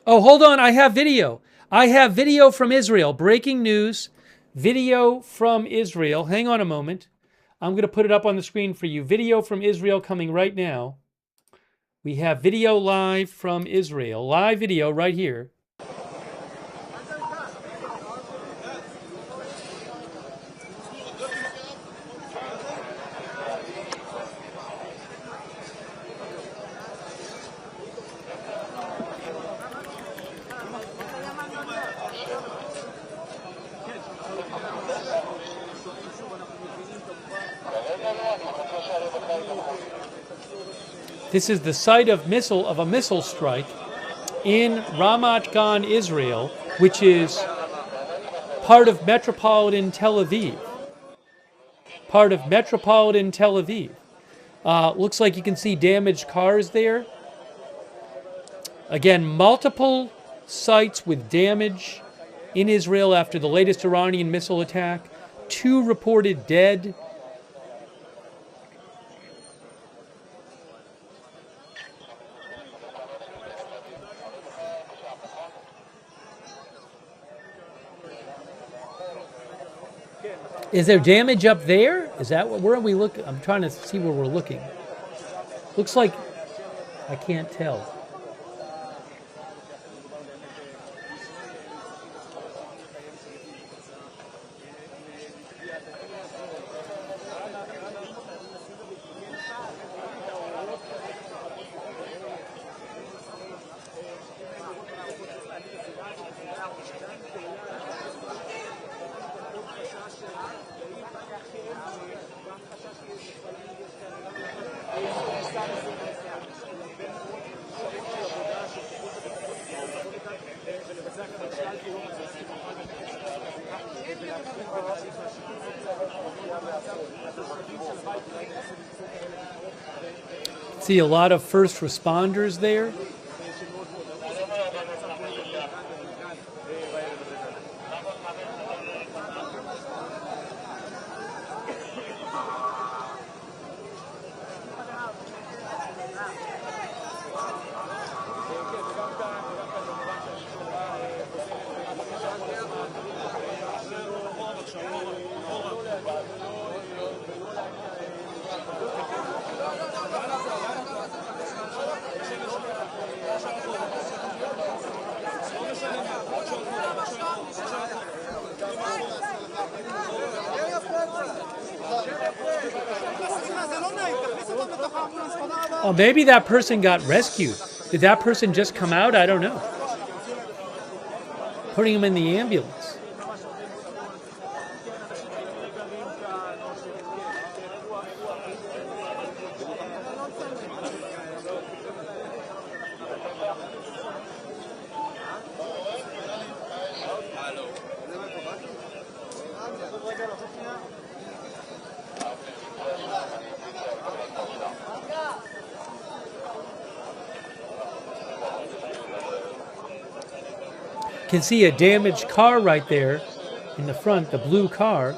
Oh, hold on. I have video. I have video from Israel. Breaking news. Video from Israel. Hang on a moment. I'm going to put it up on the screen for you. Video from Israel coming right now. We have video live from Israel. Live video right here. This is the site of a missile strike in Ramat Gan, Israel, which is part of metropolitan Tel Aviv. Part of metropolitan Tel Aviv. Looks like you can see damaged cars there. Again, multiple sites with damage in Israel after the latest Iranian missile attack. 2 reported dead. Is there damage up there? Is that where are we looking? I'm trying to see where we're looking. Looks like I can't tell. See a lot of first responders there. Oh, maybe that person got rescued. Did that person just come out? I don't know. Putting him in the ambulance. Can see a damaged car right there in the front, the blue car.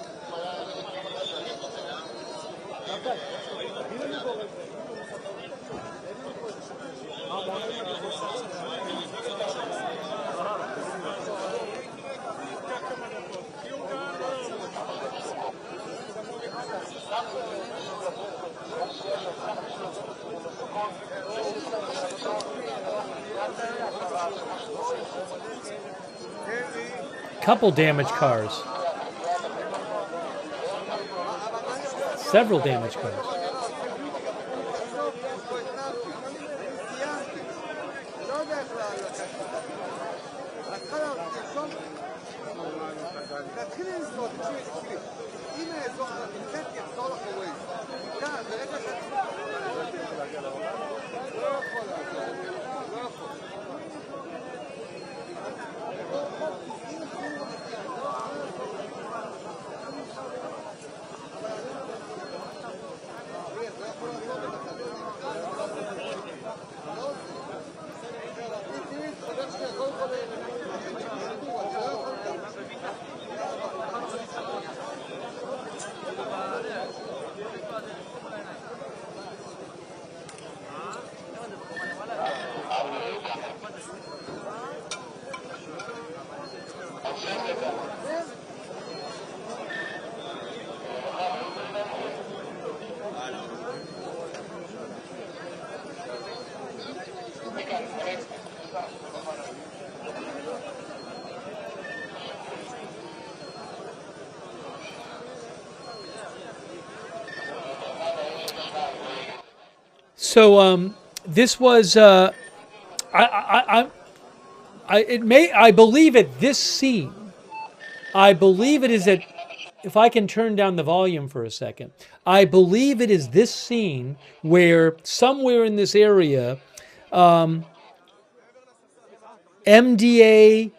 Couple damaged cars. Several damaged cars. So this was I believe at this scene, I believe it is at, if I can turn down the volume for a second, I believe it is this scene where somewhere in this area, MDA,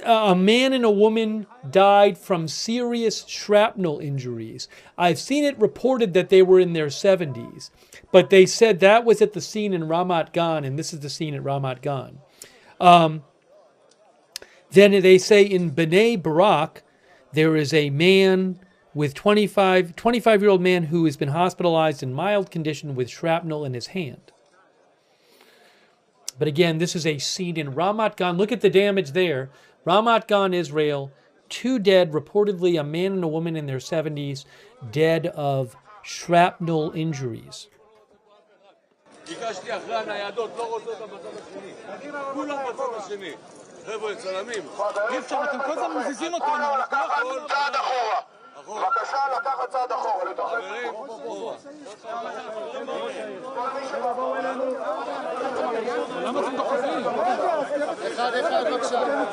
a man and a woman died from serious shrapnel injuries. I've seen it reported that they were in their 70s, but they said that was at the scene in Ramat Gan, and this is the scene at Ramat Gan. Then they say in Bnei Barak, there is a man with 25-year-old man who has been hospitalized in mild condition with shrapnel in his hand. But again, this is a scene in Ramat Gan. Look at the damage there. Ramat Gan, Israel, 2 dead, reportedly a man and a woman in their 70s, dead of shrapnel injuries. בבקשה לקחת צעד אחורה לתוך חברים, למה אתם דוחפים? אחד בבקשה, לאט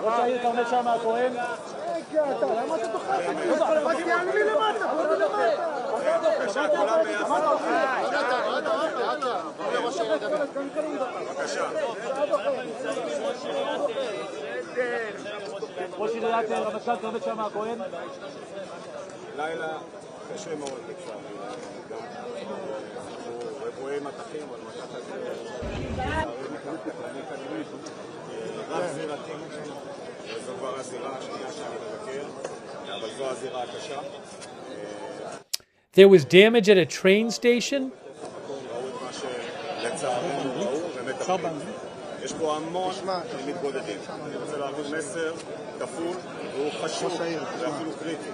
ראש העיר כרמל שאמה הכהן. למה אתה דוחף? תעלו לי למטה, בואו למטה. בבקשה, כולם ביחד. ראש העיר ידבר. בבקשה. ראש עיריית רמת-גן כרמל שאמה הכהן. לילה קשה מאוד לצערי. אנחנו רבויי מתחים על מתחת רב זירתי. זו כבר הזירה השנייה שאני מבקר, אבל זו הזירה הקשה. There was damage at a train station. ראו את מה שלצערנו ראו ומטפלים. יש פה המון מתגודדים. אני רוצה להעביר מסר כפול, והוא חשוב ואפילו קריטי.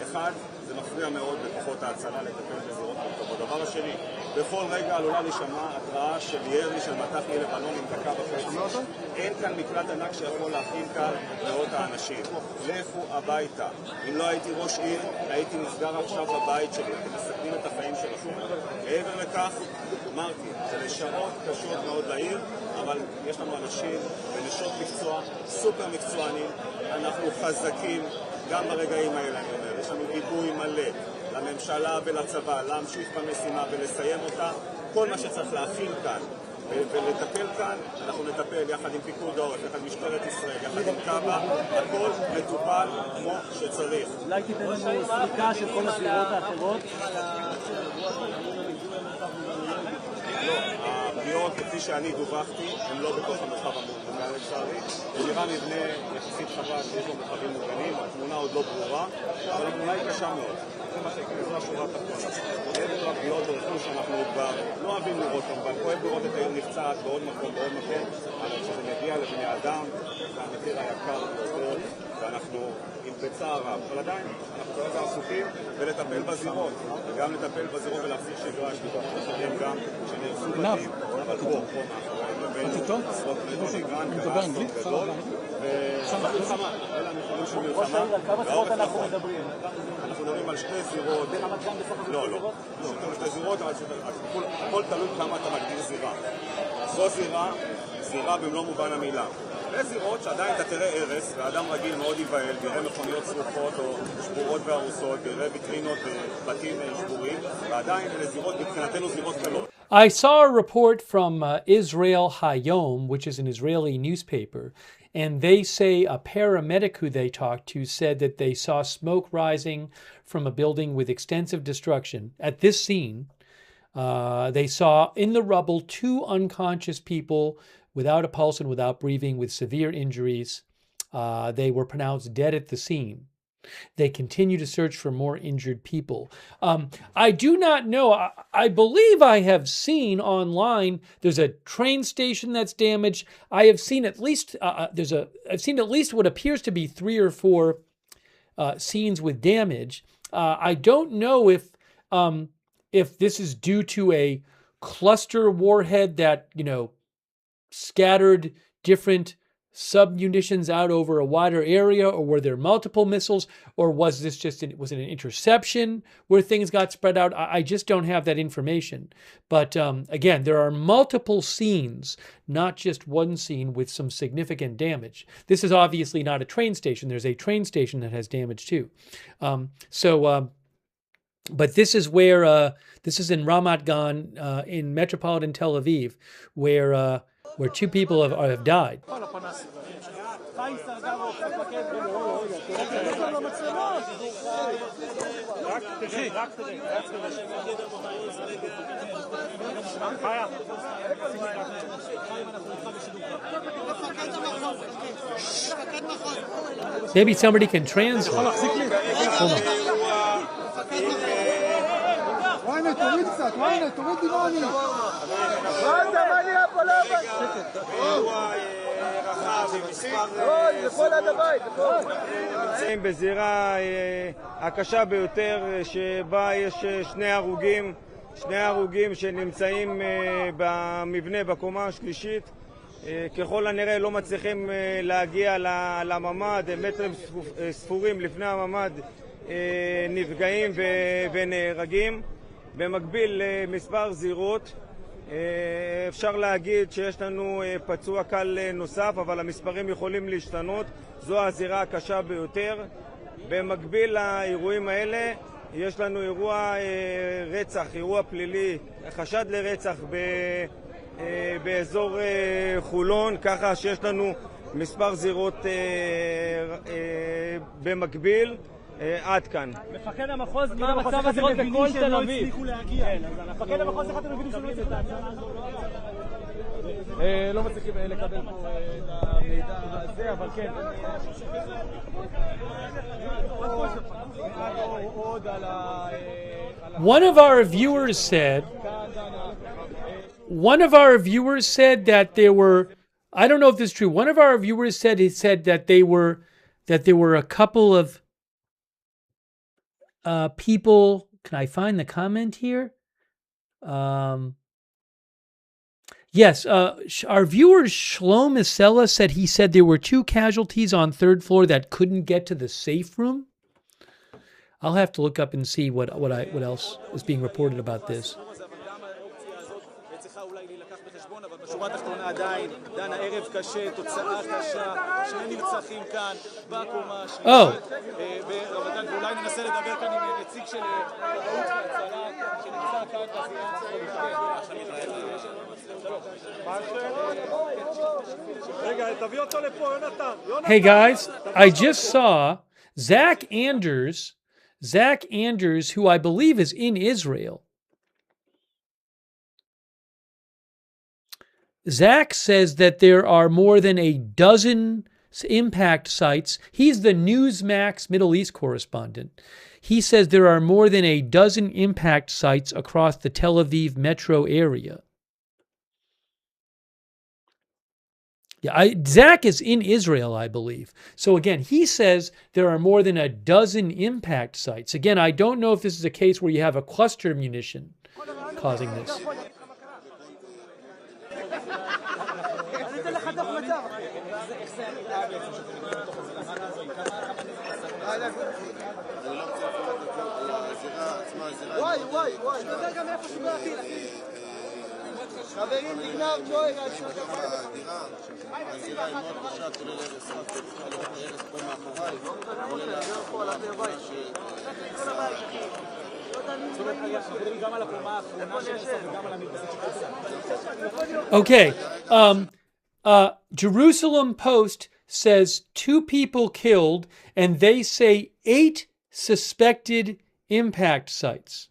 אחד, זה מפריע מאוד בכוחות ההצלה לטפל בזירות מורכבות. הדבר השני, בכל רגע עלולה להישמע התראה של ירי של מטח מלבנון עם דקה וחצי. אין כאן מקלט ענק שיכול להכיל כאן מאות האנשים. לכו הביתה. אם לא הייתי ראש עיר, הייתי נסגר עכשיו בבית שלי. אתם מסכנים את החיים שלכם. מעבר לכך, אמרתי, זה לשעות קשות מאוד לעיר, אבל יש לנו אנשים ונשות מקצוע, סופר מקצוענים. אנחנו חזקים גם ברגעים האלה, אני אומר. יש לנו גיבוי מלא לממשלה ולצבא להמשיך במשימה ולסיים אותה. כל מה שצריך להכין כאן ולטפל כאן, אנחנו נטפל יחד עם פיקוד העורף, יחד עם משטרת ישראל, יחד עם קב"א, הכל מטופל כמו שצריך. אולי תיתן לנו סריקה של כל הסבירות האחרות? לא, הפגיעות כפי שאני דווחתי, הן לא בתוך המרחב המוגן לצערי. זה נראה מבנה יחסית חבל שיש לו מרחבים מוגנים, התמונה עוד לא ברורה, אבל התמונה היא קשה מאוד. זה מה שזו השורה התחתונה. מעבר לפגיעות ברכוש שאנחנו כבר לא אוהבים לראות אותם, אבל כואב לראות את העיר נפצעת בעוד מקום, אבל כשזה מגיע לבני אדם, זה המחיר היקר ביותר, ואנחנו עם בצער רב, אבל עדיין אנחנו כרגע עסוקים ולטפל בזירות, וגם לטפל בזירות ולהחזיר שגרה, יש בתוך שחררים גם שנהרסו בתים, אבל פה מאחורי, עשרות מטר איראן, קרה אסון גדול, ומלחמה, אלה המחירים של מלחמה, אנחנו מדברים על שתי זירות, לא, שתי זירות, אבל הכל תלוי כמה אתה מגדיר זירה. זו זירה במלוא מובן המילה. וזירות שעדיין אתה תראה הרס, ואדם רגיל מאוד ייבהל, יראה מכוניות שרופות או שבורות והרוסות, יראה ויטרינות ובתים שבורים, ועדיין אלה זירות, מבחינתנו זירות קלות. I saw a report from Israel Hayom, which is an Israeli newspaper, and they say a paramedic who they talked to said that they saw smoke rising from a building with extensive destruction. At this scene, they saw in the rubble 2 unconscious people without a pulse and without breathing with severe injuries. They were pronounced dead at the scene. They continue to search for more injured people. I do not know. I believe I have seen online there's a train station that's damaged. I have seen at least I've seen at least what appears to be 3 or 4 scenes with damage. I don't know if this is due to a cluster warhead that scattered different submunitions out over a wider area, or were there multiple missiles, or was this was it an interception where things got spread out? I just don't have that information. But again, there are multiple scenes, not just one scene with some significant damage. This is obviously not a train station. There's a train station that has damage too. But this is where this is in Ramat Gan in metropolitan Tel Aviv, where 2 people have died. Maybe somebody can translate. Hold on. נמצאים בזירה הקשה ביותר שבה יש 2 הרוגים שנמצאים במבנה בקומה השלישית. ככל הנראה לא מצליחים להגיע לממ"ד, מטרים ספורים לפני הממ"ד נפגעים ונהרגים. במקביל למספר זירות, אפשר להגיד שיש לנו פצוע קל נוסף, אבל המספרים יכולים להשתנות. זו הזירה הקשה ביותר. במקביל לאירועים האלה יש לנו אירוע רצח, אירוע פלילי, חשד לרצח באזור חולון, ככה שיש לנו מספר זירות במקביל. עד כאן. מפקד המחוז, מה המצב הזירות בכל תל אביב? מפקד המחוז, איך אתם מבינים שלא יצא את ההצעה הזו? לא מצליחים לקבל פה את המידע הזה, אבל כן. One of our viewers said that there were, I don't know if this is true, one of our viewers said that there were a couple of people. Can I find the comment here? Yes, our viewer Shlom Isela said he said there were 2 casualties on 3rd floor that couldn't get to the safe room. I'll have to look up and see what else is being reported about this. בשורה התחתונה עדיין, דנה ערב קשה, תוצאה קשה, 2 נרצחים כאן, בקומה השלישית, ברמת גן, ואולי ננסה לדבר כאן עם נציג של כבאות והצלה, שנמצא כאן רגע, תביא אותו לפה, יונתן. Hey guys, I just saw Zach Anders, who I believe is in Israel. Zach says that there are more than a dozen impact sites. He's the Newsmax Middle East correspondent. He says there are more than a dozen impact sites across the Tel Aviv metro area. Yeah, Zach is in Israel, I believe. So again, he says there are more than a dozen impact sites. Again, I don't know if this is a case where you have a cluster munition causing this. חברים, נגנב, שואל, Okay. Jerusalem Post says 2 people killed, and they say 8 suspected impact sites.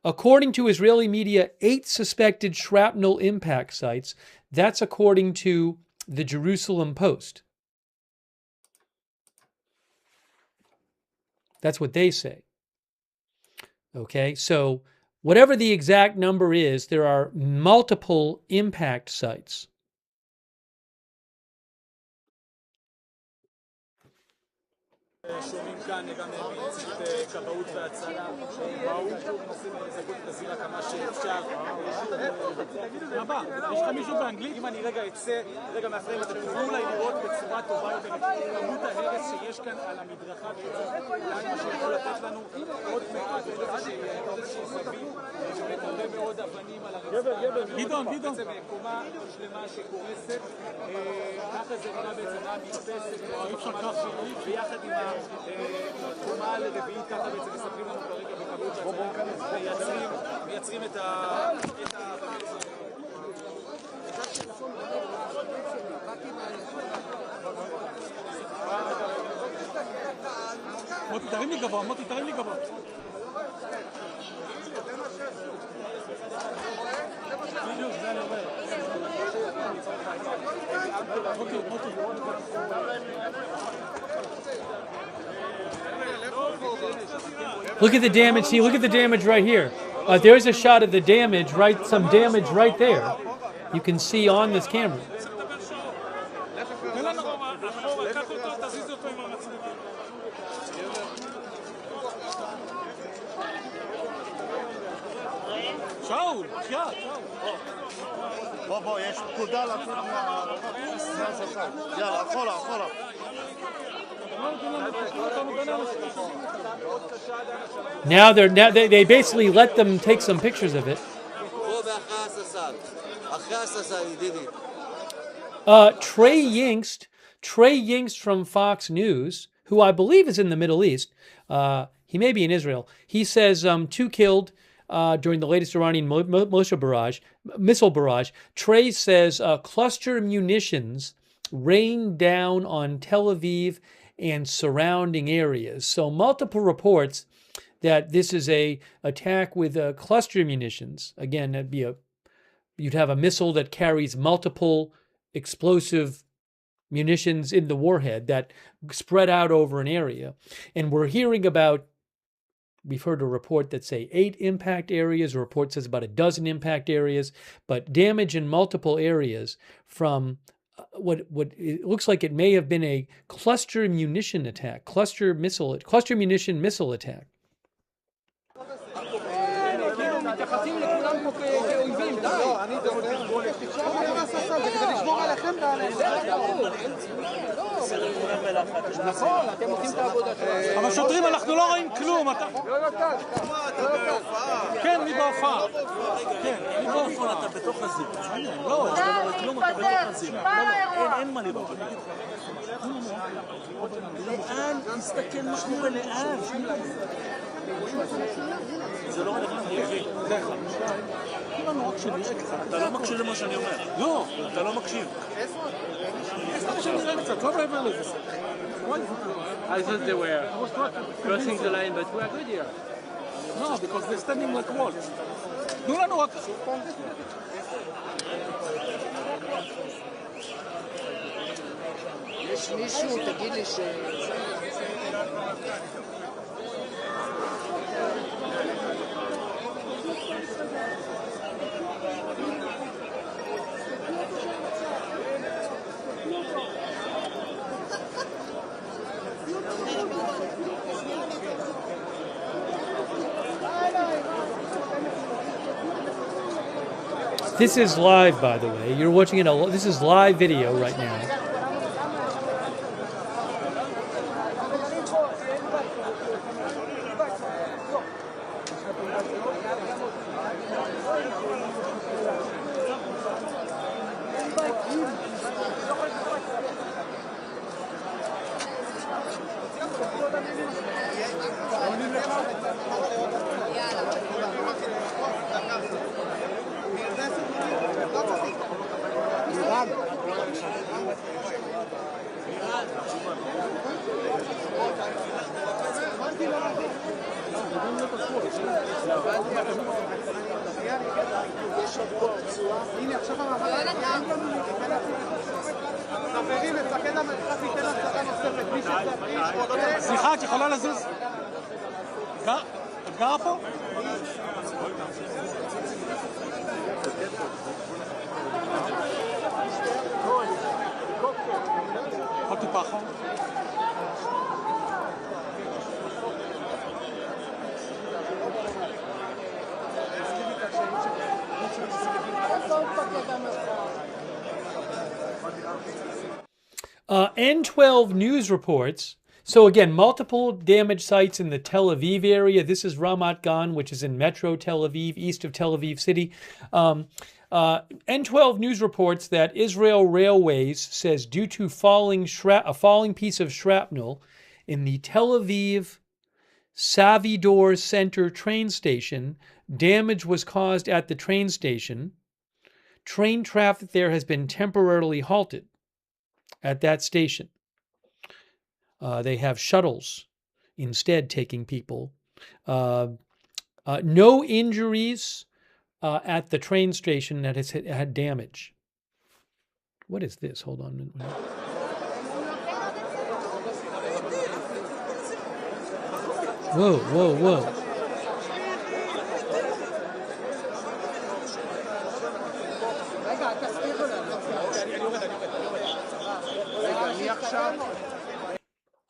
According to Israeli media, 8 suspected shrapnel impact sites. That's according to the Jerusalem Post. That's what they say. Okay, so whatever the exact number is, there are multiple impact sites. שומעים כאן גם מצוות כבאות והצלה באו מנסים לזגות את הזירה כמה שאפשר. רבה, יש לך מישהו באנגלית? אם אני רגע אצא, רגע מאפרים, אתם תוכלו אולי לראות בצורה טובה יותר כמות ההרס שיש כאן על המדרכה, אולי מה שיכול לתת לנו עוד מעט איזושהי זווית, שבאמת הרבה מאוד אבנים על הרצפה. גדעון. בעצם קומה שלמה שקורסת, ככה זה נראה בעצם המדפסת, ביחד עם הקומה הרביעית, ככה בעצם מספרים לנו כרגע בכבאות שהצלה, מייצרים את ה... מוטי, תרים לי גבוה, מוטי, תרים לי גבוה. בדיוק, זה אני אומר. מוטי. Look at the damage. See, look at the damage right here. There's a shot of the damage, right? Some damage right there. You can see on this camera. יש פקודה לצאת מהספסל. יאללה, אחורה. Now they basically let them take some pictures of it. Trey Yingst from Fox News, who I believe is in the Middle East, he may be in Israel. He says 2 killed during the latest Iranian missile barrage. Trey says cluster munitions rained down on Tel Aviv and surrounding areas. So multiple reports that this is a attack with cluster munitions. Again, you'd have a missile that carries multiple explosive munitions in the warhead that spread out over an area. And we're hearing about, we've heard a report that say 8 impact areas, a report says about a dozen impact areas, but damage in multiple areas from what it looks like it may have been a cluster munition attack, cluster munition missile attack. נכון, אתם עושים את העבודה שלנו. אבל שוטרים, אנחנו לא רואים כלום. כן, מי בהופעה? כן, מי בהופעה? אתה בתוך הזיר. לא, אתה לא רואה כלום, אתה בתוך הזיר. אין מה לראות. לאן? תסתכל מה קורה, לאן? זה לא רלוונטי חיובי. זה אחד. אם אני רק שנראה קצת. אתה לא מקשיב למה שאני אומר. לא, אתה לא מקשיב. I thought they were crossing the line, but we are good here. No, because they're standing like walls. תנו לנו רק... יש מישהו, תגיד לי ש... This is live, by the way. You're watching it. This is live video right now. סליחה, את יכולה לזוז? את גרה פה? עוד טיפה אחורה. N12 News reports, so again, multiple damage sites in the Tel Aviv area. This is Ramat Gan, which is in Metro Tel Aviv, east of Tel Aviv City. N12 News reports that Israel Railways says due to a falling piece of shrapnel in the Tel Aviv Savidor Center train station, damage was caused at the train station. Train traffic there has been temporarily halted at that station. They have shuttles instead taking people. No injuries at the train station that has had damage. What is this? Hold on a minute. Whoa, whoa, whoa.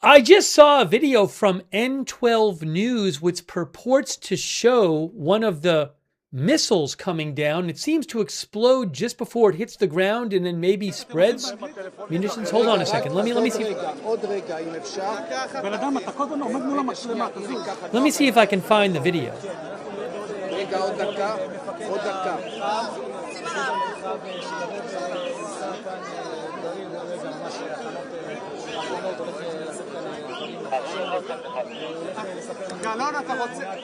I just saw a video from N12 News which purports to show one of the missiles coming down. It seems to explode just before it hits the ground and then maybe spreads munitions. Hold on a second. Let me see. Let me see if I can find the video. גלון, אתה רוצה?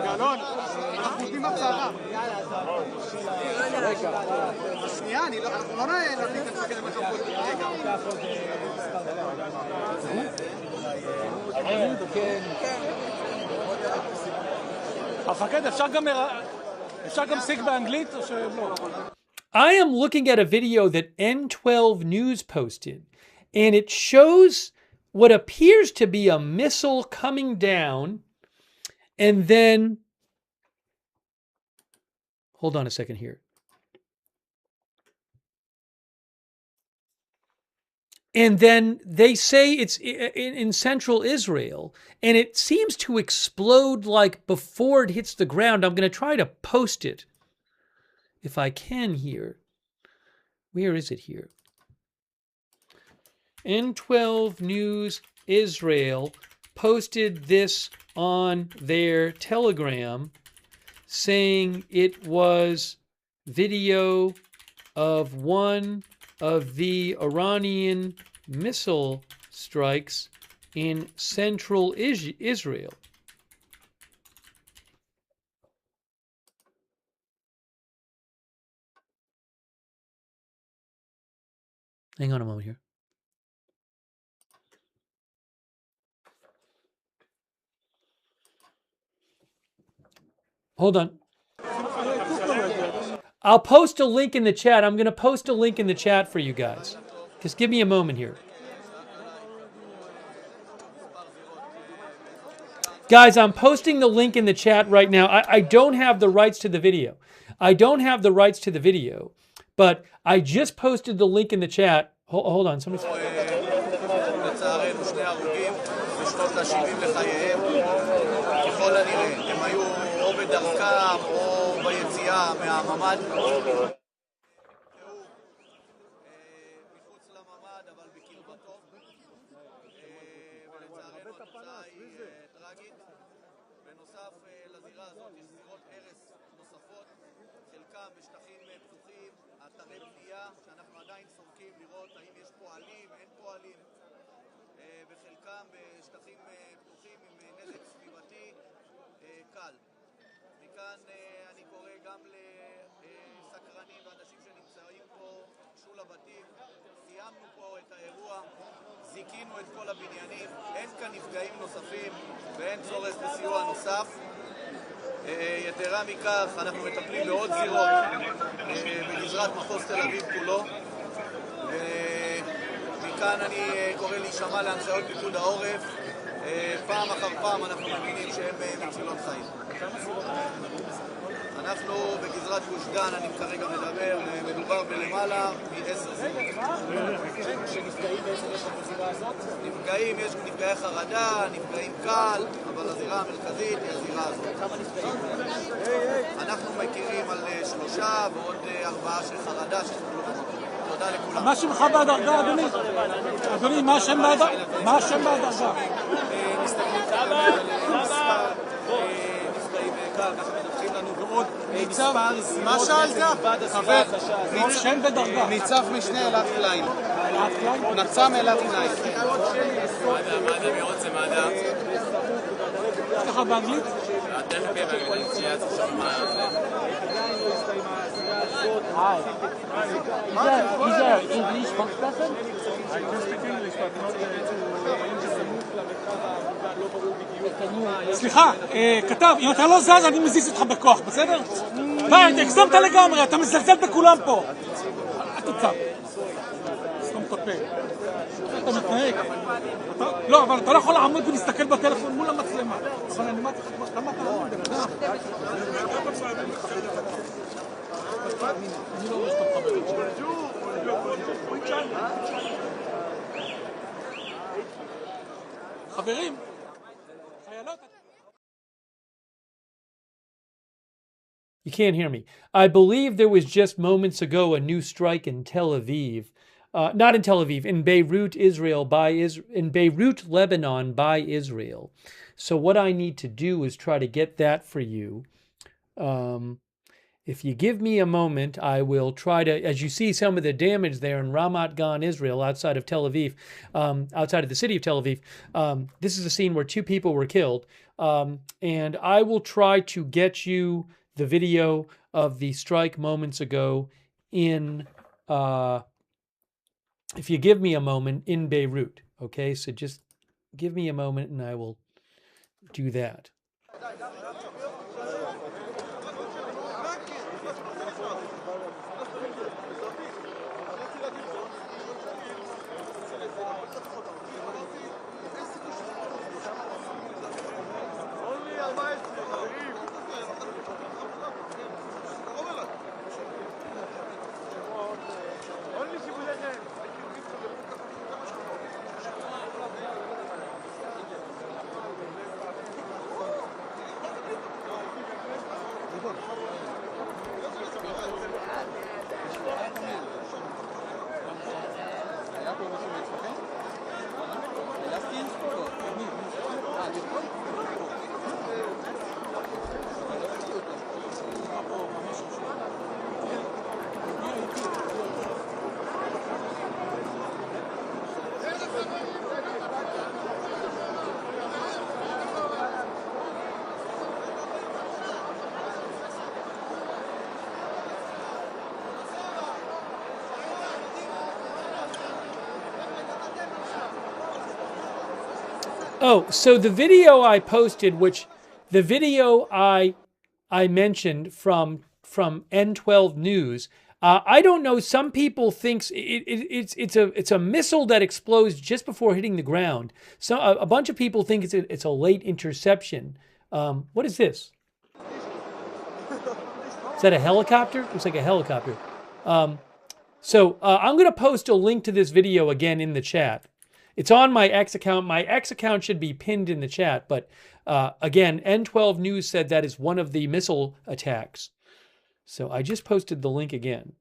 גלון, אנחנו עובדים בצבא. רגע. שנייה, אנחנו לא נותנים את המפקד למה שאנחנו עושים. רגע. המפקד, אפשר גם סיג באנגלית או שלא? I am looking at a video that N12 News posted, and it shows what appears to be a missile coming down, and then, hold on a second here. And then they say it's in central Israel, and it seems to explode like before it hits the ground. I'm going to try to post it if I can here. Where is it here? N12 News Israel posted this on their Telegram, saying it was video of one of the Iranian missile strikes in central Israel. Hang on a moment here. Hold on. I'll post a link in the chat. I'm going to post a link in the chat for you guys. Just give me a moment here. Guys, I'm posting the link in the chat right now. I don't have the rights to the video. But I just posted the link in the chat. Hold on. Somebody. ככל הנראה, הם היו או בדרכם או ביציאה מהממ"ד. נוספות, יש זירות הרס נוספות, חלקם בשטחים פתוחים, אתרי בנייה שאנחנו עדיין סורקים לראות האם יש פועלים, אין פועלים, וחלקם בשטחים פתוחים עם נזק סביבתי קל. מכאן אני קורא גם לסקרנים ואנשים שנמצאים פה, גשו לבתים, סיימנו פה את האירוע, זיקינו את כל הבניינים, אין כאן נפגעים נוספים ואין צורך בסיוע נוסף. יתרה מכך, אנחנו מטפלים בעוד זירות בגזרת מחוז תל אביב כולו, ומכאן אני קורא להישמע להנחיות פיקוד העורף. פעם אחר פעם אנחנו מבינים שהם מצילות חיים. אנחנו בגזרת גוש דן, אני כרגע מדבר, מדובר בלמעלה מ10 זירות. שנפגעים בעצם יש בזירה הזאת? נפגעים, יש נפגעי חרדה, נפגעים קל, אבל הזירה המרכזית היא הזירה הזאת. כמה נפגעים? אנחנו מכירים על 3 ועוד 4 של חרדה שסבלו במקום. תודה לכולם. מה שמך בהדרגה, אדוני? אדוני, מה השם בהדרגה? מסתכלים כרגע על מספר נפגעים קל, ככה מדווחים לנו ועוד מספר זירות מלבד הזירה הקשה הזאת. שם ודרגה. ניצב משנה אלעד קליין. נצ"מ אלעד קליין. מד"א, מי רוצה מד"א? יש לך באנגלית? תכף יהיה באנגלית, שיהיה תחשוב מה זה. Is there English spokesperson? I can speak English, but not סליחה, כתב, אם אתה לא זז אני מזיז אותך בכוח, בסדר? די, הגזמת לגמרי, אתה מזלזל בכולם פה. אל תצא. סתום את הפה. אתה מתנהג. לא, אבל אתה לא יכול לעמוד ולהסתכל בטלפון מול המצלמה. אבל אני אמרתי לך כבר, למה אתה לא מדבר? אני לא רואה שאתה מחבר את שלי. חברים, חיילות... You can't hear me. I believe there was just moments ago a new strike in Tel Aviv. Not in Tel Aviv, in Beirut, Israel, in Beirut, Lebanon, by Israel. So what I need to do is try to get that for you. If you give me a moment, I will try to, as you see some of the damage there in Ramat Gan, Israel, outside of Tel Aviv, outside of the city of Tel Aviv. This is a scene where 2 people were killed. And I will try to get you the video of the strike moments ago in, if you give me a moment, in Beirut. Okay, so just give me a moment and I will do that. Oh, so the video I posted, the video I mentioned from N12 News, I don't know. Some people think it's a missile that explodes just before hitting the ground. So a bunch of people think it's a late interception. What is this? Is that a helicopter? Looks like a helicopter. So I'm going to post a link to this video again in the chat. It's on my X account. My X account should be pinned in the chat. But again, N12 News said that is one of the missile attacks. So I just posted the link again.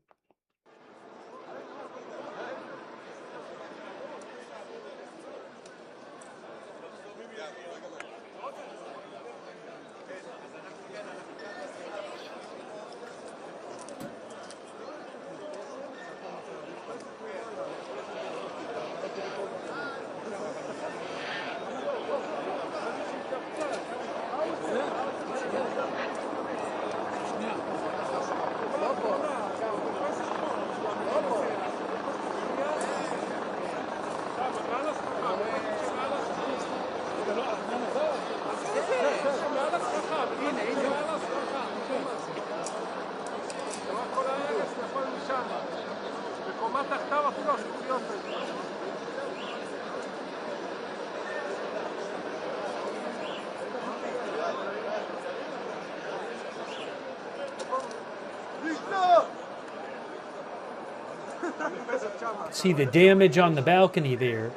See the damage on the balcony there.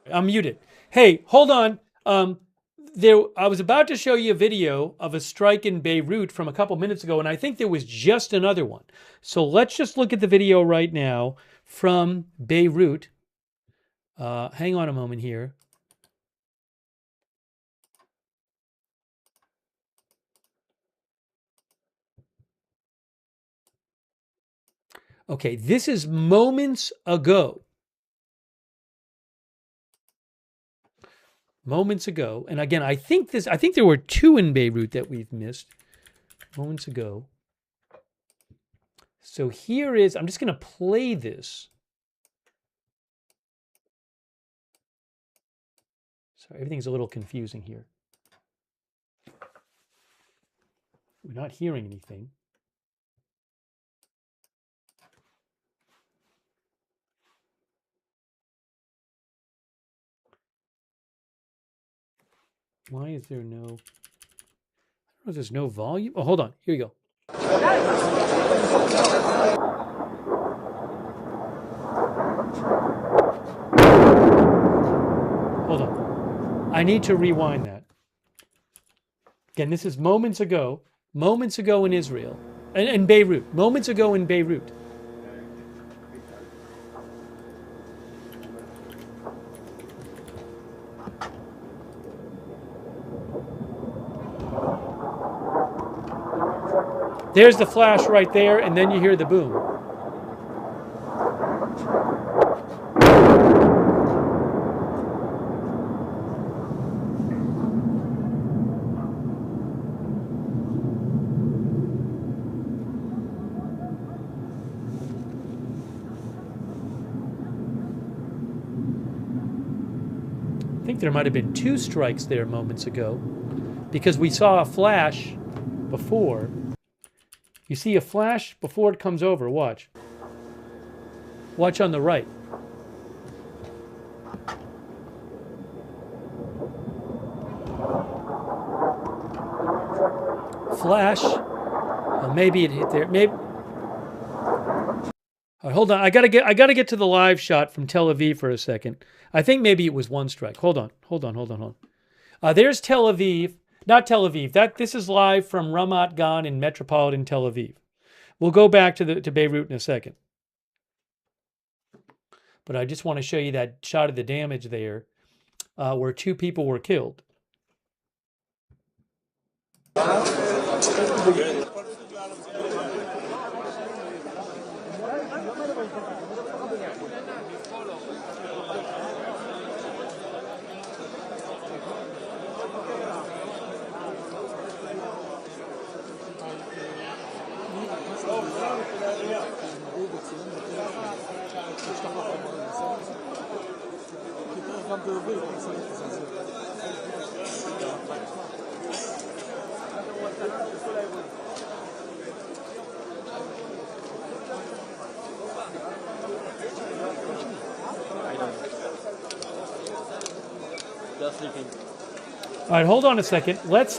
I'm muted. Hey, hold on. I was about to show you a video of a strike in Beirut from a couple minutes ago, and I think there was just another one. So let's just look at the video right now from Beirut. Hang on a moment here. Okay, this is moments ago. Moments ago. And again, I think there were two in Beirut that we've missed moments ago. So here is, I'm just going to play this. Sorry, everything's a little confusing here. We're not hearing anything. Why is there no, I don't know if there's no volume. Oh, hold on. Here you go. Hold on. I need to rewind that. Again, this is moments ago in Israel, and Beirut, moments ago in Beirut. There's the flash right there, and then you hear the boom. I think there might have been two strikes there moments ago, because we saw a flash before. You see a flash before it comes over. Watch. Watch on the right. Flash. Well, maybe it hit there. Maybe. All right, hold on. I gotta get to the live shot from Tel Aviv for a second. I think maybe it was one strike. Hold on. There's Tel Aviv. Not Tel Aviv. This is live from Ramat Gan in metropolitan Tel Aviv. We'll go back to Beirut in a second. But I just want to show you that shot of the damage there, where two people were killed. They're sleeping. All right, hold on a second. Let's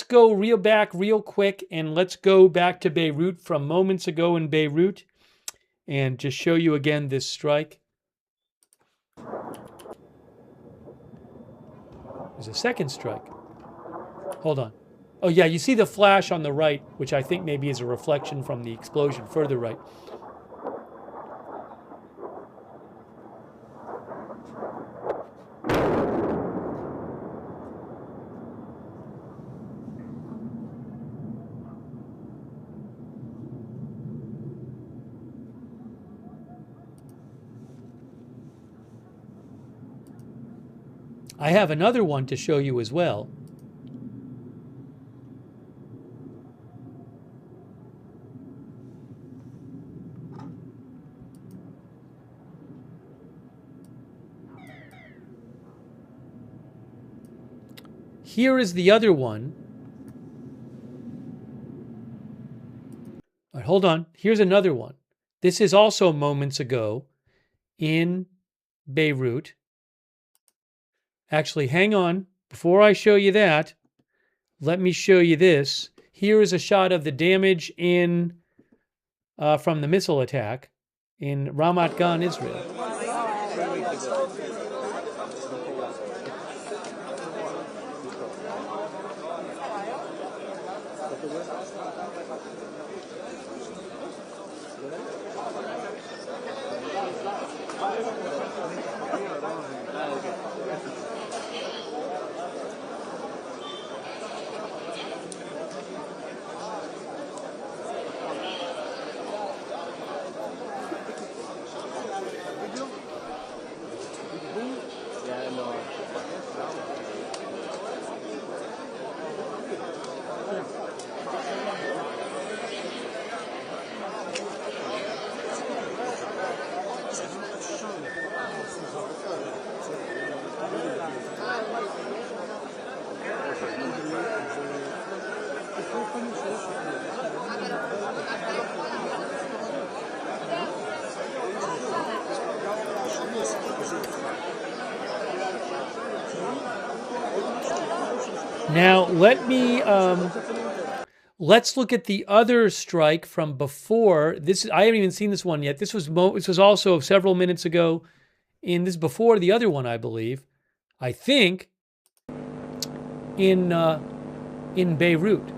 go real quick, and let's go back to Beirut from moments ago in Beirut, and just show you again this strike. There's a second strike. Hold on. Oh yeah, you see the flash on the right, which I think maybe is a reflection from the explosion further right. I have another one to show you as well. Here is the other one. All right, hold on. Here's another one. This is also moments ago in Beirut. Actually, hang on. Before I show you that, let me show you this. Here is a shot of the damage in from the missile attack in Ramat Gan, Israel. Now, let's look at the other strike from before. This I haven't even seen this one yet. This was also several minutes ago. This is before the other one, I believe. I think in Beirut.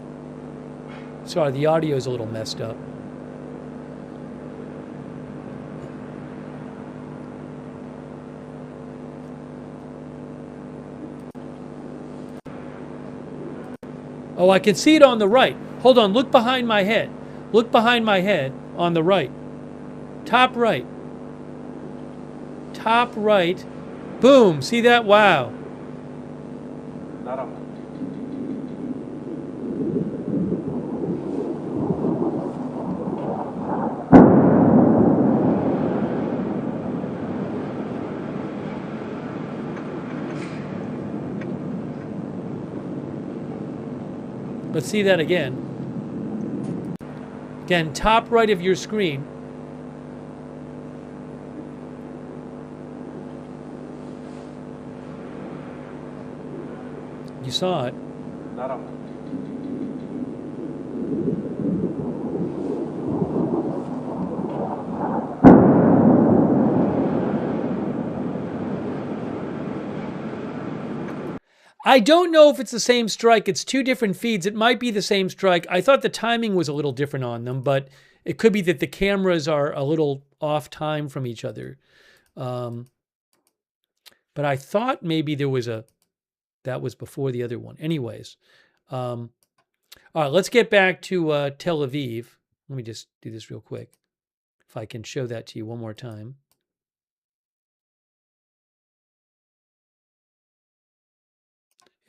Sorry, the audio is a little messed up. Oh, I can see it on the right. Hold on, look behind my head. Look behind my head on the right. Top right. Top right. Boom, see that? Wow. Let's see that again. Again, top right of your screen. You saw it. I don't know if it's the same strike. It's two different feeds. It might be the same strike. I thought the timing was a little different on them, but it could be that the cameras are a little off time from each other. But I thought maybe that was before the other one. Anyways, all right, let's get back to Tel Aviv. Let me just do this real quick. If I can show that to you one more time.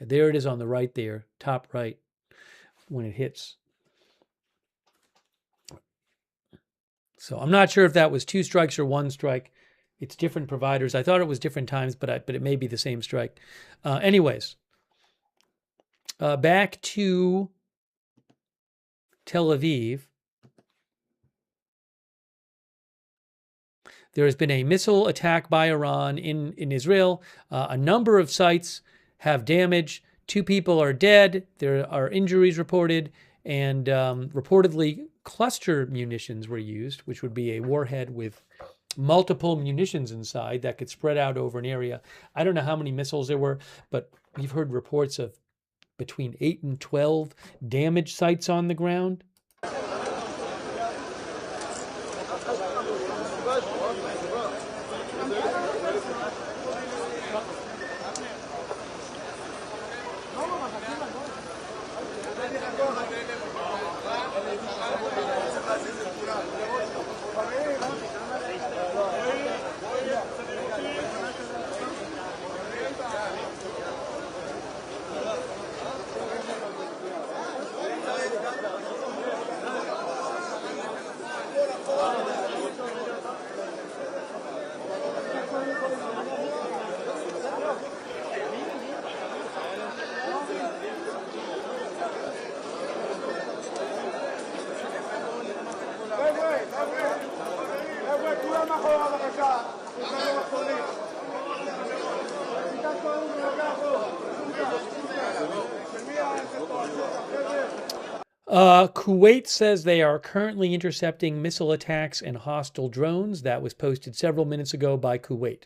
There it is on the right there, top right, when it hits. So I'm not sure if that was two strikes or one strike. It's different providers. I thought it was different times, but it may be the same strike. Anyways, back to Tel Aviv. There has been a missile attack by Iran in Israel. A number of sites have damage. 2 people are dead. There are injuries reported. And reportedly, cluster munitions were used, which would be a warhead with multiple munitions inside that could spread out over an area. I don't know how many missiles there were, but we've heard reports of between 8 and 12 damaged sites on the ground. Kuwait says they are currently intercepting missile attacks and hostile drones. That was posted several minutes ago by Kuwait.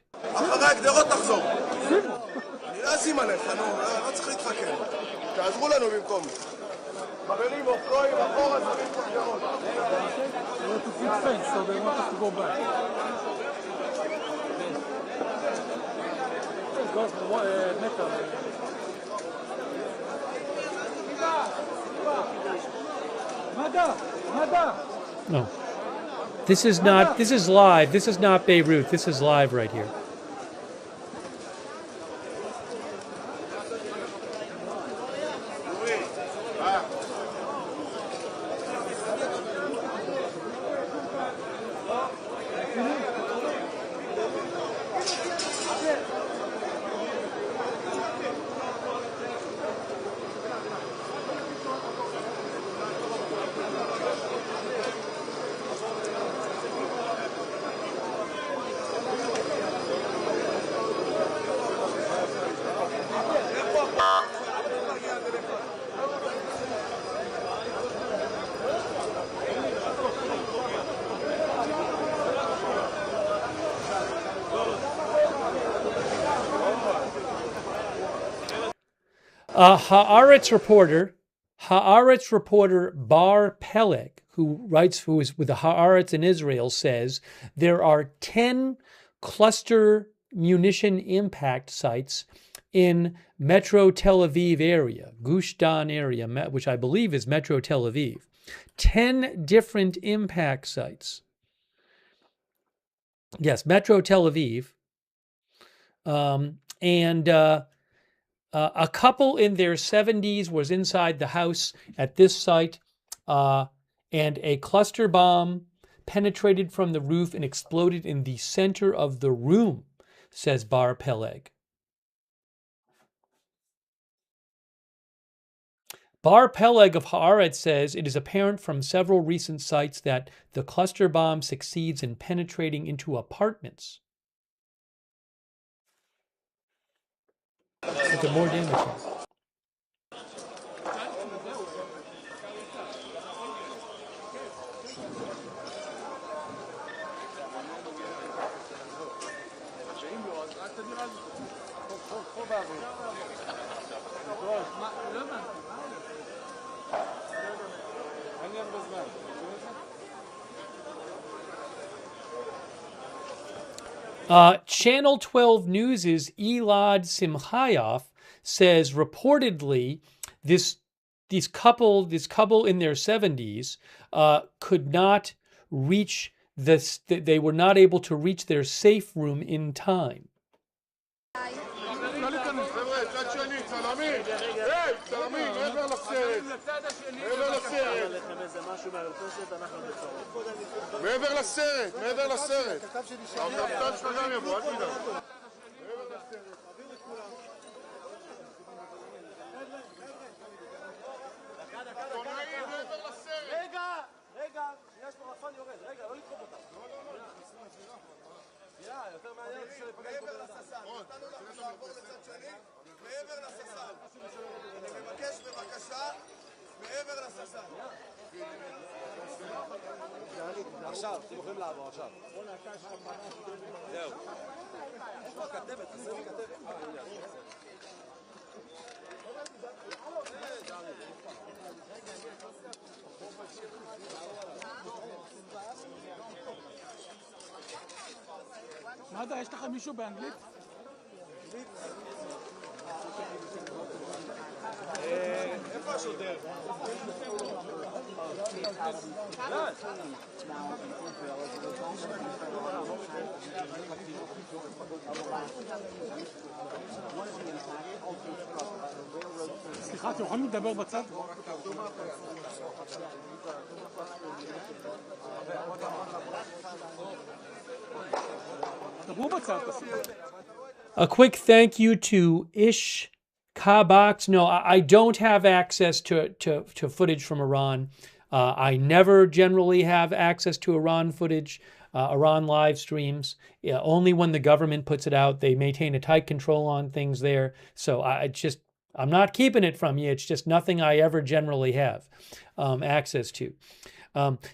No. This is not, this is live. This is not Beirut. This is live right here. Haaretz reporter Bar Peleg, who is with the Haaretz in Israel, says there are 10 cluster munition impact sites in Metro Tel Aviv area, Gush Dan area, which I believe is Metro Tel Aviv. 10 different impact sites. Yes, Metro Tel Aviv. A couple in their 70s was inside the house at this site, and a cluster bomb penetrated from the roof and exploded in the center of the room, says Bar Peleg. Bar Peleg of Haaretz says it is apparent from several recent sites that the cluster bomb succeeds in penetrating into apartments. But the more damage. Channel 12 News' Elad Simchayev says reportedly this couple in their 70s could not reach this. They were not able to reach their safe room in time. מעבר לסרט, מעבר לסרט. המקפצן שלך גם יבוא, אל תדאג. רגע, יש פה רחפן יורד, רגע, לא לדחוף אותה. עכשיו, אתם יכולים לעבור עכשיו. זהו. איפה הכתבת? חסר לי כתבת. מה זה, יש לך מישהו באנגלית? איפה השוטר? סליחה, אתם יכולים לדבר בצד? דברו בצד. A quick thank you to Ish Kabox. No, I don't have access to footage from Iran. I never generally have access to Iran footage, Iran live streams. Only when the government puts it out. They maintain a tight control on things there. So I'm not keeping it from you. It's just nothing I ever generally have access to.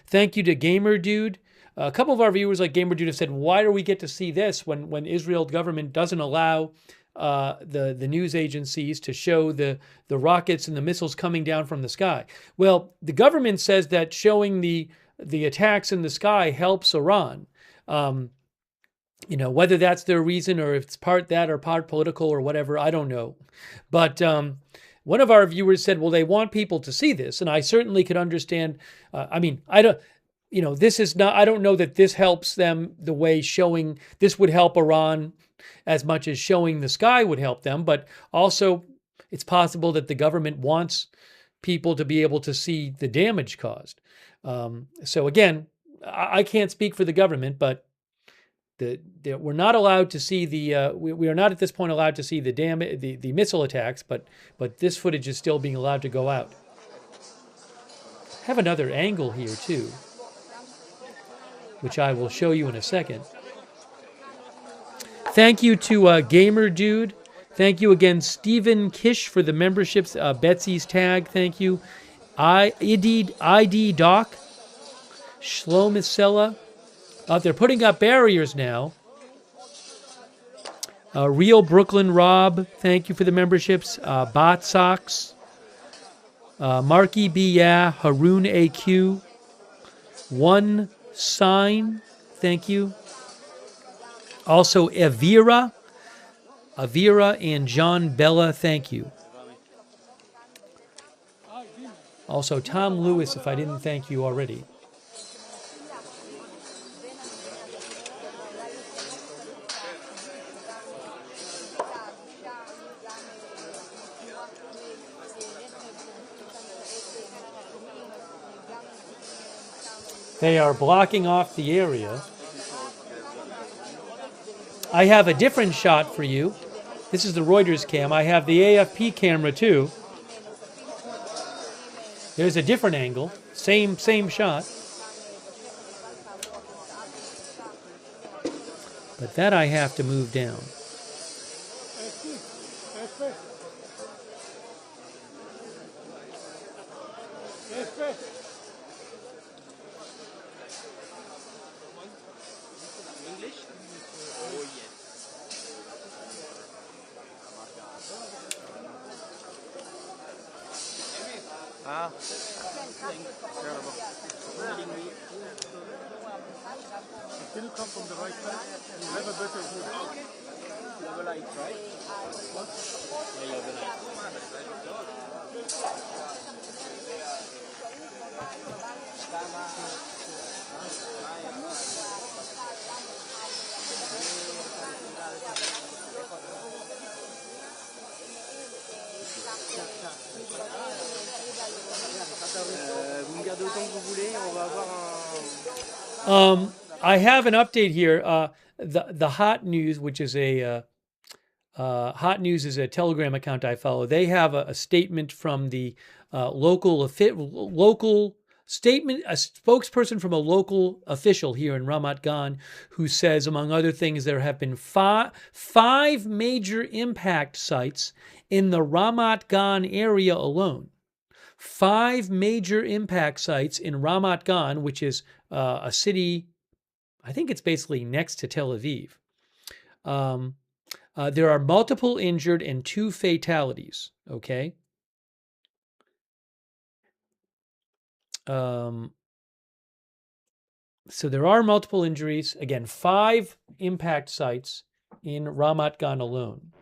Thank you to Gamer Dude. A couple of our viewers like Gamer Dude have said, why do we get to see this when Israel government doesn't allow the news agencies to show the rockets and the missiles coming down from the sky? Well, the government says that showing the attacks in the sky helps Iran. Whether that's their reason or if it's part that or part political or whatever, I don't know. But one of our viewers said, well, they want people to see this. And I certainly could understand. I don't know that this helps them the way showing this would help Iran as much as showing the sky would help them. But also it's possible that the government wants people to be able to see the damage caused. So again, I can't speak for the government, but we're not allowed to see we are not at this point allowed to see the missile attacks, but this footage is still being allowed to go out. I have another angle here too, which I will show you in a second. Thank you to Gamer Dude. Thank you again, Stephen Kish, for the memberships. Betsy's Tag, thank you. ID Doc. Shlomisella. They're putting up barriers now. Real Brooklyn Rob, thank you for the memberships. Bot Socks. Marky B. Yeah. Haroon AQ. One Sign, thank you. Also Avira and John Bella, thank you. Also Tom Lewis, if I didn't thank you already. They are blocking off the area. I have a different shot for you. This is the Reuters cam. I have the AFP camera too. There's a different angle. Same shot. But that I have to move down. I have an update here. The Hot News, which is Hot News is a Telegram account I follow. They have a statement from the local statement, a spokesperson from a local official here in Ramat Gan, who says, among other things, there have been five major impact sites in the Ramat Gan area alone. 5 major impact sites in Ramat Gan, which is a city, I think it's basically next to Tel Aviv. There are multiple injured and 2 fatalities, okay? So there are multiple injuries. Again, 5 impact sites in Ramat Gan alone.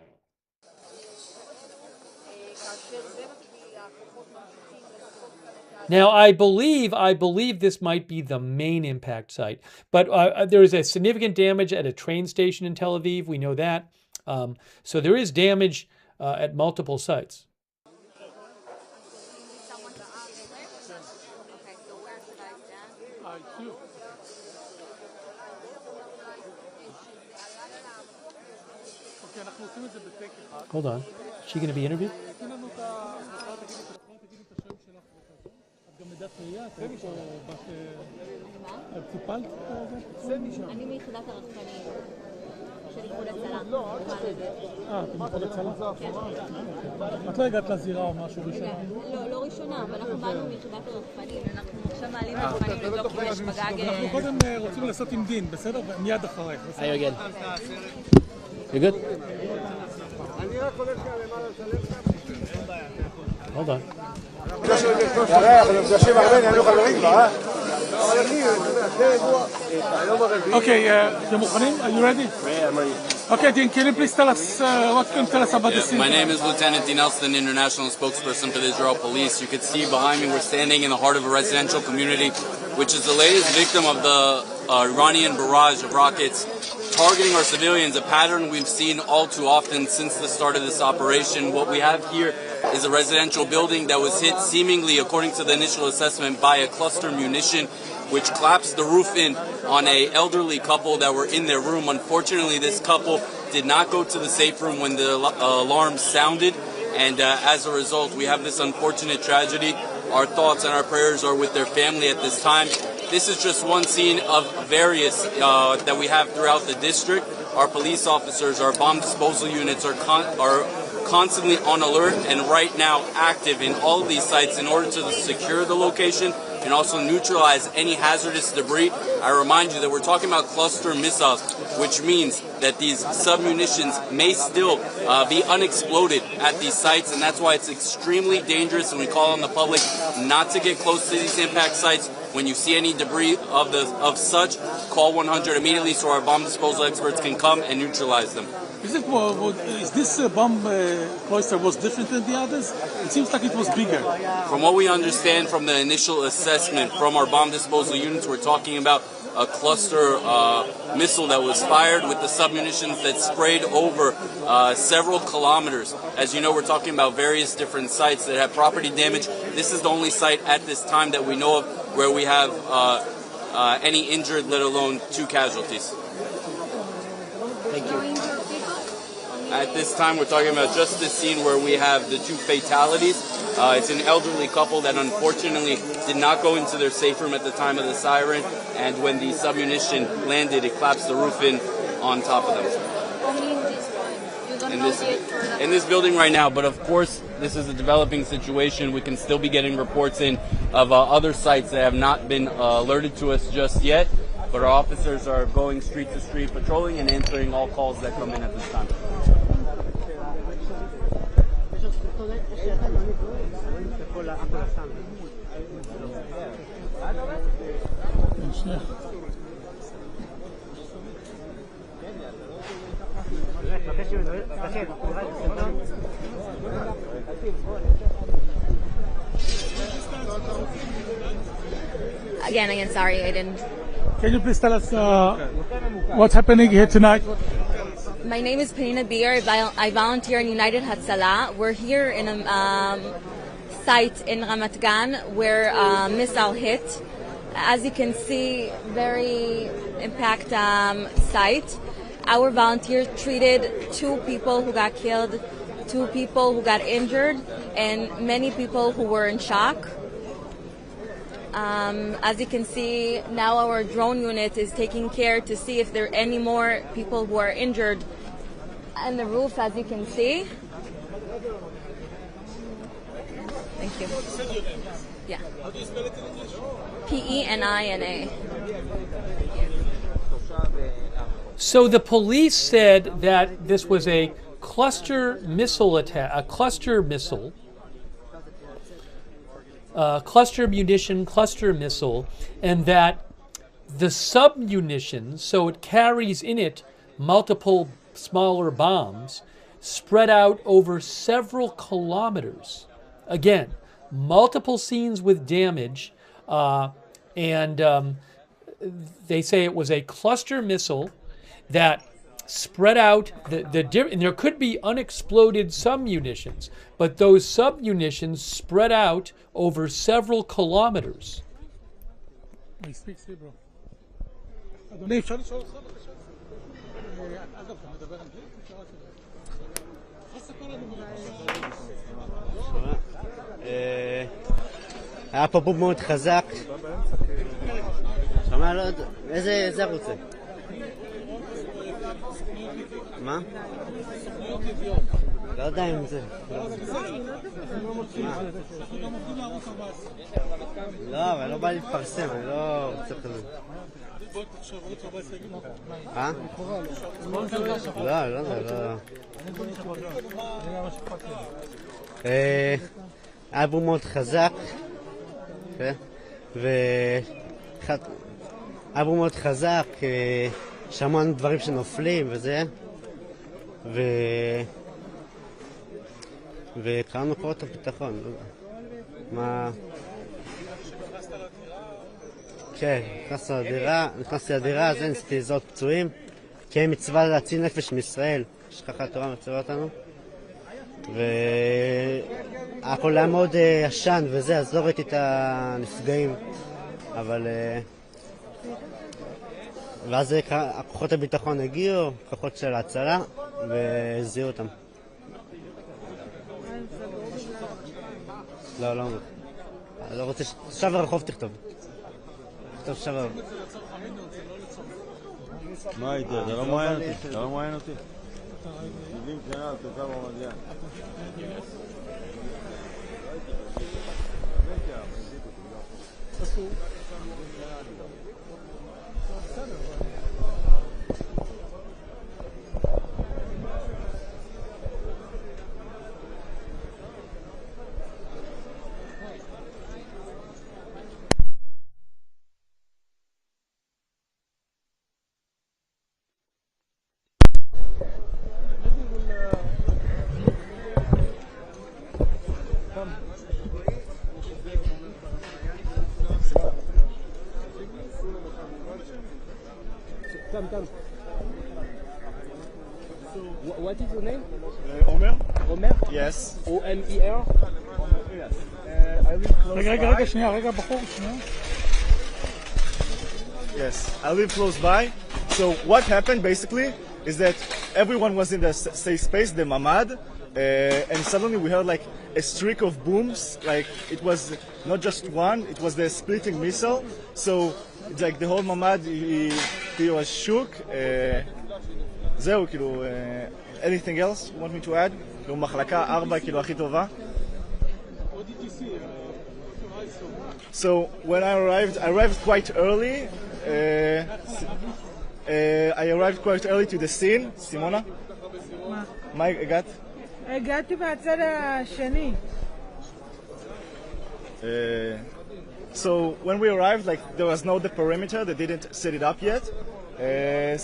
Now, I believe this might be the main impact site, but there is a significant damage at a train station in Tel Aviv. We know that. So there is damage at multiple sites. Hold on. Is she going to be interviewed? אני מיחידת הרחפנים של איחוד הצלה. אתם איחוד הצלה? כן. את לא הגעת לזירה או משהו ראשונה? לא ראשונה, אבל אנחנו באנו מיחידת הרחפנים. אנחנו עכשיו מעלים הרחפנים לבדוק אם יש מגג. אנחנו קודם רוצים לעשות עם דין, בסדר? מיד אחריך. היי, יוגל. You good? אני רק הולך למעלה לשלם לך. Hold on. Okay, you're מוכנים? Are you ready? Yeah, I'm ready. Okay, Dean, can you please tell us what can you tell us about the scene? My name is Lieutenant Dean Elston, international spokesperson for the Israel Police. You can see behind me we're standing in the heart of a residential community, which is the latest victim of the Iranian barrage of rockets targeting our civilians, a pattern we've seen all too often since the start of this operation. What we have here is a residential building that was hit seemingly, according to the initial assessment, by a cluster munition, which collapsed the roof in on an elderly couple that were in their room. Unfortunately, this couple did not go to the safe room when the alarm sounded, and as a result, we have this unfortunate tragedy. Our thoughts and our prayers are with their family at this time. This is just one scene of various that we have throughout the district. Our police officers, our bomb disposal units are constantly on alert and right now active in all of these sites in order to secure the location and also neutralize any hazardous debris. I remind you that we're talking about cluster missiles, which means that these submunitions may still be unexploded at these sites, and that's why it's extremely dangerous, and we call on the public not to get close to these impact sites. When you see any debris of such, call 100 immediately so our bomb disposal experts can come and neutralize them. Is this bomb cluster was different than the others? It seems like it was bigger. From what we understand from the initial assessment from our bomb disposal units, we're talking about a cluster missile that was fired with the submunitions that sprayed over several kilometers. As you know, we're talking about various different sites that have property damage. This is the only site at this time that we know of where we have any injured, let alone 2 casualties. Thank you. At this time, we're talking about just this scene where we have the 2 fatalities. It's an elderly couple that unfortunately did not go into their safe room at the time of the siren, and when the submunition landed, it collapsed the roof in on top of them. In this building right now, but of course, this is a developing situation. We can still be getting reports in of other sites that have not been alerted to us just yet, but our officers are going street to street patrolling and answering all calls that come in at this time. Again, sorry, I didn't. Can you please tell us what's happening here tonight? My name is Penina Beer. I volunteer in United Hatzalah. We're here in a site in Ramat Gan where a missile hit. As you can see, very impact site. Our volunteers treated 2 people who got killed, 2 people who got injured, and many people who were in shock. As you can see, now our drone unit is taking care to see if there are any more people who are injured on the roof, as you can see. Thank you. Thank you. Yeah. How do you spell it in English? P-E-N-I-N-A. So the police said that this was a cluster missile attack, a cluster missile, cluster munition, cluster missile, and that the submunitions, so it carries in it multiple smaller bombs, spread out over several kilometers. Again, multiple scenes with damage, and they say it was a cluster missile that spread out, and there could be unexploded submunitions, but those submunitions spread out over several kilometers. אדוני, אפשר לשאול אותך בבקשה? אגב, אתה מדבר אנגלית? אפשר לספר לנו היה פה בום מאוד חזק. שמע, לא יודע, איזה ערוץ זה? מה? לא יודע אם זה. לא, אבל לא בא להתפרסם, אני לא רוצה כזה. לא, לא יודע, לא. היה בום מאוד חזק. היה בום מאוד חזק, שמענו דברים שנופלים וזה. וקראנו כוחות הביטחון, לא יודע. מה... כן, נכנסתי לדירה, אז ניסיתי לזהות פצועים, כי אין מצווה להציל נפש מישראל, שככה התורה מצווה אותנו. והכל היה מאוד ישן וזה, אז לא ראיתי את הנפגעים, אבל... ואז כוחות הביטחון הגיעו, כוחות של ההצלה, והזיעו אותם. לא, לא, לא רוצה... שב הרחוב תכתוב. תכתוב שב הרחוב. מה הייתי? זה לא מעניין אותי. זה לא מעניין אותי. 70 שנה על תושב רמת גן. Come. So, what is your name? Omer. Omer? Yes. O-M-E-R? Yes. I live close by. רגע, בחור, שנייה. Yes, I live close by. So what happened basically is that everyone was in the safe space, the mamad, and suddenly we heard like a streak of booms. Like it was not just one; it was the splitting missile. So it's like the whole mamad he was shook. זהו, כאילו, anything else you want me to add? כאילו מחלקה 4, כאילו הכי טובה. So when I arrived quite early. I arrived quite early to the scene. סימונה? מה הגעת? הגעתי מהצד השני. So when we arrived, like there was no the perimeter. They didn't set it up yet.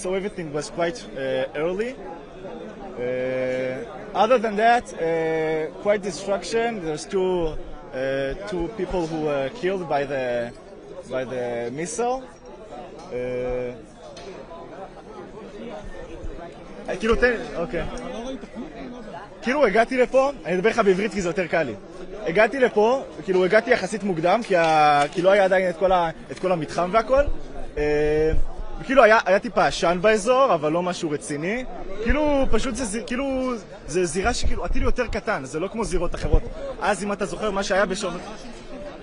So everything was quite early. Other than that, quite destruction. There's two people who were killed by the missile. כאילו תן, אוקיי. כאילו הגעתי לפה, אני אדבר לך בעברית כי זה יותר קל לי. הגעתי לפה, כאילו הגעתי יחסית מוקדם, כי לא היה עדיין את כל המתחם והכל. וכאילו היה טיפה עשן באזור, אבל לא משהו רציני. כאילו פשוט זה זירה שכאילו הטיל יותר קטן, זה לא כמו זירות אחרות. אז אם אתה זוכר מה שהיה בשום...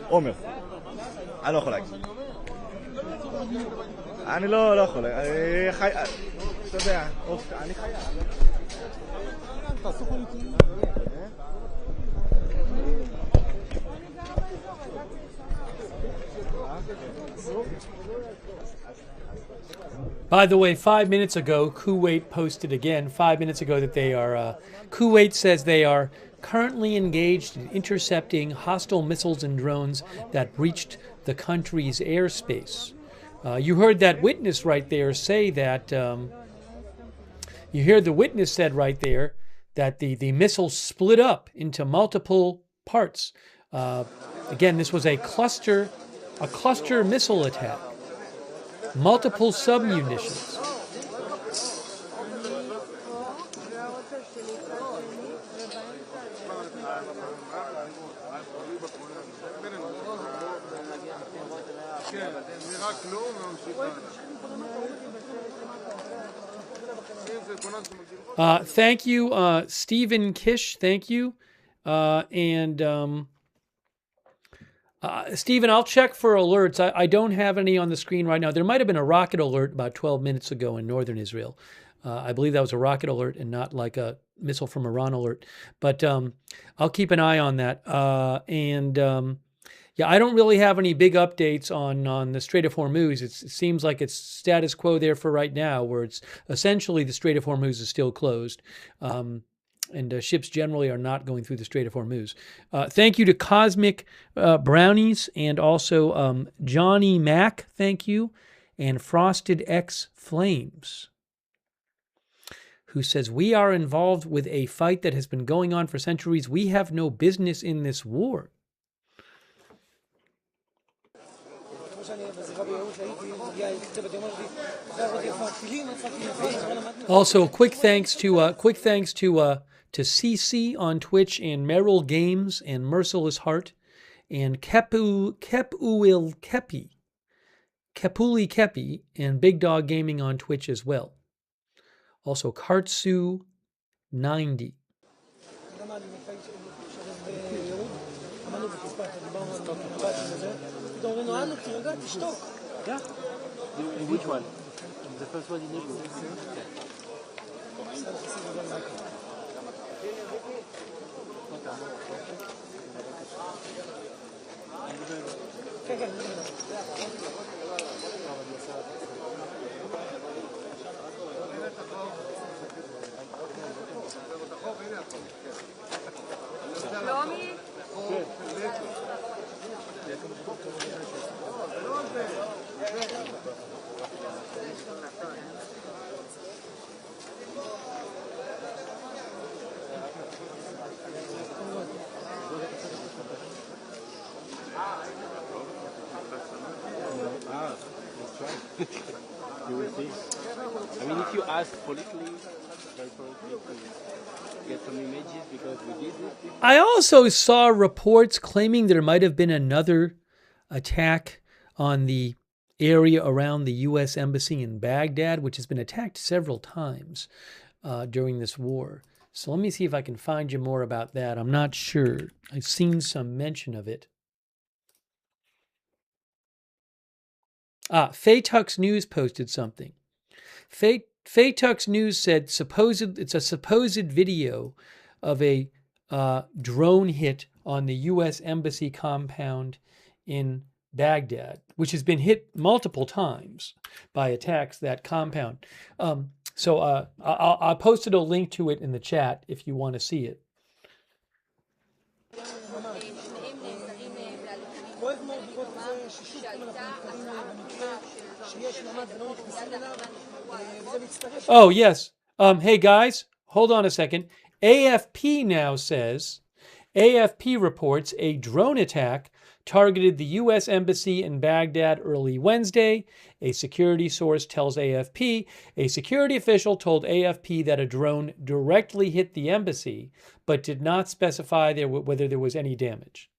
עומר. אני לא יכול להגיד. אני לא יכול, אתה יודע, אני חייב. By the way, 5 minutes ago, Kuwait posted again, 5 minutes ago, that they are, Kuwait says they are currently engaged in intercepting hostile missiles and drones that breached the country's airspace. You heard that witness right there say that, you hear the witness said right there that the missiles split up into multiple parts. Again, this was a cluster missile attack. Multiple submunitions. Thank you, Stephen Kish. Thank you. Stephen, I'll check for alerts. I don't have any on the screen right now. There might have been a rocket alert about 12 minutes ago in northern Israel. I believe that was a rocket alert and not like a missile from Iran alert. But I'll keep an eye on that. Yeah, I don't really have any big updates on the Strait of Hormuz. It seems like it's status quo there for right now, where it's essentially the Strait of Hormuz is still closed. And ships generally are not going through the Strait of Hormuz. Thank you to Cosmic Brownies and also Johnny Mac, thank you, and Frosted X Flames, who says, we are involved with a fight that has been going on for centuries. We have no business in this war. Also, quick thanks to CC on Twitch and Merrill Games and Merciless Heart and Kepuli Kepi and Big Dog Gaming on Twitch as well. Also Kartsu 90. Which one? The first one in Hebrew. You will see. I mean, if you ask politically, to get some images, because we did this. I also saw reports claiming there might have been another attack on the area around the U.S. Embassy in Baghdad, which has been attacked several times during this war. So let me see if I can find you more about that. I'm not sure. I've seen some mention of it. Faytux News posted something. Faytux News said it's a supposed video of a drone hit on the U.S. Embassy compound in Baghdad, which has been hit multiple times by attacks, that compound. So I posted a link to it in the chat if you want to see it. Oh, yes. Hey, guys, hold on a second. AFP now says, AFP reports a drone attack targeted the U.S. Embassy in Baghdad early Wednesday. A security source tells AFP. A security official told AFP that a drone directly hit the embassy, but did not specify whether there was any damage.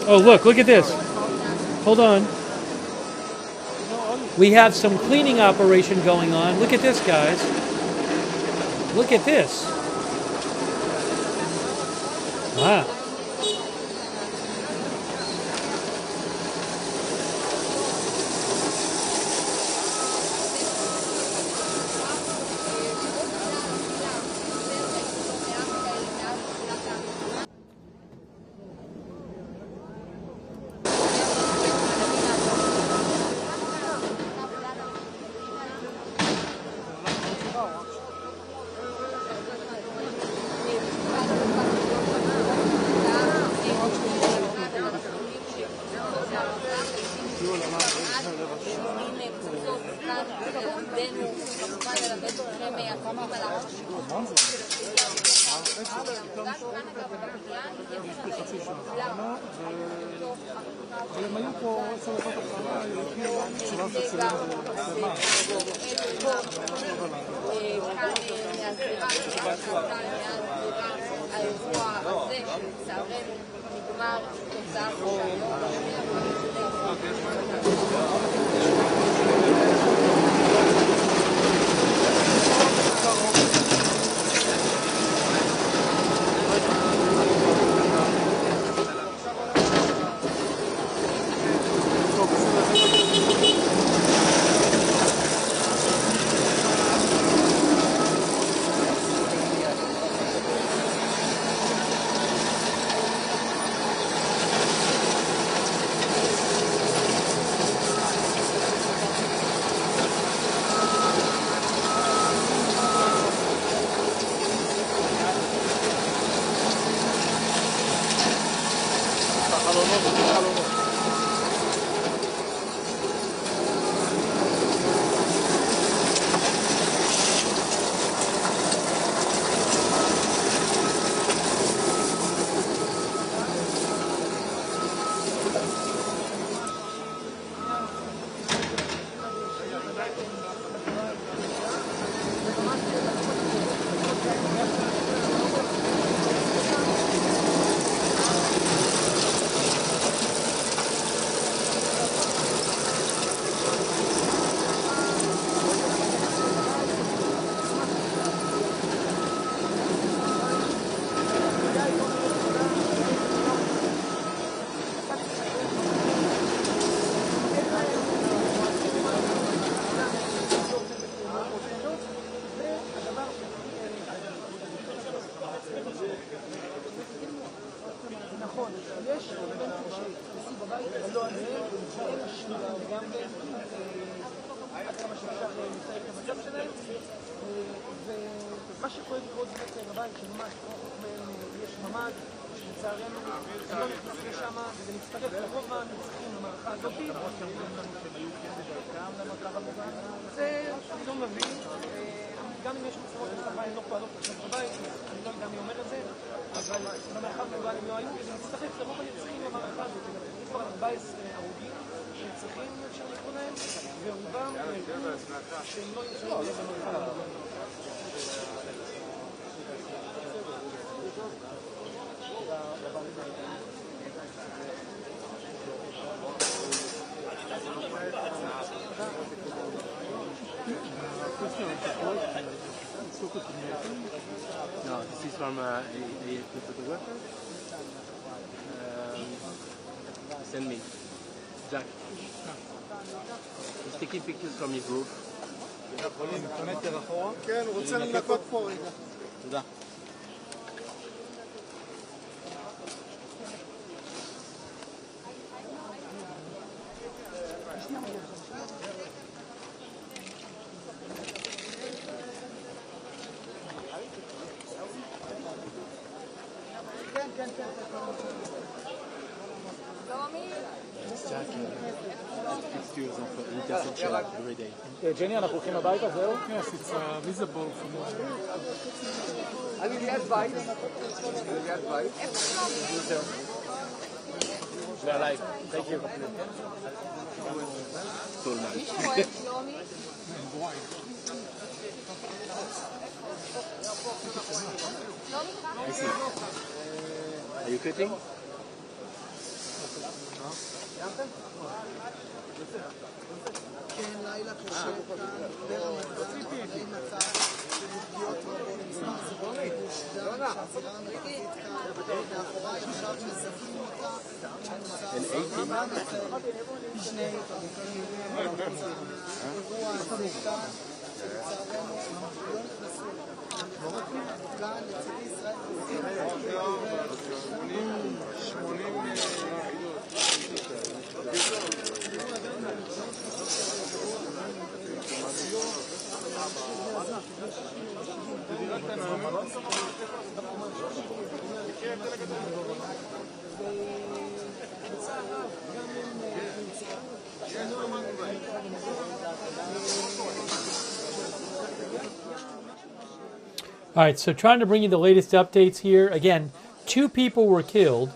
Oh, look at this. Hold on. We have some cleaning operation going on. Look at this, guys. Look at this. Wow. מה שכואב לראות זה בבית שממש יש ממ"ד שלצערנו לא נכנס לשם וזה מצטרף לרוב הנרצחים במערכה הזאת. זה אני לא מבין, גם אם יש מצלמות בצבא הן לא פועלות עכשיו בבית, אני לא יודע מי אומר את זה, אבל במרחב מוגן הם לא היו וזה מצטרף לרוב הנרצחים במערכה הזאת. זה כבר 14 הרוגים שנרצחים אפשר לקרוא להם ורובם שהם לא נמצאים במרחב המוגן. No, this is from a photographer. Send me. Jack. He's taking pictures from his roof. כן, הוא רוצה לנקות פה רגע. תודה. pictures of interception every day. ג'ני, אנחנו הולכים הביתה, זהו? Yes, it's visible from אני ליד בית. אני ליד בית. ועליי. Thank you. I see. Are you cutting? כן, לילה קשה כאן, ברמת גן, עלי מצב של פגיעות רבות מספר גוש דן, שהזירה המרכזית כאן, מאחוריי עכשיו מזכים אותה, שנמצא בשני האירוע הזה כאן, שלצערנו לא נכנסו כאן לצידי ישראל, All right, so trying to bring you the latest updates here. Again, 2 people were killed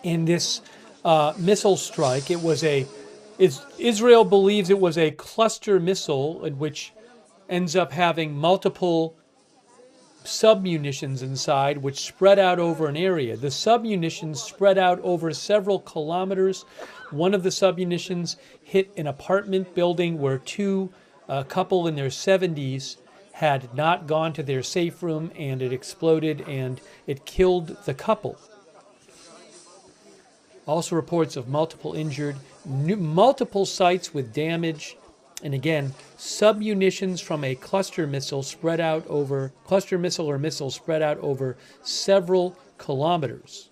in this missile strike. It was Israel believes it was a cluster missile, which ends up having multiple submunitions inside, which spread out over an area. The submunitions spread out over several kilometers. One of the submunitions hit an apartment building where a couple in their 70s had not gone to their safe room, and it exploded and it killed the couple. Also reports of multiple injured, multiple sites with damage, and again, submunitions from a cluster missile spread out over several kilometers.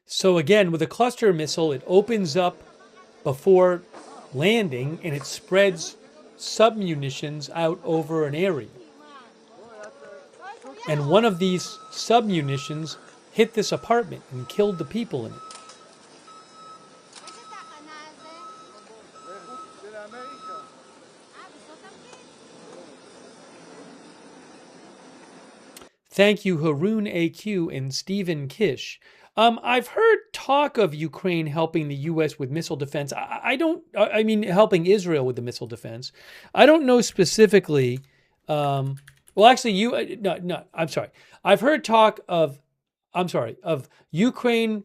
So again, with a cluster missile, it opens up before landing and it spreads submunitions out over an area. And one of these submunitions hit this apartment and killed the people in it. Thank you, Haroon AQ and Stephen Kish. I've heard talk of Ukraine helping the U.S. with missile defense. I mean, helping Israel with the missile defense. I don't know specifically. Well, actually, I'm sorry. I've heard talk of Ukraine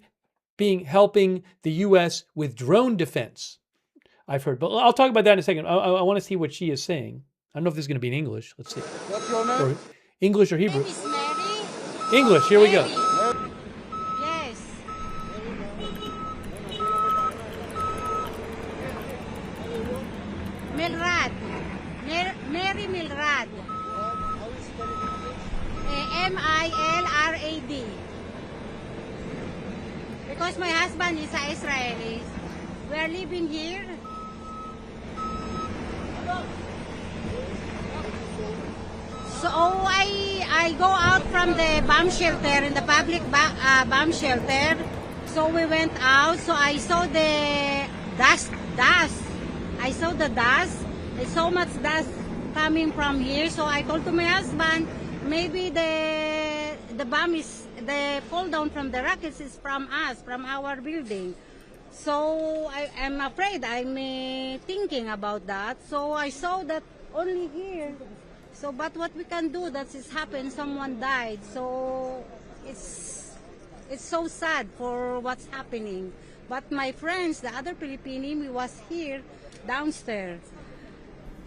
helping the U.S. with drone defense. I've heard, but I'll talk about that in a second. I want to see what she is saying. I don't know if this is going to be in English. Let's see. What's your name? Or English or Hebrew? English. Here we go. Milrad. Mary Milrad. Milrad. Because my husband is an Israeli. We are living here. So I go out from the bomb shelter, in the public bomb shelter. So we went out. So I saw the dust. I saw the dust. There's so much dust coming from here. So I told to my husband, maybe the bomb is, the fall down from the rockets is from us, from our building. So I'm afraid, I'm thinking about that. So I saw that only here. So, but what we can do, that is happened, someone died. So it's so sad for what's happening. But my friends, the other Filipino, was here downstairs.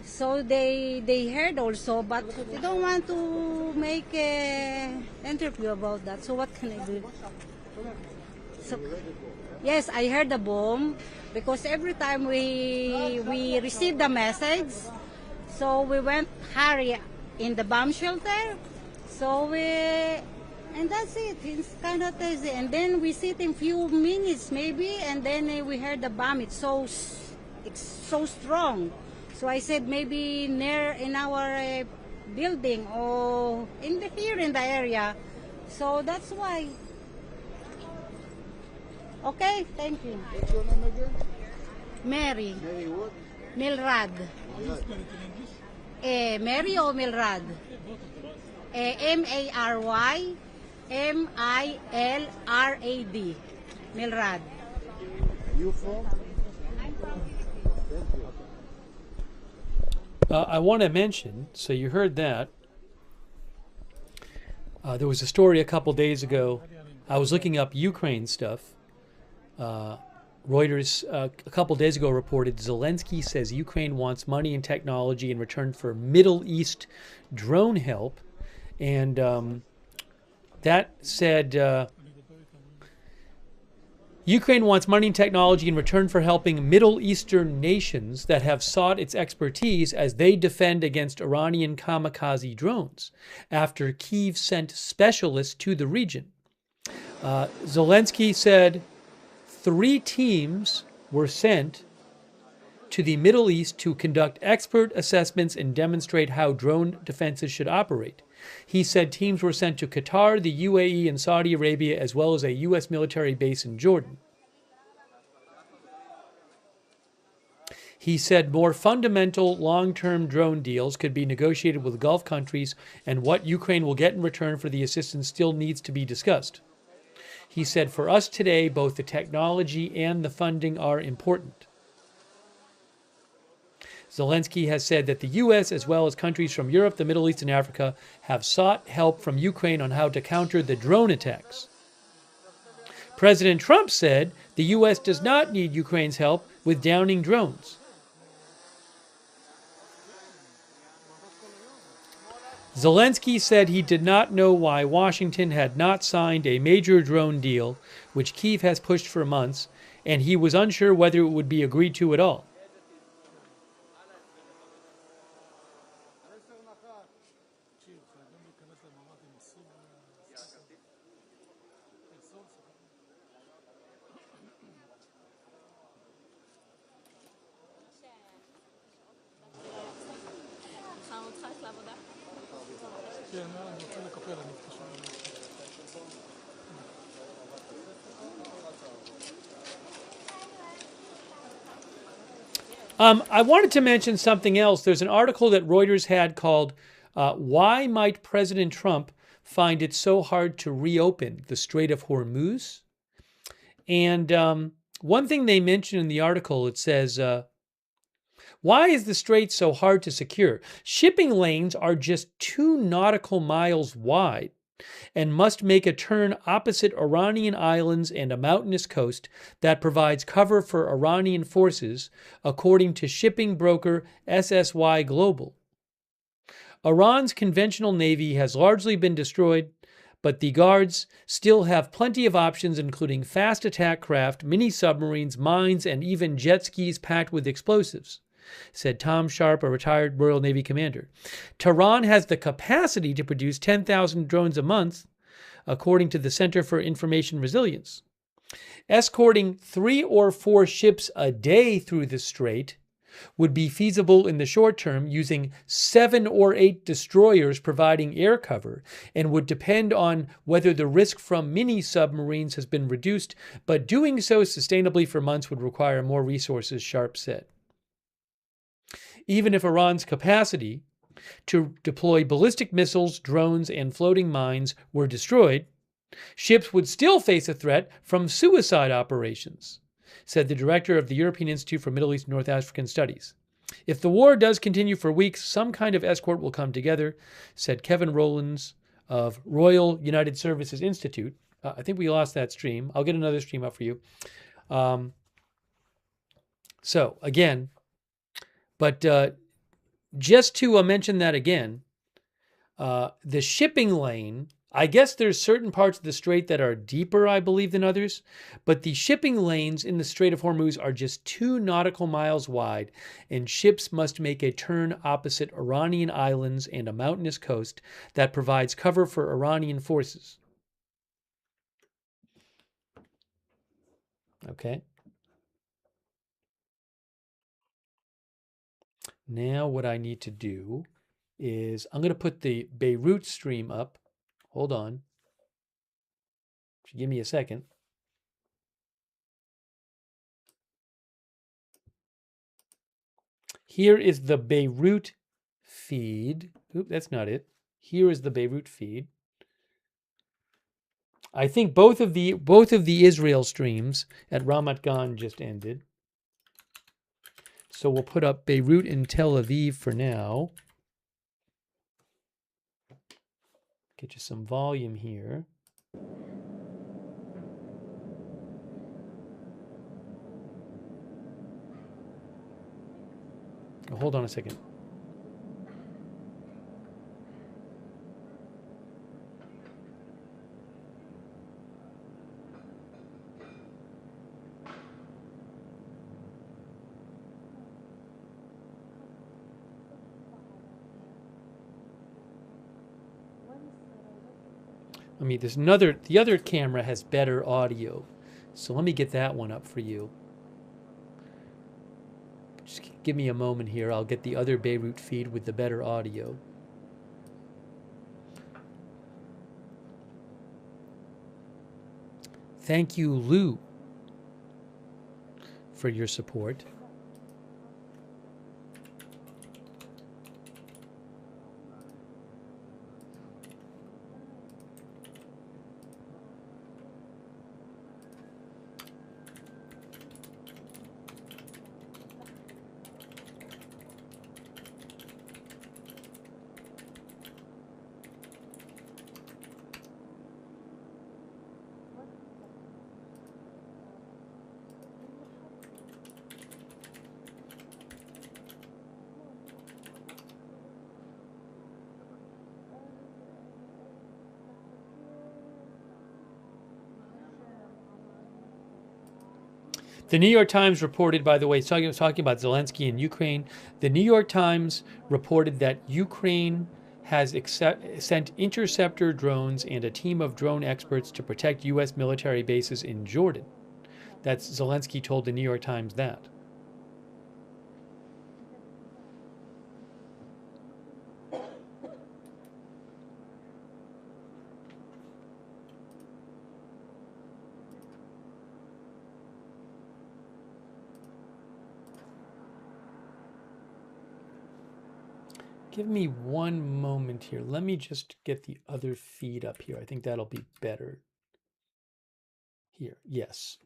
So they heard also, but they don't want to make an interview about that. So what can I do? So, yes, I heard the bomb because every time we received the message, so we went hurry in the bomb shelter. So and that's it. It's kind of easy. And then we sit in few minutes maybe, and then we heard the bomb. It's so strong. So I said maybe near in our building or here in the area. So that's why. Okay, thank you. What's your name again? Mary. Mary what? Milrad. Mary or Milrad? Mary Milrad. Milrad. You from? I want to mention, so you heard that. There was a story a couple days ago. I was looking up Ukraine stuff. Reuters a couple days ago reported Zelensky says Ukraine wants money and technology in return for Middle East drone help. And that said, Ukraine wants money and technology in return for helping Middle Eastern nations that have sought its expertise as they defend against Iranian kamikaze drones after Kyiv sent specialists to the region. Zelensky said 3 teams were sent to the Middle East to conduct expert assessments and demonstrate how drone defenses should operate. He said teams were sent to Qatar, the UAE, and Saudi Arabia, as well as a U.S. military base in Jordan. He said more fundamental long-term drone deals could be negotiated with Gulf countries, and what Ukraine will get in return for the assistance still needs to be discussed. He said, for us today, both the technology and the funding are important. Zelensky has said that the U.S., as well as countries from Europe, the Middle East, and Africa, have sought help from Ukraine on how to counter the drone attacks. President Trump said the U.S. does not need Ukraine's help with downing drones. Zelensky said he did not know why Washington had not signed a major drone deal, which Kyiv has pushed for months, and he was unsure whether it would be agreed to at all. I wanted to mention something else. There's an article that Reuters had called, Why Might President Trump Find It So Hard to Reopen the Strait of Hormuz? And one thing they mention in the article, it says, why is the strait so hard to secure? Shipping lanes are just 2 nautical miles wide and must make a turn opposite Iranian islands and a mountainous coast that provides cover for Iranian forces, according to shipping broker SSY Global. Iran's conventional navy has largely been destroyed, but the guards still have plenty of options, including fast attack craft, mini submarines, mines, and even jet skis packed with explosives, said Tom Sharp, a retired Royal Navy commander. Tehran has the capacity to produce 10,000 drones a month, according to the Center for Information Resilience. Escorting 3 or 4 ships a day through the strait would be feasible in the short term using 7 or 8 destroyers providing air cover and would depend on whether the risk from mini submarines has been reduced, but doing so sustainably for months would require more resources, Sharp said. Even if Iran's capacity to deploy ballistic missiles, drones, and floating mines were destroyed, ships would still face a threat from suicide operations, said the director of the European Institute for Middle East and North African Studies. If the war does continue for weeks, some kind of escort will come together, said Kevin Rowlands of Royal United Services Institute. I think we lost that stream. I'll get another stream up for you. So, again, but just to mention that again, the shipping lane, I guess there's certain parts of the strait that are deeper, I believe, than others, but the shipping lanes in the Strait of Hormuz are just 2 nautical miles wide, and ships must make a turn opposite Iranian islands and a mountainous coast that provides cover for Iranian forces. Okay. Now what I need to do is I'm going to put the Beirut stream up. Hold on. Give me a second. Here is the Beirut feed. Oop, that's not it. Here is the Beirut feed. I think both of the Israel streams at Ramat Gan just ended. So we'll put up Beirut and Tel Aviv for now. Get you some volume here. Oh, hold on a second. I mean, the other camera has better audio. So let me get that one up for you. Just give me a moment here. I'll get the other Beirut feed with the better audio. Thank you, Lou, for your support. The New York Times reported, by the way, talking about Zelensky and Ukraine, the New York Times reported that Ukraine has sent interceptor drones and a team of drone experts to protect U.S. military bases in Jordan. That's Zelensky told the New York Times that. Give me one moment here. Let me just get the other feed up here. I think that'll be better. Here, yes.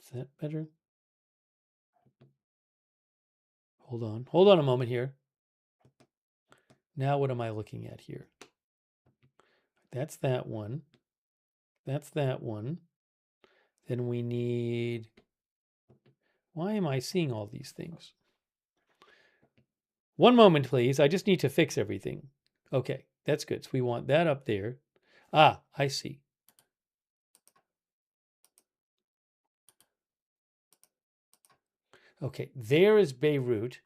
Is that better? Hold on a moment here. Now what am I looking at here? That's that one. That's that one. Then we need... Why am I seeing all these things? One moment, please. I just need to fix everything. Okay, that's good. So we want that up there. Ah, I see. Okay, there is Beirut,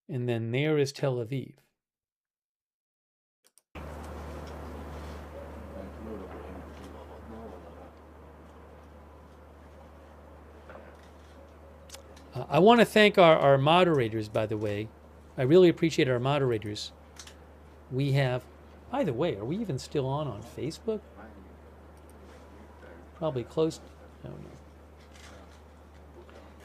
and then there is Tel Aviv. I want to thank our moderators, by the way. I really appreciate our moderators. We have, by the way, are we even still on Facebook? Probably close. I don't know.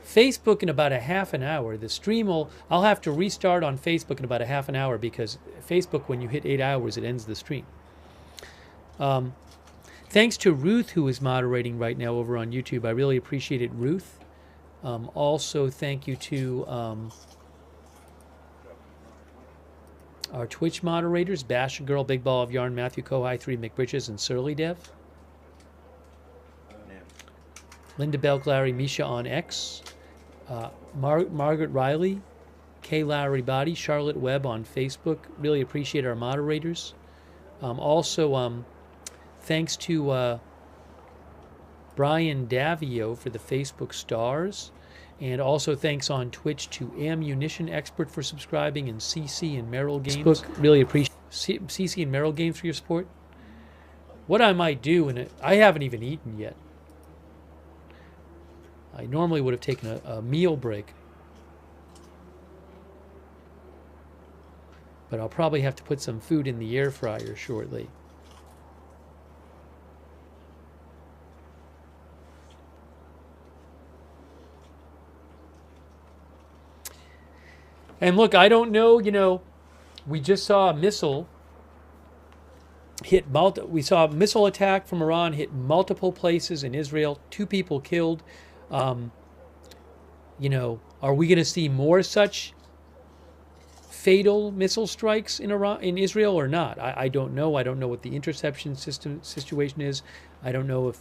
Facebook in about a half an hour. The stream I'll have to restart on Facebook in about a half an hour because Facebook, when you hit 8 hours, it ends the stream. Thanks to Ruth, who is moderating right now over on YouTube. I really appreciate it, Ruth. Also, thank you to our Twitch moderators, Basher Girl, Big Ball of Yarn, Matthew Kohai, 3 McBridges, and Surly Dev. Linda Belk, Larry, Misha on X. Margaret Riley, K. Larry Body, Charlotte Webb on Facebook. Really appreciate our moderators. Also, thanks to Brian Davio for the Facebook stars. And also thanks on Twitch to Ammunition Expert for subscribing, and CC and Merrill Games. Really appreciate CC and Merrill Games for your support. What I might do, and I haven't even eaten yet. I normally would have taken a meal break. But I'll probably have to put some food in the air fryer shortly. And look, I don't know, we just saw a missile hit we saw a missile attack from Iran hit multiple places in Israel, 2 people killed. Are we going to see more such fatal missile strikes in Israel or not? I don't know. I don't know what the interception situation is. I don't know if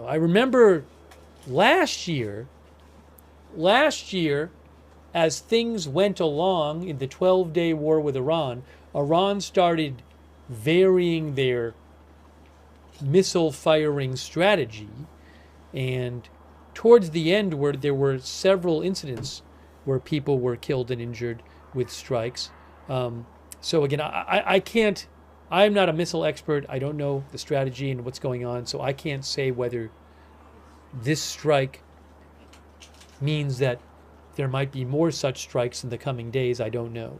I remember last year, as things went along in the 12-day war with Iran started varying their missile firing strategy, and towards the end where there were several incidents where people were killed and injured with strikes. So again, I'm not a missile expert. I don't know the strategy and what's going on, so I can't say whether this strike means that there might be more such strikes in the coming days. I don't know.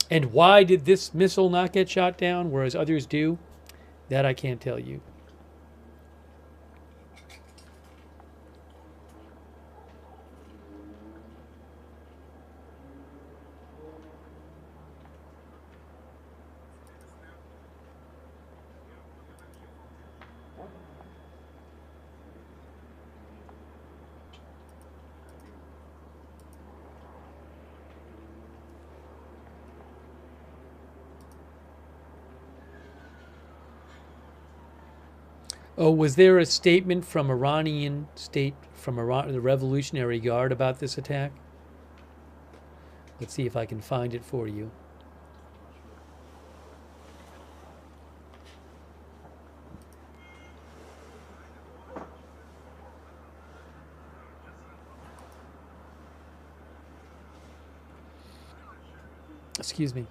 And why did this missile not get shot down, whereas others do? That I can't tell you. Oh, was there a statement from the Revolutionary Guard about this attack? Let's see if I can find it for you. Excuse me.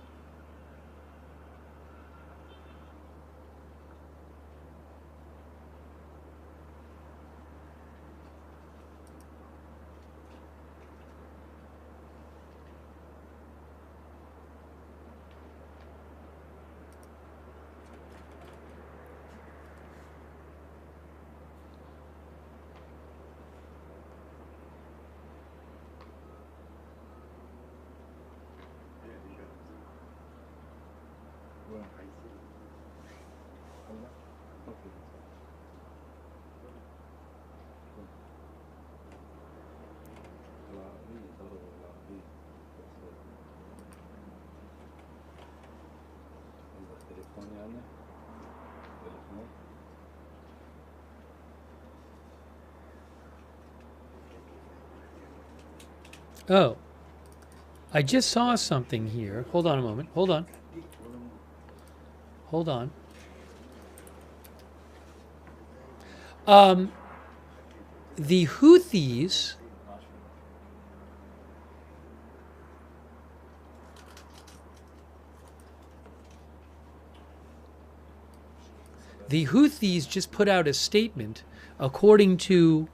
Oh, I just saw something here. Hold on a moment. Hold on. Hold on. The Houthis just put out a statement, according to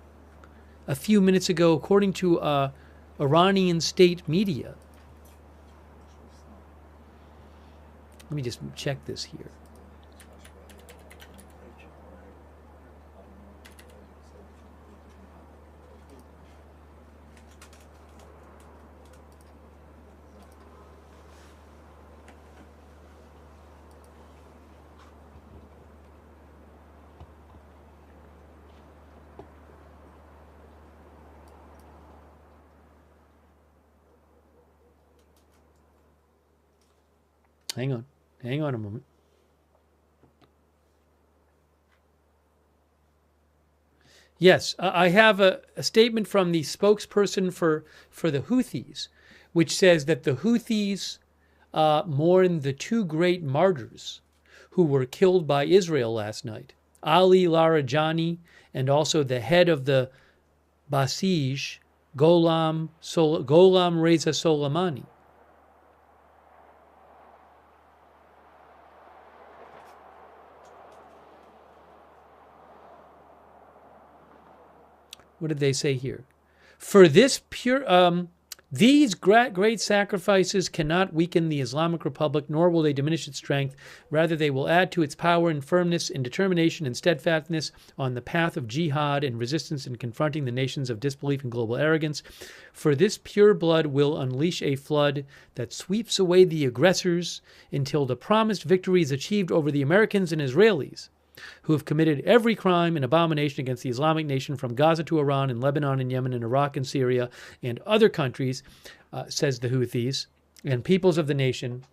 a few minutes ago, according to Iranian state media. Let me just check this here. Hang on a moment. Yes, I have a statement from the spokesperson for the Houthis, which says that the Houthis mourn the two great martyrs who were killed by Israel last night, Ali Larijani and also the head of the Basij, Gholam Reza Soleimani. What did they say here? For this these great sacrifices cannot weaken the Islamic Republic, nor will they diminish its strength. Rather, they will add to its power and firmness and determination and steadfastness on the path of jihad and resistance in confronting the nations of disbelief and global arrogance. For this pure blood will unleash a flood that sweeps away the aggressors until the promised victory is achieved over the Americans and Israelis, who have committed every crime and abomination against the Islamic nation from Gaza to Iran and Lebanon and Yemen and Iraq and Syria and other countries, says the Houthis, and peoples of the nation,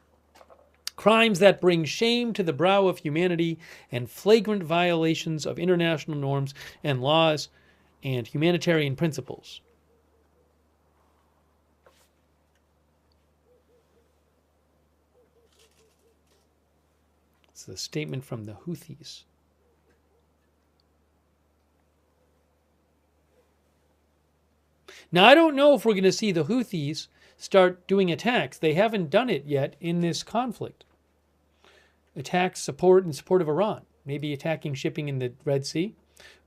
crimes that bring shame to the brow of humanity and flagrant violations of international norms and laws and humanitarian principles. It's a statement from the Houthis. Now, I don't know if we're going to see the Houthis start doing attacks. They haven't done it yet in this conflict. Attacks in support of Iran. Maybe attacking shipping in the Red Sea.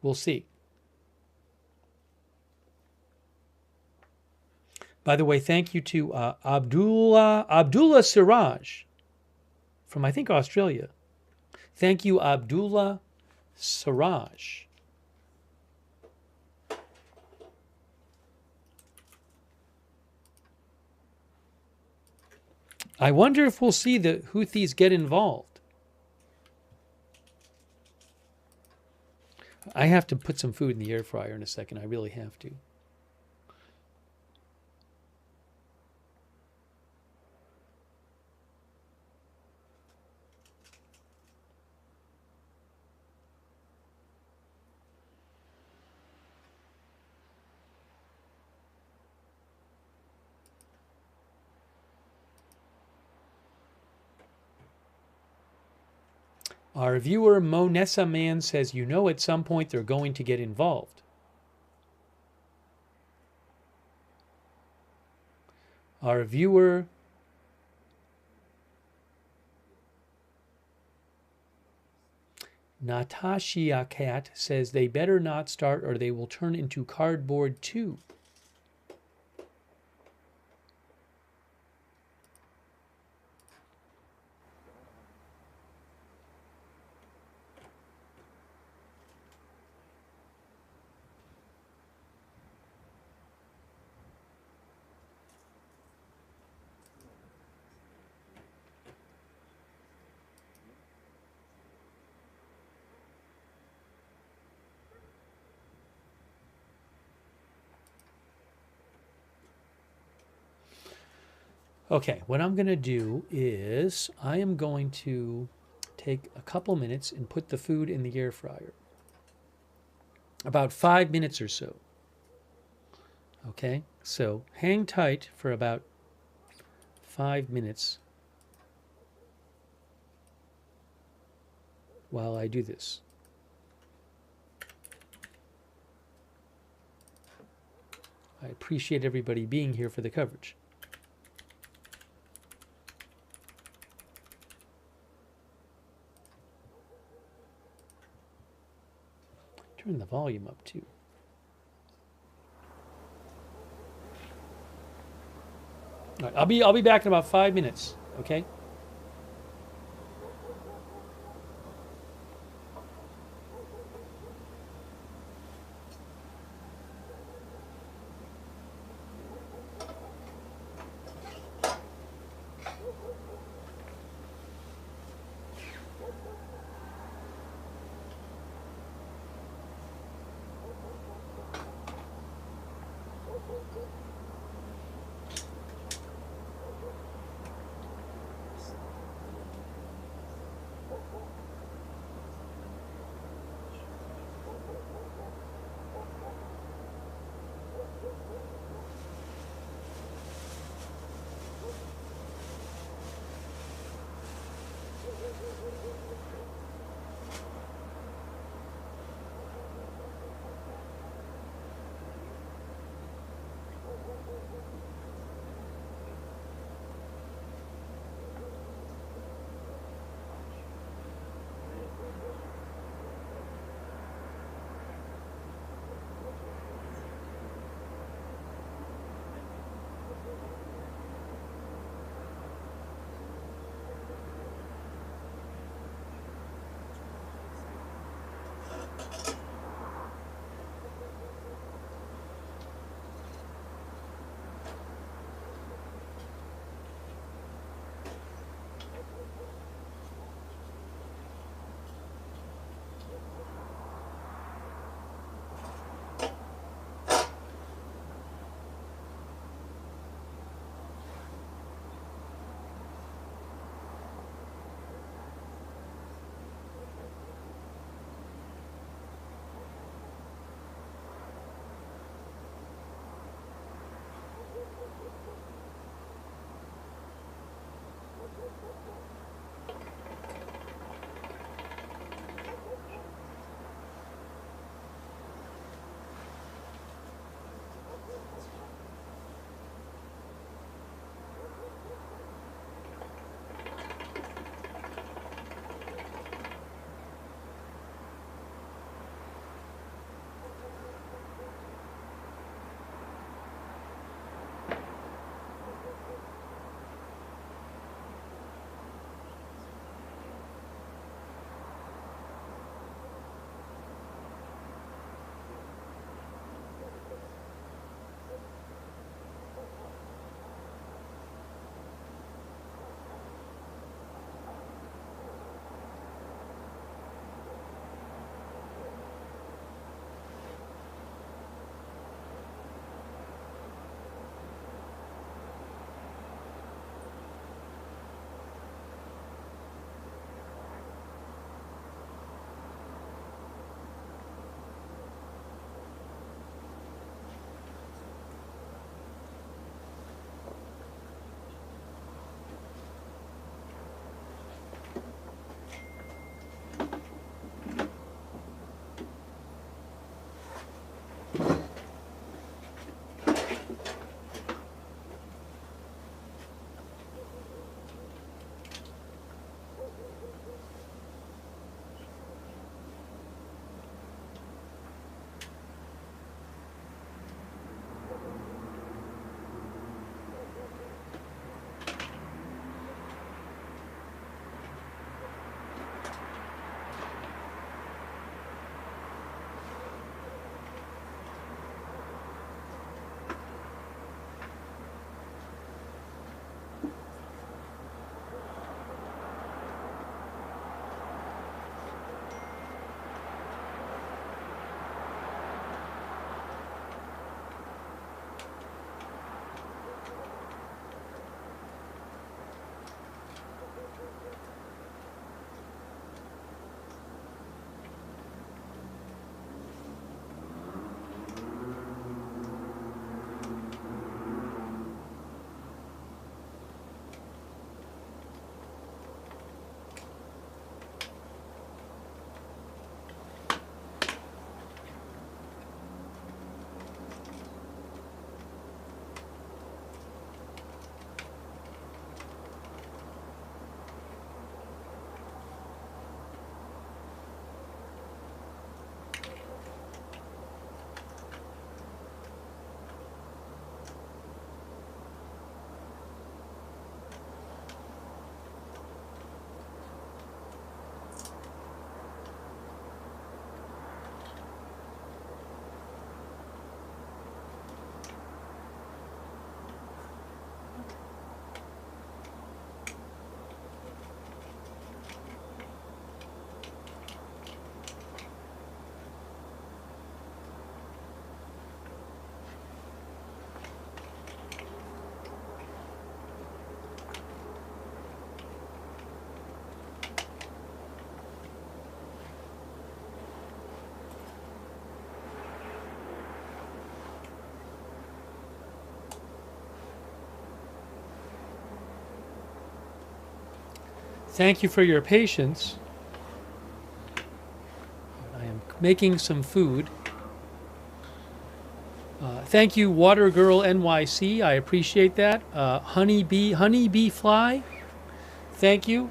We'll see. By the way, thank you to Abdullah Siraj from, I think, Australia. Thank you, Abdullah Siraj. I wonder if we'll see the Houthis get involved. I have to put some food in the air fryer in a second. I really have to. Our viewer Monessa Man says, you know, at some point they're going to get involved. Our viewer Natasha Cat says they better not start or they will turn into cardboard too. Okay, what I'm going to do is I am going to take a couple minutes and put the food in the air fryer. About 5 minutes or so. Okay, so hang tight for about 5 minutes. while I do this. I appreciate everybody being here for the coverage. Turn the volume up too. All right, I'll be back in about 5 minutes, okay? Thank you for your patience. I am making some food. Thank you, Water Girl NYC. I appreciate that. Honeybee Fly. Thank you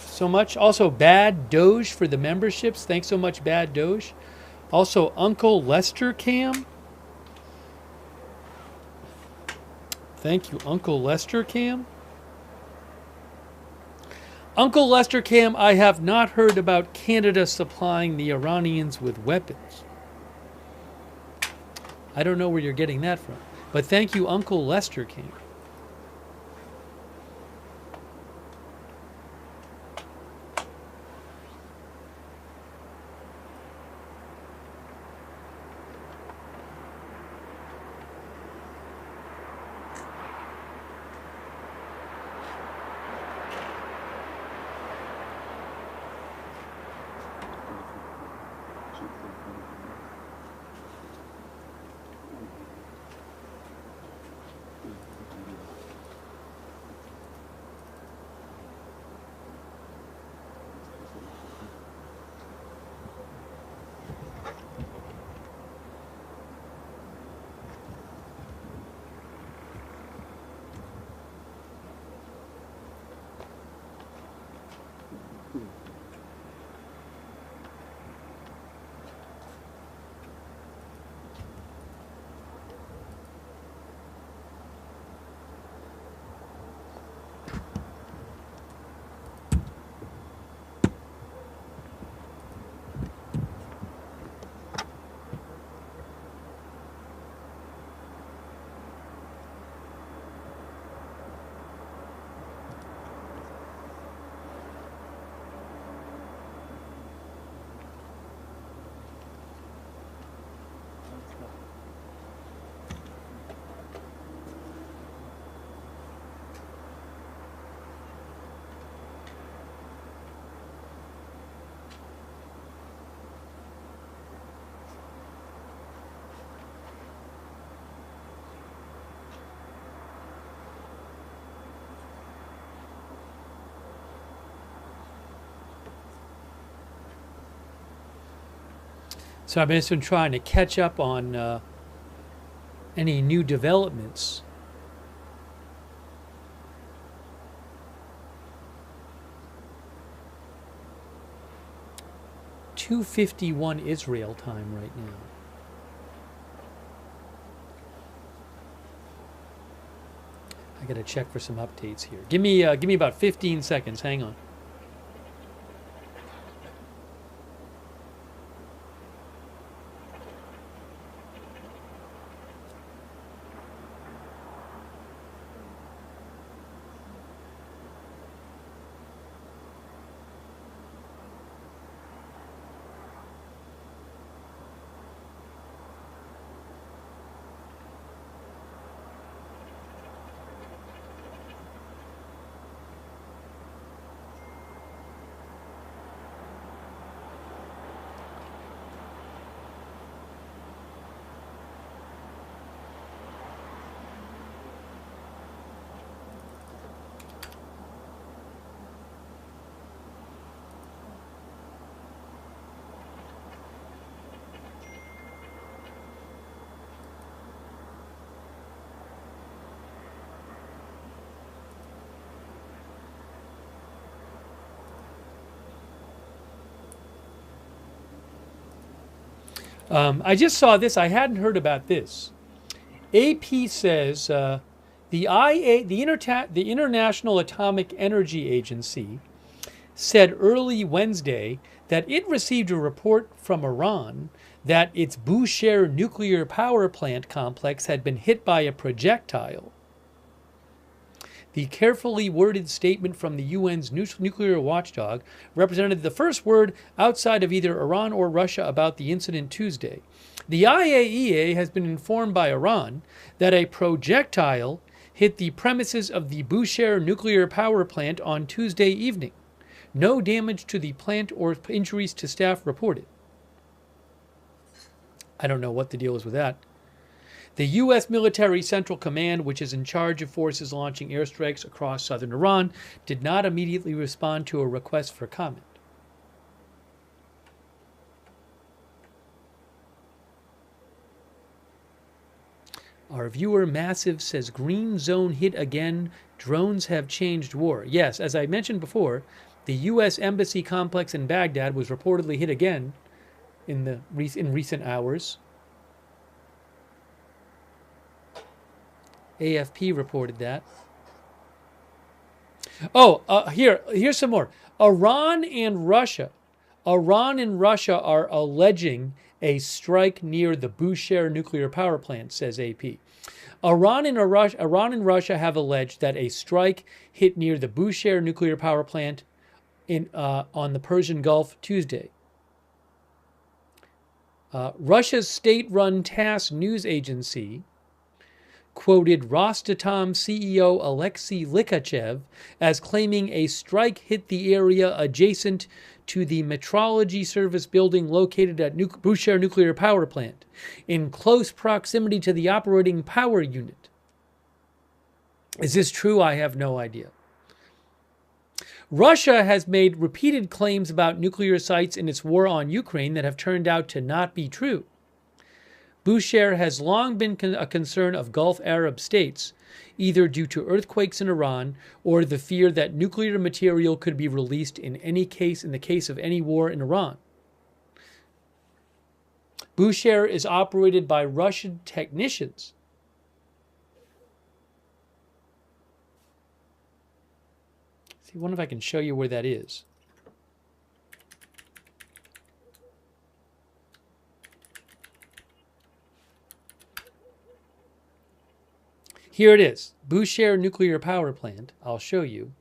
so much. Also, Bad Doge for the memberships. Thanks so much, Bad Doge. Also, Uncle Lester Cam. Thank you, Uncle Lester Cam. Uncle Lester Cam, I have not heard about Canada supplying the Iranians with weapons. I don't know where you're getting that from. But thank you, Uncle Lester Cam. So I've just been trying to catch up on any new developments. (2:51) Israel time right now. I gotta check for some updates here. Give me about 15 seconds. Hang on. I just saw this. I hadn't heard about this. AP says the International Atomic Energy Agency said early Wednesday that it received a report from Iran that its Bushehr nuclear power plant complex had been hit by a projectile. The carefully worded statement from the UN's nuclear watchdog represented the first word outside of either Iran or Russia about the incident Tuesday. The IAEA has been informed by Iran that a projectile hit the premises of the Bushehr nuclear power plant on Tuesday evening. No damage to the plant or injuries to staff reported. I don't know what the deal is with that. The U.S. Military Central Command, which is in charge of forces launching airstrikes across southern Iran, did not immediately respond to a request for comment. Our viewer Massive says, green zone hit again. Drones have changed war. Yes, as I mentioned before, the U.S. Embassy complex in Baghdad was reportedly hit again in recent hours. AFP reported that. Oh, here's some more. Iran and Russia are alleging a strike near the Bushehr nuclear power plant, says AP. Iran and Russia have alleged that a strike hit near the Bushehr nuclear power plant on the Persian Gulf Tuesday. Russia's state-run TASS news agency quoted Rosatom CEO Alexei Likachev as claiming a strike hit the area adjacent to the metrology service building located at Bushehr nuclear power plant, in close proximity to the operating power unit. Is this true? I have no idea. Russia has made repeated claims about nuclear sites in its war on Ukraine that have turned out to not be true. Bushehr has long been a concern of Gulf Arab states, either due to earthquakes in Iran or the fear that nuclear material could be released in the case of any war in Iran. Bushehr is operated by Russian technicians. See, I wonder if I can show you where that is. Here it is, Bushehr nuclear power plant. I'll show you.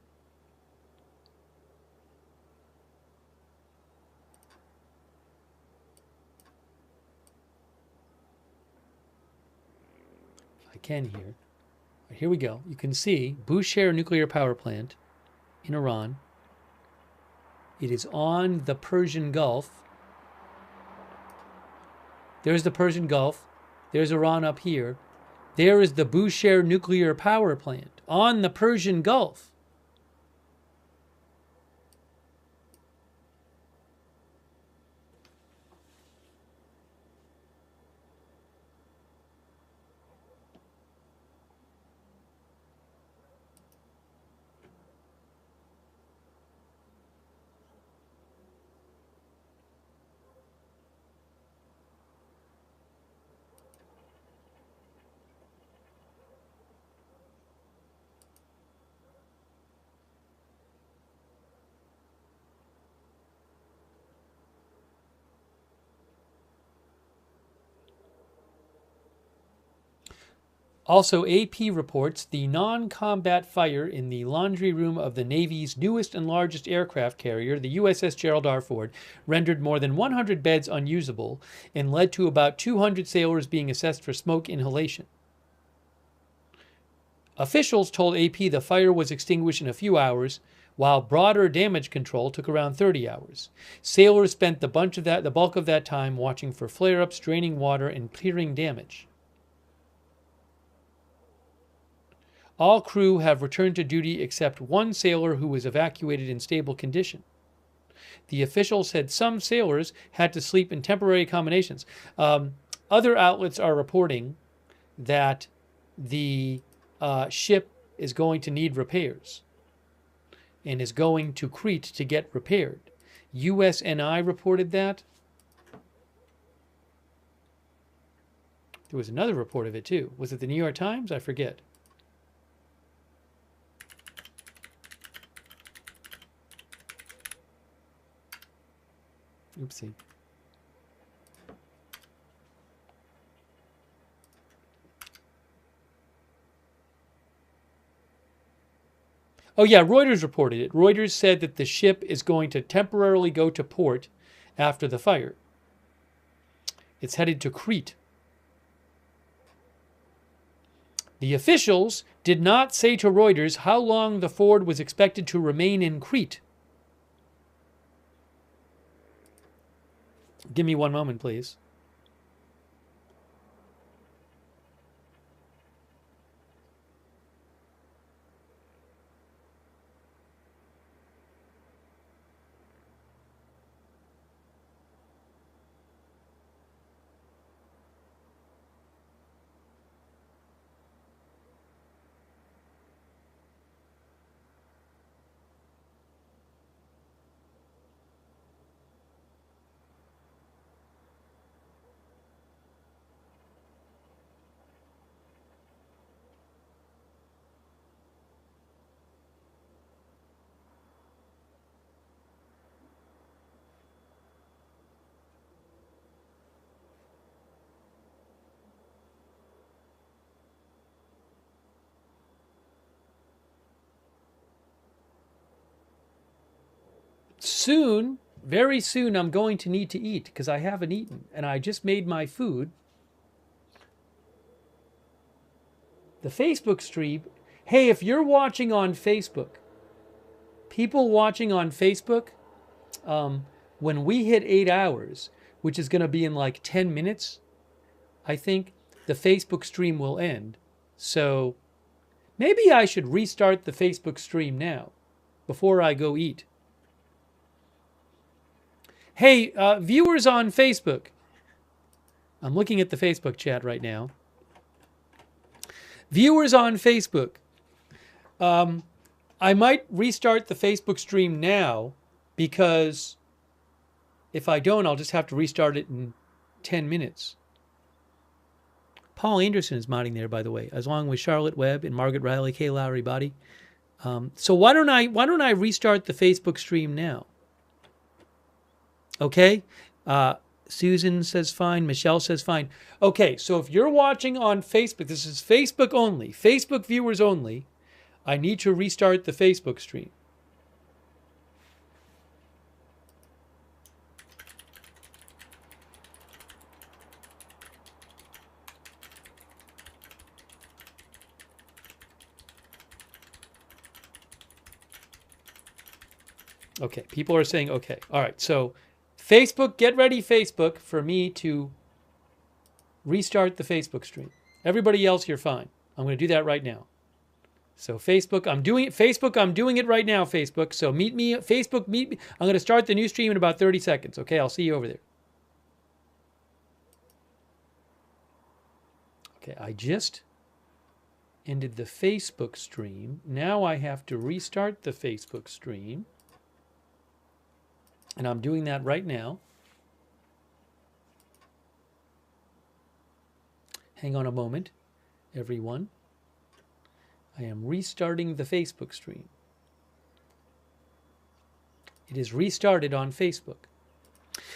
If I can here. Here we go. You can see Bushehr nuclear power plant in Iran. It is on the Persian Gulf. There's the Persian Gulf. There's Iran up here. There is the Bushehr nuclear power plant on the Persian Gulf. Also, AP reports the non-combat fire in the laundry room of the Navy's newest and largest aircraft carrier, the USS Gerald R. Ford, rendered more than 100 beds unusable and led to about 200 sailors being assessed for smoke inhalation. Officials told AP the fire was extinguished in a few hours, while broader damage control took around 30 hours. Sailors spent the bulk of that time watching for flare-ups, draining water, and clearing damage. All crew have returned to duty except one sailor who was evacuated in stable condition. The official said some sailors had to sleep in temporary accommodations. Other outlets are reporting that the ship is going to need repairs and is going to Crete to get repaired. USNI reported that. There was another report of it too. Was it the New York Times? I forget. Oopsie. Oh yeah, Reuters reported it. Reuters said that the ship is going to temporarily go to port after the fire. It's headed to Crete. The officials did not say to Reuters how long the Ford was expected to remain in Crete. Give me one moment, please. soon, very soon, I'm going to need to eat because I haven't eaten. And I just made my food. The Facebook stream. Hey, if you're watching on Facebook, people watching on Facebook, when we hit 8 hours, which is going to be in like 10 minutes, I think the Facebook stream will end. So maybe I should restart the Facebook stream now before I go eat. Hey, viewers on Facebook. I'm looking at the Facebook chat right now. Viewers on Facebook. I might restart the Facebook stream now because if I don't, I'll just have to restart it in 10 minutes. Paul Anderson is modding there, by the way, as along with Charlotte Webb and Margaret Riley, Kay Lowry Body. So why don't I restart the Facebook stream now? Okay. Susan says fine. Michelle says fine. Okay, so if you're watching on Facebook, this is Facebook only, Facebook viewers only, I need to restart the Facebook stream. Okay, people are saying okay. All right, so Facebook, get ready, Facebook, for me to restart the Facebook stream. Everybody else, you're fine. I'm going to do that right now. So Facebook, I'm doing it. Facebook, I'm doing it right now, Facebook. So meet me, Facebook, meet me. I'm going to start the new stream in about 30 seconds. Okay, I'll see you over there. Okay, I just ended the Facebook stream. Now I have to restart the Facebook stream. And I'm doing that right now. Hang on a moment, everyone. I am restarting the Facebook stream. It is restarted on Facebook.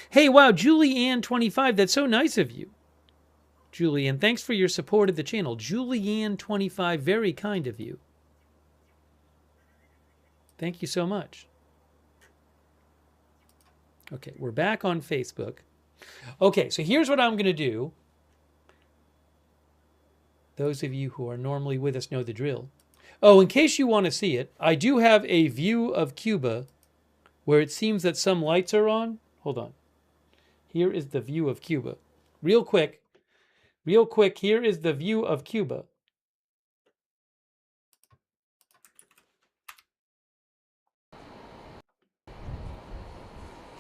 Hey, wow, Julianne25, that's so nice of you. Julianne, thanks for your support of the channel. Julianne25, very kind of you. Thank you so much. Okay, we're back on Facebook. Okay, so here's what I'm going to do. Those of you who are normally with us know the drill. Oh, in case you want to see it, I do have a view of Cuba where it seems that some lights are on. Hold on. Here is the view of Cuba. Real quick, here is the view of Cuba.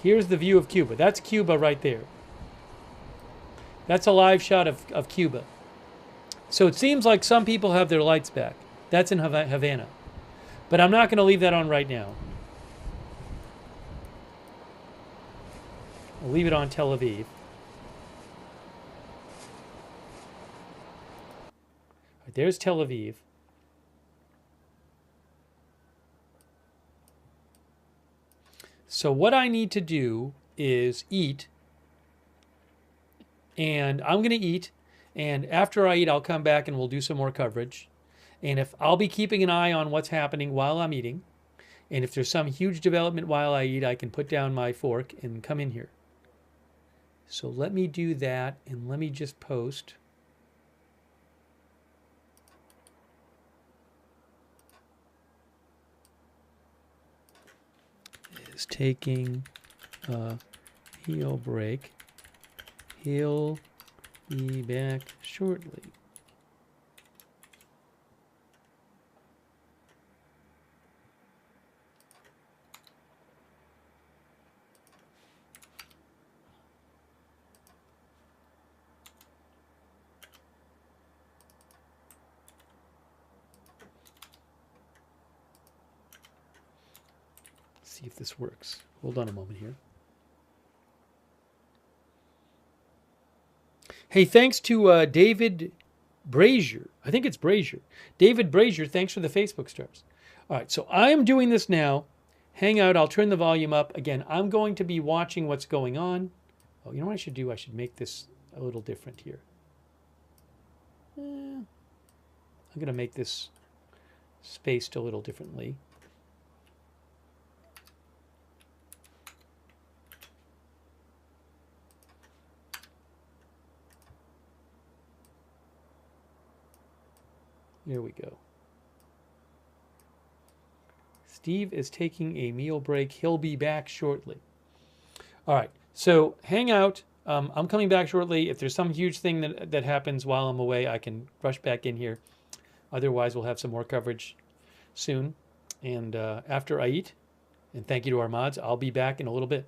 Here's the view of Cuba. That's Cuba right there. That's a live shot of Cuba. So it seems like some people have their lights back. That's in Havana. But I'm not going to leave that on right now. I'll leave it on Tel Aviv. Right, there's Tel Aviv. So what I need to do is eat. And I'm going to eat. And after I eat, I'll come back and we'll do some more coverage. And if I'll be keeping an eye on what's happening while I'm eating. And if there's some huge development while I eat, I can put down my fork and come in here. So let me do that, and let me just post. Is taking a heel break. He'll be back shortly. See if this works. Hold on a moment here. Hey, thanks to David Brazier. I think it's Brazier. David Brazier, thanks for the Facebook stars. All right, so I am doing this now. Hang out. I'll turn the volume up. Again, I'm going to be watching what's going on. Oh, you know what I should do? I should make this a little different here. I'm going to make this spaced a little differently. Here we go. Steve is taking a meal break. He'll be back shortly. All right. So hang out. I'm coming back shortly. If there's some huge thing that happens while I'm away, I can rush back in here. Otherwise, we'll have some more coverage soon. And after I eat, and thank you to our mods, I'll be back in a little bit.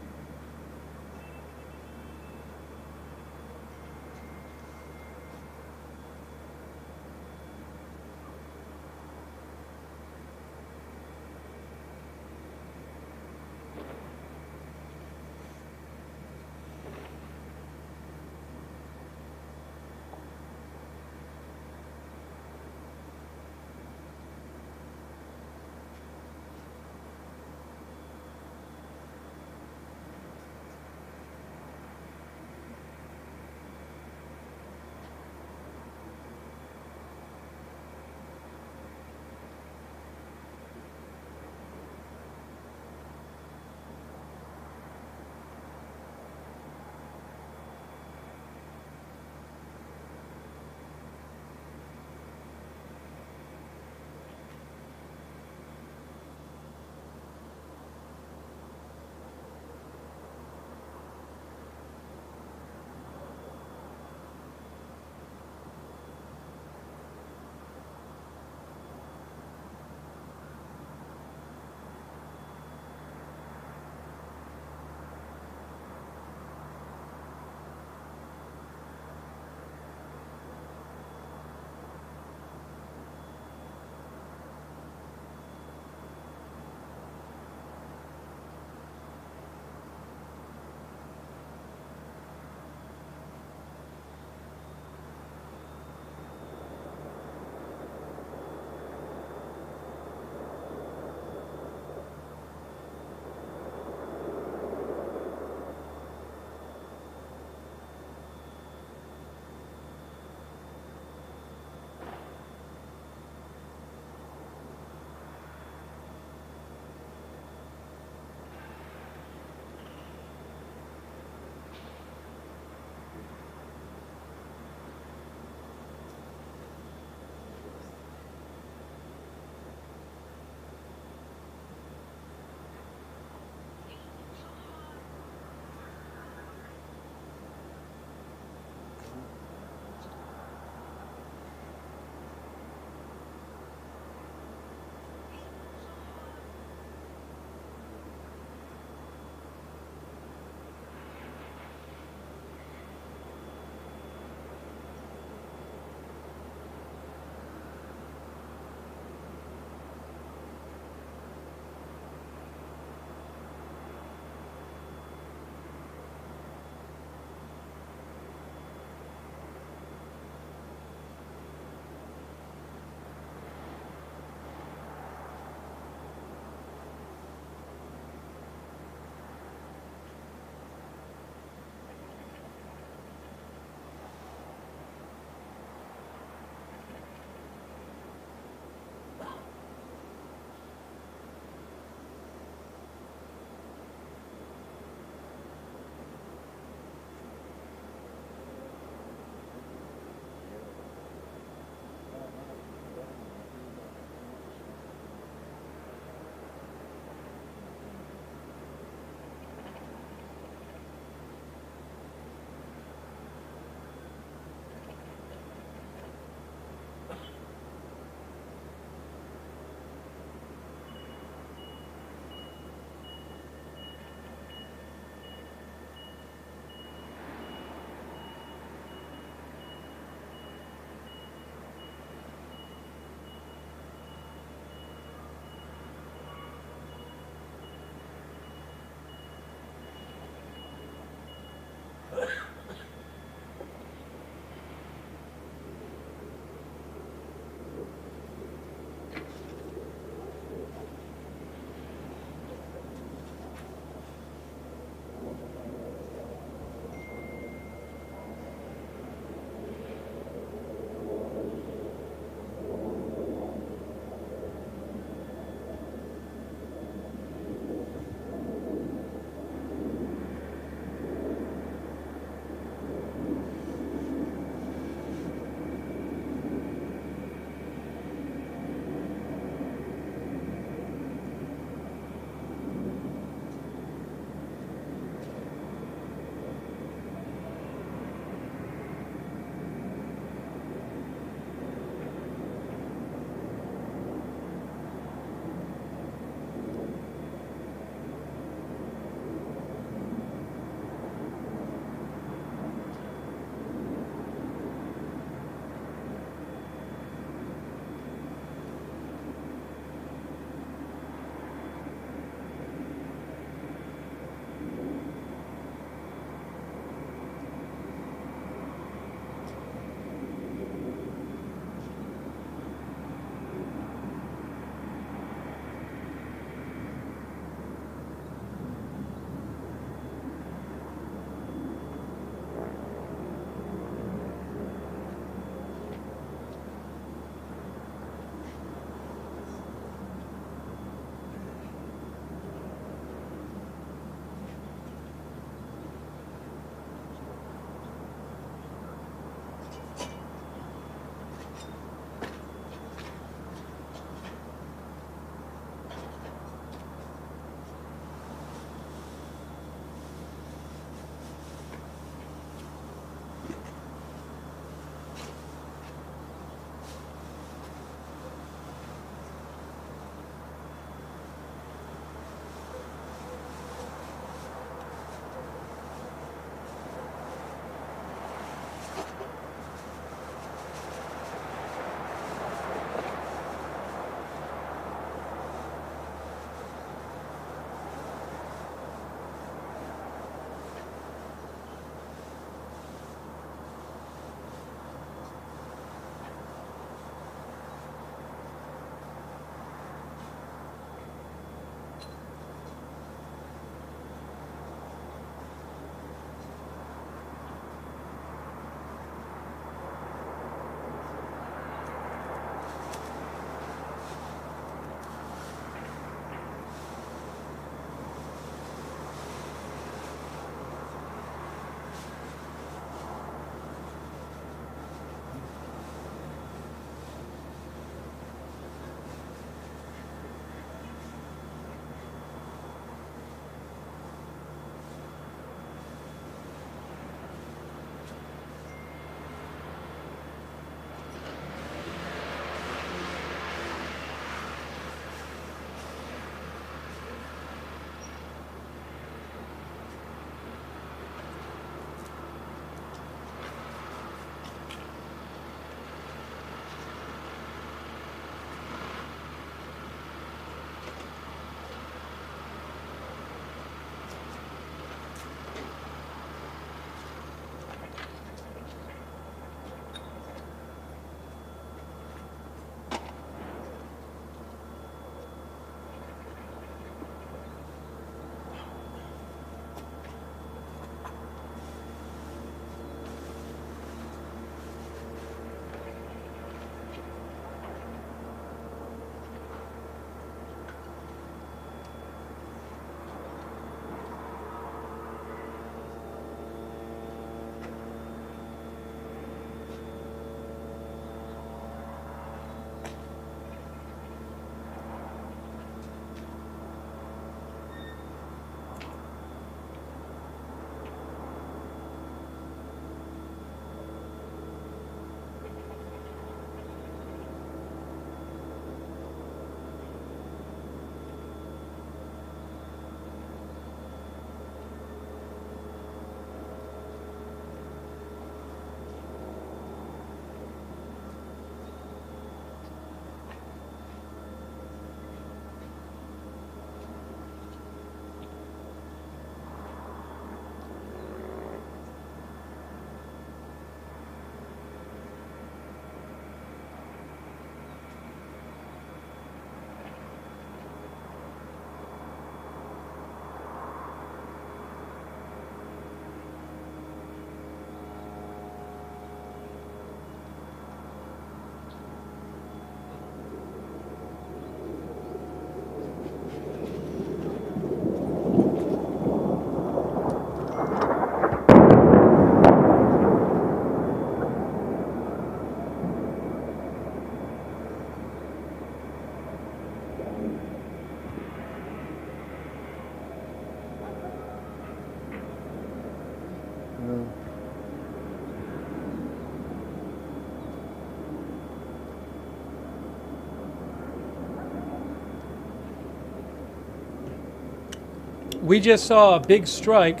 We just saw a big strike.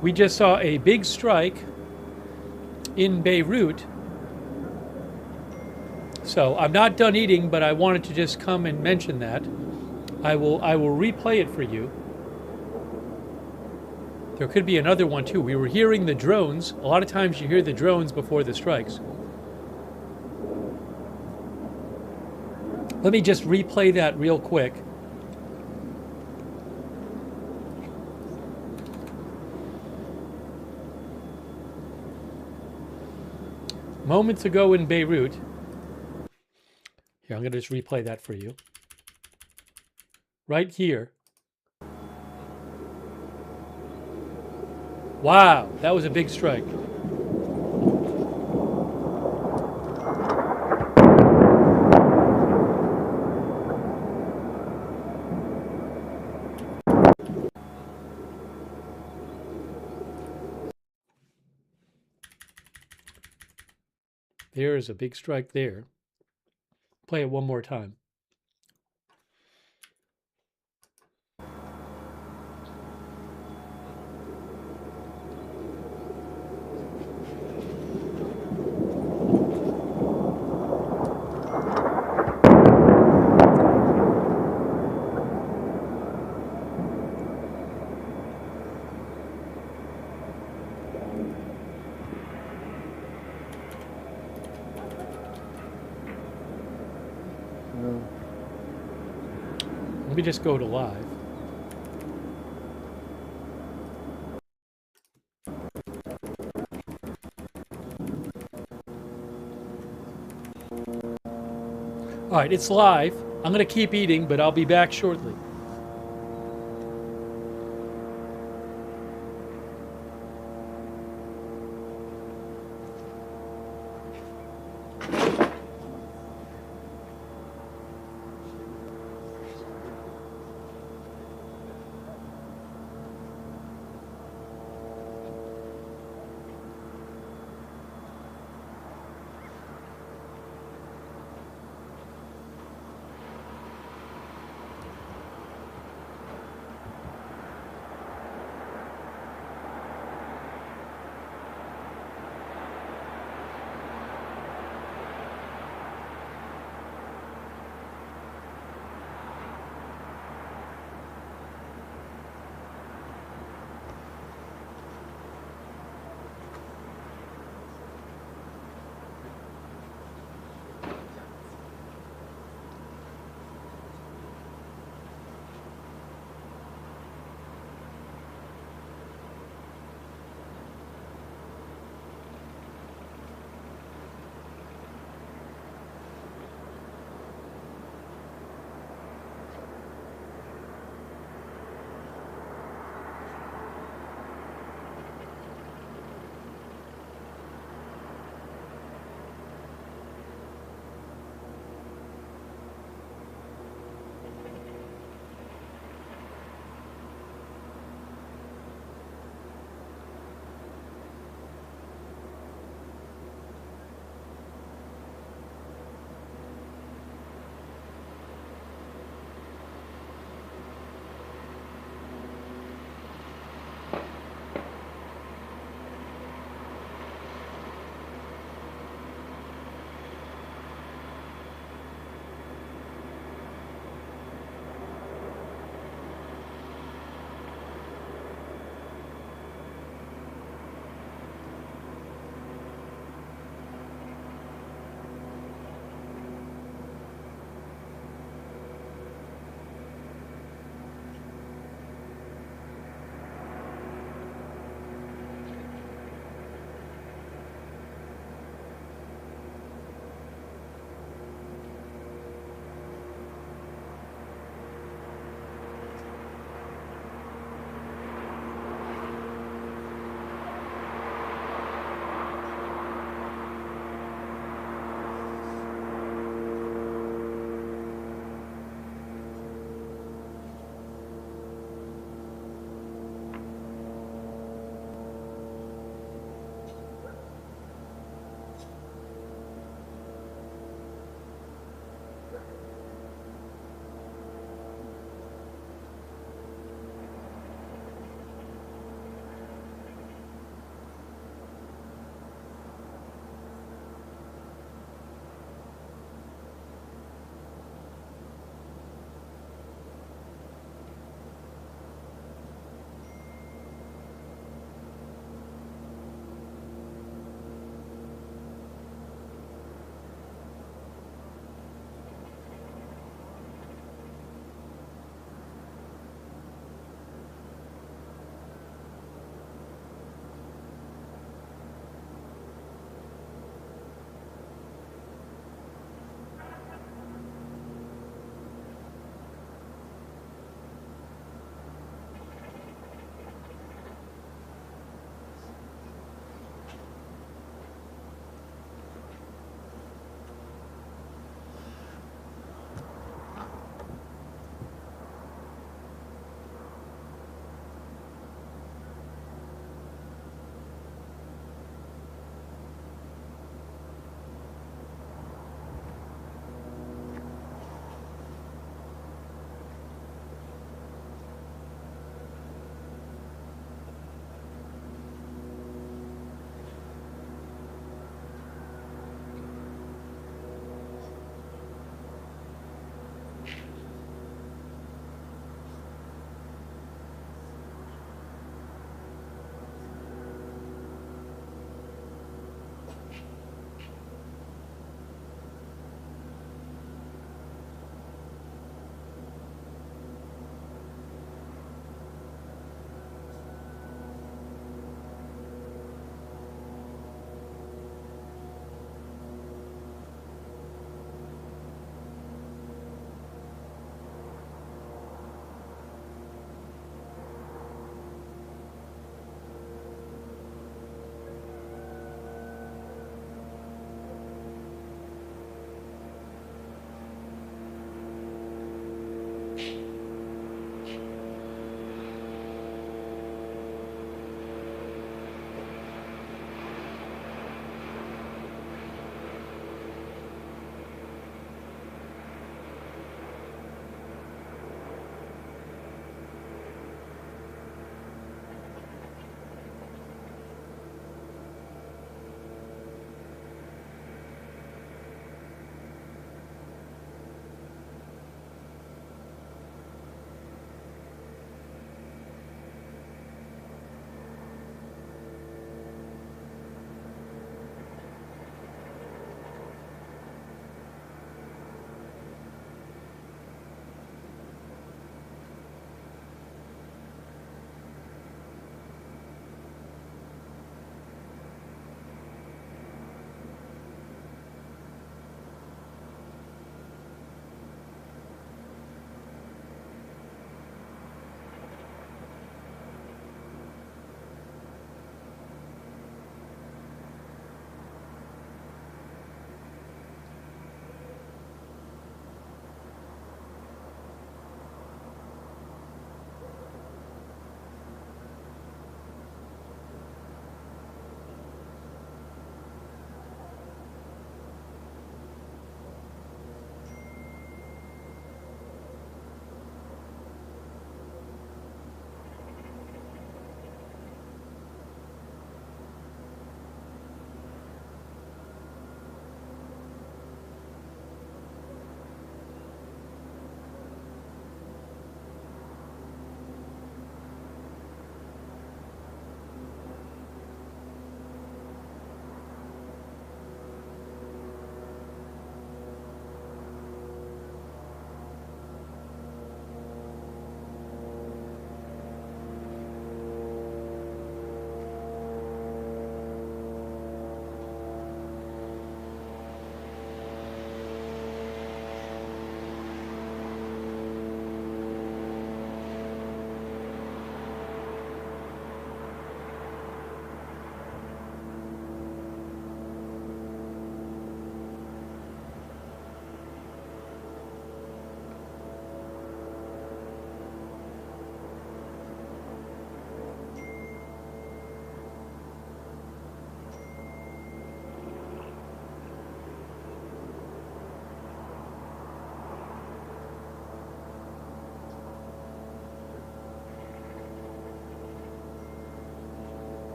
We just saw a big strike in Beirut. So I'm not done eating, but I wanted to just come and mention that. I will replay it for you. There could be another one too. We were hearing the drones. A lot of times you hear the drones before the strikes. Let me just replay that real quick. Moments ago in Beirut. Here, I'm going to just replay that for you. Right here. Wow, that was a big strike. There is a big strike there. Play it one more time. Let me just go to live. All right, it's live. I'm going to keep eating, but I'll be back shortly.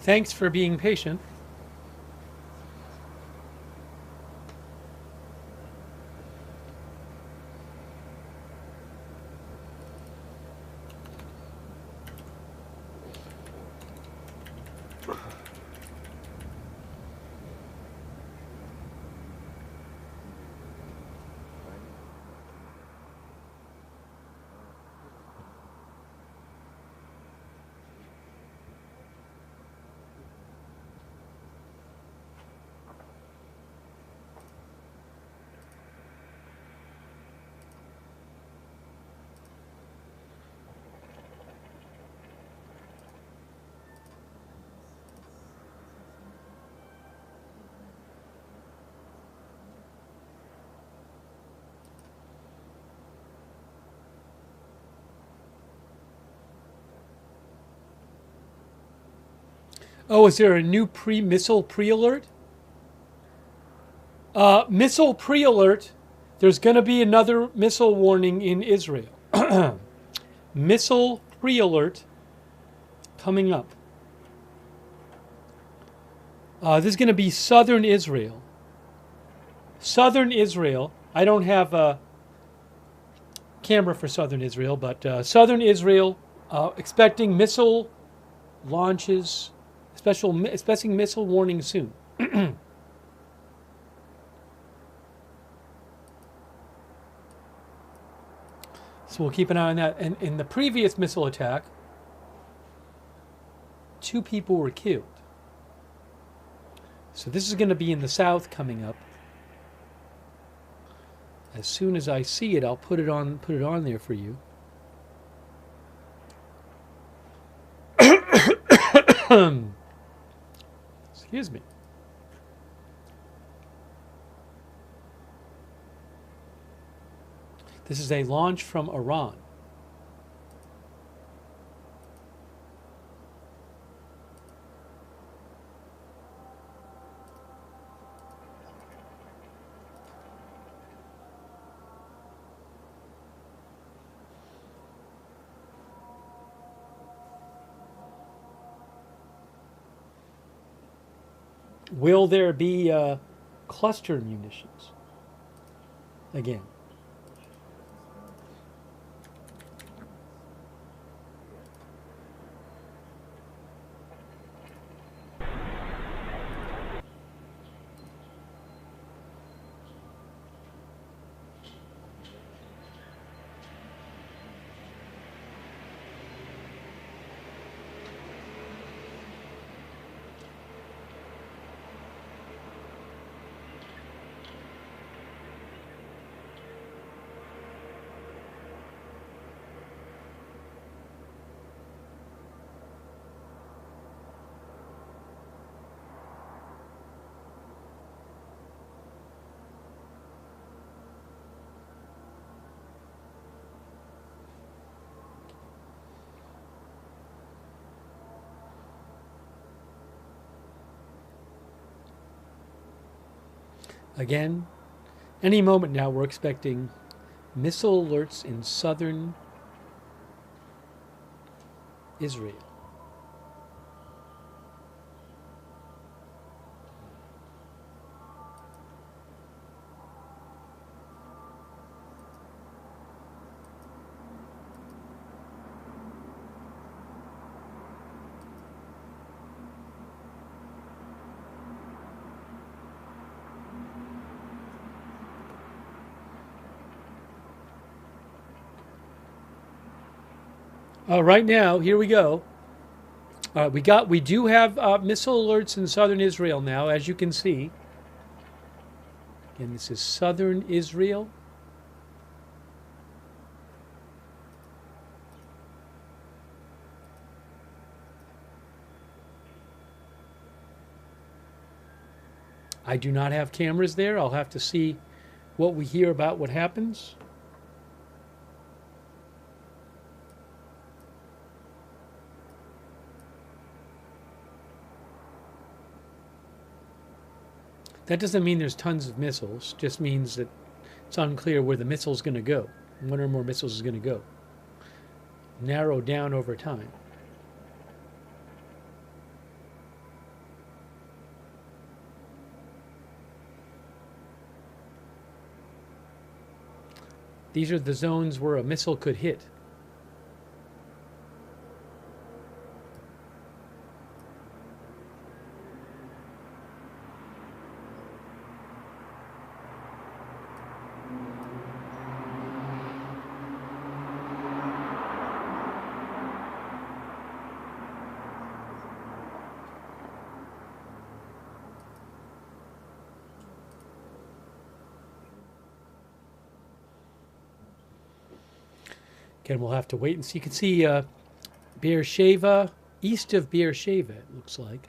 Thanks for being patient. Oh, is there a new missile pre-alert? Missile pre-alert. There's going to be another missile warning in Israel. Missile pre-alert coming up. This is going to be southern Israel. Southern Israel. I don't have a camera for southern Israel, but southern Israel expecting missile launches. Expecting missile warning soon. So we'll keep an eye on that. And in the previous missile attack, 2 people were killed. So this is going to be in the south coming up. As soon as I see it, I'll put it on there for you. Excuse me. This is a launch from Iran. Will there be cluster munitions again? Again, any moment now we're expecting missile alerts in southern Israel. Right now, here we go. We do have missile alerts in southern Israel now, as you can see. Again, this is southern Israel. I do not have cameras there. I'll have to see what we hear about what happens. That doesn't mean there's tons of missiles. Just means that it's unclear where the missile's going to go. One or more missiles is going to go. Narrow down over time. These are the zones where a missile could hit. Again, we'll have to wait and see. You can see Beersheba, east of Beersheba, it looks like.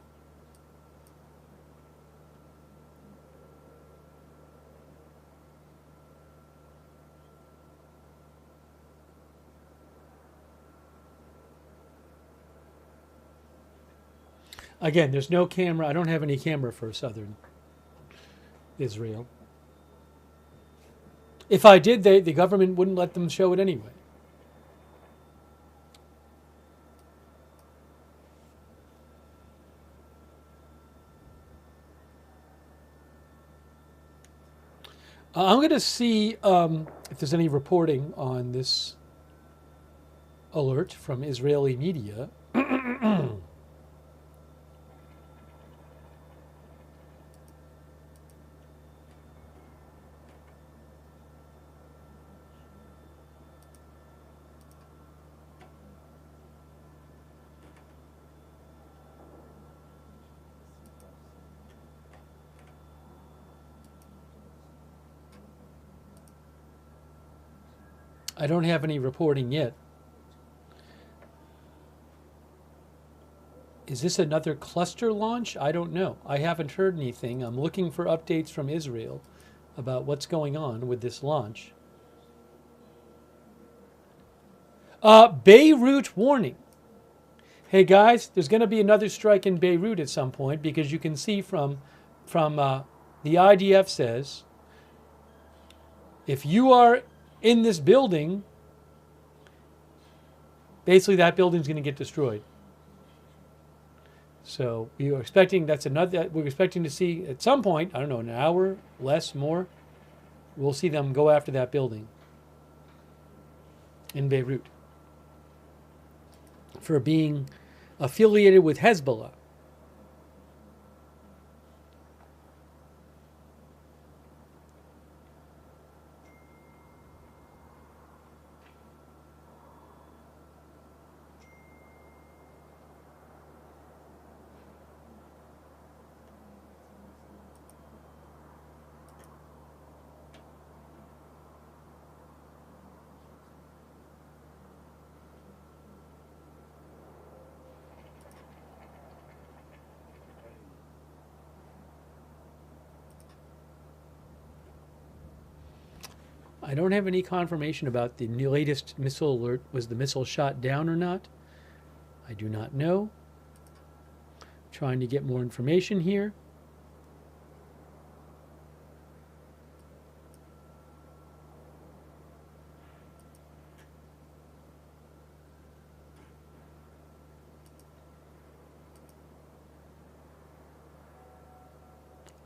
Again, there's no camera. I don't have any camera for southern Israel. If I did, the government wouldn't let them show it anyway. I'm going to see if there's any reporting on this alert from Israeli media. I don't have any reporting yet. Is this another cluster launch? I don't know. I haven't heard anything. I'm looking for updates from Israel about what's going on with this launch. Beirut warning. Hey guys, there's going to be another strike in Beirut at some point, because you can see from the IDF says, if you are in this building, basically that building's going to get destroyed. So we are expecting we're expecting to see at some point, I don't know, an hour, less, more, we'll see them go after that building in Beirut for being affiliated with Hezbollah. I don't have any confirmation about the latest missile alert. Was the missile shot down or not? I do not know. Trying to get more information here.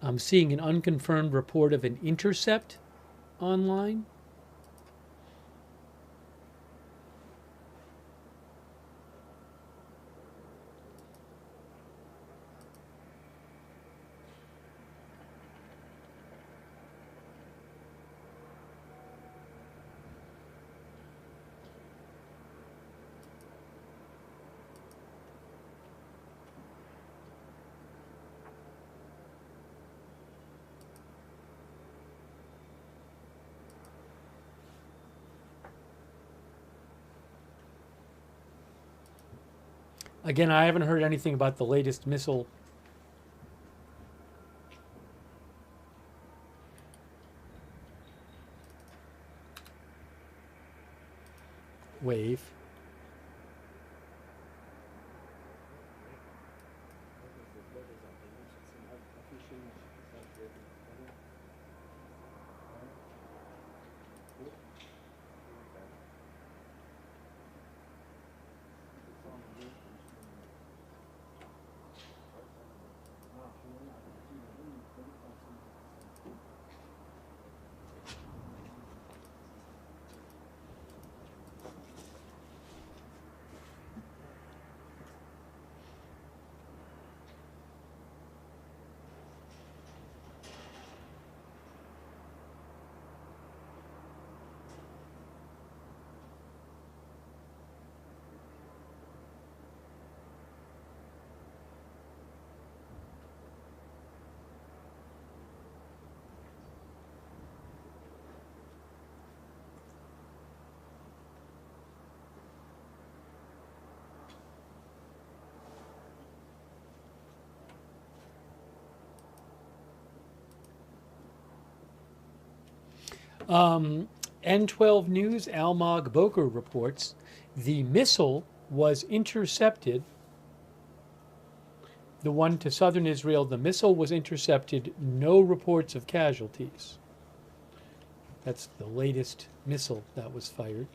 I'm seeing an unconfirmed report of an intercept online. Again, I haven't heard anything about the latest missile wave. N12 News, Almog Boker reports the missile was intercepted. The one to southern Israel, the missile was intercepted. No reports of casualties. That's the latest missile that was fired.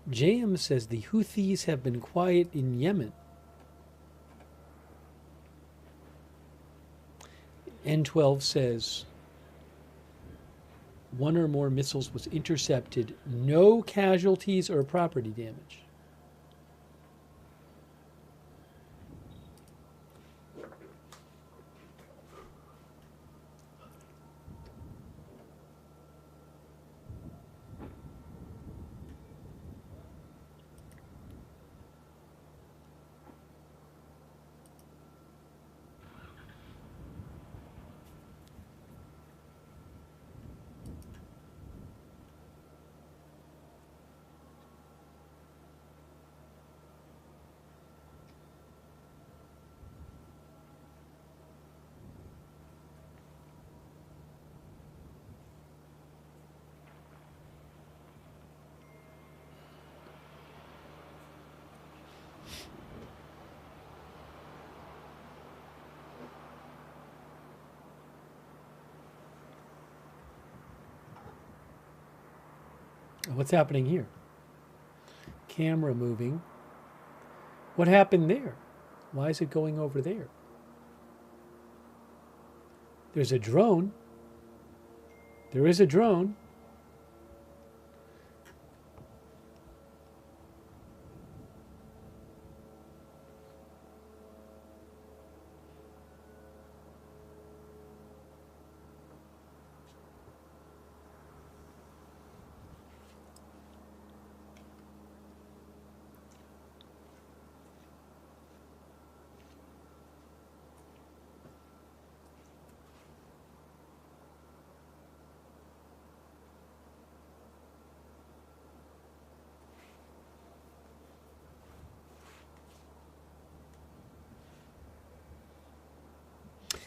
JM says the Houthis have been quiet in Yemen. N12 says one or more missiles was intercepted. No casualties or property damage. What's happening here? Camera moving. What happened there? Why is it going over there? There's a drone. There is a drone.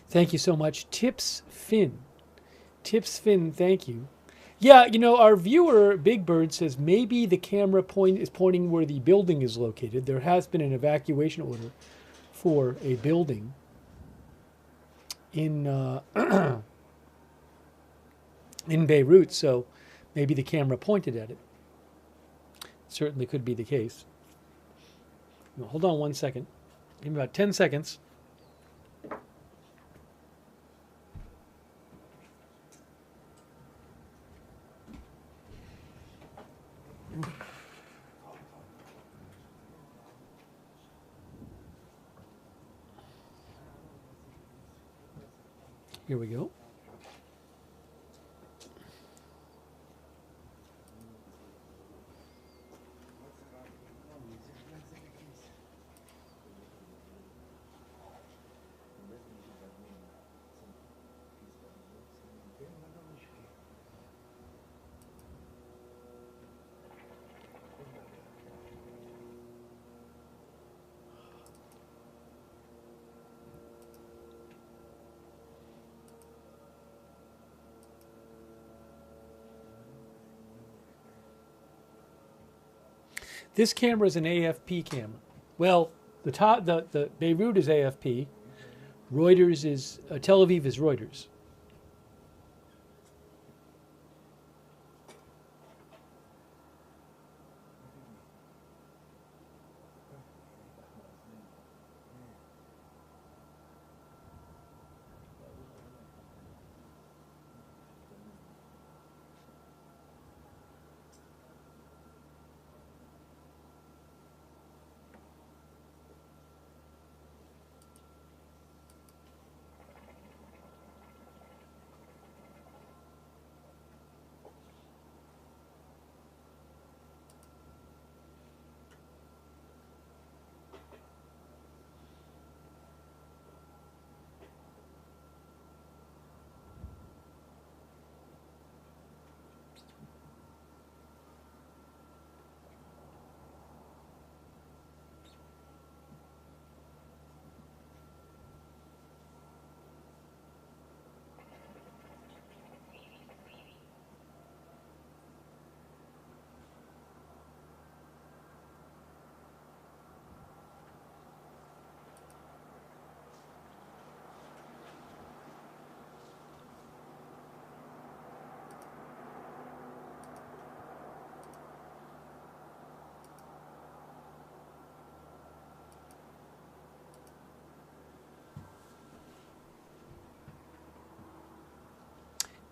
Thank you so much. Tips Finn. Tips Finn, thank you. Yeah, you know, our viewer, Big Bird, says maybe the camera is pointing where the building is located. There has been an evacuation order for a building in in Beirut, so maybe the camera pointed at it. Certainly could be the case. Now, hold on one second. Give me about 10 seconds. Here we go. This camera is an AFP camera. Well, the Beirut is AFP. Reuters is Tel Aviv is Reuters.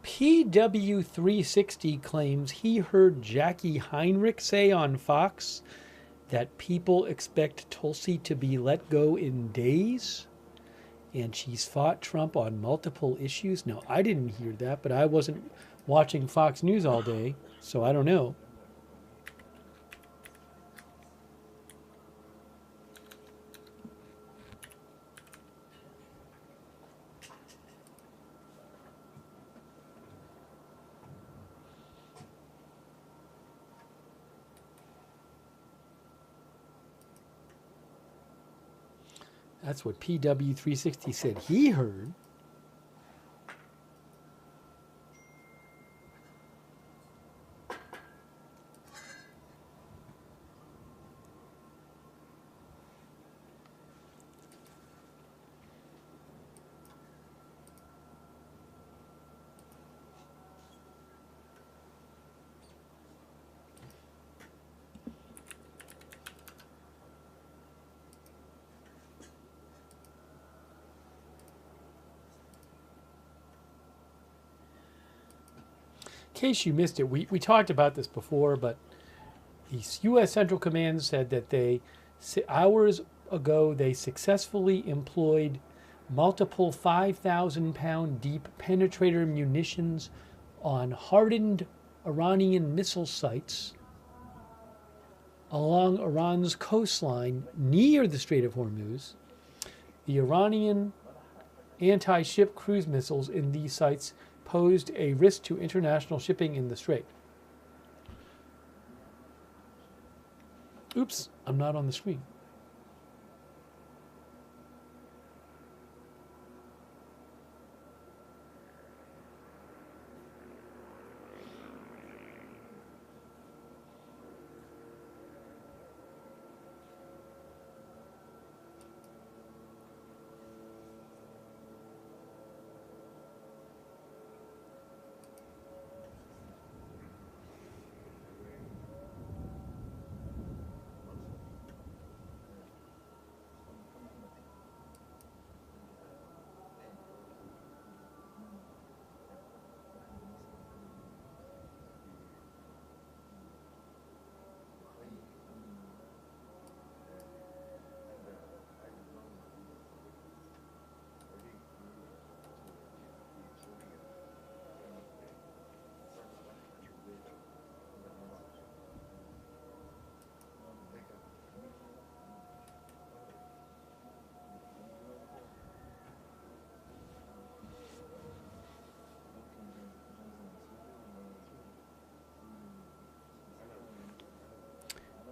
PW360 claims he heard Jackie Heinrich say on Fox that people expect Tulsi to be let go in days, and she's fought Trump on multiple issues. Now, I didn't hear that, but I wasn't watching Fox News all day, so I don't know. That's what PW360 said he heard. In case you missed it, we talked about this before, but the U.S. Central Command said that hours ago, they successfully employed multiple 5,000-pound deep penetrator munitions on hardened Iranian missile sites along Iran's coastline near the Strait of Hormuz. The Iranian anti-ship cruise missiles in these sites posed a risk to international shipping in the Strait. Oops, I'm not on the screen.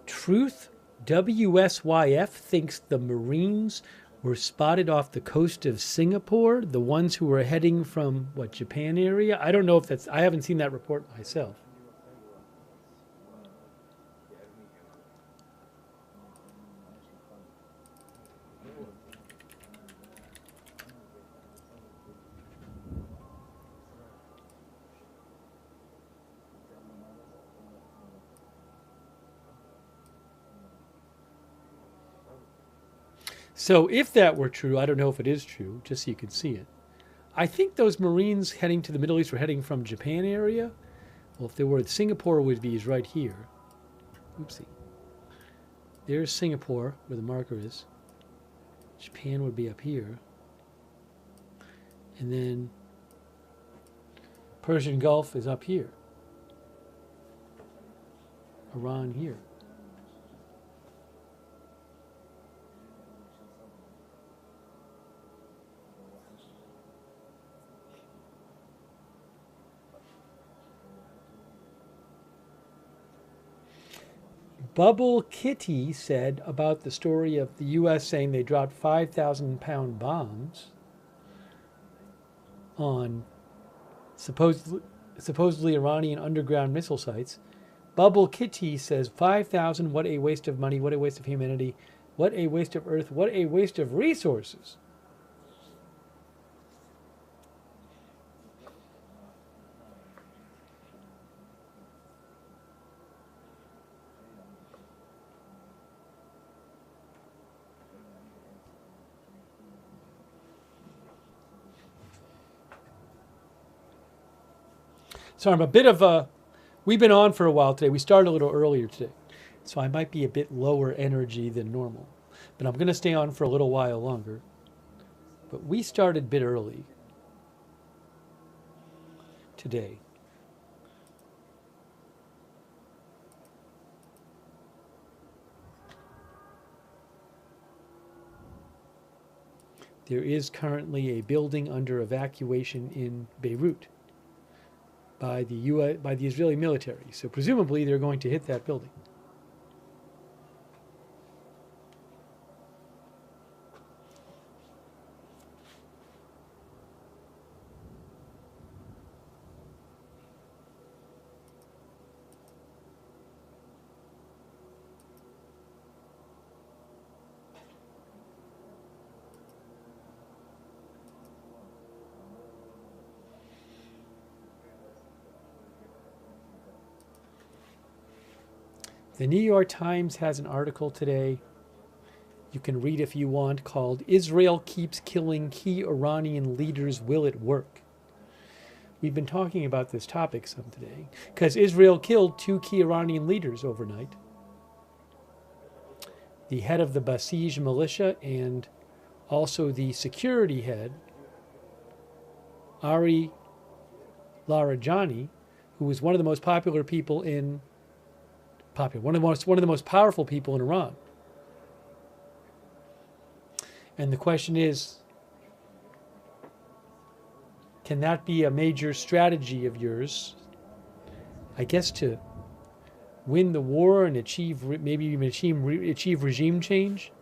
Truth WSYF thinks the Marines were spotted off the coast of Singapore, the ones who were heading from, what, Japan area? I don't know if that's, I haven't seen that report myself. So if that were true, I don't know if it is true, just so you can see it. I think those Marines heading to the Middle East were heading from Japan area. Well, if they were, Singapore would be right here. Oopsie. There's Singapore, where the marker is. Japan would be up here. And then Persian Gulf is up here. Iran here. Bubble Kitty said about the story of the U.S. saying they dropped 5,000-pound bombs on supposedly Iranian underground missile sites. Bubble Kitty says 5,000, what a waste of money, what a waste of humanity, what a waste of earth, what a waste of resources. So I'm a bit of a, we've been on for a while today. We started a little earlier today. So I might be a bit lower energy than normal. But I'm going to stay on for a little while longer. But we started a bit early today. There is currently a building under evacuation in Beirut by the Israeli military. So presumably they're going to hit that building. The New York Times has an article today you can read if you want called "Israel Keeps Killing Key Iranian Leaders, Will It Work?" We've been talking about this topic some today because Israel killed 2 key Iranian leaders overnight. The head of the Basij militia and also the security head, Ari Larijani, who was one of the most popular people in one of the most powerful people in Iran. And the question is, can that be a major strategy of yours, I guess, to win the war and achieve, maybe even achieve regime change?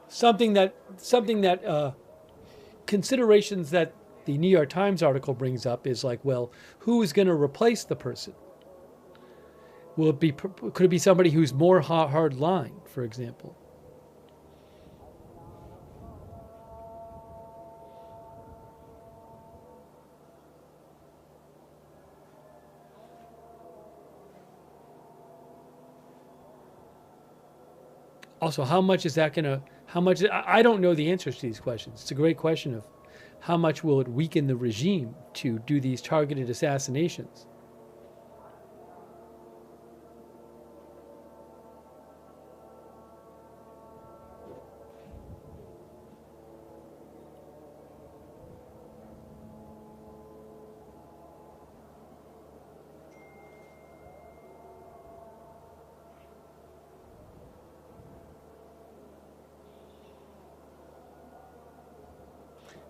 Something that considerations that the New York Times article brings up is like, well, who is going to replace the person? Will it be, could it be somebody who's more hard line, for example? Also, how much is that going to, I don't know the answers to these questions. It's a great question of how much will it weaken the regime to do these targeted assassinations?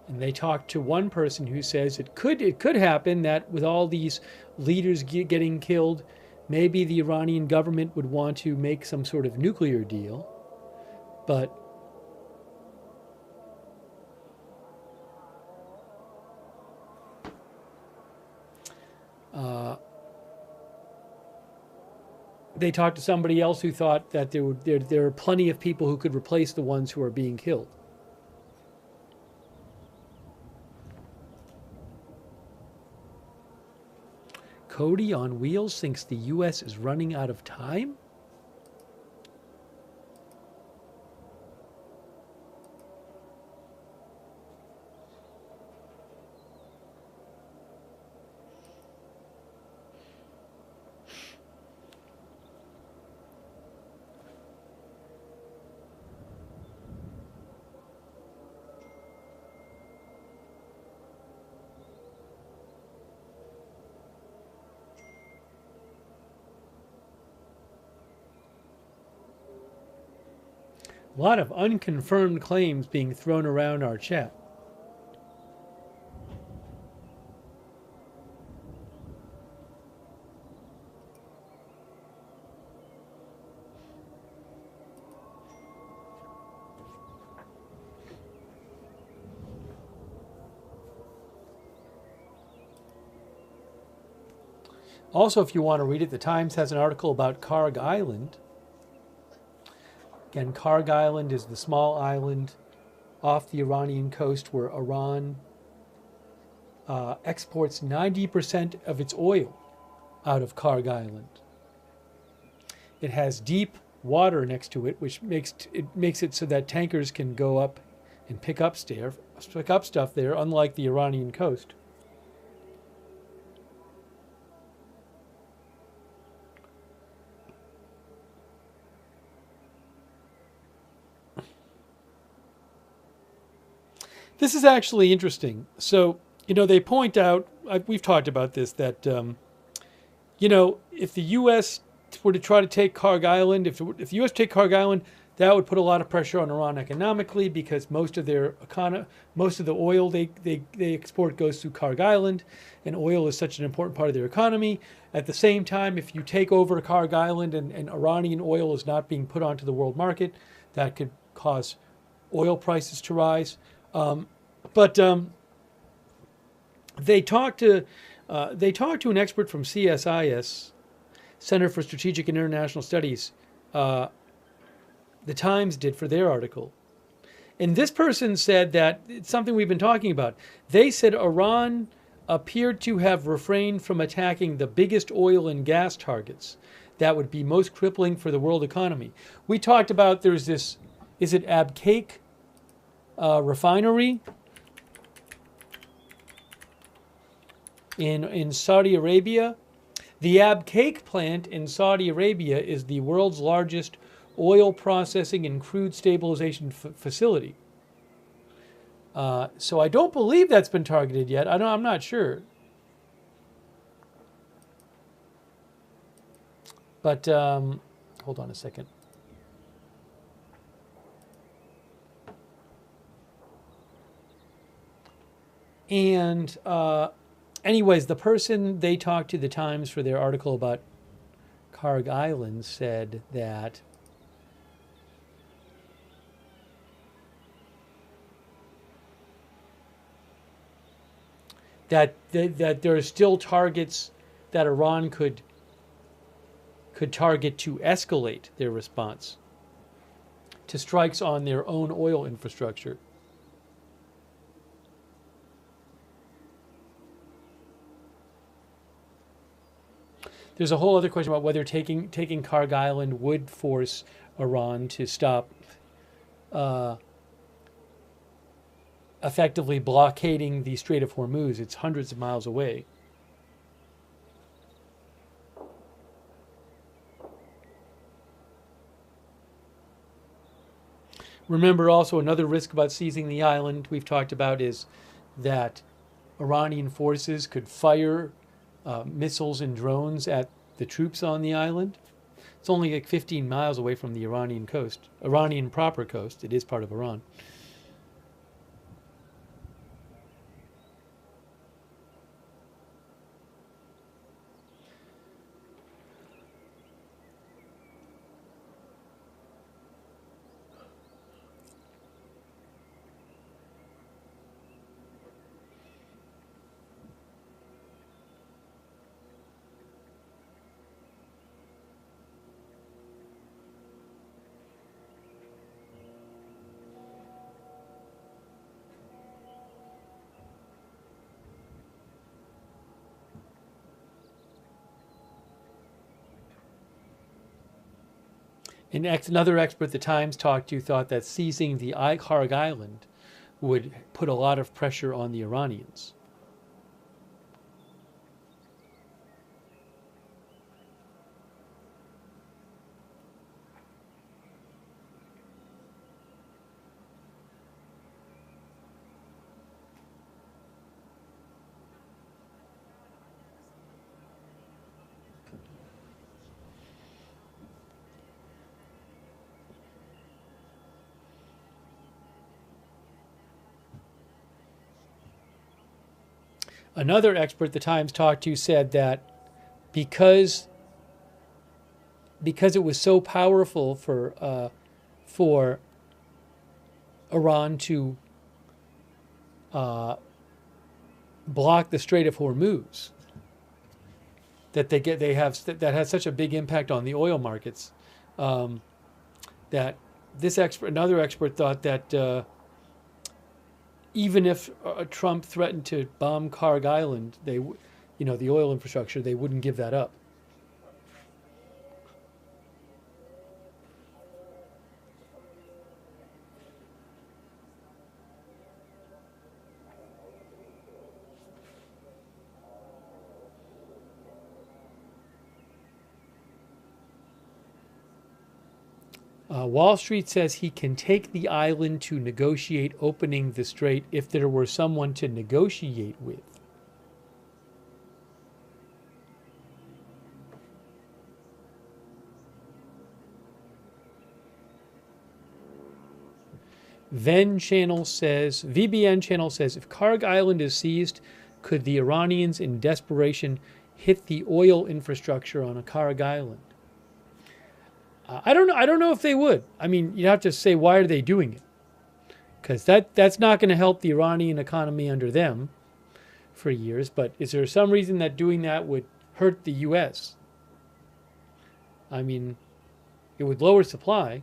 And they talked to one person who says it could happen that with all these leaders getting killed, maybe the Iranian government would want to make some sort of nuclear deal, but they talked to somebody else who thought that there are plenty of people who could replace the ones who are being killed. Cody on Wheels thinks the U.S. is running out of time? A lot of unconfirmed claims being thrown around our chat. Also, if you want to read it, the Times has an article about Karg Island. Again, Karg Island is the small island off the Iranian coast where Iran exports 90% of its oil out of Karg Island. It has deep water next to it, which makes it so that tankers can go up and pick up stuff there, unlike the Iranian coast. This is actually interesting. So, they point out, we've talked about this, that, if the U.S. were to try to take Karg Island, if the U.S. take Karg Island, that would put a lot of pressure on Iran economically, because most of the oil they export goes through Karg Island, and oil is such an important part of their economy. At the same time, if you take over Karg Island and Iranian oil is not being put onto the world market, that could cause oil prices to rise. But they talked to an expert from CSIS, Center for Strategic and International Studies. The Times did for their article, and this person said that it's something we've been talking about. They said Iran appeared to have refrained from attacking the biggest oil and gas targets that would be most crippling for the world economy. We talked about there's this, is it Abqaiq refinery in Saudi Arabia. The Abqaiq plant in Saudi Arabia is the world's largest oil processing and crude stabilization facility. So I don't believe that's been targeted yet. I'm not sure. But hold on a second. And anyways, the person they talked to the Times for their article about Karg Island said that that there are still targets that Iran could target to escalate their response to strikes on their own oil infrastructure. There's a whole other question about whether taking Karg Island would force Iran to stop effectively blockading the Strait of Hormuz. It's hundreds of miles away. Remember also another risk about seizing the island we've talked about is that Iranian forces could fire missiles and drones at the troops on the island. It's only like 15 miles away from the Iranian coast, Iranian proper coast. It is part of Iran. And another expert the Times talked to thought that seizing the Karg Island would put a lot of pressure on the Iranians. Another expert the Times talked to said that because it was so powerful for Iran to block the Strait of Hormuz, that that has such a big impact on the oil markets, that another expert thought that even if Trump threatened to bomb Karg Island, the oil infrastructure, they wouldn't give that up. Wall Street says he can take the island to negotiate opening the strait if there were someone to negotiate with. VBN channel says, if Karg Island is seized, could the Iranians in desperation hit the oil infrastructure on a Karg Island? I don't know if they would. I mean, you'd have to say, why are they doing it? Because that's not going to help the Iranian economy under them for years. But is there some reason that doing that would hurt the U.S.? I mean, it would lower supply.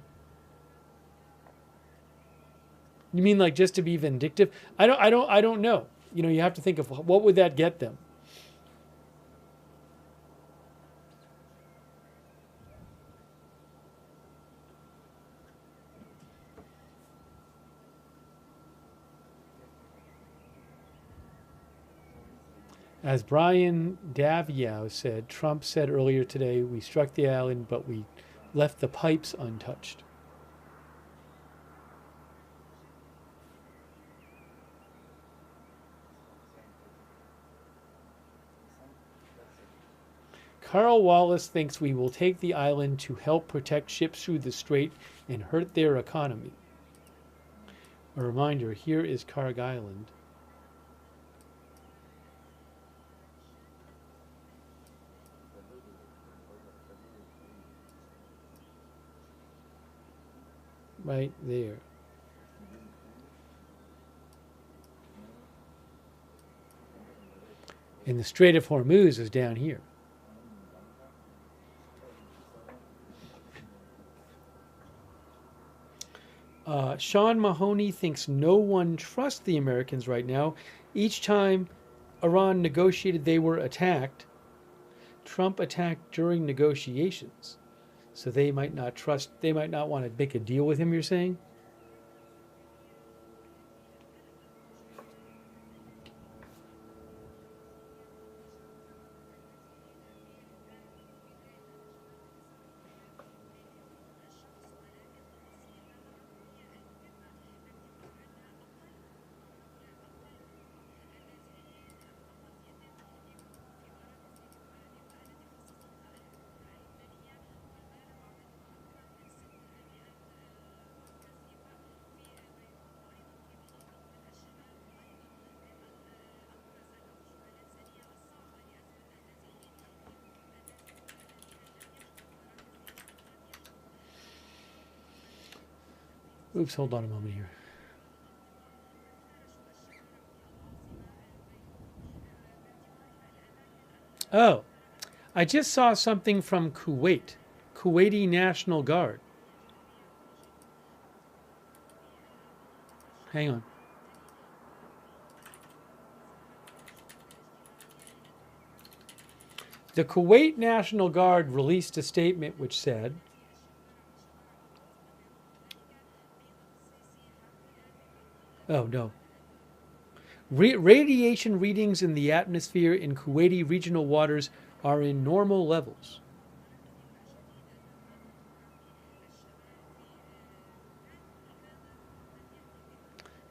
You mean like just to be vindictive? I don't know. You have to think of what would that get them. As Brian Daviau said, Trump said earlier today, we struck the island, but we left the pipes untouched. Carl Wallace thinks we will take the island to help protect ships through the strait and hurt their economy. A reminder, here is Karg Island. Right there. And the Strait of Hormuz is down here. Sean Mahoney thinks no one trusts the Americans right now. Each time Iran negotiated, they were attacked. Trump attacked during negotiations. So they might not trust, they might not want to make a deal with him, you're saying? Oops, hold on a moment here. Oh, I just saw something from Kuwait, Kuwaiti National Guard. Hang on. The Kuwait National Guard released a statement which said, oh, no. Radiation readings in the atmosphere in Kuwaiti regional waters are in normal levels.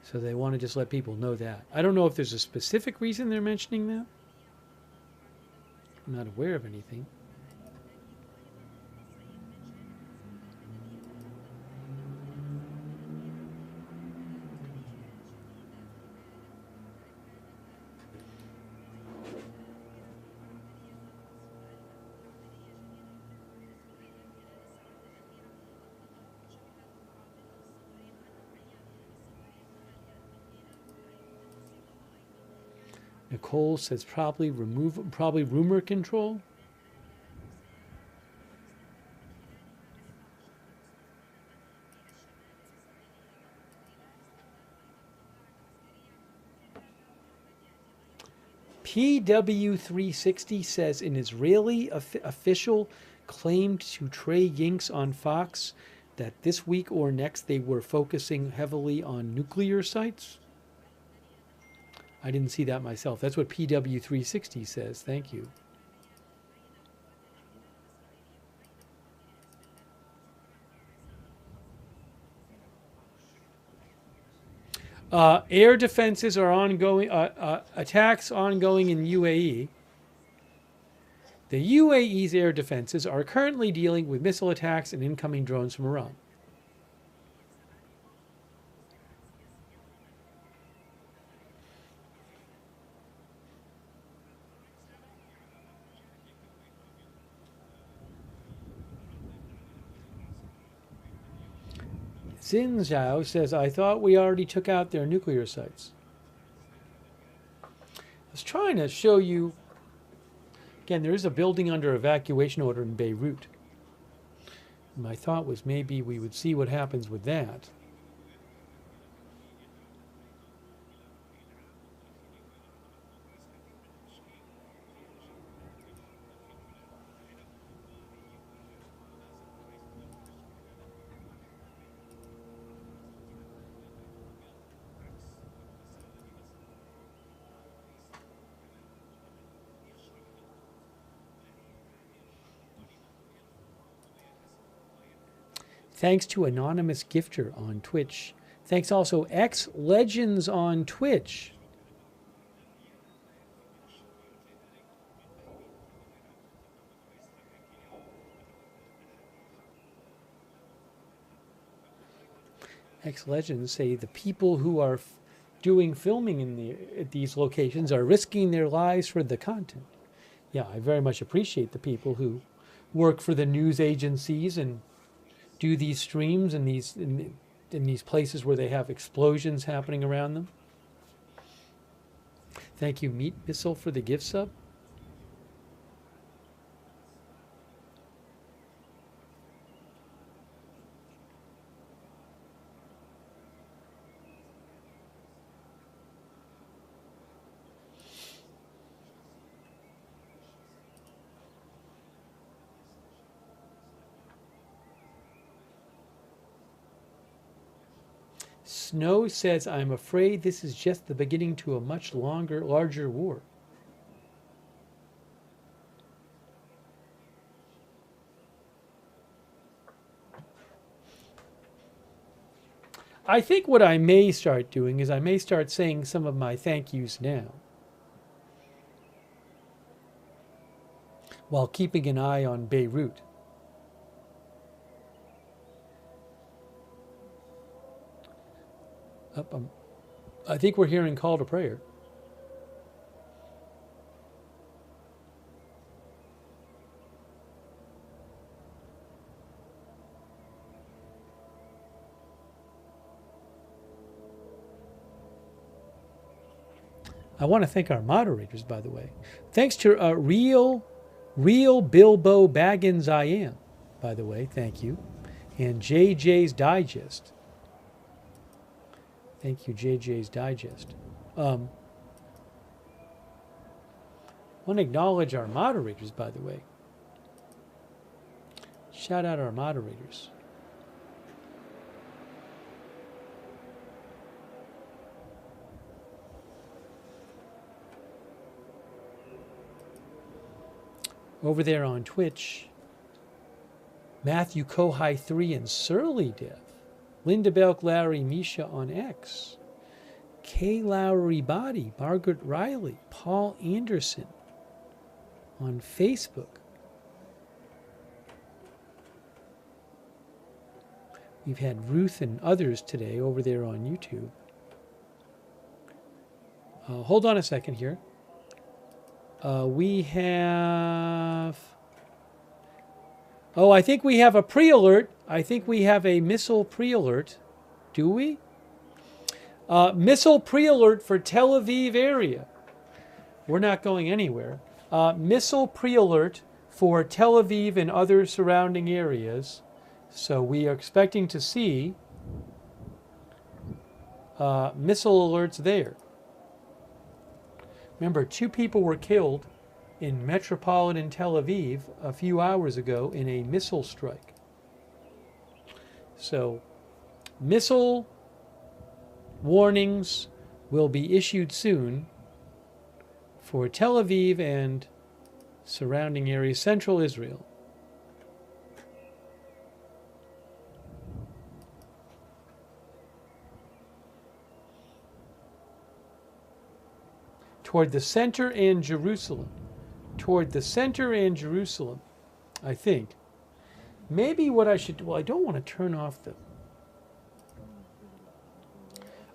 So they want to just let people know that. I don't know if there's a specific reason they're mentioning that. I'm not aware of anything. Nicole says probably rumor control. PW360 says an Israeli official claimed to Trey Yinks on Fox that this week or next they were focusing heavily on nuclear sites. I didn't see that myself. That's what PW360 says. Thank you. Air defenses are ongoing, attacks ongoing in UAE. The UAE's air defenses are currently dealing with missile attacks and incoming drones from Iran. Xin Zhao says, I thought we already took out their nuclear sites. I was trying to show you, again, there is a building under evacuation order in Beirut. My thought was maybe we would see what happens with that. Thanks to Anonymous Gifter on Twitch. Thanks also X Legends on Twitch. X Legends say the people who are doing filming at these locations are risking their lives for the content. Yeah, I very much appreciate the people who work for the news agencies and do these streams in these places where they have explosions happening around them. Thank you, Meat Missile, for the gift sub. Snow says, I'm afraid this is just the beginning to a much larger war. I think what I may start doing is I may start saying some of my thank yous now, while keeping an eye on Beirut. I think we're hearing call to prayer. I want to thank our moderators, by the way. Thanks to real Bilbo Baggins I am, by the way. Thank you. And JJ's Digest. Thank you, JJ's Digest. I want to acknowledge our moderators, by the way. Shout out our moderators. Over there on Twitch, Matthew Kohai 3 and Surly Dev. Linda Belk, Larry, Misha on X. Kay Lowry Body, Margaret Riley, Paul Anderson on Facebook. We've had Ruth and others today over there on YouTube. Hold on a second here. We have... Oh, I think we have a pre-alert. I think we have a missile pre-alert. Do we? Missile pre-alert for Tel Aviv area. We're not going anywhere. Missile pre-alert for Tel Aviv and other surrounding areas. So we are expecting to see missile alerts there. Remember, 2 people were killed in metropolitan Tel Aviv a few hours ago in a missile strike. So, missile warnings will be issued soon for Tel Aviv and surrounding areas, central Israel. Toward the center and Jerusalem. Toward the center and Jerusalem, I think. Maybe what I should do, well, I don't want to turn off the...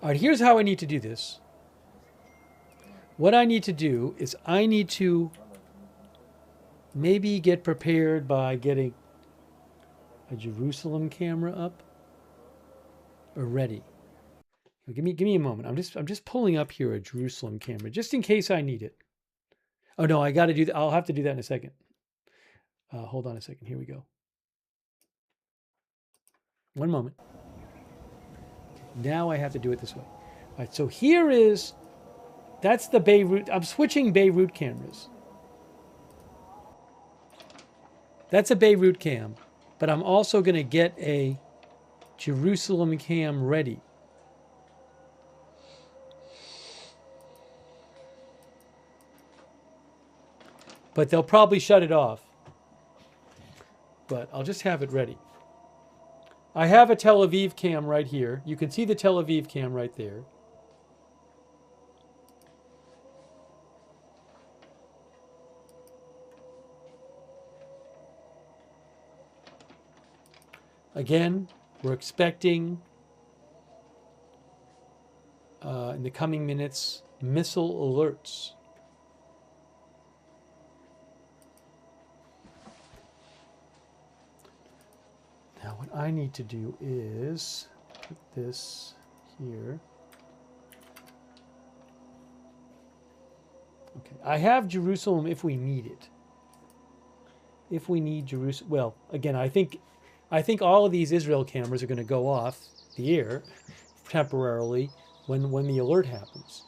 All right, here's how I need to do this. What I need to do is I need to maybe get prepared by getting a Jerusalem camera up or ready. Give me a moment. I'm just pulling up here a Jerusalem camera just in case I need it. Oh no, I got to do that. I'll have to do that in a second. Hold on a second. Here we go. One moment. Now I have to do it this way. All right, so here is, that's the Beirut. I'm switching Beirut cameras. That's a Beirut cam, but I'm also going to get a Jerusalem cam ready. But they'll probably shut it off. But I'll just have it ready. I have a Tel Aviv cam right here. You can see the Tel Aviv cam right there. Again, we're expecting in the coming minutes missile alerts. Now what I need to do is put this here. Okay, I have Jerusalem if we need it. If we need Jerusalem, well, again, I think all of these Israel cameras are going to go off the air temporarily when the alert happens.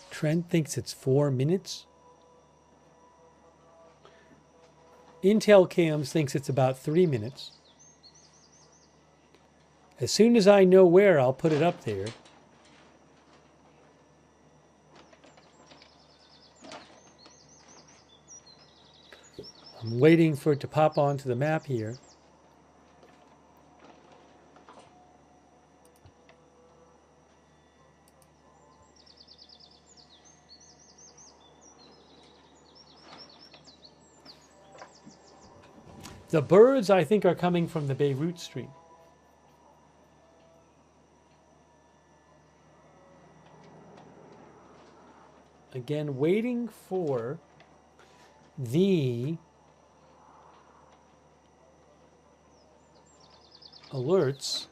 Trent thinks it's 4 minutes. Intel Cams thinks it's about 3 minutes. As soon as I know where, I'll put it up there. I'm waiting for it to pop onto the map here. The birds, I think, are coming from the Beirut stream. Again, waiting for the alerts.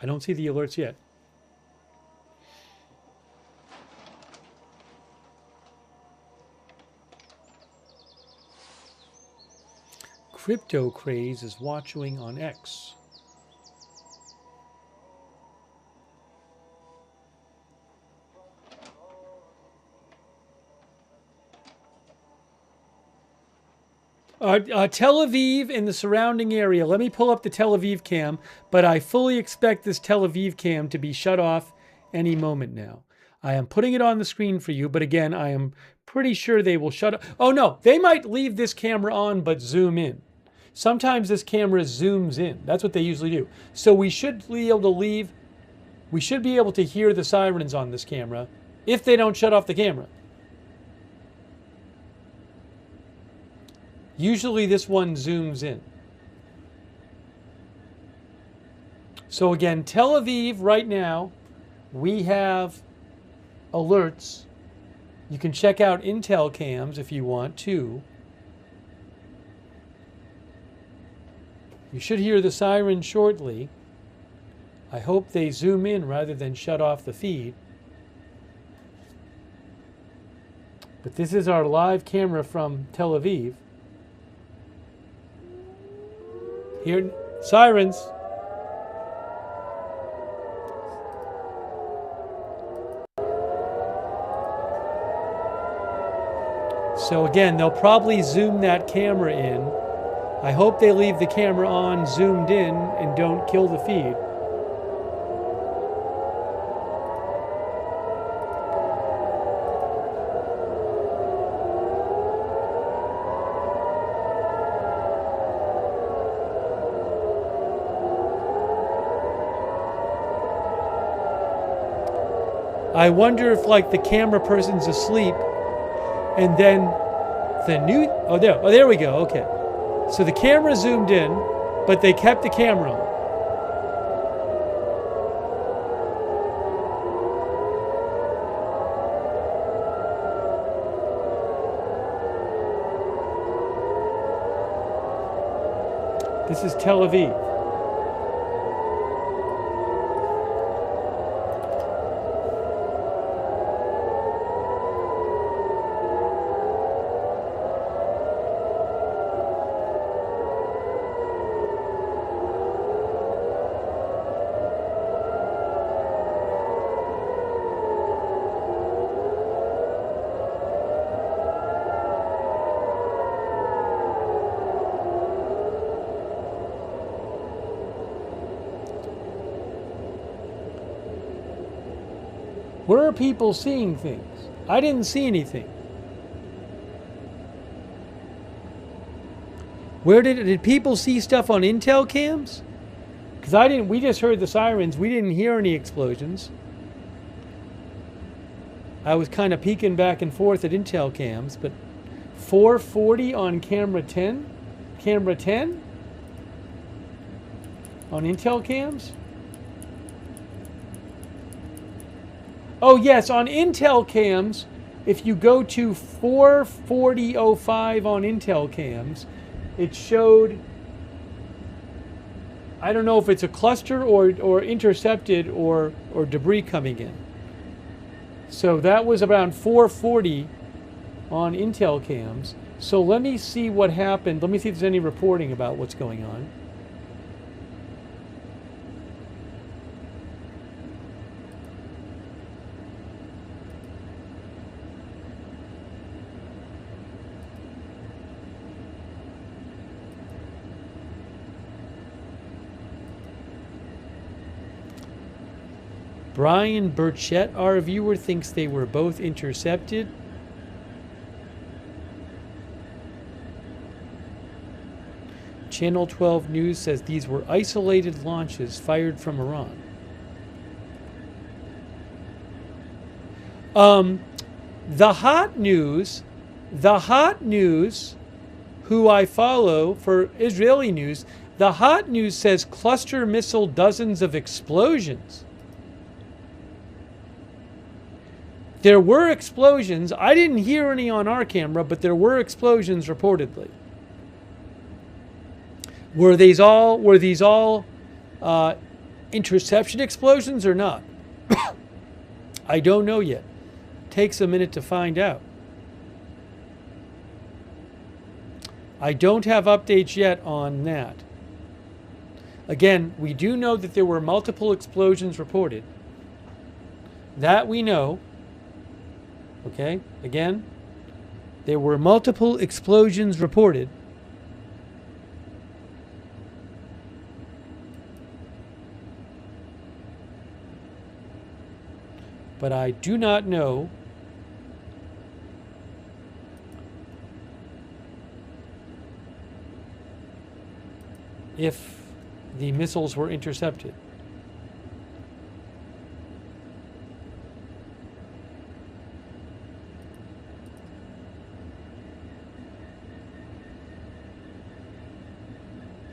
I don't see the alerts yet. Crypto Craze is watching on X. Tel Aviv and the surrounding area. Let me pull up the Tel Aviv cam, but I fully expect this Tel Aviv cam to be shut off any moment now. I am putting it on the screen for you, but again, I am pretty sure they will shut up. Oh no, they might leave this camera on but zoom in. Sometimes this camera zooms in. That's what they usually do. So we should be able to leave, we should be able to hear the sirens on this camera if they don't shut off the camera. Usually this one zooms in. So again, Tel Aviv right now, we have alerts. You can check out Intel cams if you want to. You should hear the siren shortly. I hope they zoom in rather than shut off the feed. But this is our live camera from Tel Aviv. Here, sirens. So again, they'll probably zoom that camera in. I hope they leave the camera on, zoomed in, and don't kill the feed. I wonder if like the camera person's asleep and then the new, oh there we go, okay. So the camera zoomed in, but they kept the camera on. This is Tel Aviv. Where are people seeing things? I didn't see anything. Where did people see stuff on Intel cams? Because I didn't. We just heard the sirens. We didn't hear any explosions. I was kind of peeking back and forth at Intel cams, but 440 on camera 10, camera 10 on Intel cams. Oh yes, on Intel cams, if you go to 440.05 on Intel cams, it showed, I don't know if it's a cluster or intercepted or debris coming in. So that was around 440 on Intel cams. So let me see what happened. Let me see if there's any reporting about what's going on. Brian Burchett, our viewer, thinks they were both intercepted. Channel 12 News says these were isolated launches fired from Iran. The hot news, who I follow for Israeli news, the hot news says cluster missile, dozens of explosions. There were explosions. I didn't hear any on our camera, but there were explosions reportedly. Were these all interception explosions or not? I don't know yet. Takes a minute to find out. I don't have updates yet on that. Again, we do know that there were multiple explosions reported. That we know. Okay, again, there were multiple explosions reported. But I do not know if the missiles were intercepted.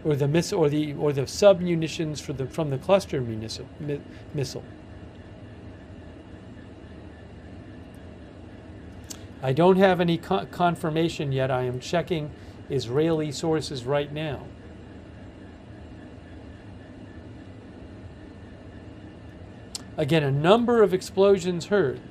Or the missile, or the sub munitions from the cluster missile. I don't have any confirmation yet. I am checking Israeli sources right now. Again, a number of explosions heard.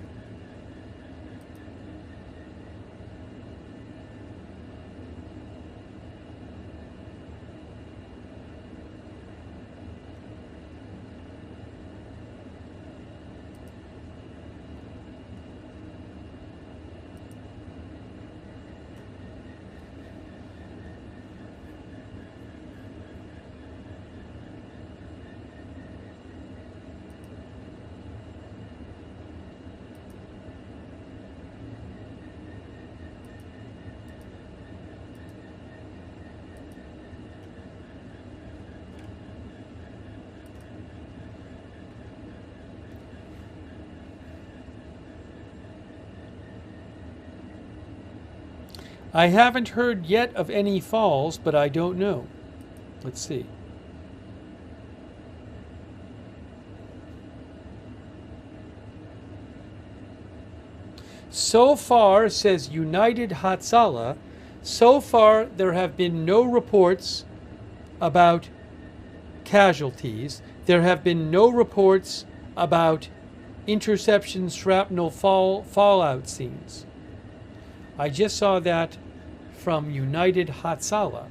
I haven't heard yet of any falls, but I don't know. Let's see. So far, says United Hatzalah, so far there have been no reports about casualties. There have been no reports about interception, shrapnel, fallout scenes. I just saw that from United Hatzalah.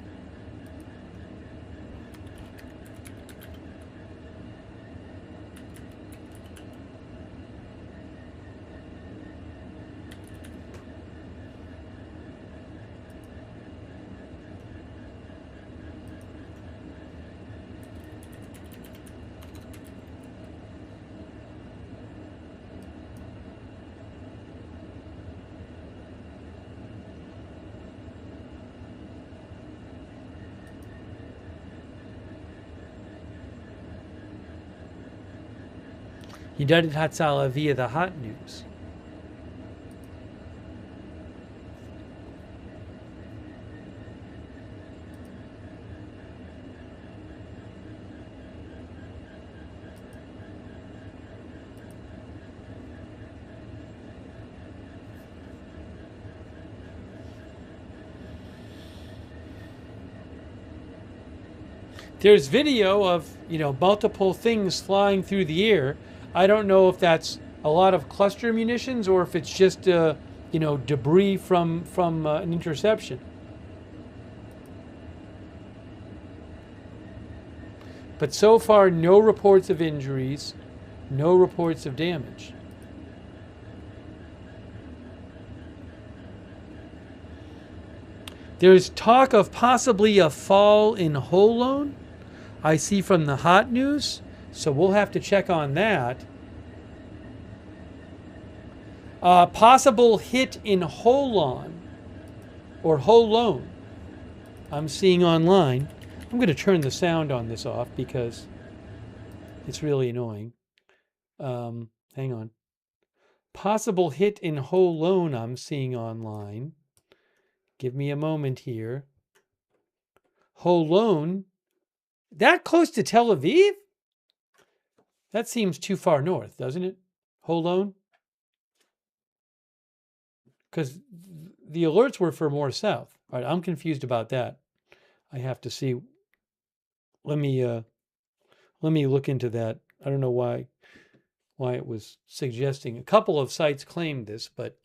United Hatzalah via the Hot News. There's video of, multiple things flying through the air. I don't know if that's a lot of cluster munitions or if it's just, debris from an interception. But so far, no reports of injuries, no reports of damage. There's talk of possibly a fall in Holon, I see from the Hot News. So we'll have to check on that. Possible hit in Holon or Holon, I'm seeing online. I'm going to turn the sound on this off because it's really annoying. Hang on. Possible hit in Holon, I'm seeing online. Give me a moment here. Holon, that close to Tel Aviv? That seems too far north, doesn't it? Holon? Because the alerts were for more south. All right, I'm confused about that. I have to see. Let me look into that. I don't know why it was suggesting. A couple of sites claimed this, but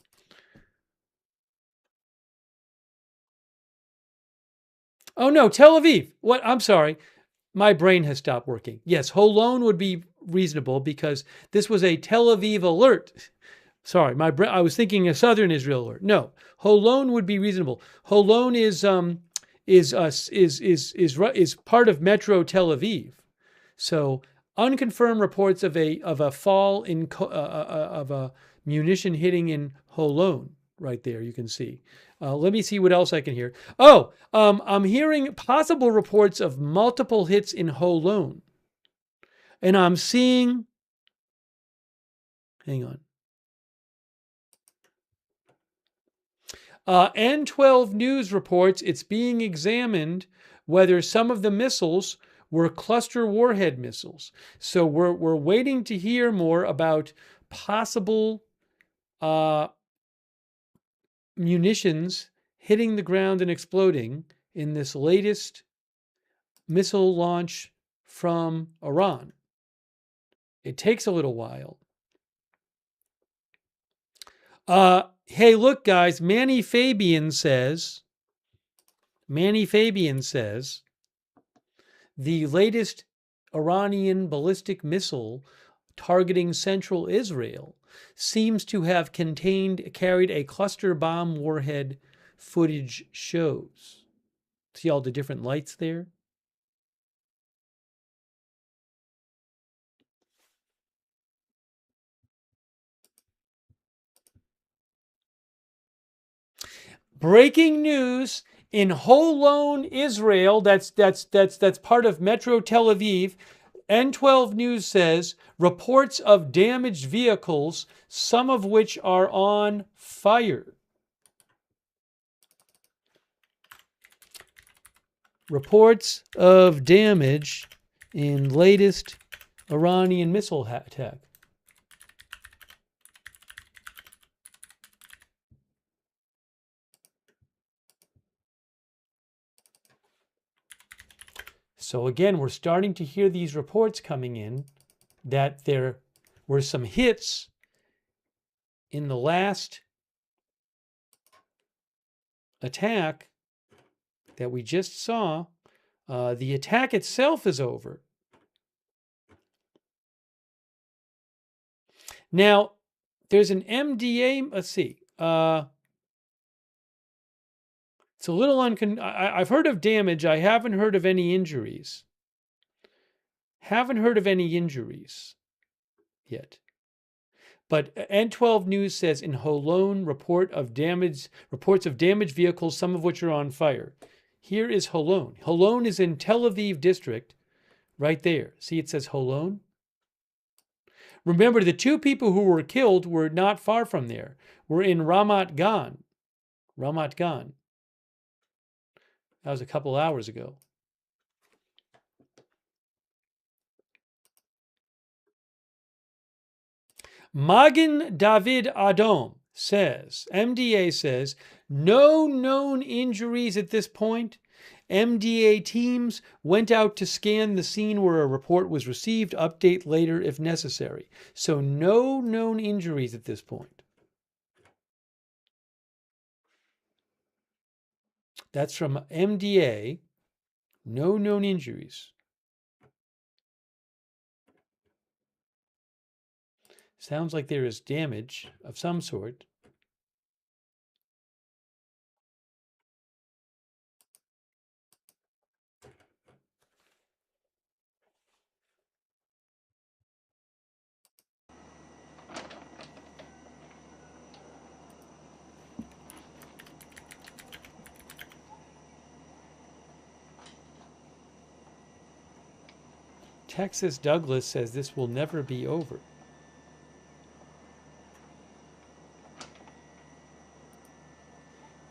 oh no, Tel Aviv. What? I'm sorry. My brain has stopped working. Yes, Holon would be reasonable because this was a Tel Aviv alert. Sorry, I was thinking a southern Israel alert. No, Holon would be reasonable. Holon is part of Metro Tel Aviv. So unconfirmed reports of a fall in of a munition hitting in Holon. Right there, you can see. Let me see what else I can hear. Oh, I'm hearing possible reports of multiple hits in Holon. And I'm seeing, hang on. N12 News reports it's being examined whether some of the missiles were cluster warhead missiles. So we're waiting to hear more about possible munitions hitting the ground and exploding in this latest missile launch from Iran. It takes a little while. Hey, look, guys, Manny Fabian says, the latest Iranian ballistic missile targeting central Israel seems to have carried a cluster bomb warhead, footage shows. See all the different lights there? Breaking news in Holon, Israel. That's part of Metro Tel Aviv. N12 News says reports of damaged vehicles, some of which are on fire. Reports of damage in latest Iranian missile attack. So again, we're starting to hear these reports coming in that there were some hits in the last attack that we just saw. The attack itself is over. Now, there's an MDA, let's see. It's a little I've heard of damage. I haven't heard of any injuries. Haven't heard of any injuries yet. But N12 News says in Holon, reports of damaged vehicles, some of which are on fire. Here is Holon. Holon is in Tel Aviv district, right there. See, it says Holon. Remember, the two people who were killed were not far from there. Were in Ramat Gan. Ramat Gan. That was a couple hours ago. Magen David Adom says, MDA says, no known injuries at this point. MDA teams went out to scan the scene where a report was received. Update later if necessary. So no known injuries at this point. That's from MDA. No known injuries. Sounds like there is damage of some sort. Texas Douglas says this will never be over.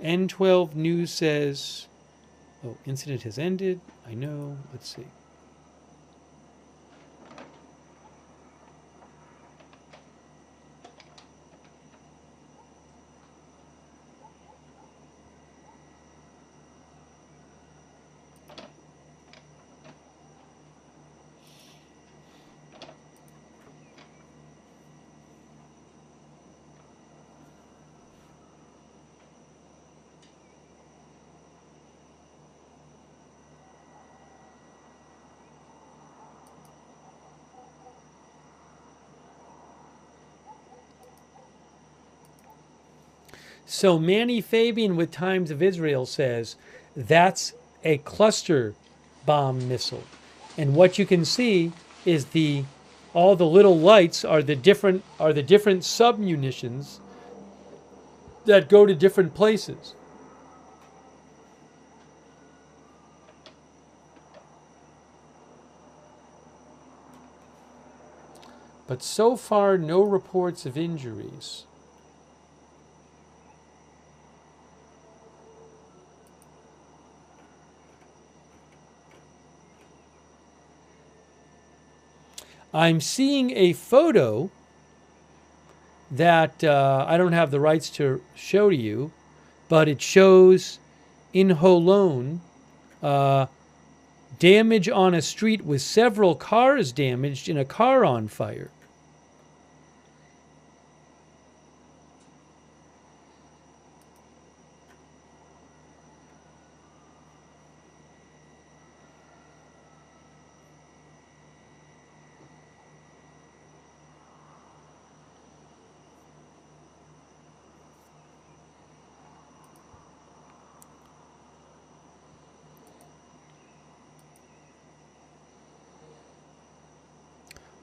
N12 News says, oh, incident has ended. I know. Let's see. So Manny Fabian with Times of Israel says that's a cluster bomb missile. And what you can see is all the little lights are the different submunitions that go to different places. But so far, no reports of injuries. I'm seeing a photo that I don't have the rights to show to you, but it shows in Holon damage on a street with several cars damaged in a car on fire.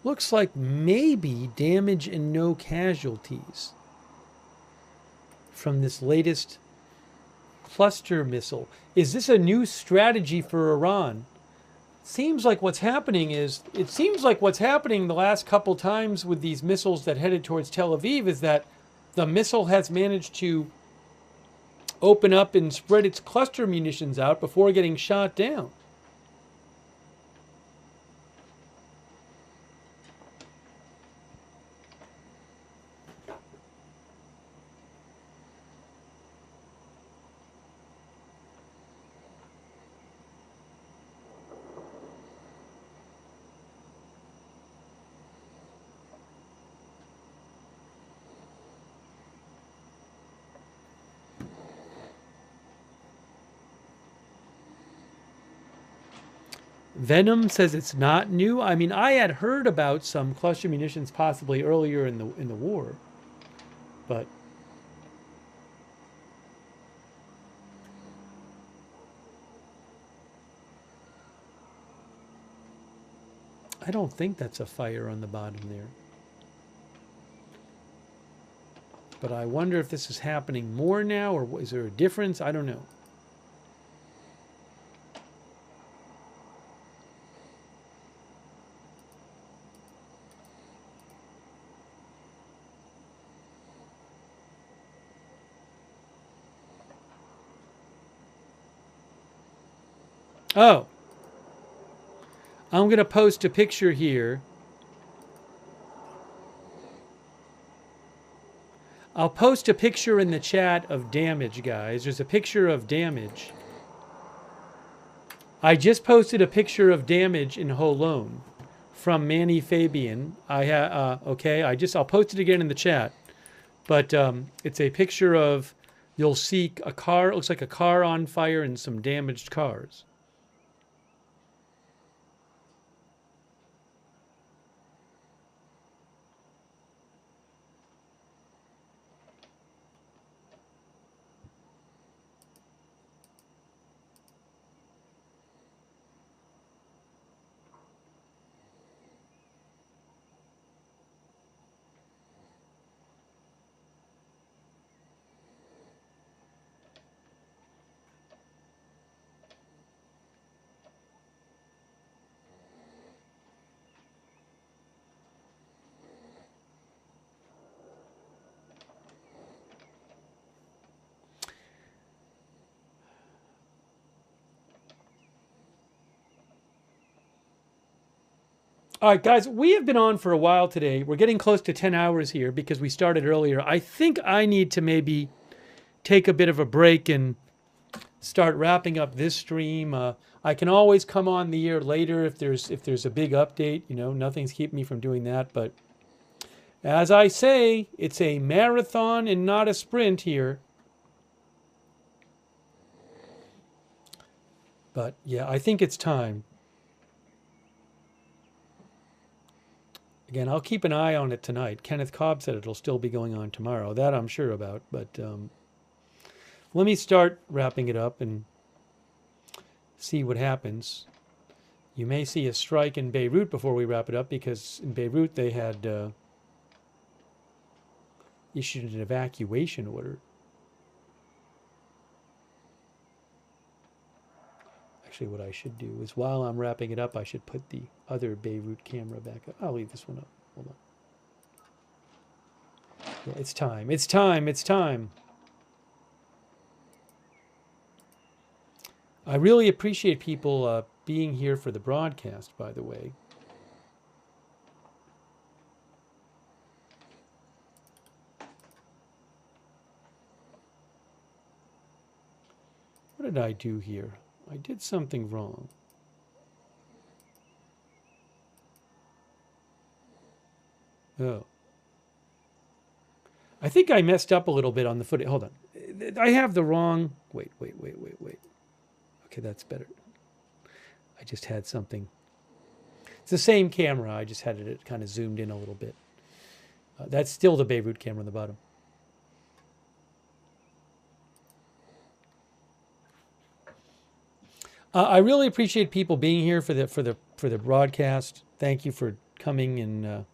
Looks like maybe damage and no casualties from this latest cluster missile. Is this a new strategy for Iran? It seems like what's happening the last couple times with these missiles that headed towards Tel Aviv is that the missile has managed to open up and spread its cluster munitions out before getting shot down. Venom says it's not new. I mean, I had heard about some cluster munitions possibly earlier in the war, but I don't think that's a fire on the bottom there. But I wonder if this is happening more now, or is there a difference? I don't know. Oh, I'm going to post a picture here. I'll post a picture in the chat of damage, guys. There's a picture of damage. I just posted a picture of damage in Holon from Manny Fabian. Okay, I'll post it again in the chat. But it's a picture of, you'll see a car, it looks like a car on fire and some damaged cars. All right, guys, we have been on for a while today. We're getting close to 10 hours here because we started earlier. I think I need to maybe take a bit of a break and start wrapping up this stream. I can always come on the air later if there's a big update. You know, nothing's keeping me from doing that. But as I say, it's a marathon and not a sprint here. But yeah, I think it's time. Again, I'll keep an eye on it tonight. Kenneth Cobb said it'll still be going on tomorrow. That I'm sure about. But let me start wrapping it up and see what happens. You may see a strike in Beirut before we wrap it up, because in Beirut they had issued an evacuation order. Actually, what I should do is, while I'm wrapping it up, I should put the other Beirut camera back up. I'll leave this one up. Hold on. Yeah, it's time. It's time. It's time. I really appreciate people being here for the broadcast, by the way. What did I do here? I did something wrong. Oh. I think I messed up a little bit on the footage. Hold on. I have the wrong... Wait. Okay, that's better. I just had something. It's the same camera. I just had it kind of zoomed in a little bit. That's still the Beirut camera on the bottom. I really appreciate people being here for the broadcast. Thank you for coming and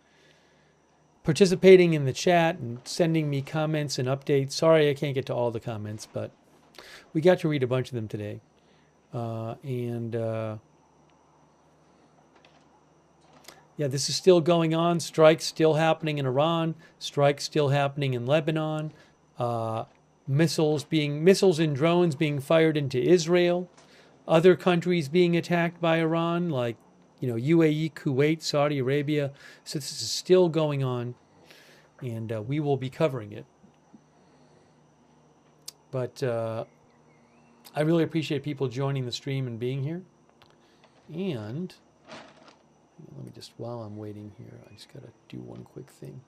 participating in the chat and sending me comments and updates. Sorry I can't get to all the comments, but we got to read a bunch of them today. Yeah, this is still going on. Strikes still happening in Iran. Strikes still happening in Lebanon. Missiles and drones being fired into Israel. Other countries being attacked by Iran, like, UAE, Kuwait, Saudi Arabia. So this is still going on, and we will be covering it. But I really appreciate people joining the stream and being here. And let me just, while I'm waiting here, I just got to do one quick thing.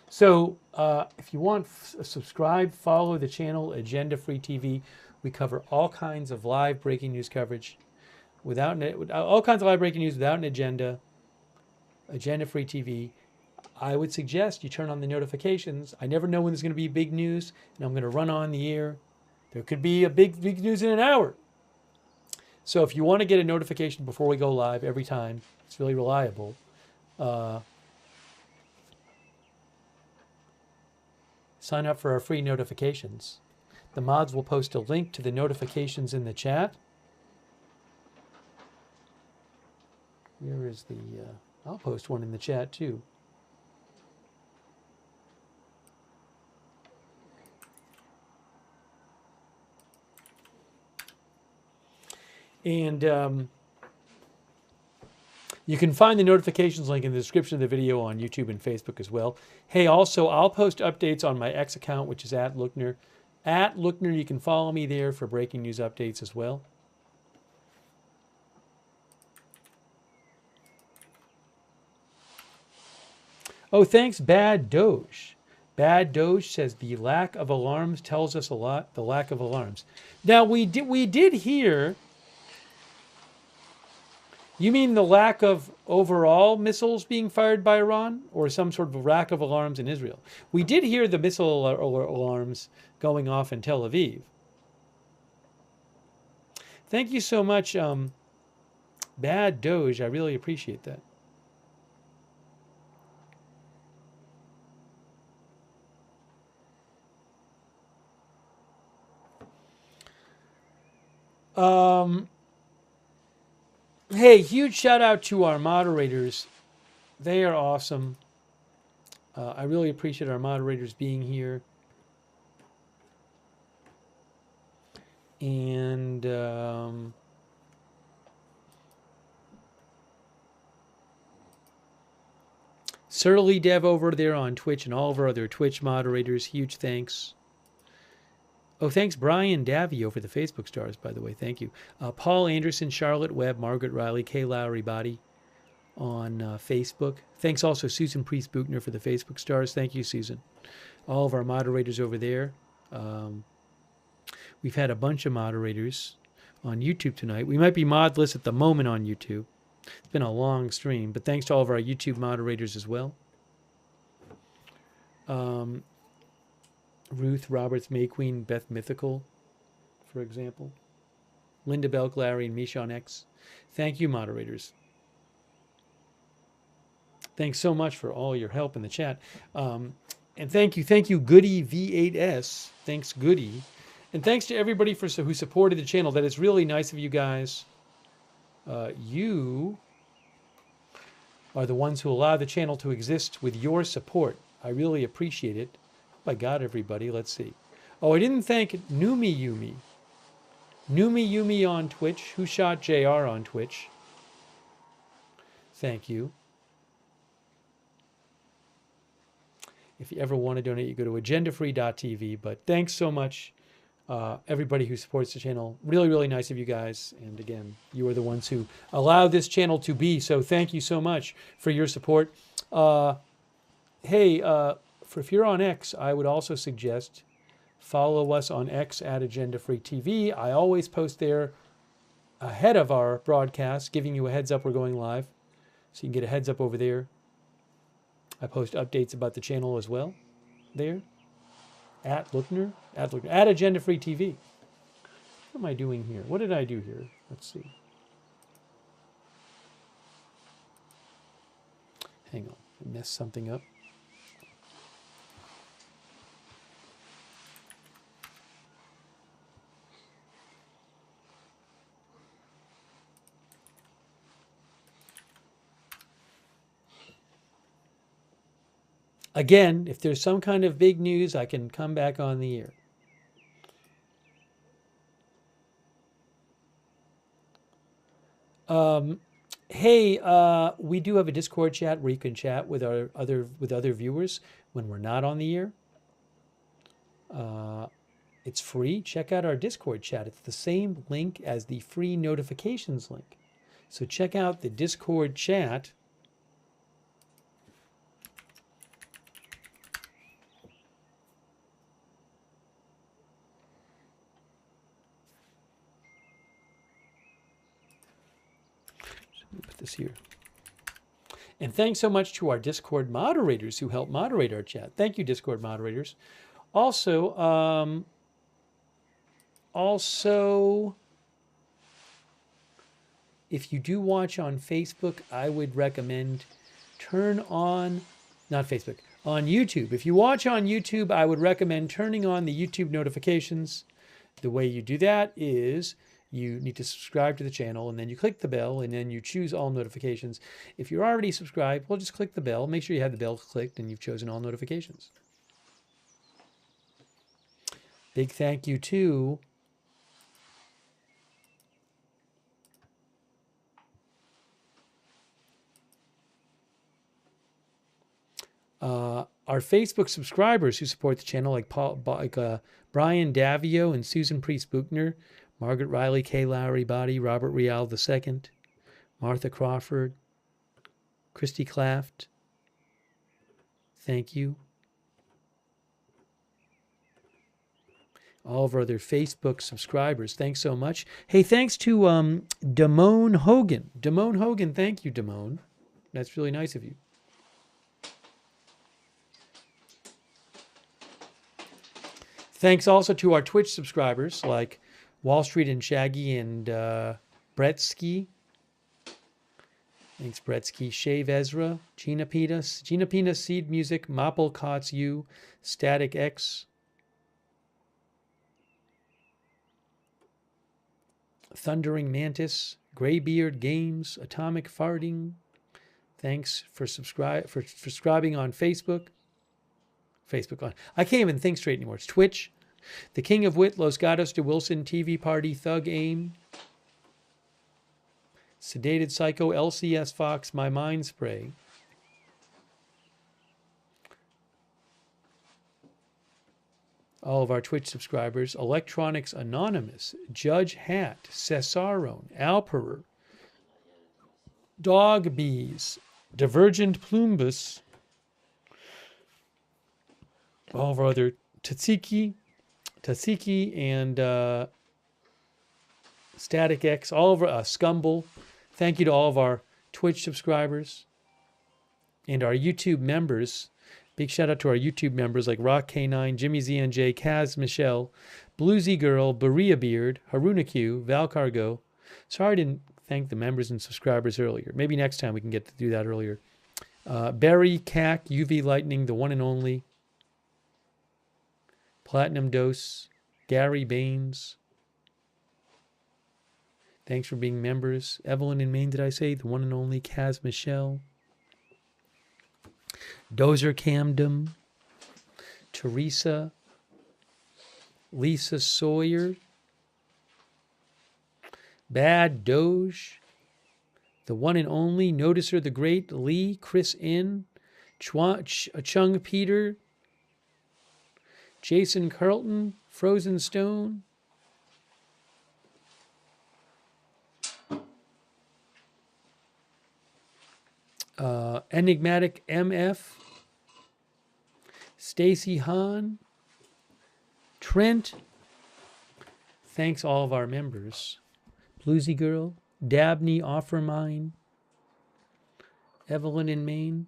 So if you want, subscribe, follow the channel, Agenda Free TV. We cover all kinds of live breaking news coverage, all kinds of live breaking news without an agenda. Agenda Free TV. I would suggest you turn on the notifications. I never know when there's going to be big news, and I'm going to run on the air. There could be a big news in an hour. So if you want to get a notification before we go live every time, it's really reliable. Sign up for our free notifications. The mods will post a link to the notifications in the chat. Where is the... I'll post one in the chat too. And you can find the notifications link in the description of the video on YouTube and Facebook as well. Hey, also, I'll post updates on my X account, which is @Lookner. @Lookner, you can follow me there for breaking news updates as well. Oh, thanks, Bad Doge. Bad Doge says the lack of alarms tells us a lot. The lack of alarms. Now, we did hear... You mean the lack of overall missiles being fired by Iran, or some sort of lack of alarms in Israel? We did hear the missile alarms going off in Tel Aviv. Thank you so much, Bad Doge. I really appreciate that. Hey, huge shout out to our moderators. They are awesome. I really appreciate our moderators being here. And Surly Dev over there on Twitch and all of our other Twitch moderators, huge thanks. Oh, thanks, Brian Davy over the Facebook stars, by the way. Thank you. Paul Anderson, Charlotte Webb, Margaret Riley, Kay Lowry Body on Facebook. Thanks also, Susan Priest Buchner for the Facebook stars. Thank you, Susan. All of our moderators over there. We've had a bunch of moderators on YouTube tonight. We might be modless at the moment on YouTube. It's been a long stream, but thanks to all of our YouTube moderators as well. Ruth Roberts, May Queen, Beth Mythical, for example. Linda Belk, Larry, and Michon X. Thank you, moderators. Thanks so much for all your help in the chat. And thank you, Goody V8S. Thanks, Goody. And thanks to everybody who supported the channel. That is really nice of you guys. You are the ones who allow the channel to exist with your support. I really appreciate it. Hope I got everybody. Let's see. Oh, I didn't thank Numi Yumi. Numi Yumi on Twitch. Who shot JR on Twitch? Thank you. If you ever want to donate, you go to agendafree.tv. But thanks so much, everybody who supports the channel. Really, really nice of you guys. And again, you are the ones who allow this channel to be. So thank you so much for your support. Hey, if you're on X, I would also suggest follow us on X at AgendaFreeTV. I always post there ahead of our broadcast, giving you a heads up we're going live. So you can get a heads up over there. I post updates about the channel as well there. At Lookner, at AgendaFreeTV. What am I doing here? What did I do here? Let's see. Hang on, I messed something up. Again, if there's some kind of big news, I can come back on the air. Hey, we do have a Discord chat where you can chat with our other viewers when we're not on the air. It's free. Check out our Discord chat. It's the same link as the free notifications link. So check out the Discord chat. Put this here. And thanks so much to our Discord moderators who help moderate our chat. Thank you, Discord moderators. Also, if you do watch on Facebook, I would recommend turn on, not Facebook, on YouTube. If you watch on YouTube, I would recommend turning on the YouTube notifications. The way you do that is you need to subscribe to the channel, and then you click the bell, and then you choose all notifications. If you're already subscribed, well, just click the bell. Make sure you have the bell clicked and you've chosen all notifications. Big thank you to our Facebook subscribers who support the channel, like Brian Davio and Susan Priest-Buchner, Margaret Riley, Kay Lowry Body, Robert Rial II, Martha Crawford, Christy Claft. Thank you. All of our other Facebook subscribers, thanks so much. Hey, thanks to Damone Hogan. Damone Hogan, thank you, Damone. That's really nice of you. Thanks also to our Twitch subscribers like Wall Street and Shaggy and Bretsky. Thanks, Bretsky. Shave Ezra, Gina Pina, Seed Music, Maple Cots U, Static X, Thundering Mantis, Graybeard Games, Atomic Farting. Thanks for subscribing on Facebook. I can't even think straight anymore. It's Twitch. The King of Wit, Los Gatos de Wilson, TV Party, Thug Aim, Sedated Psycho, LCS Fox, My Mind Spray. All of our Twitch subscribers, Electronics Anonymous, Judge Hat, Cesarone, Alperer, Dog Bees, Divergent Plumbus, all of our other Tatsiki and Static X, all of our Scumble. Thank you to all of our Twitch subscribers and our YouTube members. Big shout out to our YouTube members like Rock K9, Jimmy ZNJ, Kaz Michelle, Bluesy Girl, Berea Beard, Haruna Q, Val Cargo. Sorry I didn't thank the members and subscribers earlier. Maybe next time we can get to do that earlier. Barry, Cac, UV Lightning, the one and only. Platinum Dose, Gary Baines. Thanks for being members. Evelyn in Maine, did I say? The one and only Kaz Michelle. Dozer Camden. Teresa. Lisa Sawyer. Bad Doge. The one and only Noticer the Great. Lee. Chris In. Chung Peter. Jason Carlton. Frozen Stone. Enigmatic MF, Stacy Hahn, Trent. Thanks all of our members. Bluesy Girl, Dabney Offermine, Evelyn in Maine.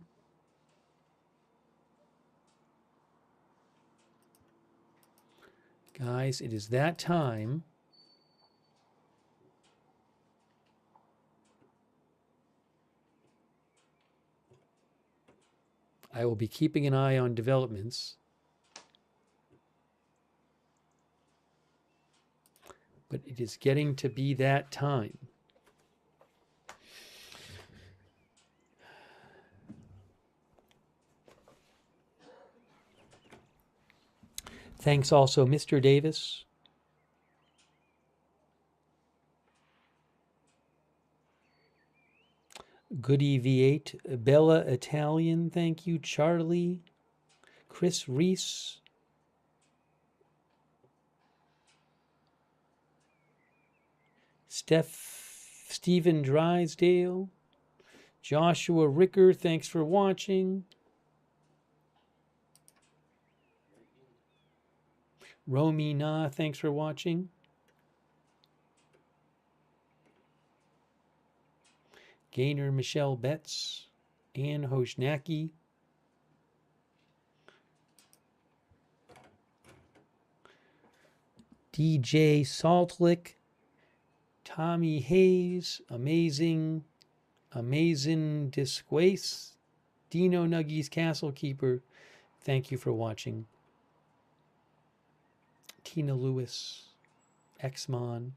Guys, it is that time. I will be keeping an eye on developments. But it is getting to be that time. Thanks also, Mr. Davis. Goody V8, Bella Italian, thank you. Charlie, Chris Reese, Stephen Drysdale, Joshua Ricker, thanks for watching. Romy Na, thanks for watching. Gaynor Michelle Betts, Ann Hoshnacki, DJ Saltlick, Tommy Hayes, Amazing Disgrace, Dino Nuggies Castle Keeper, thank you for watching. Tina Lewis, Xmon.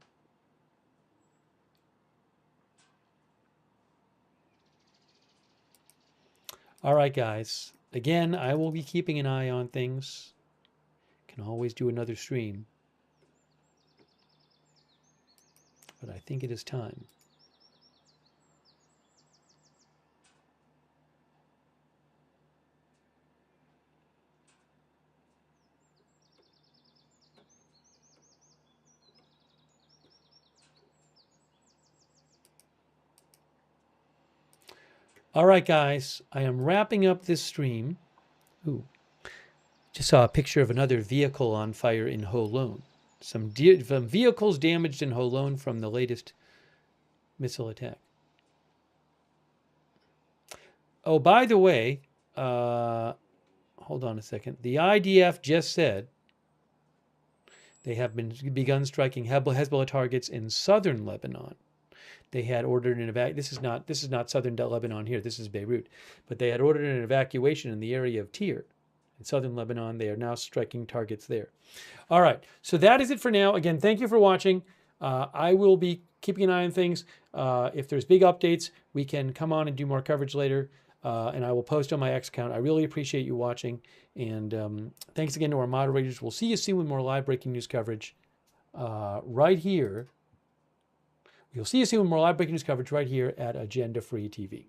All right, guys. Again, I will be keeping an eye on things. Can always do another stream. But I think it is time. All right, guys, I am wrapping up this stream. Ooh, just saw a picture of another vehicle on fire in Holon. Some vehicles damaged in Holon from the latest missile attack. Oh, by the way, hold on a second. The IDF just said they have begun striking Hezbollah targets in southern Lebanon. They had ordered an evacuation. This is not southern Lebanon here. This is Beirut, but they had ordered an evacuation in the area of Tyre, in southern Lebanon. They are now striking targets there. All right, so that is it for now. Again, thank you for watching. I will be keeping an eye on things. If there's big updates, we can come on and do more coverage later, and I will post on my X account. I really appreciate you watching, and thanks again to our moderators. We'll see you soon with more live breaking news coverage right here. You'll see us soon with more live breaking news coverage right here at Agenda Free TV.